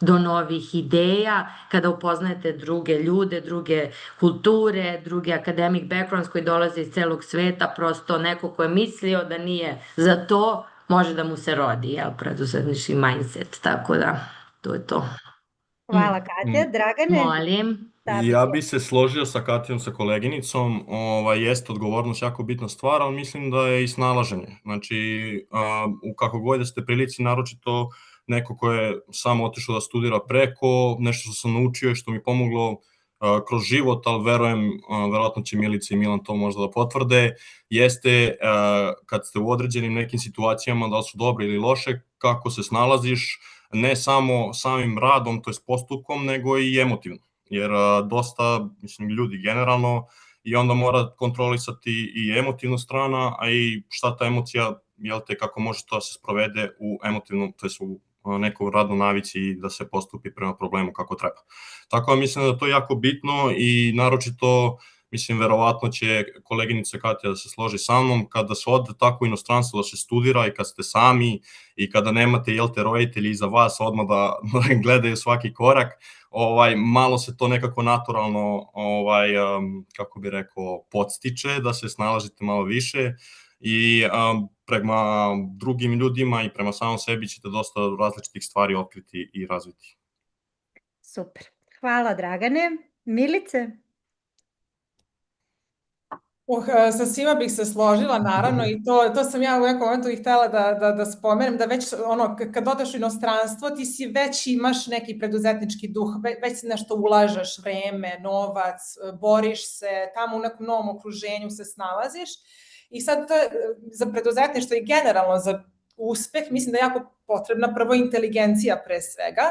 [SPEAKER 16] do novih ideja kada upoznajete druge ljude, druge kulture, druge academic backgrounds koji dolaze iz celog sveta, prosto neko ko je mislio da nije za to, može da mu se rodi, preduzetnički mindset, tako da... To je to.
[SPEAKER 2] Hvala, Katja. Dragane?
[SPEAKER 16] Molim.
[SPEAKER 17] Ja bi se složio sa Katijom, sa koleginicom, jeste odgovornost jako bitna stvar, ali mislim da je i snalaženje. Znači, u kako god da ste prilici, naročito neko ko je samo otišao da studira preko, nešto što sam naučio i što mi pomoglo kroz život, ali verujem, verovatno će Milica i Milan to možda da potvrde, jeste kad ste u određenim nekim situacijama, da li su dobre ili loše, kako se snalaziš, ne samo samim radom, to je postupkom, nego i emotivno. Jer dosta, mislim, ljudi generalno, i onda mora kontrolisati i emotivnu stranu, a i šta ta emocija, jel te, kako može to da se sprovede u emotivnom, to je u nekoj radnoj navici i da se postupi prema problemu kako treba. Tako da mislim da je to jako bitno i naročito, mislim, verovatno će koleginica Katja da se složi sa mnom, kada se ode tako u inostranstvo da se studira i kad ste sami i kada nemate, jel te, roditelji iza vas odmah da gledaju svaki korak, malo se to nekako naturalno, kako bi rekao, podstiče, da se snalažite malo više i prema drugim ljudima i prema samom sebi ćete dosta različitih stvari otkriti i razviti.
[SPEAKER 2] Super. Hvala, Dragane. Milice?
[SPEAKER 14] Sa svima bih se složila, naravno, i to sam ja u nekom momentu i htela da spomenem, da već kad odeš u inostranstvo, ti si već imaš neki preduzetnički duh, već si nešto ulažeš, vreme, novac, boriš se, tamo u nekom novom okruženju se snalaziš i sad za preduzetništvo i generalno za uspeh, mislim da je jako potrebna prvo inteligencija pre svega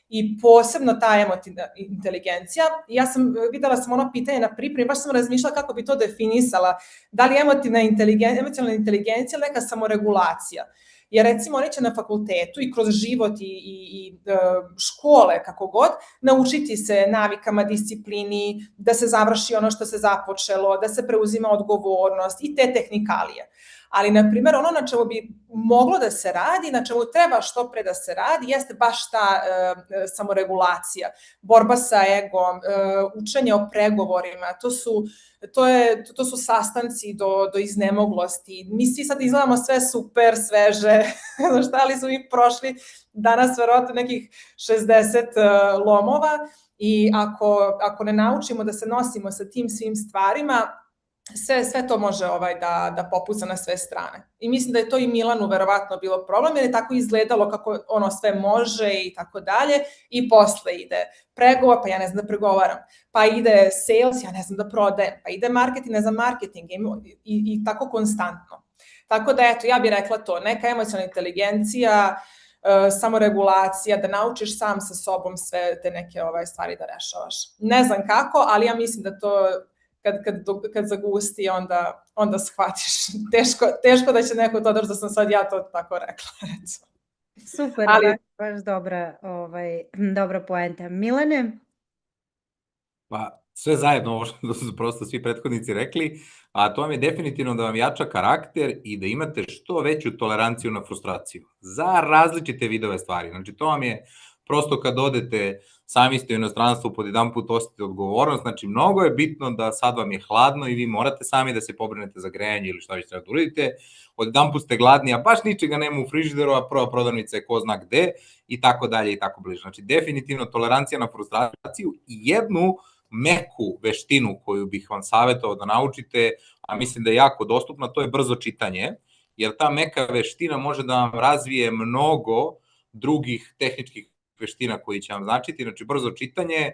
[SPEAKER 14] i posebno ta emotivna inteligencija. Ja sam, videla sam ono pitanje na pripremi, baš sam razmišljala kako bi to definisala, da li je emocionalna inteligencija ili neka samoregulacija. Jer recimo oni će na fakultetu i kroz život i škole, kako god, naučiti se navikama, disciplini, da se završi ono što se započelo, da se preuzima odgovornost i te tehnikalije. Ali, na primjer, ono na čemu bi moglo da se radi, na čemu treba što pre da se radi, jeste baš ta samoregulacija, borba sa egom, učenje o pregovorima, to su sastanci do iznemoglosti. Mi svi sad izgledamo sve super, sveže, ali su mi prošli danas verovatno nekih 60 lomova i ako ne naučimo da se nosimo sa tim svim stvarima, sve to može da popuca na sve strane. I mislim da je to i Milanu verovatno bilo problem, jer je tako izgledalo kako ono sve može i tako dalje, i posle ide pregovor, pa ja ne znam da pregovaram, pa ide sales, ja ne znam da prodajem, pa ide marketing, ne znam marketing i tako konstantno. Tako da, eto, ja bih rekla to, neka emocionalna inteligencija, samoregulacija, da naučiš sam sa sobom sve te neke stvari da rešavaš. Ne znam kako, ali ja mislim da to kad zagusti, onda shvatiš. Teško da će neko to doći da sam sad ja to tako rekla.
[SPEAKER 2] Super, baš dobra poenta. Milane?
[SPEAKER 15] Pa sve zajedno ovo što su prosto svi prethodnici rekli, a to vam je definitivno da vam jača karakter i da imate što veću toleranciju na frustraciju za različite vidove stvari. Znači to vam je prosto kad odete, sami ste u inostranstvu, pod jedan put osetite odgovornost, znači mnogo je bitno da sad vam je hladno i vi morate sami da se pobrinete za grejanje ili šta vi treba da uradite, od jedan put ste gladni, a baš ničega nema u frižideru, a prva prodavnica je ko zna gde i tako dalje i tako bliže. Znači definitivno tolerancija na frustraciju i jednu meku veštinu koju bih vam savjetovao da naučite, a mislim da je jako dostupna, to je brzo čitanje, jer ta meka veština može da vam razvije mnogo drugih tehničkih veština koji će vam značiti, znači brzo čitanje,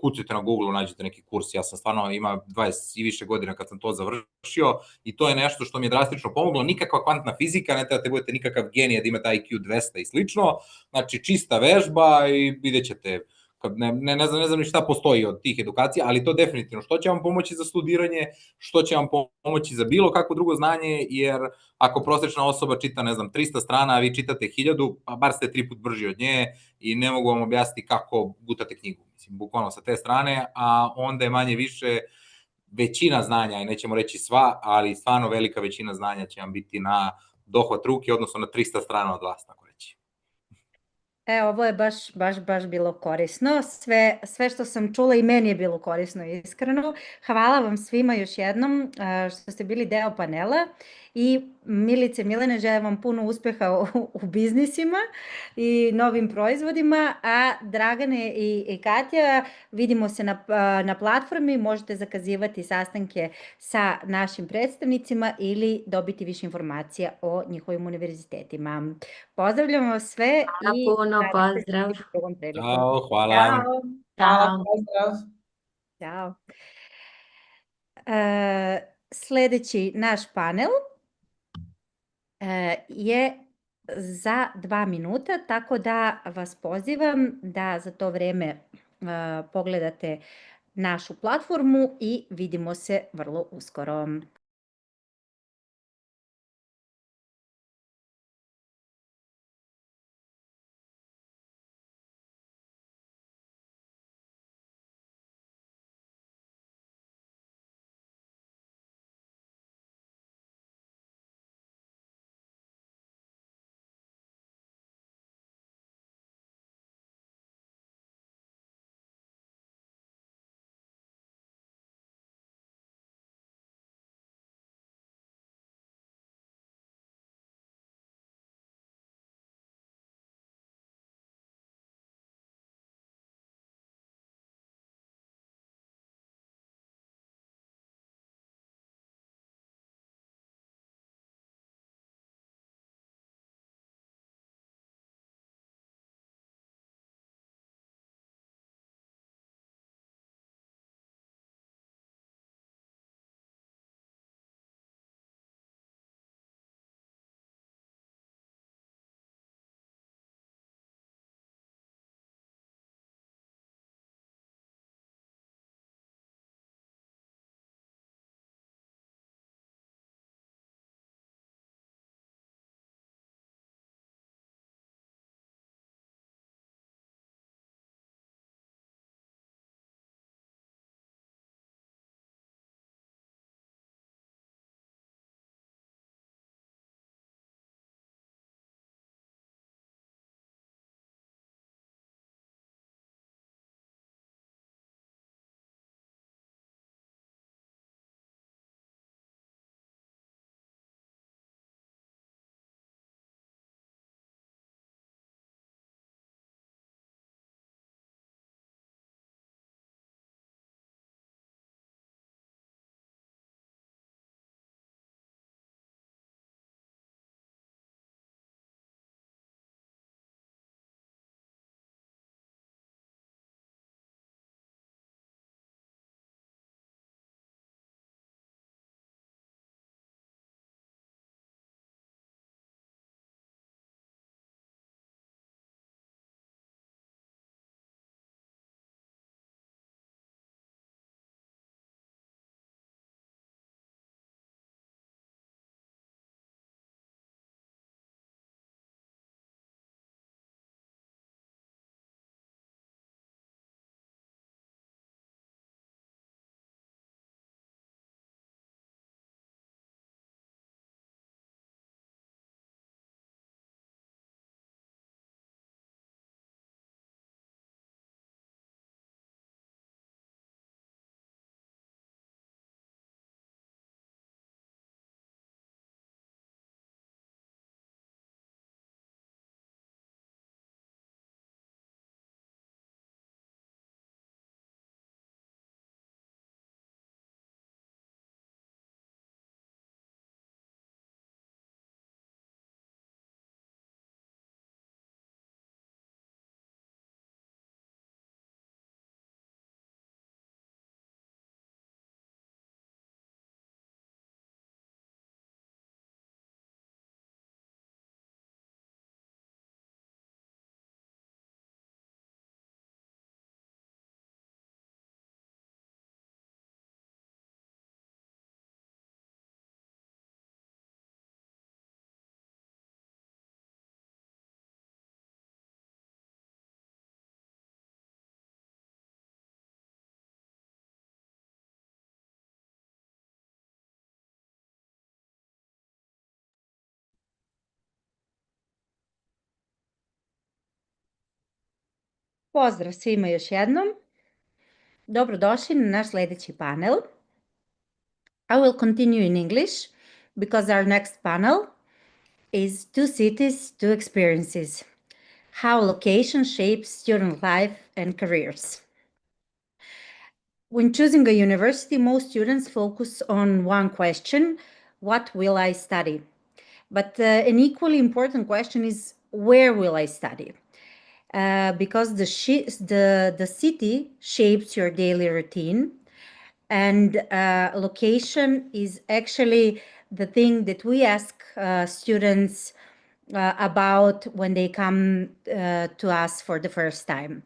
[SPEAKER 15] kucajte na Google, nađete neki kurs, ja sam stvarno ima 20 i više godina kad sam to završio i to je nešto što mi je drastično pomoglo, nikakva kvantna fizika, ne trebate budete nikakav genije da imate IQ 200 i slično, znači čista vežba i vidjet ćete, ne znam ni šta postoji od tih edukacija, ali to definitivno, što će vam pomoći za studiranje, što će vam pomoći za bilo kakvo drugo znanje, jer ako prosečna osoba čita, ne znam, 300 strana, a vi čitate 1000, pa bar ste 3 put brži od nje i ne mogu vam objasniti kako gutate knjigu, mislim, bukvalno sa te strane, a onda je manje više većina znanja, i nećemo reći sva, ali stvarno velika većina znanja će vam biti na dohvat ruke, odnosno na 300 strana od vas, tako reći.
[SPEAKER 2] Ovo je baš bilo korisno. Sve što sam čula i meni je bilo korisno i iskreno. Hvala vam svima još jednom što ste bili deo panela i Milice, Milane, želim vam puno uspeha u biznisima i novim proizvodima, a Dragane i Katja, vidimo se na platformi, možete zakazivati sastanke sa našim predstavnicima ili dobiti više informacija o njihovim univerzitetima. Pozdravljamo vas sve i
[SPEAKER 16] puno pozdrav.
[SPEAKER 15] Ćao, hvala.
[SPEAKER 14] Hvala, pozdrav.
[SPEAKER 2] Ćao. Sljedeći naš panel je za 2 minuta, tako da vas pozivam da za to vrijeme pogledate našu platformu i vidimo se vrlo uskoro. Pozdrav svima još jednom. Dobrodošli na naš sljedeći panel. I will continue in English because our next panel is Two Cities, Two Experiences: How Location Shapes Student Life and Careers. When choosing a university, most students focus on one question: what will I study? But an equally important question is, where will I study? because the city shapes your daily routine, and location is actually the thing that we ask students about when they come to us for the first time.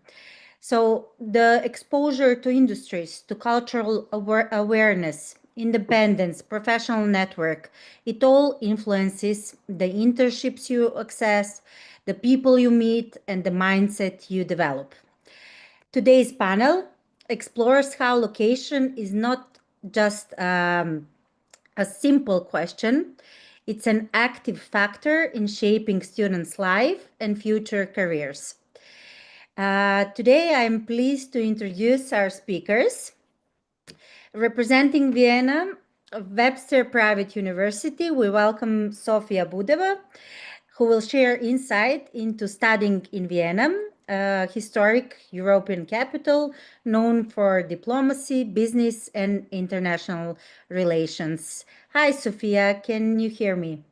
[SPEAKER 2] So the exposure to industries, to cultural awareness, independence, professional network, it all influences the internships you access, the people you meet, and the mindset you develop. Today's panel explores how location is not just a simple question. It's an active factor in shaping students' life and future careers. Today, I'm pleased to introduce our speakers. Representing Vienna, Webster Private University, we welcome Sofia Budeva, who will share insight into studying in Vienna, a historic European capital known for diplomacy, business, and international relations. Hi, Sofia, can you hear me?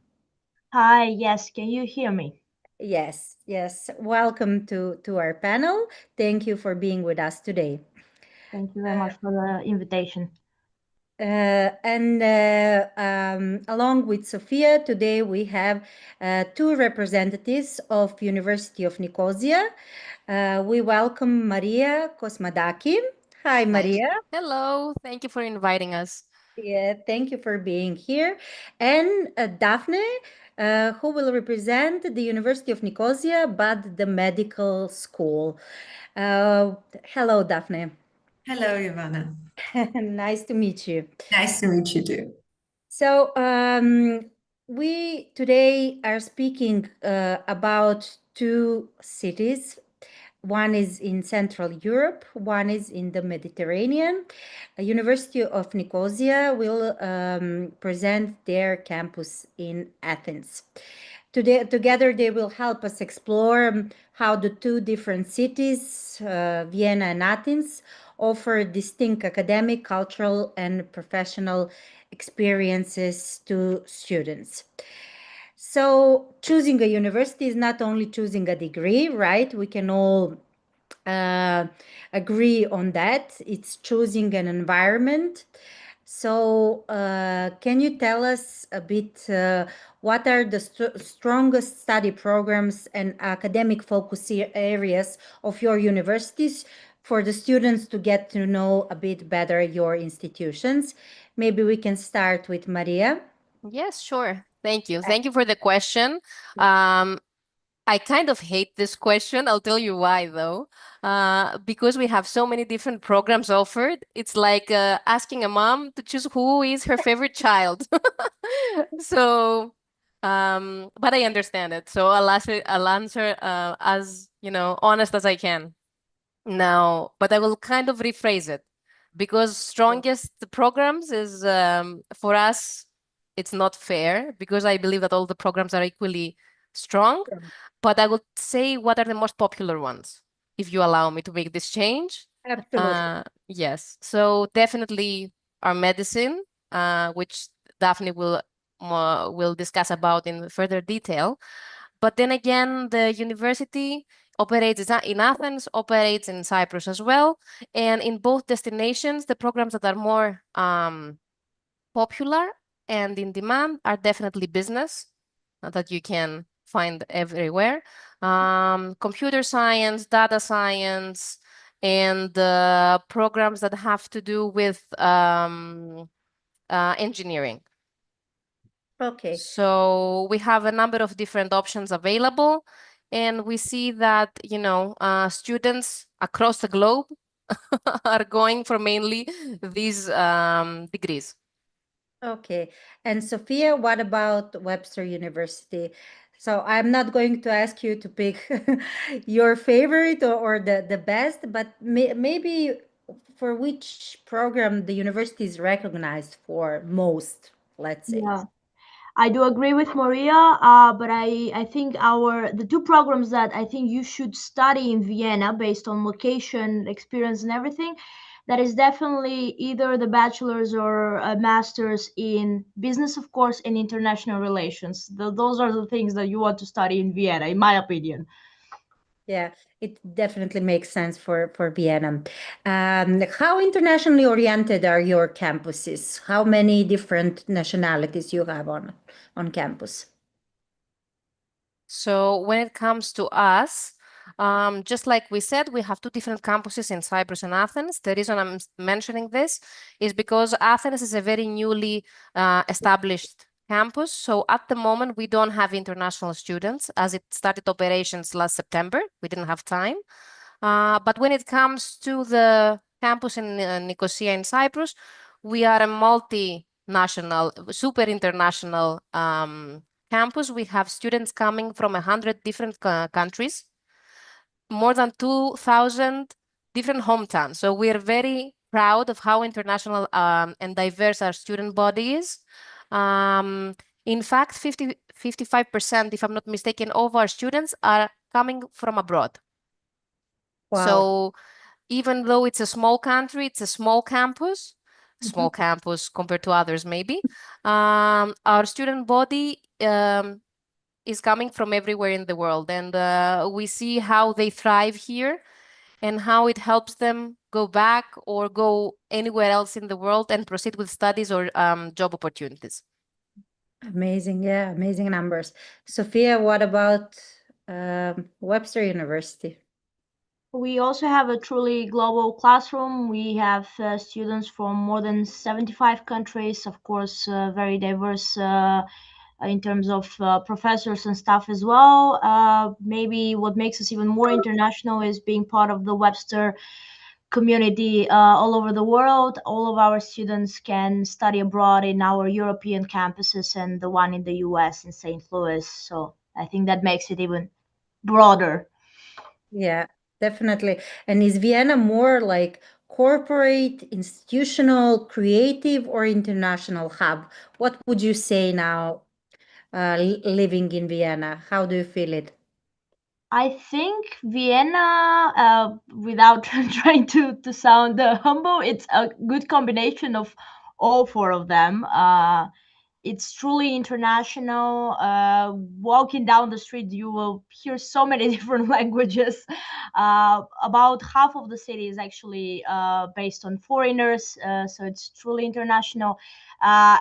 [SPEAKER 18] Hi, yes, can you hear me?
[SPEAKER 2] Yes, yes. Welcome to our panel. Thank you for being with us today.
[SPEAKER 18] Thank you very much for the invitation.
[SPEAKER 2] Along with Sofia, today we have two representatives of University of Nicosia. We welcome Maria Kosmadaki. Hi, Maria.
[SPEAKER 19] Hello, thank you for inviting us.
[SPEAKER 2] Yeah, thank you for being here. And Daphne, who will represent the University of Nicosia, but the medical school. Hello, Daphne.
[SPEAKER 20] Hello, Ivana.
[SPEAKER 2] Nice to meet you.
[SPEAKER 20] Nice to meet you too.
[SPEAKER 2] So we today are speaking about two cities. One is in Central Europe, one is in the Mediterranean. University of Nicosia will present their campus in Athens. Together, they will help us explore how the two different cities, Vienna and Athens, offer distinct academic, cultural, and professional experiences to students. So choosing a university is not only choosing a degree, right? We can all agree on that. It's choosing an environment. So can you tell us a bit what are the strongest study programs and academic focus areas of your universities for the students to get to know a bit better your institutions? Maybe we can start with Maria.
[SPEAKER 19] Yes, sure. Thank you. Thank you for the question. I kind of hate this question. I'll tell you why, though. Because we have so many different programs offered. It's like asking a mom to choose who is her favorite child. So, but I understand it. So I'll answer as, honest as I can. Now, but I will kind of rephrase it because strongest programs is for us, it's not fair because I believe that all the programs are equally strong. But I would say what are the most popular ones, if you allow me to make this change.
[SPEAKER 2] Absolutely.
[SPEAKER 19] Yes. So definitely our medicine, which Daphne will discuss about in further detail. But then again, the university operates in Athens, operates in Cyprus as well. And in both destinations, the programs that are more popular and in demand are definitely business that you can find everywhere. Computer science, data science, and programs that have to do with engineering.
[SPEAKER 2] Okay.
[SPEAKER 19] So we have a number of different options available, and we see that, students across the globe are going for mainly these degrees.
[SPEAKER 2] Okay. And Sophia, what about Webster University? So I'm not going to ask you to pick your favorite or the best, but maybe for which program the university is recognized for most, let's say.
[SPEAKER 18] Yeah, I do agree with Maria, but I think the two programs that I think you should study in Vienna based on location, experience, and everything, that is definitely either the bachelor's or a master's in business, of course, and international relations. Those are the things that you want to study in Vienna, in my opinion.
[SPEAKER 2] Yeah, it definitely makes sense for Vienna. How internationally oriented are your campuses? How many different nationalities you have on campus?
[SPEAKER 19] So when it comes to us, just like we said, we have two different campuses in Cyprus and Athens. The reason I'm mentioning this is because Athens is a very newly established campus. So at the moment, we don't have international students as it started operations last September. We didn't have time. But when it comes to the campus in Nicosia in Cyprus, we are a multinational, super international campus. We have students coming from 100 different countries, more than 2,000 different hometowns. So we are very proud of how international and diverse our student body is. In fact, 55%, if I'm not mistaken, of our students are coming from abroad.
[SPEAKER 2] Wow.
[SPEAKER 19] So even though it's a small country, it's a small campus, campus compared to others maybe, our student body is coming from everywhere in the world. And we see how they thrive here and how it helps them go back or go anywhere else in the world and proceed with studies or job opportunities.
[SPEAKER 2] Amazing, yeah, amazing numbers. Sophia, what about Webster University?
[SPEAKER 18] We also have a truly global classroom. We have students from more than 75 countries, of course, very diverse in terms of professors and staff as well. Maybe what makes us even more international is being part of the Webster community all over the world. All of our students can study abroad in our European campuses and the one in the US in St. Louis. So I think that makes it even broader.
[SPEAKER 2] Yeah, definitely. And is Vienna more like corporate, institutional, creative, or international hub? What would you say now, living in Vienna? How do you feel it?
[SPEAKER 18] I think Vienna, without trying to sound humble, it's a good combination of all four of them. It's truly international. Walking down the street, you will hear so many different languages. About half of the city is actually based on foreigners, so it's truly international.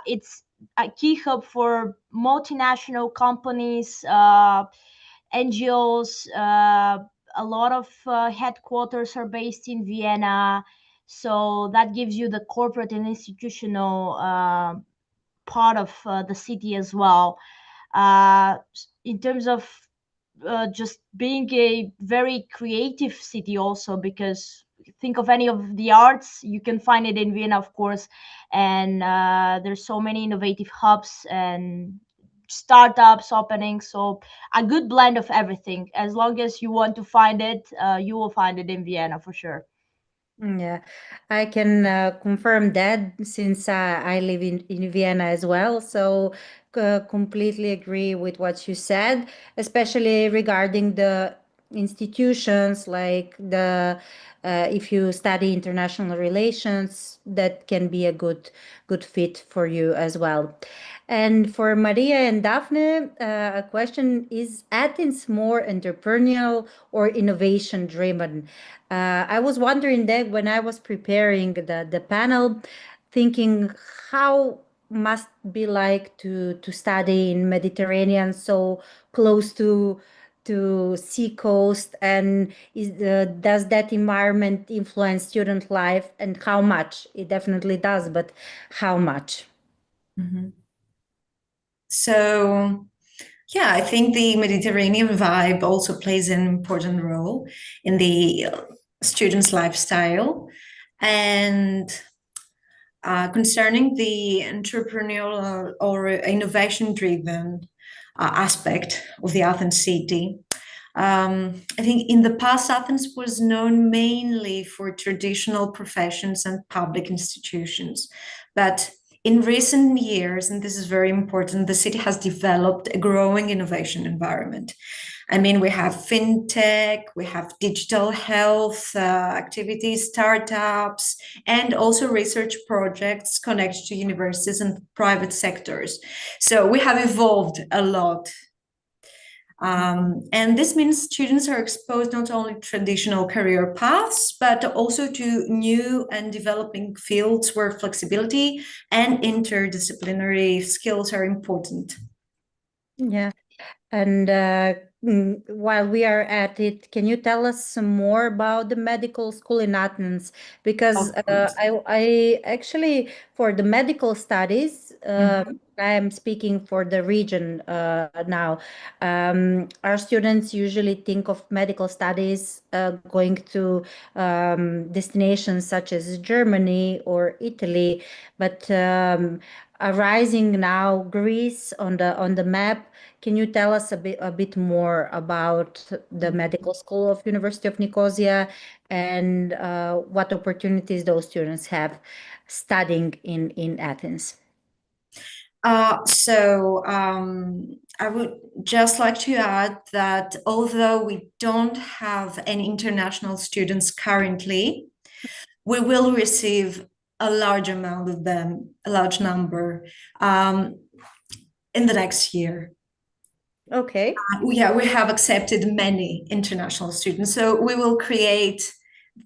[SPEAKER 18] It's a key hub for multinational companies, NGOs. A lot of headquarters are based in Vienna, so that gives you the corporate and institutional part of the city as well. In terms of just being a very creative city also, because think of any of the arts, you can find it in Vienna, of course, and there's so many innovative hubs and startups opening, so a good blend of everything. As long as you want to find it, you will find it in Vienna for sure.
[SPEAKER 2] Yeah, I can confirm that since I live in Vienna as well. So completely agree with what you said, especially regarding the institutions like the if you study international relations, that can be a good fit for you as well. And for Maria and Daphne, a question: is Athens more entrepreneurial or innovation driven? I was wondering that when I was preparing the panel, thinking how must be like to study in Mediterranean, so close to sea coast, and does that environment influence student life, and how much? It definitely does, but how much?
[SPEAKER 20] Mm-hmm. So, yeah, I think the Mediterranean vibe also plays an important role in the students' lifestyle. And concerning the entrepreneurial or innovation-driven aspect of the Athens city, I think in the past, Athens was known mainly for traditional professions and public institutions. But in recent years, and this is very important, the city has developed a growing innovation environment. I mean, we have fintech, we have digital health activities, startups, and also research projects connected to universities and private sectors. So we have evolved a lot. And this means students are exposed not only to traditional career paths, but also to new and developing fields where flexibility and interdisciplinary skills are important.
[SPEAKER 2] Yeah. And while we are at it, can you tell us some more about the medical school in Athens? Because I actually, for the medical studies, I'm speaking for the region now. Our students usually think of medical studies going to destinations such as Germany or Italy, but arising now Greece on the map. Can you tell us a bit more about the medical school of University of Nicosia and what opportunities those students have studying in Athens?
[SPEAKER 20] I would just like to add that although we don't have any international students currently, we will receive a large amount of them, a large number, in the next year.
[SPEAKER 2] Okay.
[SPEAKER 20] We have accepted many international students, so we will create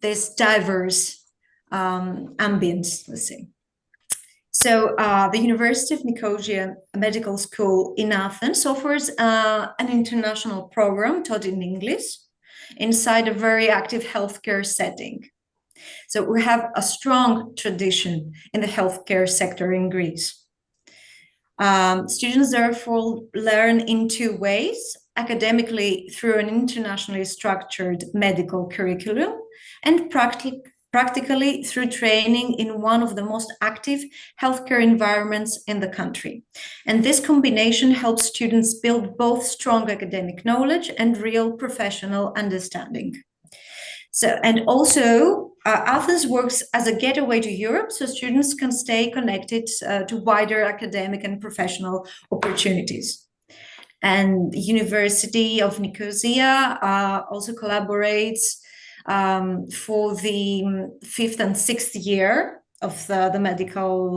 [SPEAKER 20] this diverse ambience, let's say. So the University of Nicosia Medical School in Athens offers an international program taught in English inside a very active healthcare setting. So we have a strong tradition in the healthcare sector in Greece. Students therefore learn in two ways: academically through an internationally structured medical curriculum, and practically through training in one of the most active healthcare environments in the country. And this combination helps students build both strong academic knowledge and real professional understanding. And also, Athens works as a gateway to Europe, so students can stay connected to wider academic and professional opportunities. And the University of Nicosia also collaborates for the 5th and 6th year of the medical,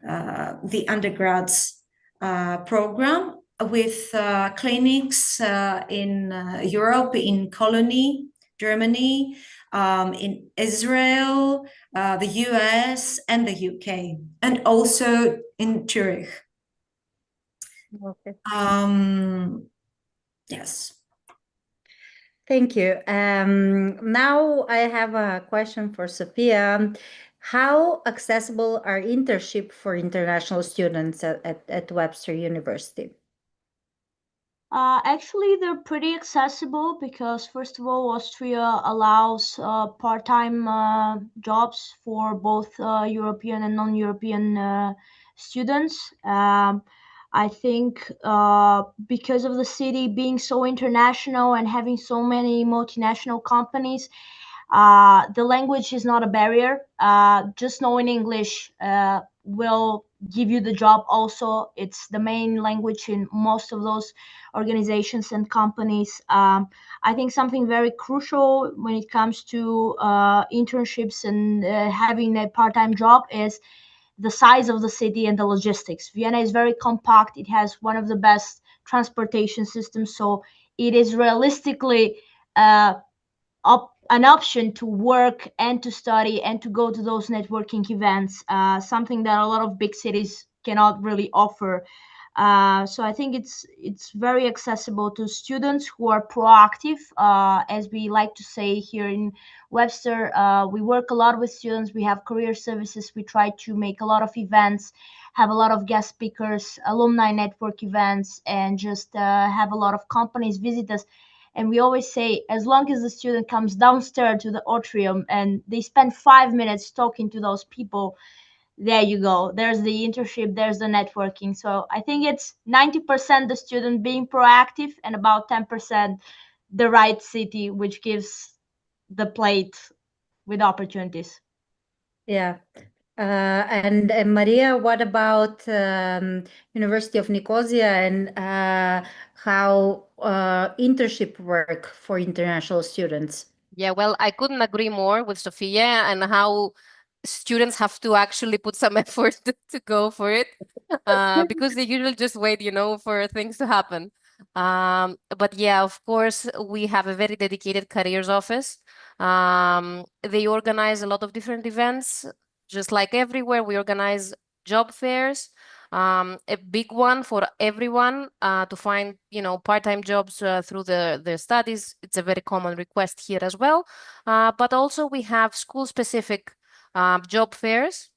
[SPEAKER 20] the undergrads program with clinics in Europe, in Colony, Germany, in Israel, the US, and the UK, and also in Zurich.
[SPEAKER 2] Okay.
[SPEAKER 20] Yes.
[SPEAKER 2] Thank you. Now I have a question for Sophia. How accessible are internships for international students at Webster University?
[SPEAKER 18] Actually, they're pretty accessible because, first of all, Austria allows part-time jobs for both European and non-European students. I think because of the city being so international and having so many multinational companies, the language is not a barrier. Just knowing English will give you the job also. It's the main language in most of those organizations and companies. I think something very crucial when it comes to internships and having a part-time job is the size of the city and the logistics. Vienna is very compact. It has one of the best transportation systems, so it is realistically an option to work and to study and to go to those networking events, something that a lot of big cities cannot really offer. So I think it's very accessible to students who are proactive. As we like to say here in Webster, we work a lot with students. We have career services. We try to make a lot of events, have a lot of guest speakers, alumni network events, and just have a lot of companies visit us. And we always say, as long as the student comes downstairs to the atrium and they spend 5 minutes talking to those people, there you go. There's the internship, there's the networking. So I think it's 90% the student being proactive and about 10% the right city, which gives the plate with opportunities.
[SPEAKER 2] Yeah. And Maria, what about University of Nicosia and how internship work for international students?
[SPEAKER 19] Yeah, well, I couldn't agree more with Sophia and how students have to actually put some effort to go for it because they usually just wait, for things to happen. But yeah, of course, we have a very dedicated careers office. They organize a lot of different events, just like everywhere. We organize job fairs, a big one for everyone to find, part-time jobs through their studies. It's a very common request here as well. But also we have school-specific job fairs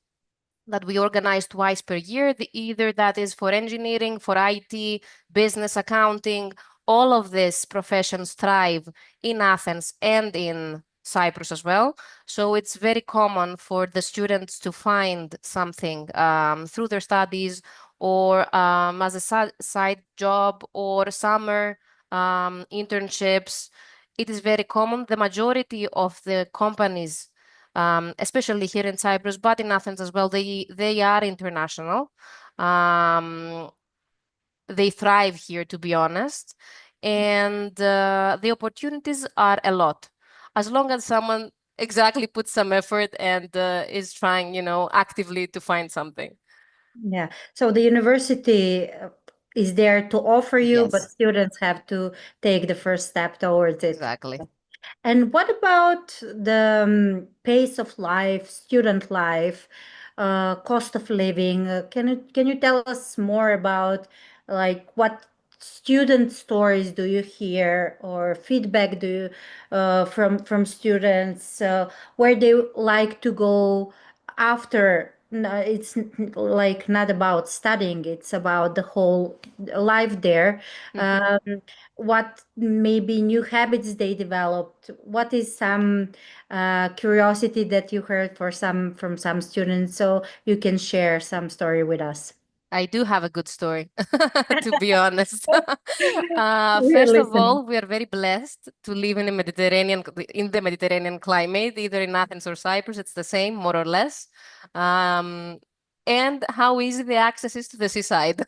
[SPEAKER 19] that we organize twice per year. Either that is for engineering, for IT, business, accounting. All of these professions thrive in Athens and in Cyprus as well. So it's very common for the students to find something through their studies or as a side job or summer internships. It is very common. The majority of the companies, especially here in Cyprus, but in Athens as well, they are international. They thrive here, to be honest, and the opportunities are a lot, as long as someone exactly puts some effort and is trying, actively to find something.
[SPEAKER 2] Yeah. So the university is there to offer you, but
[SPEAKER 19] Yes.
[SPEAKER 2] students have to take the first step towards it.
[SPEAKER 19] Exactly.
[SPEAKER 2] And what about the pace of life, student life, cost of living? Can you tell us more about like what student stories do you hear or feedback do you from students where they like to go after? No, it's like not about studying, it's about the whole life there. What maybe new habits they developed? What is some curiosity that you heard from some students? So you can share some story with us.
[SPEAKER 19] I do have a good story, to be honest.
[SPEAKER 2] We're
[SPEAKER 19] First of
[SPEAKER 2] listening.
[SPEAKER 19] all, we are very blessed to live in the Mediterranean climate, either in Athens or Cyprus. It's the same, more or less. And how easy the access is to the seaside.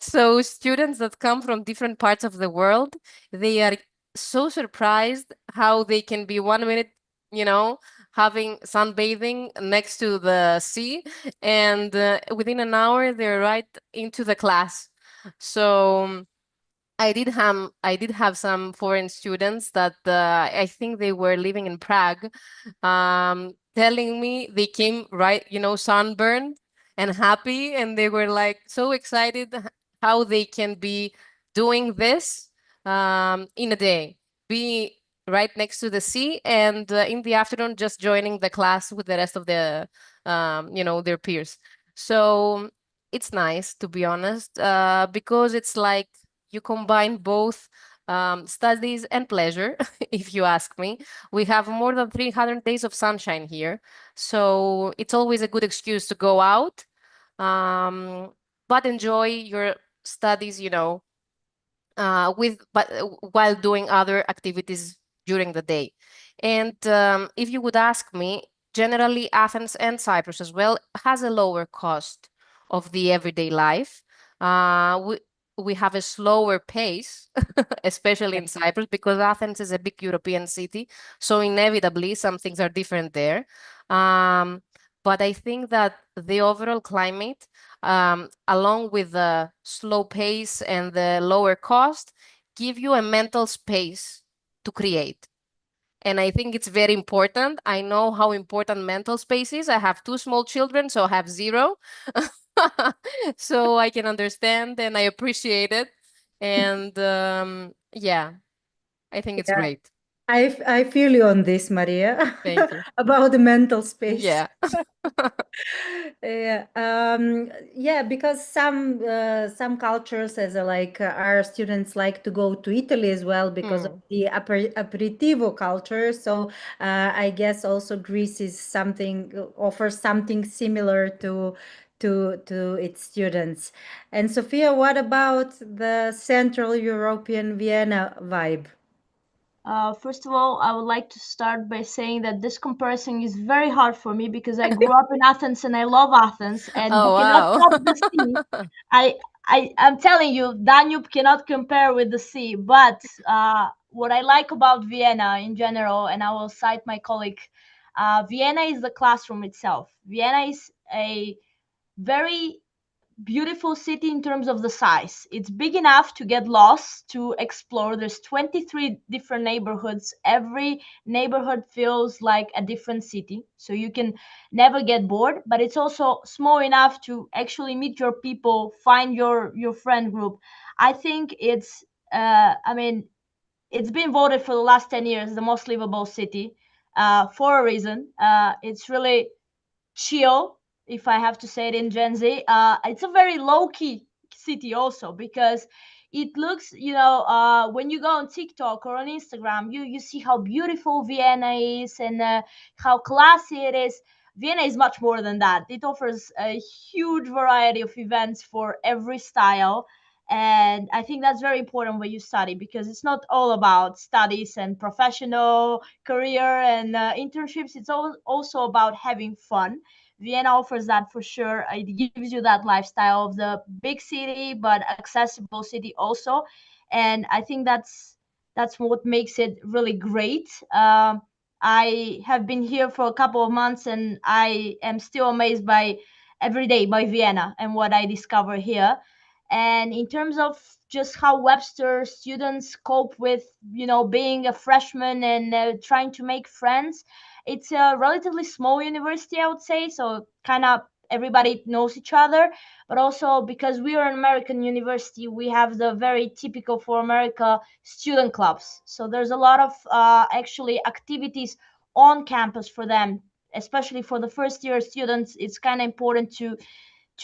[SPEAKER 19] So students that come from different parts of the world, they are so surprised how they can be 1 minute, having sunbathing next to the sea, and within an hour they're right into the class. So I did have some foreign students that I think they were living in Prague, telling me they came right, sunburned and happy, and they were like so excited how they can be doing this in a day, be right next to the sea, and in the afternoon just joining the class with the rest of their peers. So it's nice, to be honest, because it's like you combine both studies and pleasure, if you ask me. We have more than 300 days of sunshine here, so it's always a good excuse to go out, but enjoy your studies, while doing other activities during the day. And if you would ask me, generally Athens and Cyprus as well has a lower cost of the everyday life. We have a slower pace, especially in Cyprus, because Athens is a big European city, so inevitably some things are different there. But I think that the overall climate, along with the slow pace and the lower cost, give you a mental space to create. And I think it's very important. I know how important mental space is. I have 2 small children, so I have 0. So I can understand and I appreciate it. And yeah, I think it's
[SPEAKER 2] Yeah.
[SPEAKER 19] great.
[SPEAKER 2] I feel you on this, Maria.
[SPEAKER 19] Thank you.
[SPEAKER 2] About the mental space.
[SPEAKER 19] Yeah.
[SPEAKER 2] Yeah, because some cultures as our students like to go to Italy as well because of the aperitivo culture. So I guess also Greece is offers something similar to its students. And Sophia, what about the Central European Vienna vibe?
[SPEAKER 18] First of all, I would like to start by saying that this comparison is very hard for me because I grew up in Athens and I love Athens, and
[SPEAKER 19] Oh,
[SPEAKER 18] you cannot
[SPEAKER 19] wow.
[SPEAKER 18] top the sea. I'm telling you, Danube cannot compare with the sea. But what I like about Vienna in general, and I will cite my colleague, Vienna is the classroom itself. Vienna is a very beautiful city in terms of the size. It's big enough to get lost, to explore. There's 23 different neighborhoods. Every neighborhood feels like a different city, so you can never get bored. But it's also small enough to actually meet your people, find your friend group. I think it's I mean, it's been voted for the last 10 years the most livable city for a reason. It's really chill, if I have to say it in Gen Z. It's a very low-key city also, because it looks, when you go on TikTok or on Instagram, you see how beautiful Vienna is and how classy it is. Vienna is much more than that. It offers a huge variety of events for every style. And I think that's very important when you study, because it's not all about studies and professional career and internships. It's also about having fun. Vienna offers that for sure. It gives you that lifestyle of the big city, but accessible city also. And I think that's what makes it really great. I have been here for a couple of months, and I am still amazed by every day by Vienna and what I discover here. And in terms of just how Webster students cope with, being a freshman and trying to make friends, it's a relatively small university, I would say. So kind of everybody knows each other, but also because we are an American university, we have the very typical for America student clubs. So there's a lot of actually activities on campus for them, especially for the first year students. It's kind of important to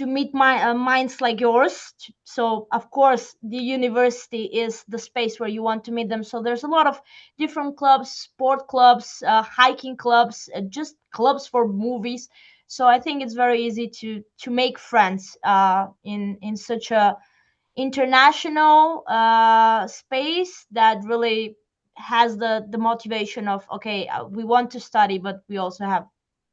[SPEAKER 18] meet my minds like yours. So of course the university is the space where you want to meet them. So there's a lot of different clubs, sport clubs, hiking clubs, just clubs for movies. So I think it's very easy to make friends in such a international space that really has the motivation of, okay, we want to study, but we want that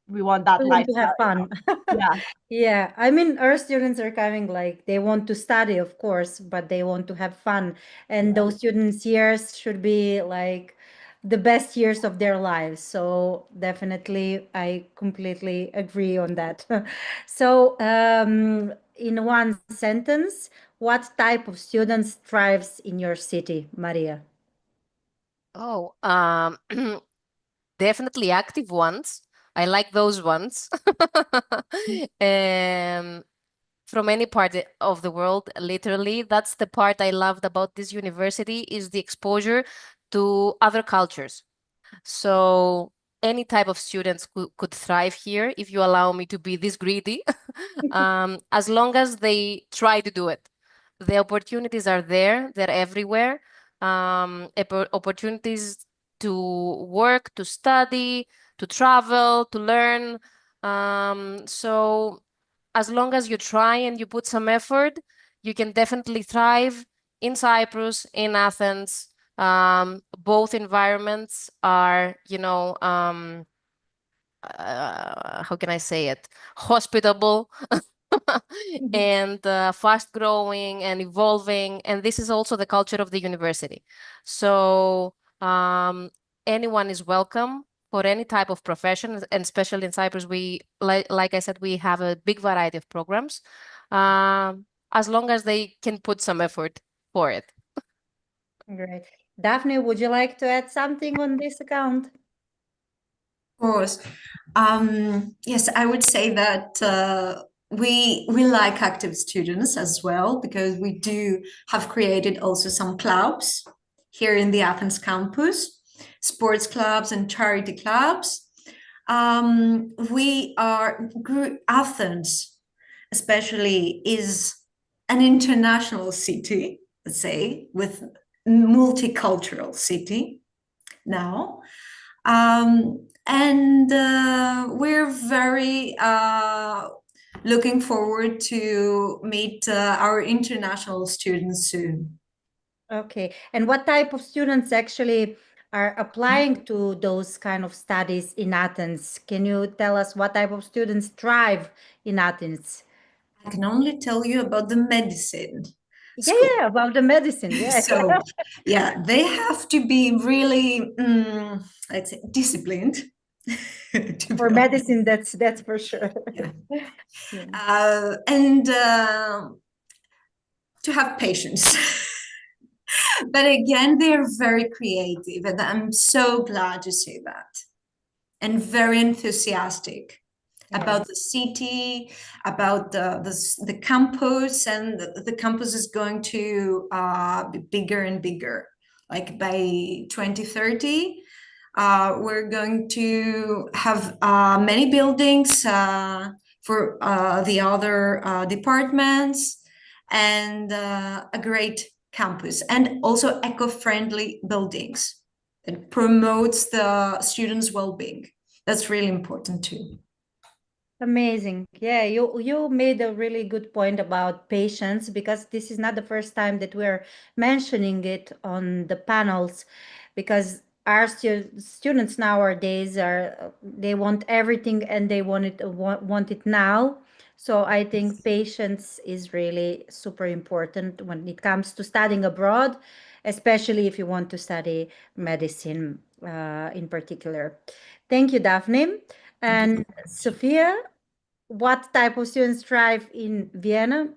[SPEAKER 2] We want to have
[SPEAKER 18] lifestyle.
[SPEAKER 2] fun.
[SPEAKER 18] Yeah.
[SPEAKER 2] Yeah, I mean, our students are coming like they want to study, of course, but they want to have fun. And those students' years should be like the best years of their lives. So definitely, I completely agree on that. So, in one sentence, what type of students thrives in your city, Maria?
[SPEAKER 19] Oh, definitely active ones. I like those ones. From any part of the world, literally. That's the part I loved about this university, is the exposure to other cultures. So any type of students could thrive here, if you allow me to be this greedy, as long as they try to do it. The opportunities are there, they're everywhere. Opportunities to work, to study, to travel, to learn. So as long as you try and you put some effort, you can definitely thrive in Cyprus, in Athens. Both environments are, how can I say it? Hospitable and fast growing and evolving. And this is also the culture of the university. So anyone is welcome for any type of profession, and especially in Cyprus, we, like I said, we have a big variety of programs, as long as they can put some effort for it.
[SPEAKER 2] Great. Daphne, would you like to add something on this account?
[SPEAKER 20] Of course. Yes, I would say that we like active students as well, because we do have created also some clubs here in the Athens campus, sports clubs and charity clubs. Athens especially is an international city, let's say, with multicultural city now. And we're very looking forward to meet our international students soon.
[SPEAKER 2] Okay. And what type of students actually are applying to those kind of studies in Athens? Can you tell us what type of students thrive in Athens?
[SPEAKER 20] I can only tell you about the medicine.
[SPEAKER 2] Yeah, about the medicine. Yeah.
[SPEAKER 20] So, yeah, they have to be really, let's say, disciplined.
[SPEAKER 2] For medicine, that's for sure.
[SPEAKER 20] Yeah.
[SPEAKER 2] Yeah.
[SPEAKER 20] And to have patience. But again, they're very creative, and I'm so glad to say that. And very enthusiastic about the city, about the campus, and the campus is going to be bigger and bigger. Like by 2030, we're going to have many buildings for the other departments, and a great campus, and also eco-friendly buildings that promotes the students' well-being. That's really important too.
[SPEAKER 2] Amazing. Yeah, you made a really good point about patience, because this is not the first time that we're mentioning it on the panels, because our students nowadays they want everything and they want it now. So I think patience is really super important when it comes to studying abroad, especially if you want to study medicine in particular. Thank you, Daphne. And Sophia, what type of students thrive in Vienna?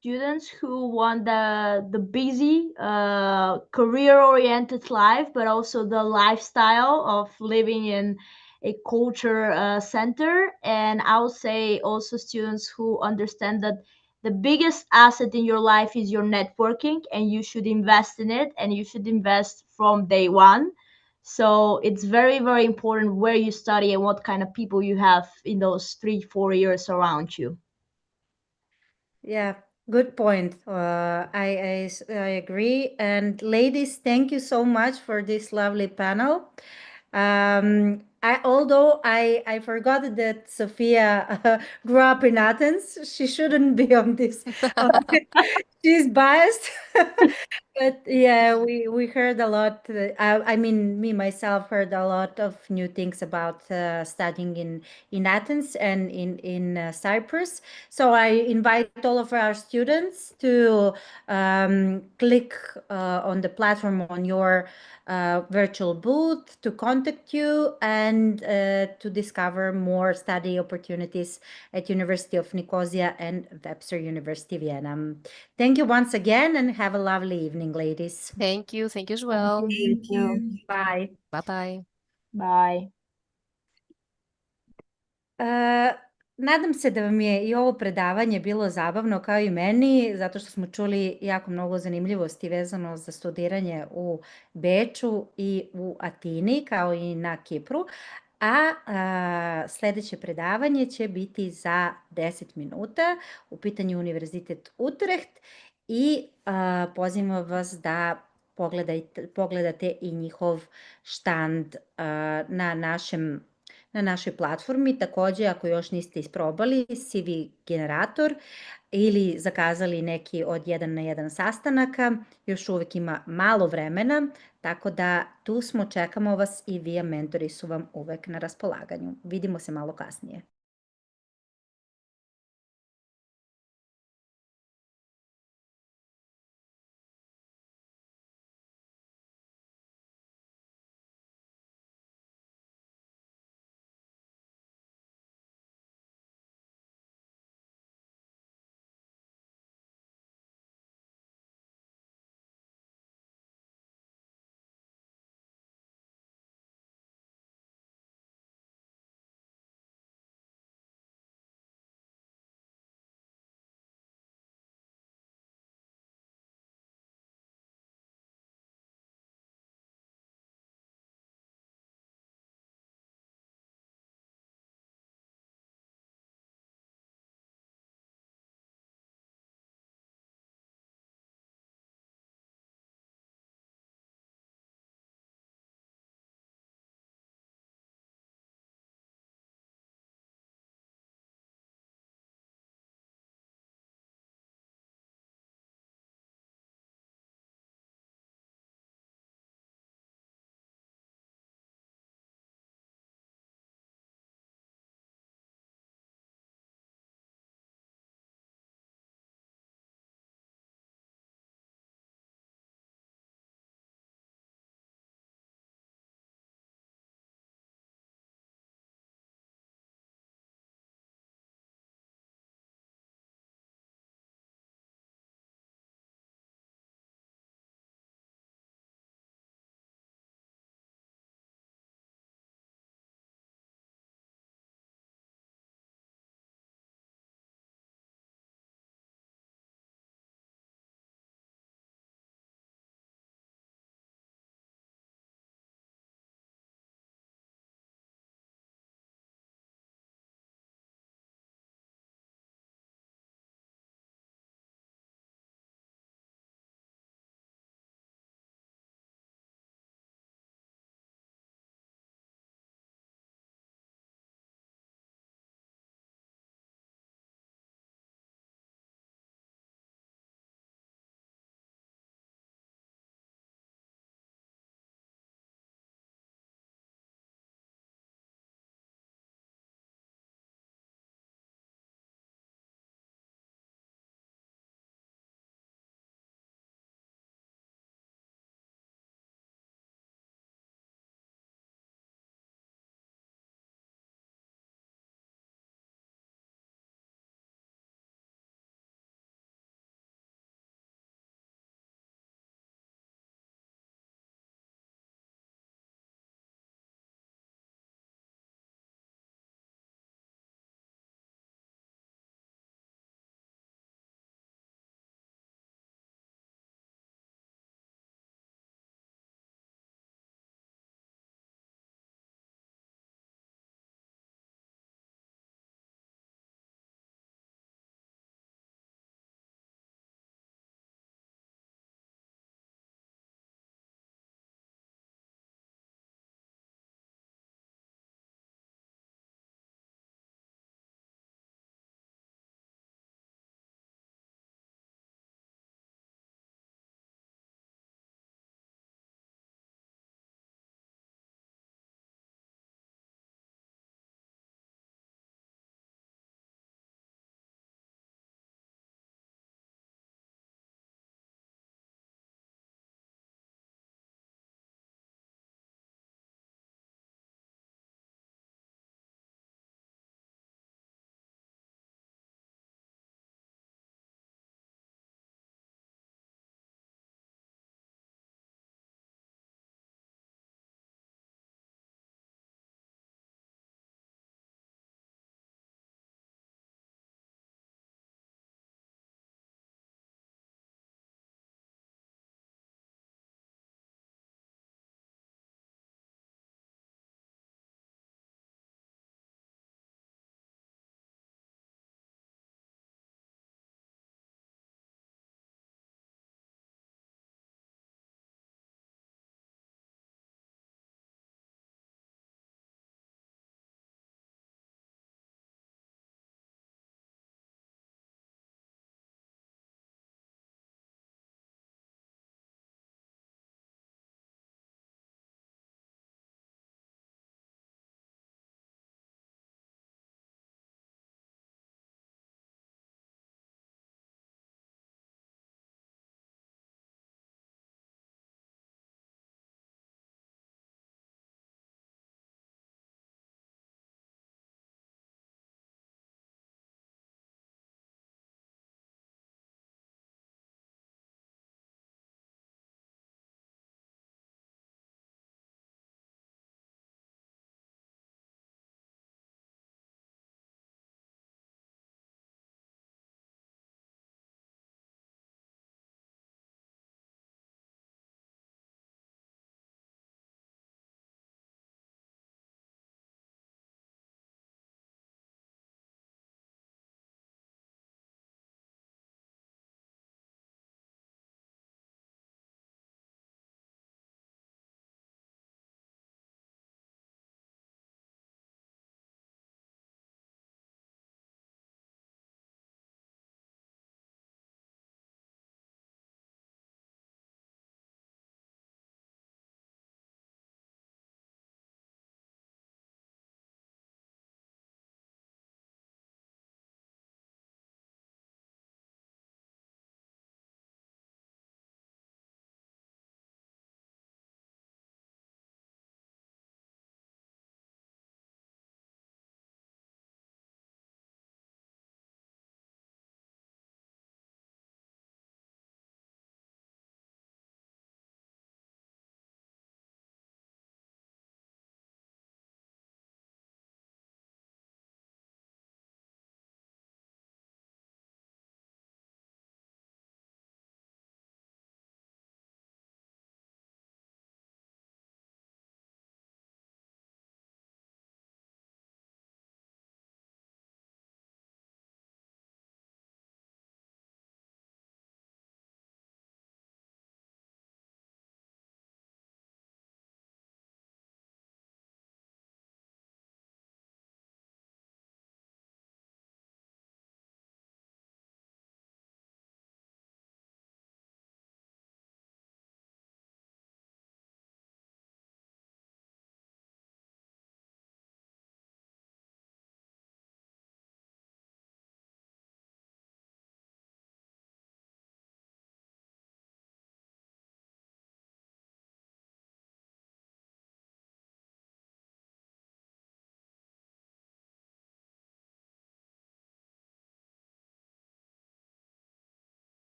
[SPEAKER 18] Students who want the busy, career-oriented life, but also the lifestyle of living in a culture center. And I would say also students who understand that the biggest asset in your life is your networking, and you should invest in it, and you should invest from day one. So it's very, very important where you study and what kind of people you have in those 3-4 years around you.
[SPEAKER 2] Yeah, good point. I agree. And ladies, thank you so much for this lovely panel. Although I forgot that Sophia grew up in Athens, she shouldn't be on this. She's biased. But yeah, we heard a lot. I mean, me myself heard a lot of new things about studying in Athens and in Cyprus. So I invite all of our students to click on the platform on your virtual booth to contact you and to discover more study opportunities at University of Nicosia and Webster University Vienna. Thank you once again, and have a lovely evening, ladies.
[SPEAKER 19] Thank you as well.
[SPEAKER 18] Thank you.
[SPEAKER 2] Bye.
[SPEAKER 19] Bye-bye.
[SPEAKER 18] Bye.
[SPEAKER 2] Nadam se da vam je i ovo predavanje bilo zabavno kao i meni, zato što smo čuli jako mnogo zanimljivosti vezano za studiranje u Beču i u Atini, kao i na Kipru. A sledeće predavanje će biti za 10 minuta. U pitanju Univerzitet Utrecht i pozivamo vas da pogledate i njihov štand na našoj platformi. Takođe, ako još niste isprobali CV generator ili zakazali neki od 1 na 1 sastanaka, još uvek ima malo vremena, tako da tu smo, čekamo vas i VIA mentori su vam uvek na raspolaganju. Vidimo se malo kasnije.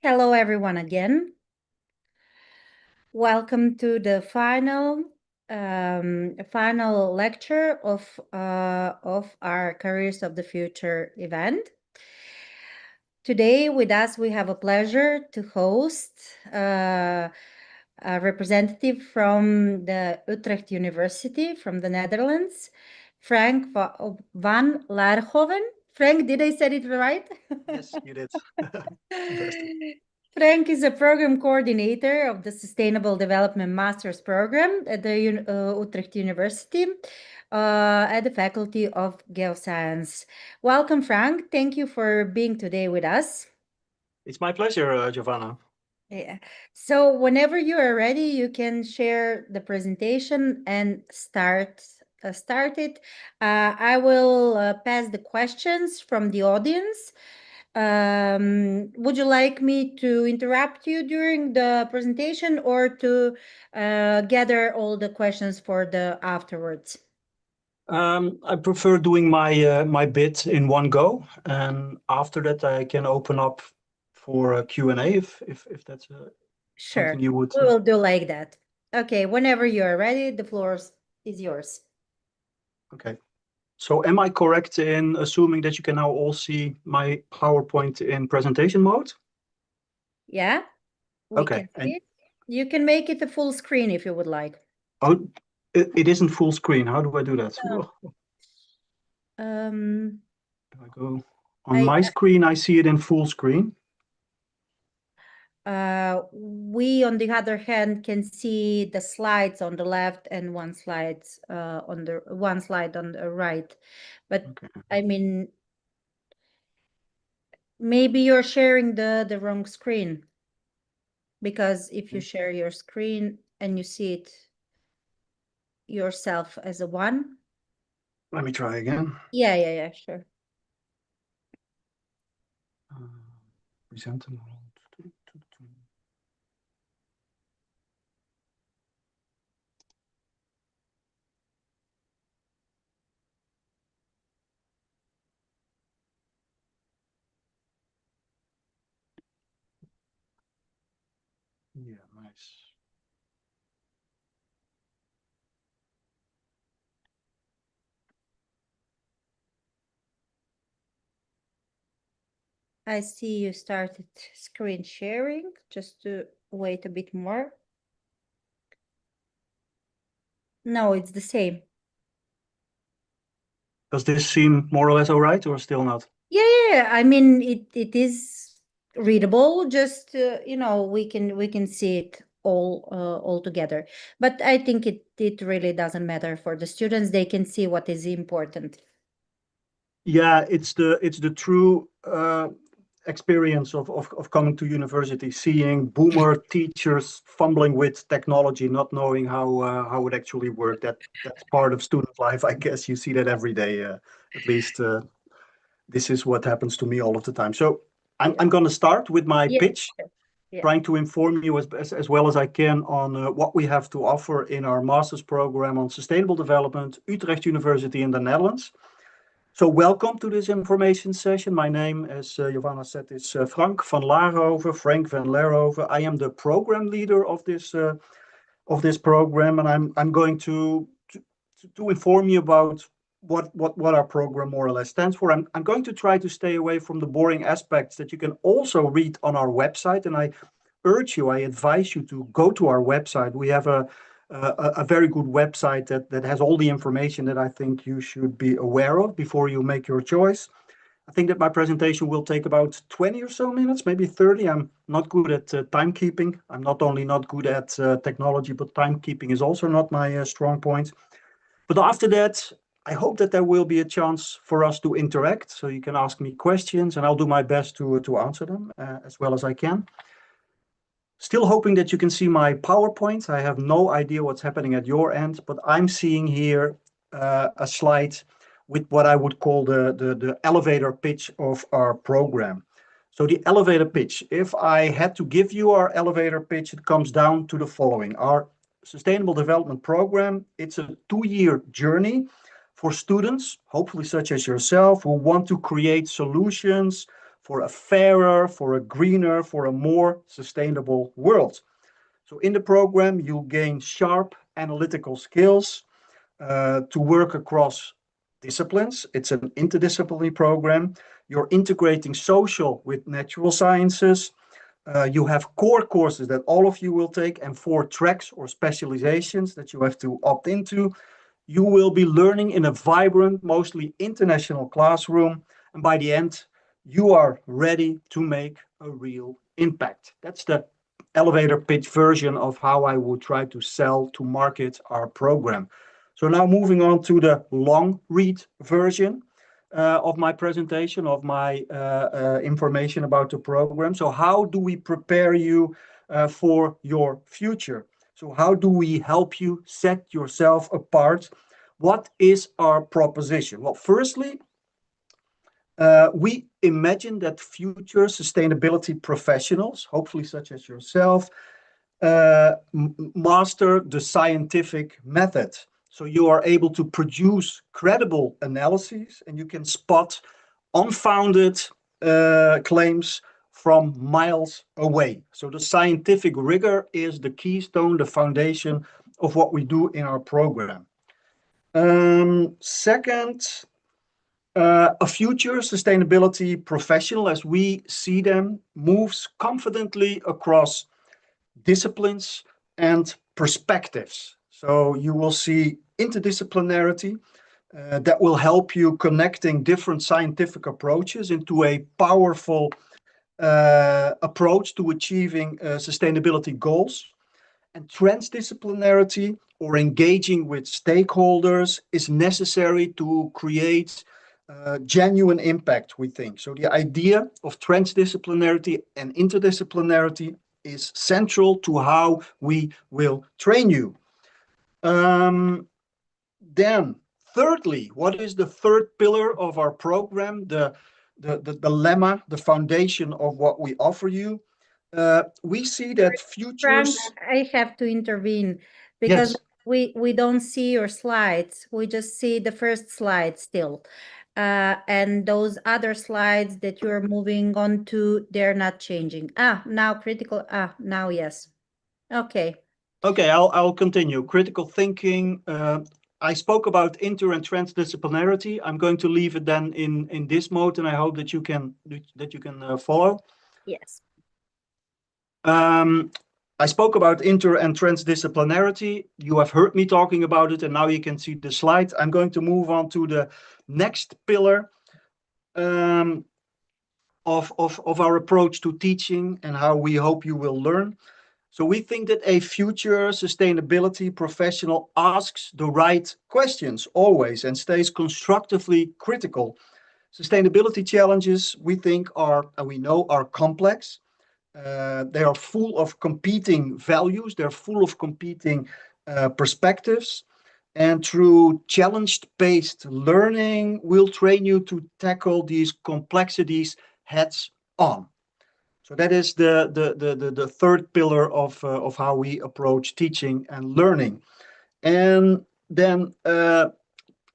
[SPEAKER 2] Hello, everyone, again. Welcome to the final lecture of our Careers of the Future event. Today with us, we have a pleasure to host a representative from the Utrecht University from the Netherlands, Frank van Laarhoven. Frank, did I say it right?
[SPEAKER 21] Yes, you did. Fantastic.
[SPEAKER 2] Frank is a program coordinator of the Sustainable Development Master's Program at the Utrecht University at the Faculty of Geoscience. Welcome, Frank. Thank you for being today with us.
[SPEAKER 21] It's my pleasure, Giovanna.
[SPEAKER 2] Yeah. So whenever you are ready, you can share the presentation and start it. I will pass the questions from the audience. Would you like me to interrupt you during the presentation or to gather all the questions for the afterwards?
[SPEAKER 21] I prefer doing my bit in one go, and after that I can open up for a Q&A if that's
[SPEAKER 2] Sure.
[SPEAKER 21] something you would.
[SPEAKER 2] We will do like that. Okay, whenever you are ready, the floor is yours.
[SPEAKER 21] Okay. So am I correct in assuming that you can now all see my PowerPoint in presentation mode?
[SPEAKER 2] Yeah, we
[SPEAKER 21] Okay.
[SPEAKER 2] can see it. You can make it a full screen if you would like.
[SPEAKER 21] Oh, it isn't full screen. How do I do that? If I go on my screen, I see it in full screen.
[SPEAKER 2] We, on the other hand, can see the slides on the left and one slide on the right. But okay. I mean, maybe you're sharing the wrong screen, because if you share your screen and you see it yourself as a one.
[SPEAKER 21] Let me try again.
[SPEAKER 2] Yeah, sure.
[SPEAKER 21] Present them. Yeah, nice.
[SPEAKER 2] I see you started screen sharing. Just to wait a bit more. No, it's the same.
[SPEAKER 21] Does this seem more or less all right, or still not?
[SPEAKER 2] Yeah. I mean, it is readable. Just you know, we can see it all together. But I think it really doesn't matter for the students. They can see what is important.
[SPEAKER 21] Yeah, it's the true experience of coming to university, seeing boomer teachers fumbling with technology, not knowing how it actually worked. That's part of student life, I guess. You see that every day. At least this is what happens to me all of the time. So I'm going to start with my pitch, trying to inform you as well as I can on what we have to offer in our master's program on sustainable development, Utrecht University in the Netherlands. So welcome to this information session. My name, as Giovanna said, is Frank van Laarhoven. I am the program leader of this program, and I'm going to inform you about what our program more or less stands for. I'm going to try to stay away from the boring aspects that you can also read on our website, and I advise you to go to our website. We have a very good website that has all the information that I think you should be aware of before you make your choice. I think that my presentation will take about 20 or so minutes, maybe 30. I'm not good at timekeeping. I'm not only not good at technology, but timekeeping is also not my strong point. But after that, I hope that there will be a chance for us to interact. So you can ask me questions and I'll do my best to answer them as well as I can. Still hoping that you can see my PowerPoint. I have no idea what's happening at your end, but I'm seeing here a slide with what I would call the elevator pitch of our program. So the elevator pitch, if I had to give you our elevator pitch, it comes down to the following. Our Sustainable Development Program, it's a 2-year journey for students, hopefully such as yourself, who want to create solutions for a fairer, for a greener, for a more sustainable world. So in the program, you'll gain sharp analytical skills to work across disciplines. It's an interdisciplinary program. You're integrating social with natural sciences. You have core courses that all of you will take and 4 tracks or specializations that you have to opt into. You will be learning in a vibrant, mostly international classroom. And by the end, you are ready to make a real impact. That's the elevator pitch version of how I would try to sell, to market our program. So now moving on to the long read version of my presentation, of my information about the program. So how do we prepare you for your future? So how do we help you set yourself apart? What is our proposition? Well, firstly, we imagine that future sustainability professionals, hopefully such as yourself, master the scientific method. So you are able to produce credible analyses and you can spot unfounded claims from miles away. So the scientific rigor is the keystone, the foundation of what we do in our program. Second, a future sustainability professional, as we see them, moves confidently across disciplines and perspectives. So you will see interdisciplinarity that will help you connecting different scientific approaches into a powerful approach to achieving sustainability goals. And transdisciplinarity, or engaging with stakeholders, is necessary to create genuine impact, we think. So the idea of transdisciplinarity and interdisciplinarity is central to how we will train you. Then, thirdly, what is the third pillar of our program? The lemma, the foundation of what we offer you. We see that
[SPEAKER 2] Frank,
[SPEAKER 21] futures.
[SPEAKER 2] I have to intervene because we don't see your slides. We just see the first slide still. And those other slides that you're moving on to, they're not changing. Now critical. Now yes. Okay.
[SPEAKER 21] Okay, I'll continue. Critical thinking. I spoke about inter and transdisciplinarity. I'm going to leave it then in this mode, and I hope that you can follow.
[SPEAKER 2] Yes.
[SPEAKER 21] I spoke about inter and transdisciplinarity. You have heard me talking about it, and now you can see the slide. I'm going to move on to the next pillar of our approach to teaching and how we hope you will learn. So we think that a future sustainability professional asks the right questions always and stays constructively critical. Sustainability challenges, we think, and we know, are complex. They are full of competing values. They're full of competing perspectives. And through challenge-based learning, we'll train you to tackle these complexities heads on. So that is the third pillar of how we approach teaching and learning. And then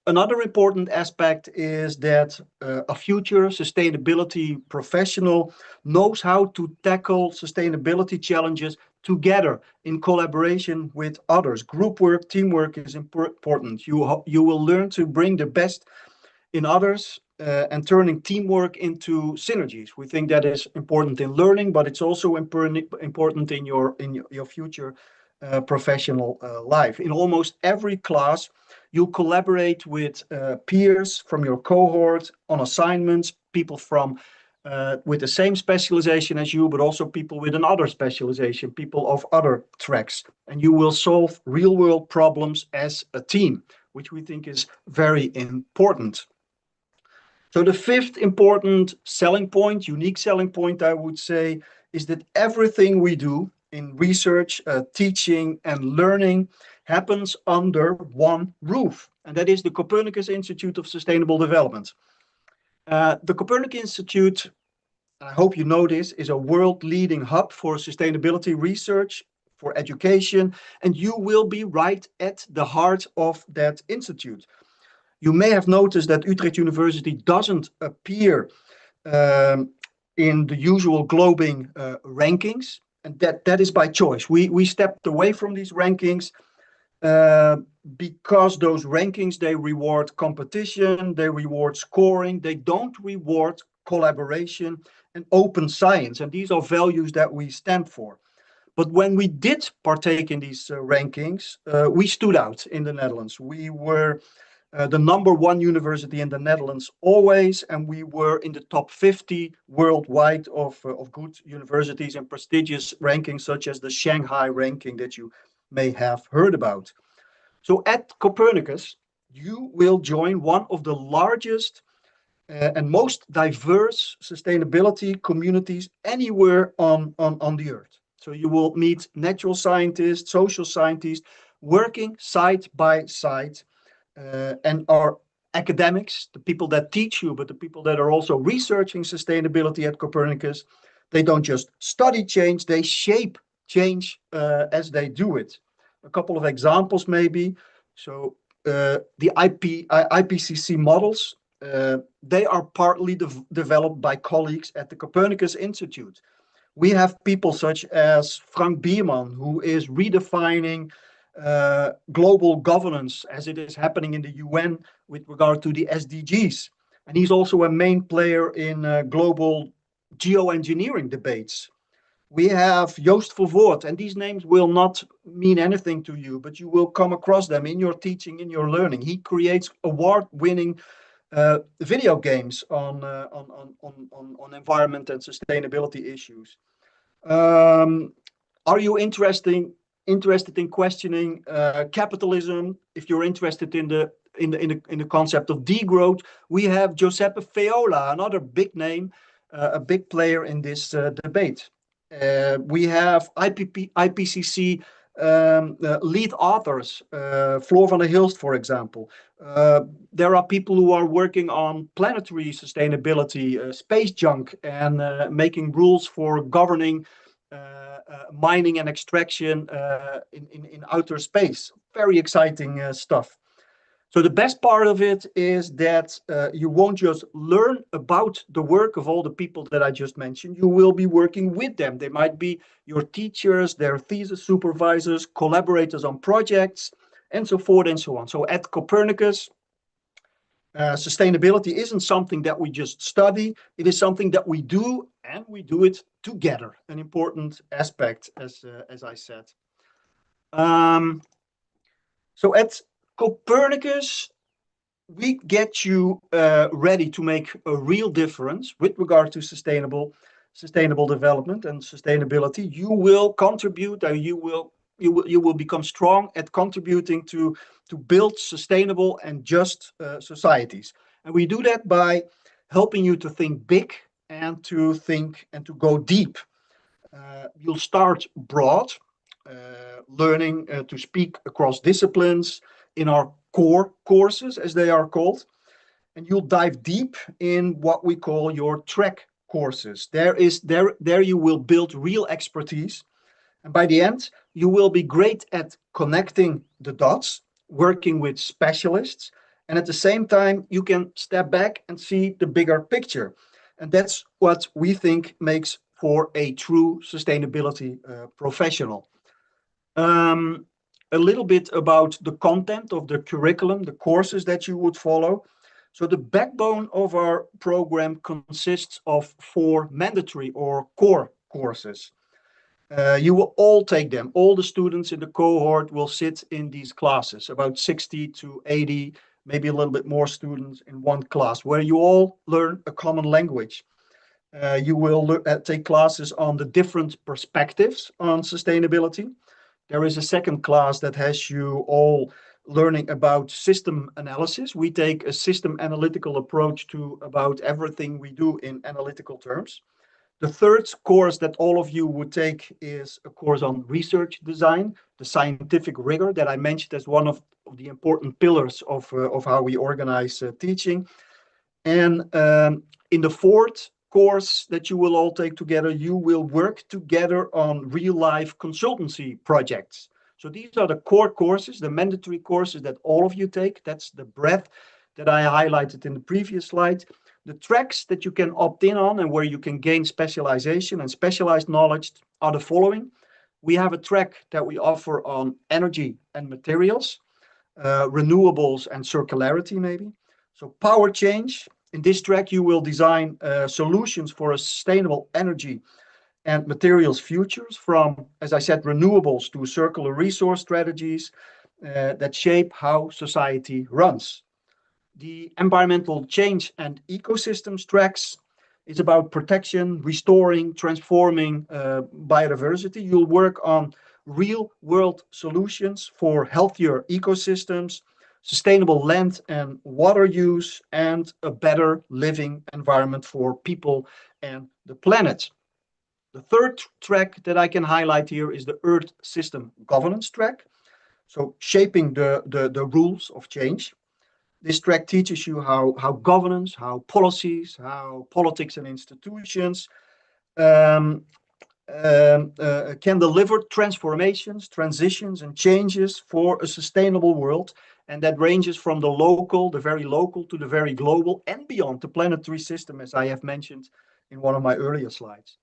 [SPEAKER 21] another important aspect is that a future sustainability professional knows how to tackle sustainability challenges together in collaboration with others. Group work, teamwork is important. You will learn to bring the best in others and turning teamwork into synergies. We think that is important in learning, but it's also important in your future professional life. In almost every class, you collaborate with peers from your cohort on assignments, people from with the same specialization as you, but also people with another specialization, people of other tracks. And you will solve real-world problems as a team, which we think is very important. So the fifth important selling point, unique selling point, I would say, is that everything we do in research, teaching, and learning happens under one roof, and that is the Copernicus Institute of Sustainable Development. The Copernicus Institute, I hope you know this, is a world-leading hub for sustainability research, for education, and you will be right at the heart of that institute. You may have noticed that Utrecht University doesn't appear in the usual globing rankings, and that is by choice. We stepped away from these rankings because those rankings, they reward competition, they reward scoring, they don't reward collaboration and open science, and these are values that we stand for. But when we did partake in these rankings, we stood out in the Netherlands. We were the #1 university in the Netherlands always, and we were in the top 50 worldwide of good universities in prestigious rankings such as the Shanghai ranking that you may have heard about. So at Copernicus, you will join one of the largest and most diverse sustainability communities anywhere on the earth. So you will meet natural scientists, social scientists, working side by side, and our academics, the people that teach you, but the people that are also researching sustainability at Copernicus, they don't just study change, they shape change as they do it. A couple of examples maybe. So the IPCC models, they are partly developed by colleagues at the Copernicus Institute. We have people such as Frank Bierman, who is redefining global governance as it is happening in the UN with regard to the SDGs. And he's also a main player in global geoengineering debates. We have Joost Vervoort, and these names will not mean anything to you, but you will come across them in your teaching, in your learning. He creates award-winning video games on environment and sustainability issues. Are you interested in questioning capitalism? If you're interested in the concept of degrowth, we have Giuseppe Feola, another big name, a big player in this debate. We have IPCC lead authors, Floor van der Hilst, for example. There are people who are working on planetary sustainability, space junk, and making rules for governing mining and extraction in outer space. Very exciting stuff. So the best part of it is that you won't just learn about the work of all the people that I just mentioned. You will be working with them. They might be your teachers, their thesis supervisors, collaborators on projects, and so forth and so on. So at Copernicus, sustainability isn't something that we just study. It is something that we do, and we do it together. An important aspect, as I said. So at Copernicus, we get you ready to make a real difference with regard to sustainable development and sustainability. You will contribute, or you will become strong at contributing to build sustainable and just societies. And we do that by helping you to think big and to think and to go deep. You'll start broad, learning to speak across disciplines in our core courses, as they are called, and you'll dive deep in what we call your track courses. There you will build real expertise, and by the end, you will be great at connecting the dots, working with specialists, and at the same time, you can step back and see the bigger picture. And that's what we think makes for a true sustainability professional. A little bit about the content of the curriculum, the courses that you would follow. So the backbone of our program consists of 4 mandatory or core courses. You will all take them. All the students in the cohort will sit in these classes, about 60 to 80, maybe a little bit more students in one class, where you all learn a common language. You will take classes on the different perspectives on sustainability. There is a second class that has you all learning about system analysis. We take a system analytical approach to about everything we do in analytical terms. The third course that all of you would take is a course on research design, the scientific rigor that I mentioned as one of the important pillars of how we organize teaching. And in the fourth course that you will all take together, you will work together on real-life consultancy projects. So these are the core courses, the mandatory courses that all of you take. That's the breadth that I highlighted in the previous slide. The tracks that you can opt in on and where you can gain specialization and specialized knowledge are the following. We have a track that we offer on energy and materials, renewables and circularity maybe. So power change. In this track, you will design solutions for a sustainable energy and materials futures from, as I said, renewables to circular resource strategies that shape how society runs. The environmental change and ecosystems tracks is about protection, restoring, transforming biodiversity. You'll work on real world solutions for healthier ecosystems, sustainable land and water use, and a better living environment for people and the planet. The third track that I can highlight here is the Earth System Governance track. So shaping the rules of change. This track teaches you how governance, how policies, how politics and institutions can deliver transformations, transitions, and changes for a sustainable world. And that ranges from the local, the very local, to the very global and beyond the planetary system, as I have mentioned in one of my earlier slides.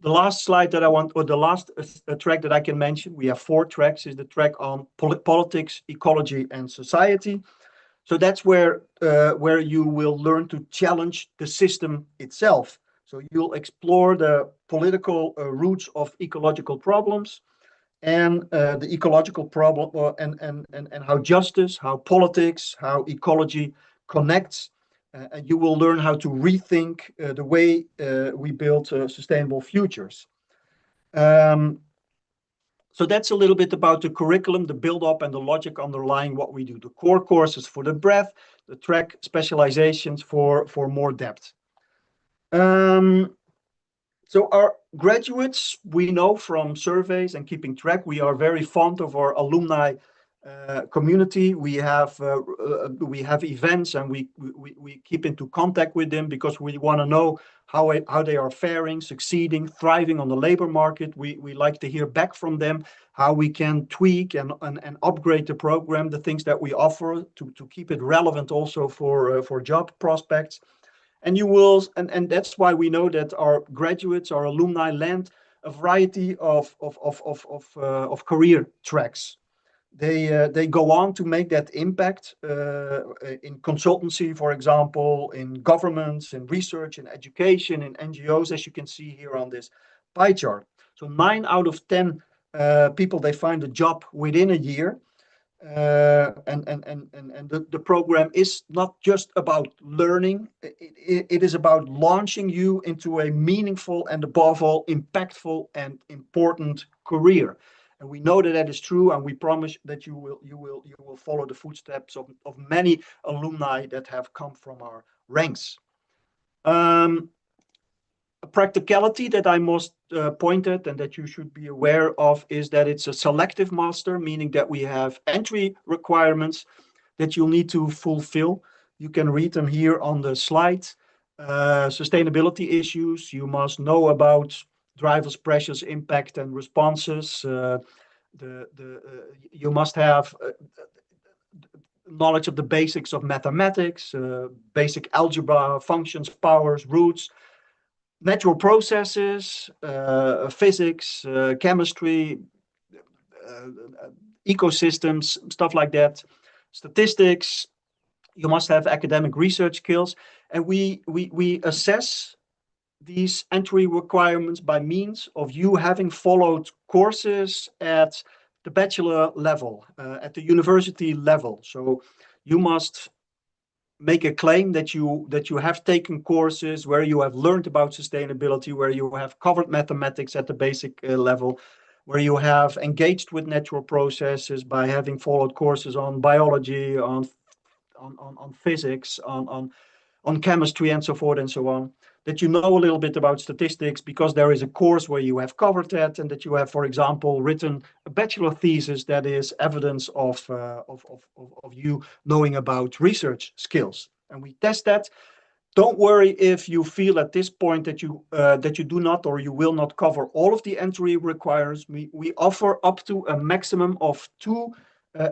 [SPEAKER 21] The last slide that I want, or the last track that I can mention, we have 4 tracks, is the track on politics, ecology, and society. So that's where you will learn to challenge the system itself. So you'll explore the political roots of ecological problems and the ecological problem and how justice, how politics, how ecology connects. And you will learn how to rethink the way we build sustainable futures. So that's a little bit about the curriculum, the build-up, and the logic underlying what we do. The core courses for the breadth, the track specializations for more depth. So our graduates, we know from surveys and keeping track, we are very fond of our alumni community. We have events and we keep into contact with them because we want to know how they are faring, succeeding, thriving on the labor market. We like to hear back from them how we can tweak and upgrade the program, the things that we offer to keep it relevant also for job prospects. And you will, and that's why we know that our graduates, our alumni, land a variety of career tracks. They go on to make that impact in consultancy, for example, in governments, in research, in education, in NGOs, as you can see here on this pie chart. So 9 out of 10 people, they find a job within a year. And the program is not just about learning, it is about launching you into a meaningful and above all impactful and important career. And we know that that is true, and we promise that you will follow the footsteps of many alumni that have come from our ranks. A practicality that I must point at and that you should be aware of is that it's a selective master, meaning that we have entry requirements that you'll need to fulfill. You can read them here on the slide. Sustainability issues, you must know about drivers, pressures, impact, and responses. You must have knowledge of the basics of mathematics, basic algebra, functions, powers, roots, natural processes, physics, chemistry, ecosystems, stuff like that, statistics. You must have academic research skills. And we assess these entry requirements by means of you having followed courses at the bachelor level, at the university level. So you must make a claim that you have taken courses where you have learned about sustainability, where you have covered mathematics at the basic level, where you have engaged with natural processes by having followed courses on biology, on physics, on chemistry, and so forth and so on. That you know a little bit about statistics because there is a course where you have covered that, and that you have, for example, written a bachelor thesis that is evidence of you knowing about research skills. And we test that. Don't worry if you feel at this point that you do not or you will not cover all of the entry requirements. We offer up to a maximum of 2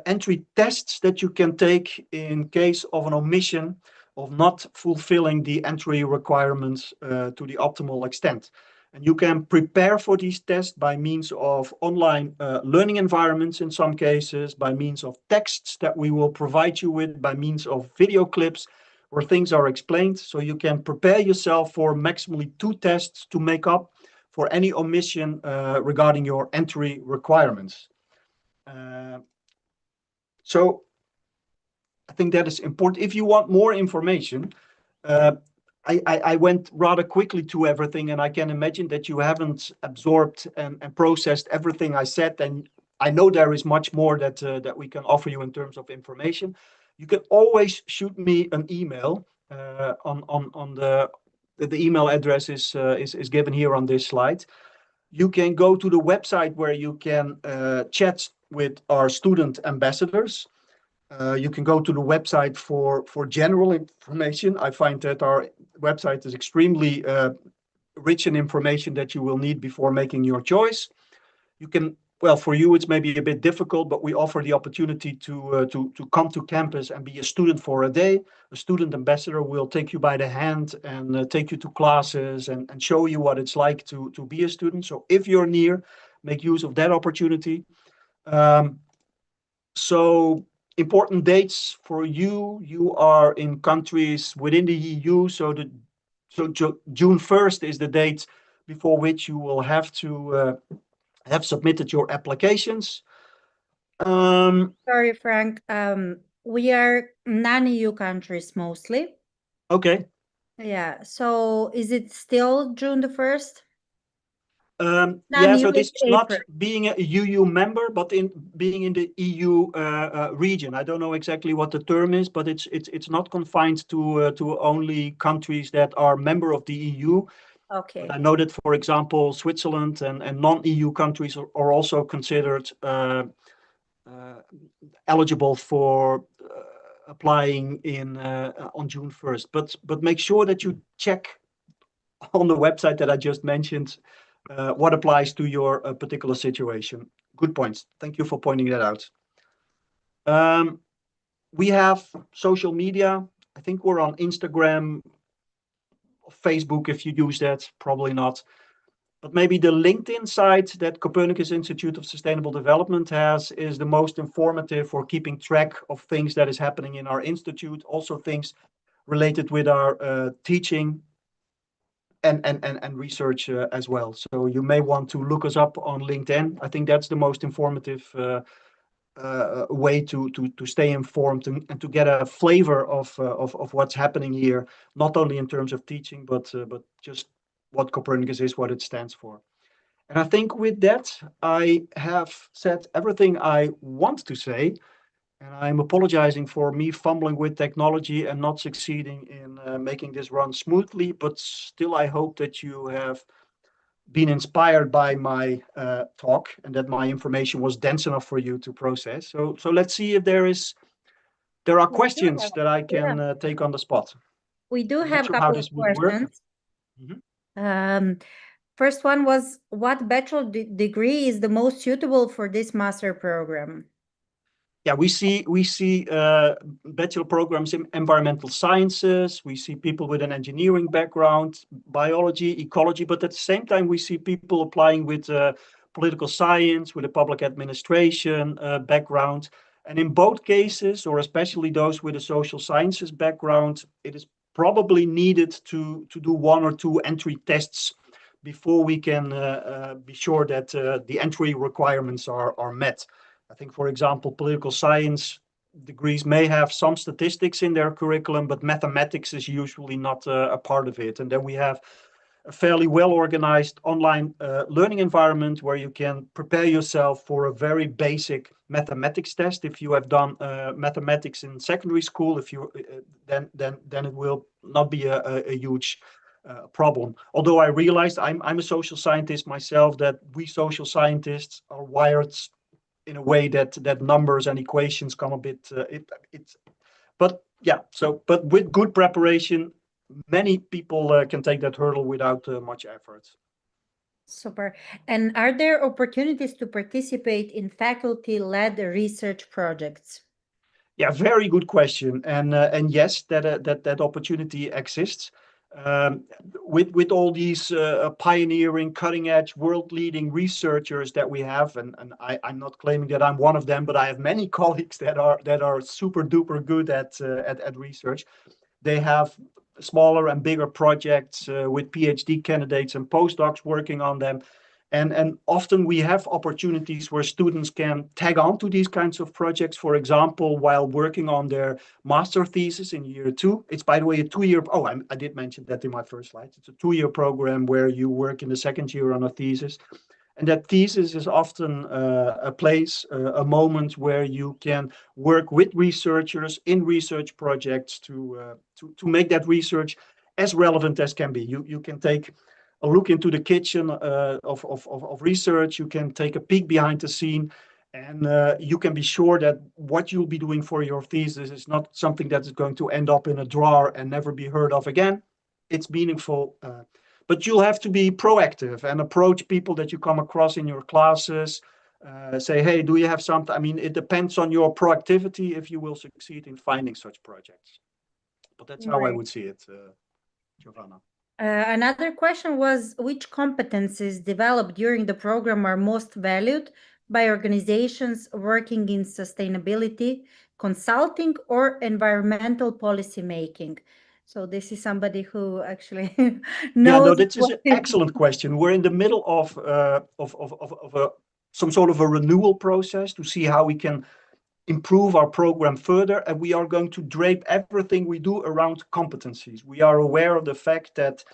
[SPEAKER 21] entry tests that you can take in case of an omission of not fulfilling the entry requirements to the optimal extent. And you can prepare for these tests by means of online learning environments in some cases, by means of texts that we will provide you with, by means of video clips where things are explained. So you can prepare yourself for maximally 2 tests to make up for any omission regarding your entry requirements. So I think that is important. If you want more information, I went rather quickly to everything, and I can imagine that you haven't absorbed and processed everything I said. And I know there is much more that we can offer you in terms of information. You can always shoot me an email on the email address is given here on this slide. You can go to the website where you can chat with our student ambassadors. You can go to the website for general information. I find that our website is extremely rich in information that you will need before making your choice. You can, well, for you it's maybe a bit difficult, but we offer the opportunity to come to campus and be a student for a day. A student ambassador will take you by the hand and take you to classes and show you what it's like to be a student. So if you're near, make use of that opportunity. So important dates for you. You are in countries within the EU, so June 1st is the date before which you will have to have submitted your applications.
[SPEAKER 2] Sorry, Frank. We are non-EU countries mostly.
[SPEAKER 21] Okay.
[SPEAKER 2] Yeah. So is it still June the 1st?
[SPEAKER 21] Yeah, so
[SPEAKER 2] Non-EU
[SPEAKER 21] this
[SPEAKER 2] is
[SPEAKER 21] is not
[SPEAKER 2] April.
[SPEAKER 21] being a EU member, but in being in the EU region. I don't know exactly what the term is, but it's not confined to only countries that are member of the EU.
[SPEAKER 2] Okay.
[SPEAKER 21] But I know that, for example, Switzerland and non-EU countries are also considered eligible for applying on June 1st. But make sure that you check on the website that I just mentioned what applies to your particular situation. Good points. Thank you for pointing that out. We have social media. I think we're on Instagram, Facebook if you use that, probably not. But maybe the LinkedIn site that Copernicus Institute of Sustainable Development has is the most informative for keeping track of things that is happening in our institute, also things related with our teaching and research as well. So you may want to look us up on LinkedIn. I think that's the most informative way to stay informed and to get a flavor of what's happening here, not only in terms of teaching, but just what Copernicus is, what it stands for. And I think with that, I have said everything I want to say. And I'm apologizing for me fumbling with technology and not succeeding in making this run smoothly, but still I hope that you have been inspired by my talk and that my information was dense enough for you to process. So let's see if there are questions that I can take on the spot.
[SPEAKER 2] We do
[SPEAKER 21] I'm not
[SPEAKER 2] have a
[SPEAKER 21] sure how
[SPEAKER 2] couple
[SPEAKER 21] this
[SPEAKER 2] of
[SPEAKER 21] would work.
[SPEAKER 2] questions. First one was, what bachelor degree is the most suitable for this master program?
[SPEAKER 21] Yeah, we see bachelor programs in environmental sciences. We see people with an engineering background, biology, ecology, but at the same time, we see people applying with political science, with a public administration background. And in both cases, or especially those with a social sciences background, it is probably needed to do 1 or 2 entry tests before we can be sure that the entry requirements are met. I think, for example, political science degrees may have some statistics in their curriculum, but mathematics is usually not a part of it. And then we have a fairly well-organized online learning environment where you can prepare yourself for a very basic mathematics test. If you have done mathematics in secondary school, if you then it will not be a huge problem. Although I realized I'm a social scientist myself, that we social scientists are wired in a way that numbers and equations come a bit but yeah, but with good preparation, many people can take that hurdle without much effort.
[SPEAKER 2] Super. And are there opportunities to participate in faculty-led research projects?
[SPEAKER 21] Yeah, very good question. And yes, that opportunity exists. With all these pioneering, cutting-edge, world-leading researchers that we have, and I'm not claiming that I'm one of them, but I have many colleagues that are super duper good at research. They have smaller and bigger projects with PhD candidates and postdocs working on them. And often we have opportunities where students can tag on to these kinds of projects, for example, while working on their master thesis in year 2. It's, by the way, a 2-year, I did mention that in my first slide. It's a 2-year program where you work in the second year on a thesis. And that thesis is often a place, a moment where you can work with researchers in research projects to make that research as relevant as can be. You can take a look into the kitchen of research. You can take a peek behind the scene, and you can be sure that what you'll be doing for your thesis is not something that is going to end up in a drawer and never be heard of again. It's meaningful, but you'll have to be proactive and approach people that you come across in your classes. Say, hey, do you have something? I mean, it depends on your proactivity if you will succeed in finding such projects. But that's how I would see it, Giovanna.
[SPEAKER 2] Another question was, which competencies developed during the program are most valued by organizations working in sustainability, consulting, or environmental policy making? So this is somebody who actually knows.
[SPEAKER 21] Yeah, no, this is an excellent question. We're in the middle of some sort of a renewal process to see how we can improve our program further, and we are going to drape everything we do around competencies. We are aware of the fact that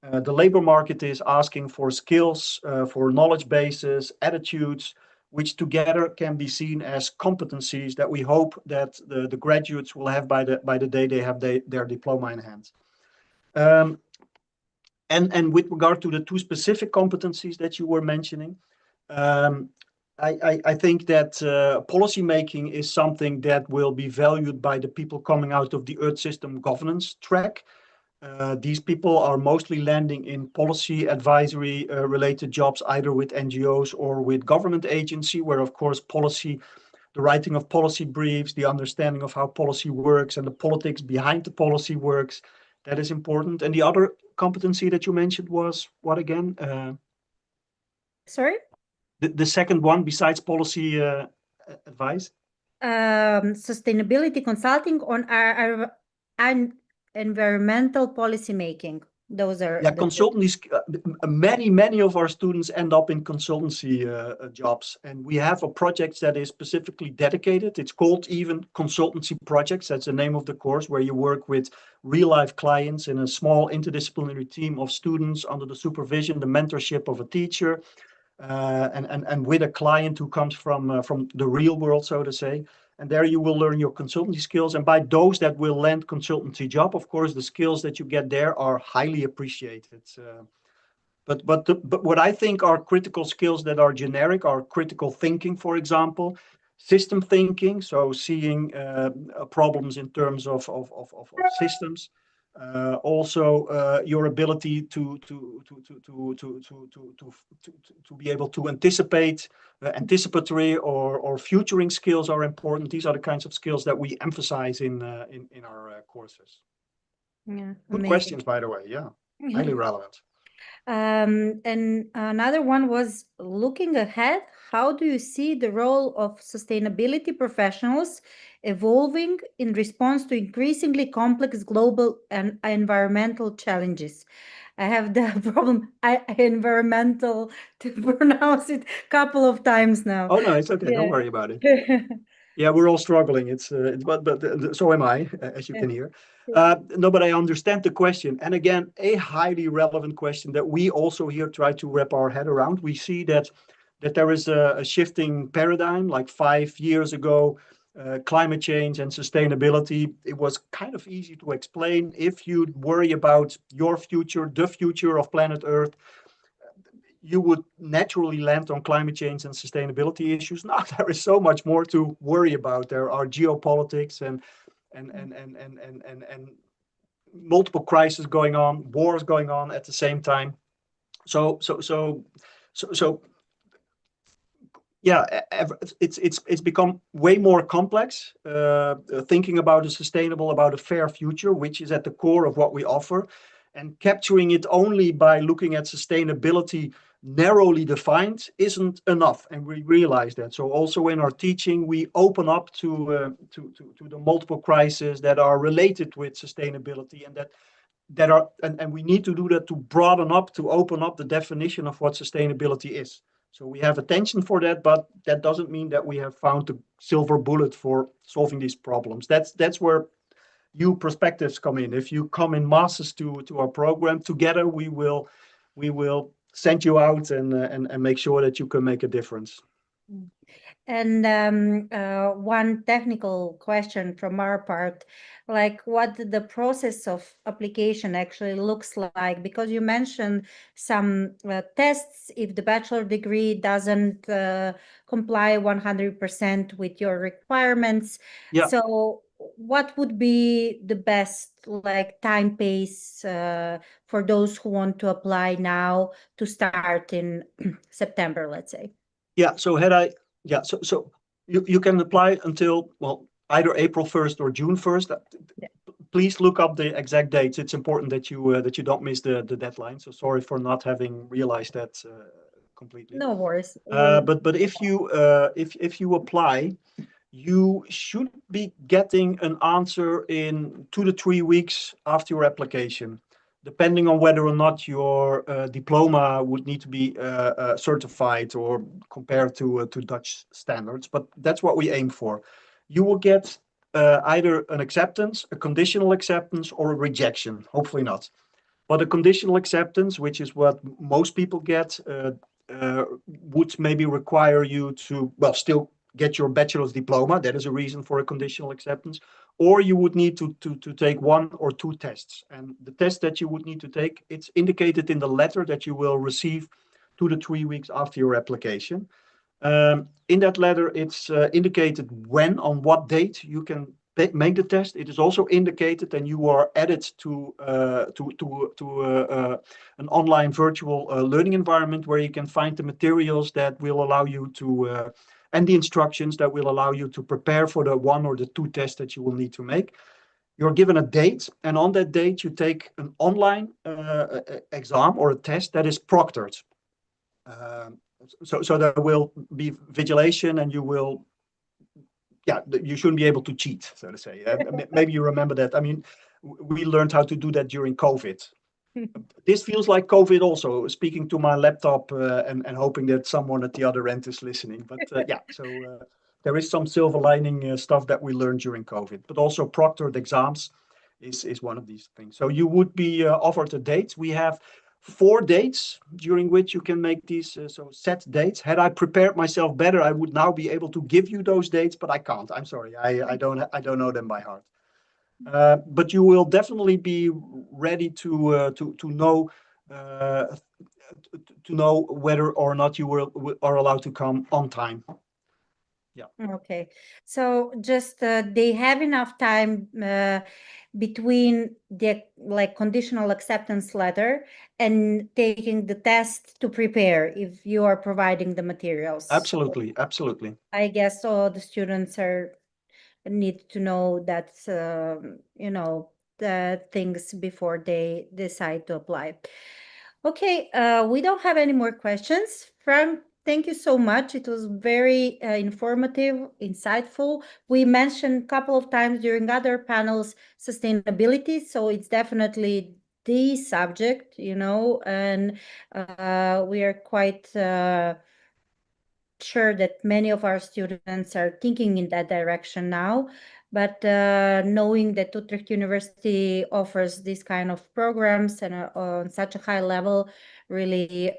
[SPEAKER 21] the labor market is asking for skills, for knowledge bases, attitudes, which together can be seen as competencies that we hope that the graduates will have by the day they have their diploma in hand. And with regard to the 2 specific competencies that you were mentioning, I think that policy making is something that will be valued by the people coming out of the Earth System governance track. These people are mostly landing in policy advisory related jobs, either with NGOs or with government agency, where of course policy, the writing of policy briefs, the understanding of how policy works and the politics behind the policy works, that is important. And the other competency that you mentioned was what again?
[SPEAKER 2] Sorry?
[SPEAKER 21] The second one besides policy advice?
[SPEAKER 2] Sustainability consulting on our environmental policy making. Those are
[SPEAKER 21] consultancies. Many of our students end up in consultancy jobs, and we have a project that is specifically dedicated. It's called even consultancy projects. That's the name of the course, where you work with real life clients in a small interdisciplinary team of students under the supervision, the mentorship of a teacher. And with a client who comes from the real world, so to say. And there you will learn your consultancy skills. And by those that will land consultancy job, of course, the skills that you get there are highly appreciated. But what I think are critical skills that are generic are critical thinking, for example, system thinking, so seeing problems in terms of systems. Also, your ability to be able to anticipate, anticipatory or futuring skills are important. These are the kinds of skills that we emphasize in our courses.
[SPEAKER 2] Yeah,
[SPEAKER 21] good questions, by the way. Yeah, highly relevant.
[SPEAKER 2] And another one was, looking ahead, how do you see the role of sustainability professionals evolving in response to increasingly complex global and environmental challenges? I have the problem, environmental, to pronounce it a couple of times now.
[SPEAKER 21] Oh no, it's okay.
[SPEAKER 2] Yeah.
[SPEAKER 21] Don't worry about it. Yeah, we're all struggling. But so am I, as you can hear. No, but I understand the question. And again, a highly relevant question that we also here try to wrap our head around. We see that there is a shifting paradigm. Like 5 years ago, climate change and sustainability, it was kind of easy to explain. If you worry about your future, the future of planet Earth, you would naturally land on climate change and sustainability issues. Now there is so much more to worry about. There are geopolitics and multiple crises going on, wars going on at the same time. So Yeah, it's become way more complex. Thinking about about a fair future, which is at the core of what we offer, and capturing it only by looking at sustainability narrowly defined isn't enough, and we realize that. So also in our teaching, we open up to the multiple crises that are related with sustainability, and that are and we need to do that to broaden up, to open up the definition of what sustainability is. So we have attention for that, but that doesn't mean that we have found the silver bullet for solving these problems. That's where new perspectives come in. If you come in masses to our program, together we will send you out and make sure that you can make a difference.
[SPEAKER 2] And one technical question from our part, like what the process of application actually looks like, because you mentioned some tests if the bachelor degree doesn't comply 100% with your requirements.
[SPEAKER 21] Yeah.
[SPEAKER 2] So what would be the best like time pace for those who want to apply now to start in September, let's say?
[SPEAKER 21] Yeah, so so you can apply until, well, either April 1st or June 1st. Please look up the exact dates. It's important that you don't miss the deadline. So sorry for not having realized that completely.
[SPEAKER 2] No worries.
[SPEAKER 21] But if you apply, you should be getting an answer in 2 to 3 weeks after your application, depending on whether or not your diploma would need to be certified or compared to Dutch standards. But that's what we aim for. You will get either an acceptance, a conditional acceptance, or a rejection. Hopefully not. But a conditional acceptance, which is what most people get, would maybe require you to, well, still get your bachelor's diploma. That is a reason for a conditional acceptance. Or you would need to take 1 or 2 tests. And the test that you would need to take, it's indicated in the letter that you will receive 2 to 3 weeks after your application. In that letter, it's indicated when, on what date you can make the test. It is also indicated, and you are added to an online virtual learning environment where you can find the materials that will allow you to and the instructions that will allow you to prepare for the 1 or the 2 tests that you will need to make. You're given a date, and on that date you take an online exam or a test that is proctored. So there will be vigilation, and you shouldn't be able to cheat, so to say. Maybe you remember that. I mean, we learned how to do that during COVID. This feels like COVID also, speaking to my laptop and hoping that someone at the other end is listening. But there is some silver lining stuff that we learned during COVID. But also proctored exams is one of these things. So you would be offered a date. We have 4 dates during which you can make these set dates. Had I prepared myself better, I would now be able to give you those dates, but I can't. I'm sorry, I don't know them by heart. But you will definitely be ready to know whether or not you are allowed to come on time. Yeah.
[SPEAKER 2] Okay. So just they have enough time between the conditional acceptance letter and taking the test to prepare if you are providing the materials.
[SPEAKER 21] Absolutely, absolutely.
[SPEAKER 2] I guess all the students need to know that the things before they decide to apply. Okay, we don't have any more questions. Frank, thank you so much. It was very informative, insightful. We mentioned a couple of times during other panels sustainability, so it's definitely the subject, and we are quite sure that many of our students are thinking in that direction now. But knowing that Utrecht University offers these kind of programs and on such a high level really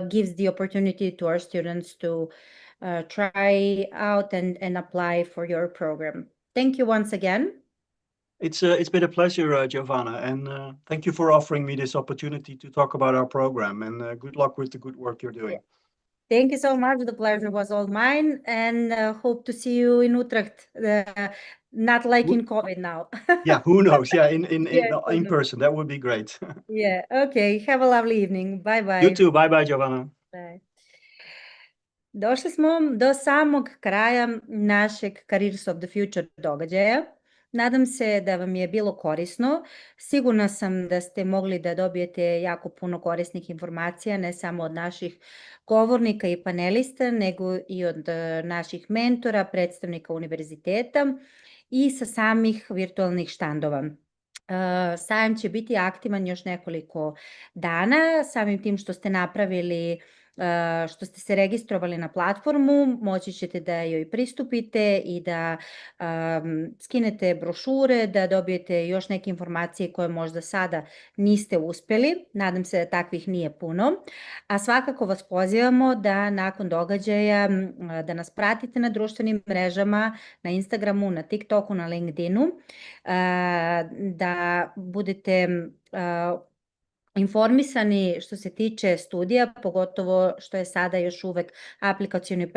[SPEAKER 2] gives the opportunity to our students to try out and apply for your program. Thank you once again.
[SPEAKER 21] It's been a pleasure, Giovanna, and thank you for offering me this opportunity to talk about our program, and good luck with the good work you're doing.
[SPEAKER 2] Thank you so much. The pleasure was all mine, and hope to see you in Utrecht. Not like in COVID now.
[SPEAKER 21] Yeah, who knows? Yeah, in person. That would be great.
[SPEAKER 2] Yeah. Okay. Have a lovely evening. Bye bye.
[SPEAKER 21] You too. Bye bye, Giovanna.
[SPEAKER 2] Bye. Došli smo do samog kraja našeg Careers of the Future događaja. Nadam se da vam je bilo korisno. Sigurna sam da ste mogli da dobijete jako puno korisnih informacija, ne samo od naših govornika i panelista, nego i od naših mentora, predstavnika univerziteta i sa samih virtualnih štandova. Sajam će biti aktivan još nekoliko dana, samim tim što ste napravili, što ste se registrovali na platformu, moći ćete da joj pristupite i da skinete brošure, da dobijete još neke informacije koje možda sada niste uspeli. Nadam se da takvih nije puno. A svakako vas pozivamo da nakon događaja da nas pratite na društvenim mrežama, na Instagramu, na TikToku, na LinkedInu, da budete informisani što se tiče studija, pogotovo što je sada još uvek aplikacioni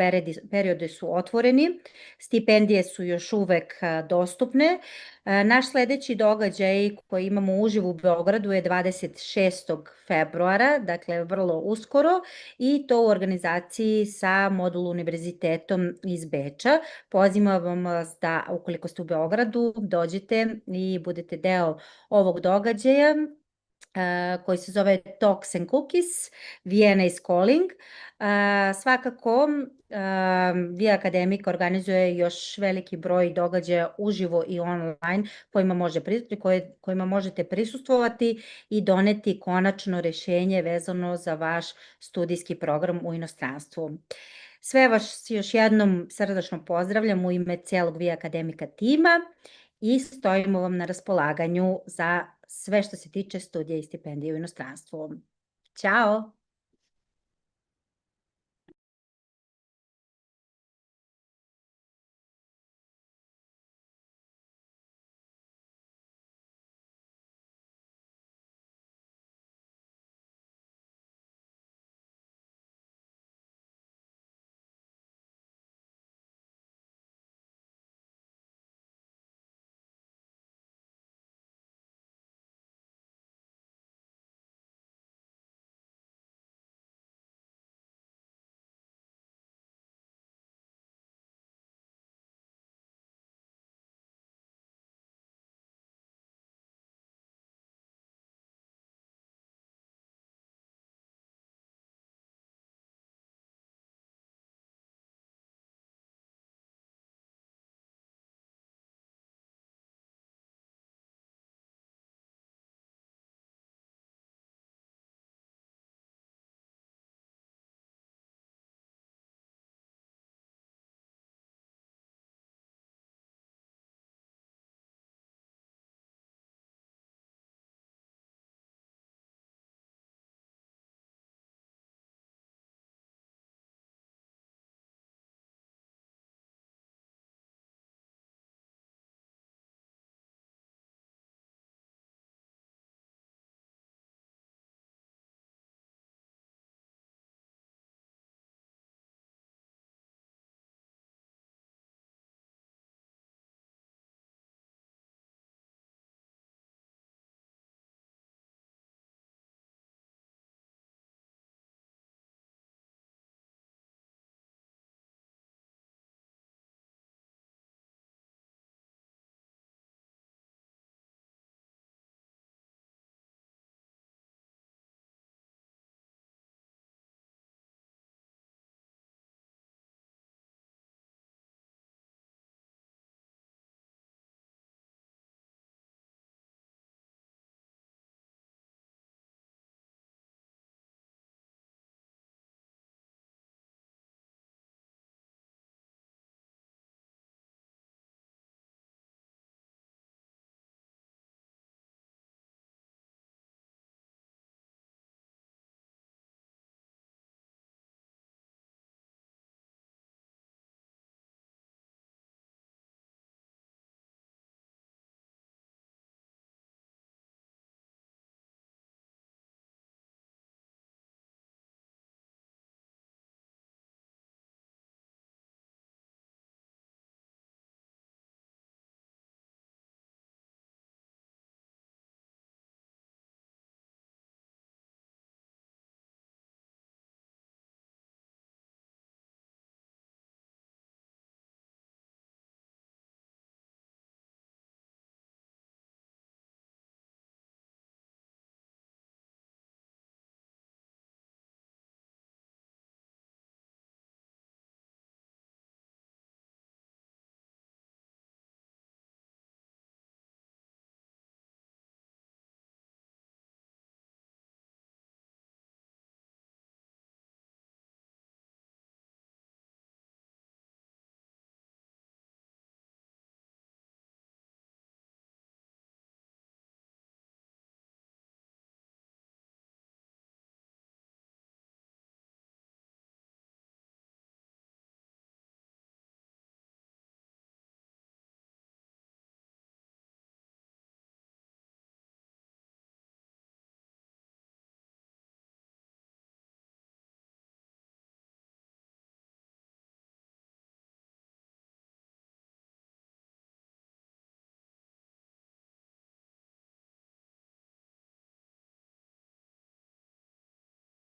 [SPEAKER 2] periodi su otvoreni, stipendije su još uvek dostupne. Naš sledeći događaj koji imamo uživo u Beogradu je 26. februara, dakle vrlo uskoro, i to u organizaciji sa Modul univerzitetom iz Beča. Pozivam vas da, ukoliko ste u Beogradu, dođete i budete deo ovog događaja koji se zove Talks and Cookies, Vienna is Calling. Svakako, Academica organizuje još veliki broj događaja uživo i online kojima možete prisustvovati i doneti konačno rešenje vezano za vaš studijski program u inostranstvu. Sve vas još jednom srdačno pozdravljam u ime celog Academica tima i stojimo vam na raspolaganju za sve što se tiče studija i stipendije u inostranstvu. Ćao!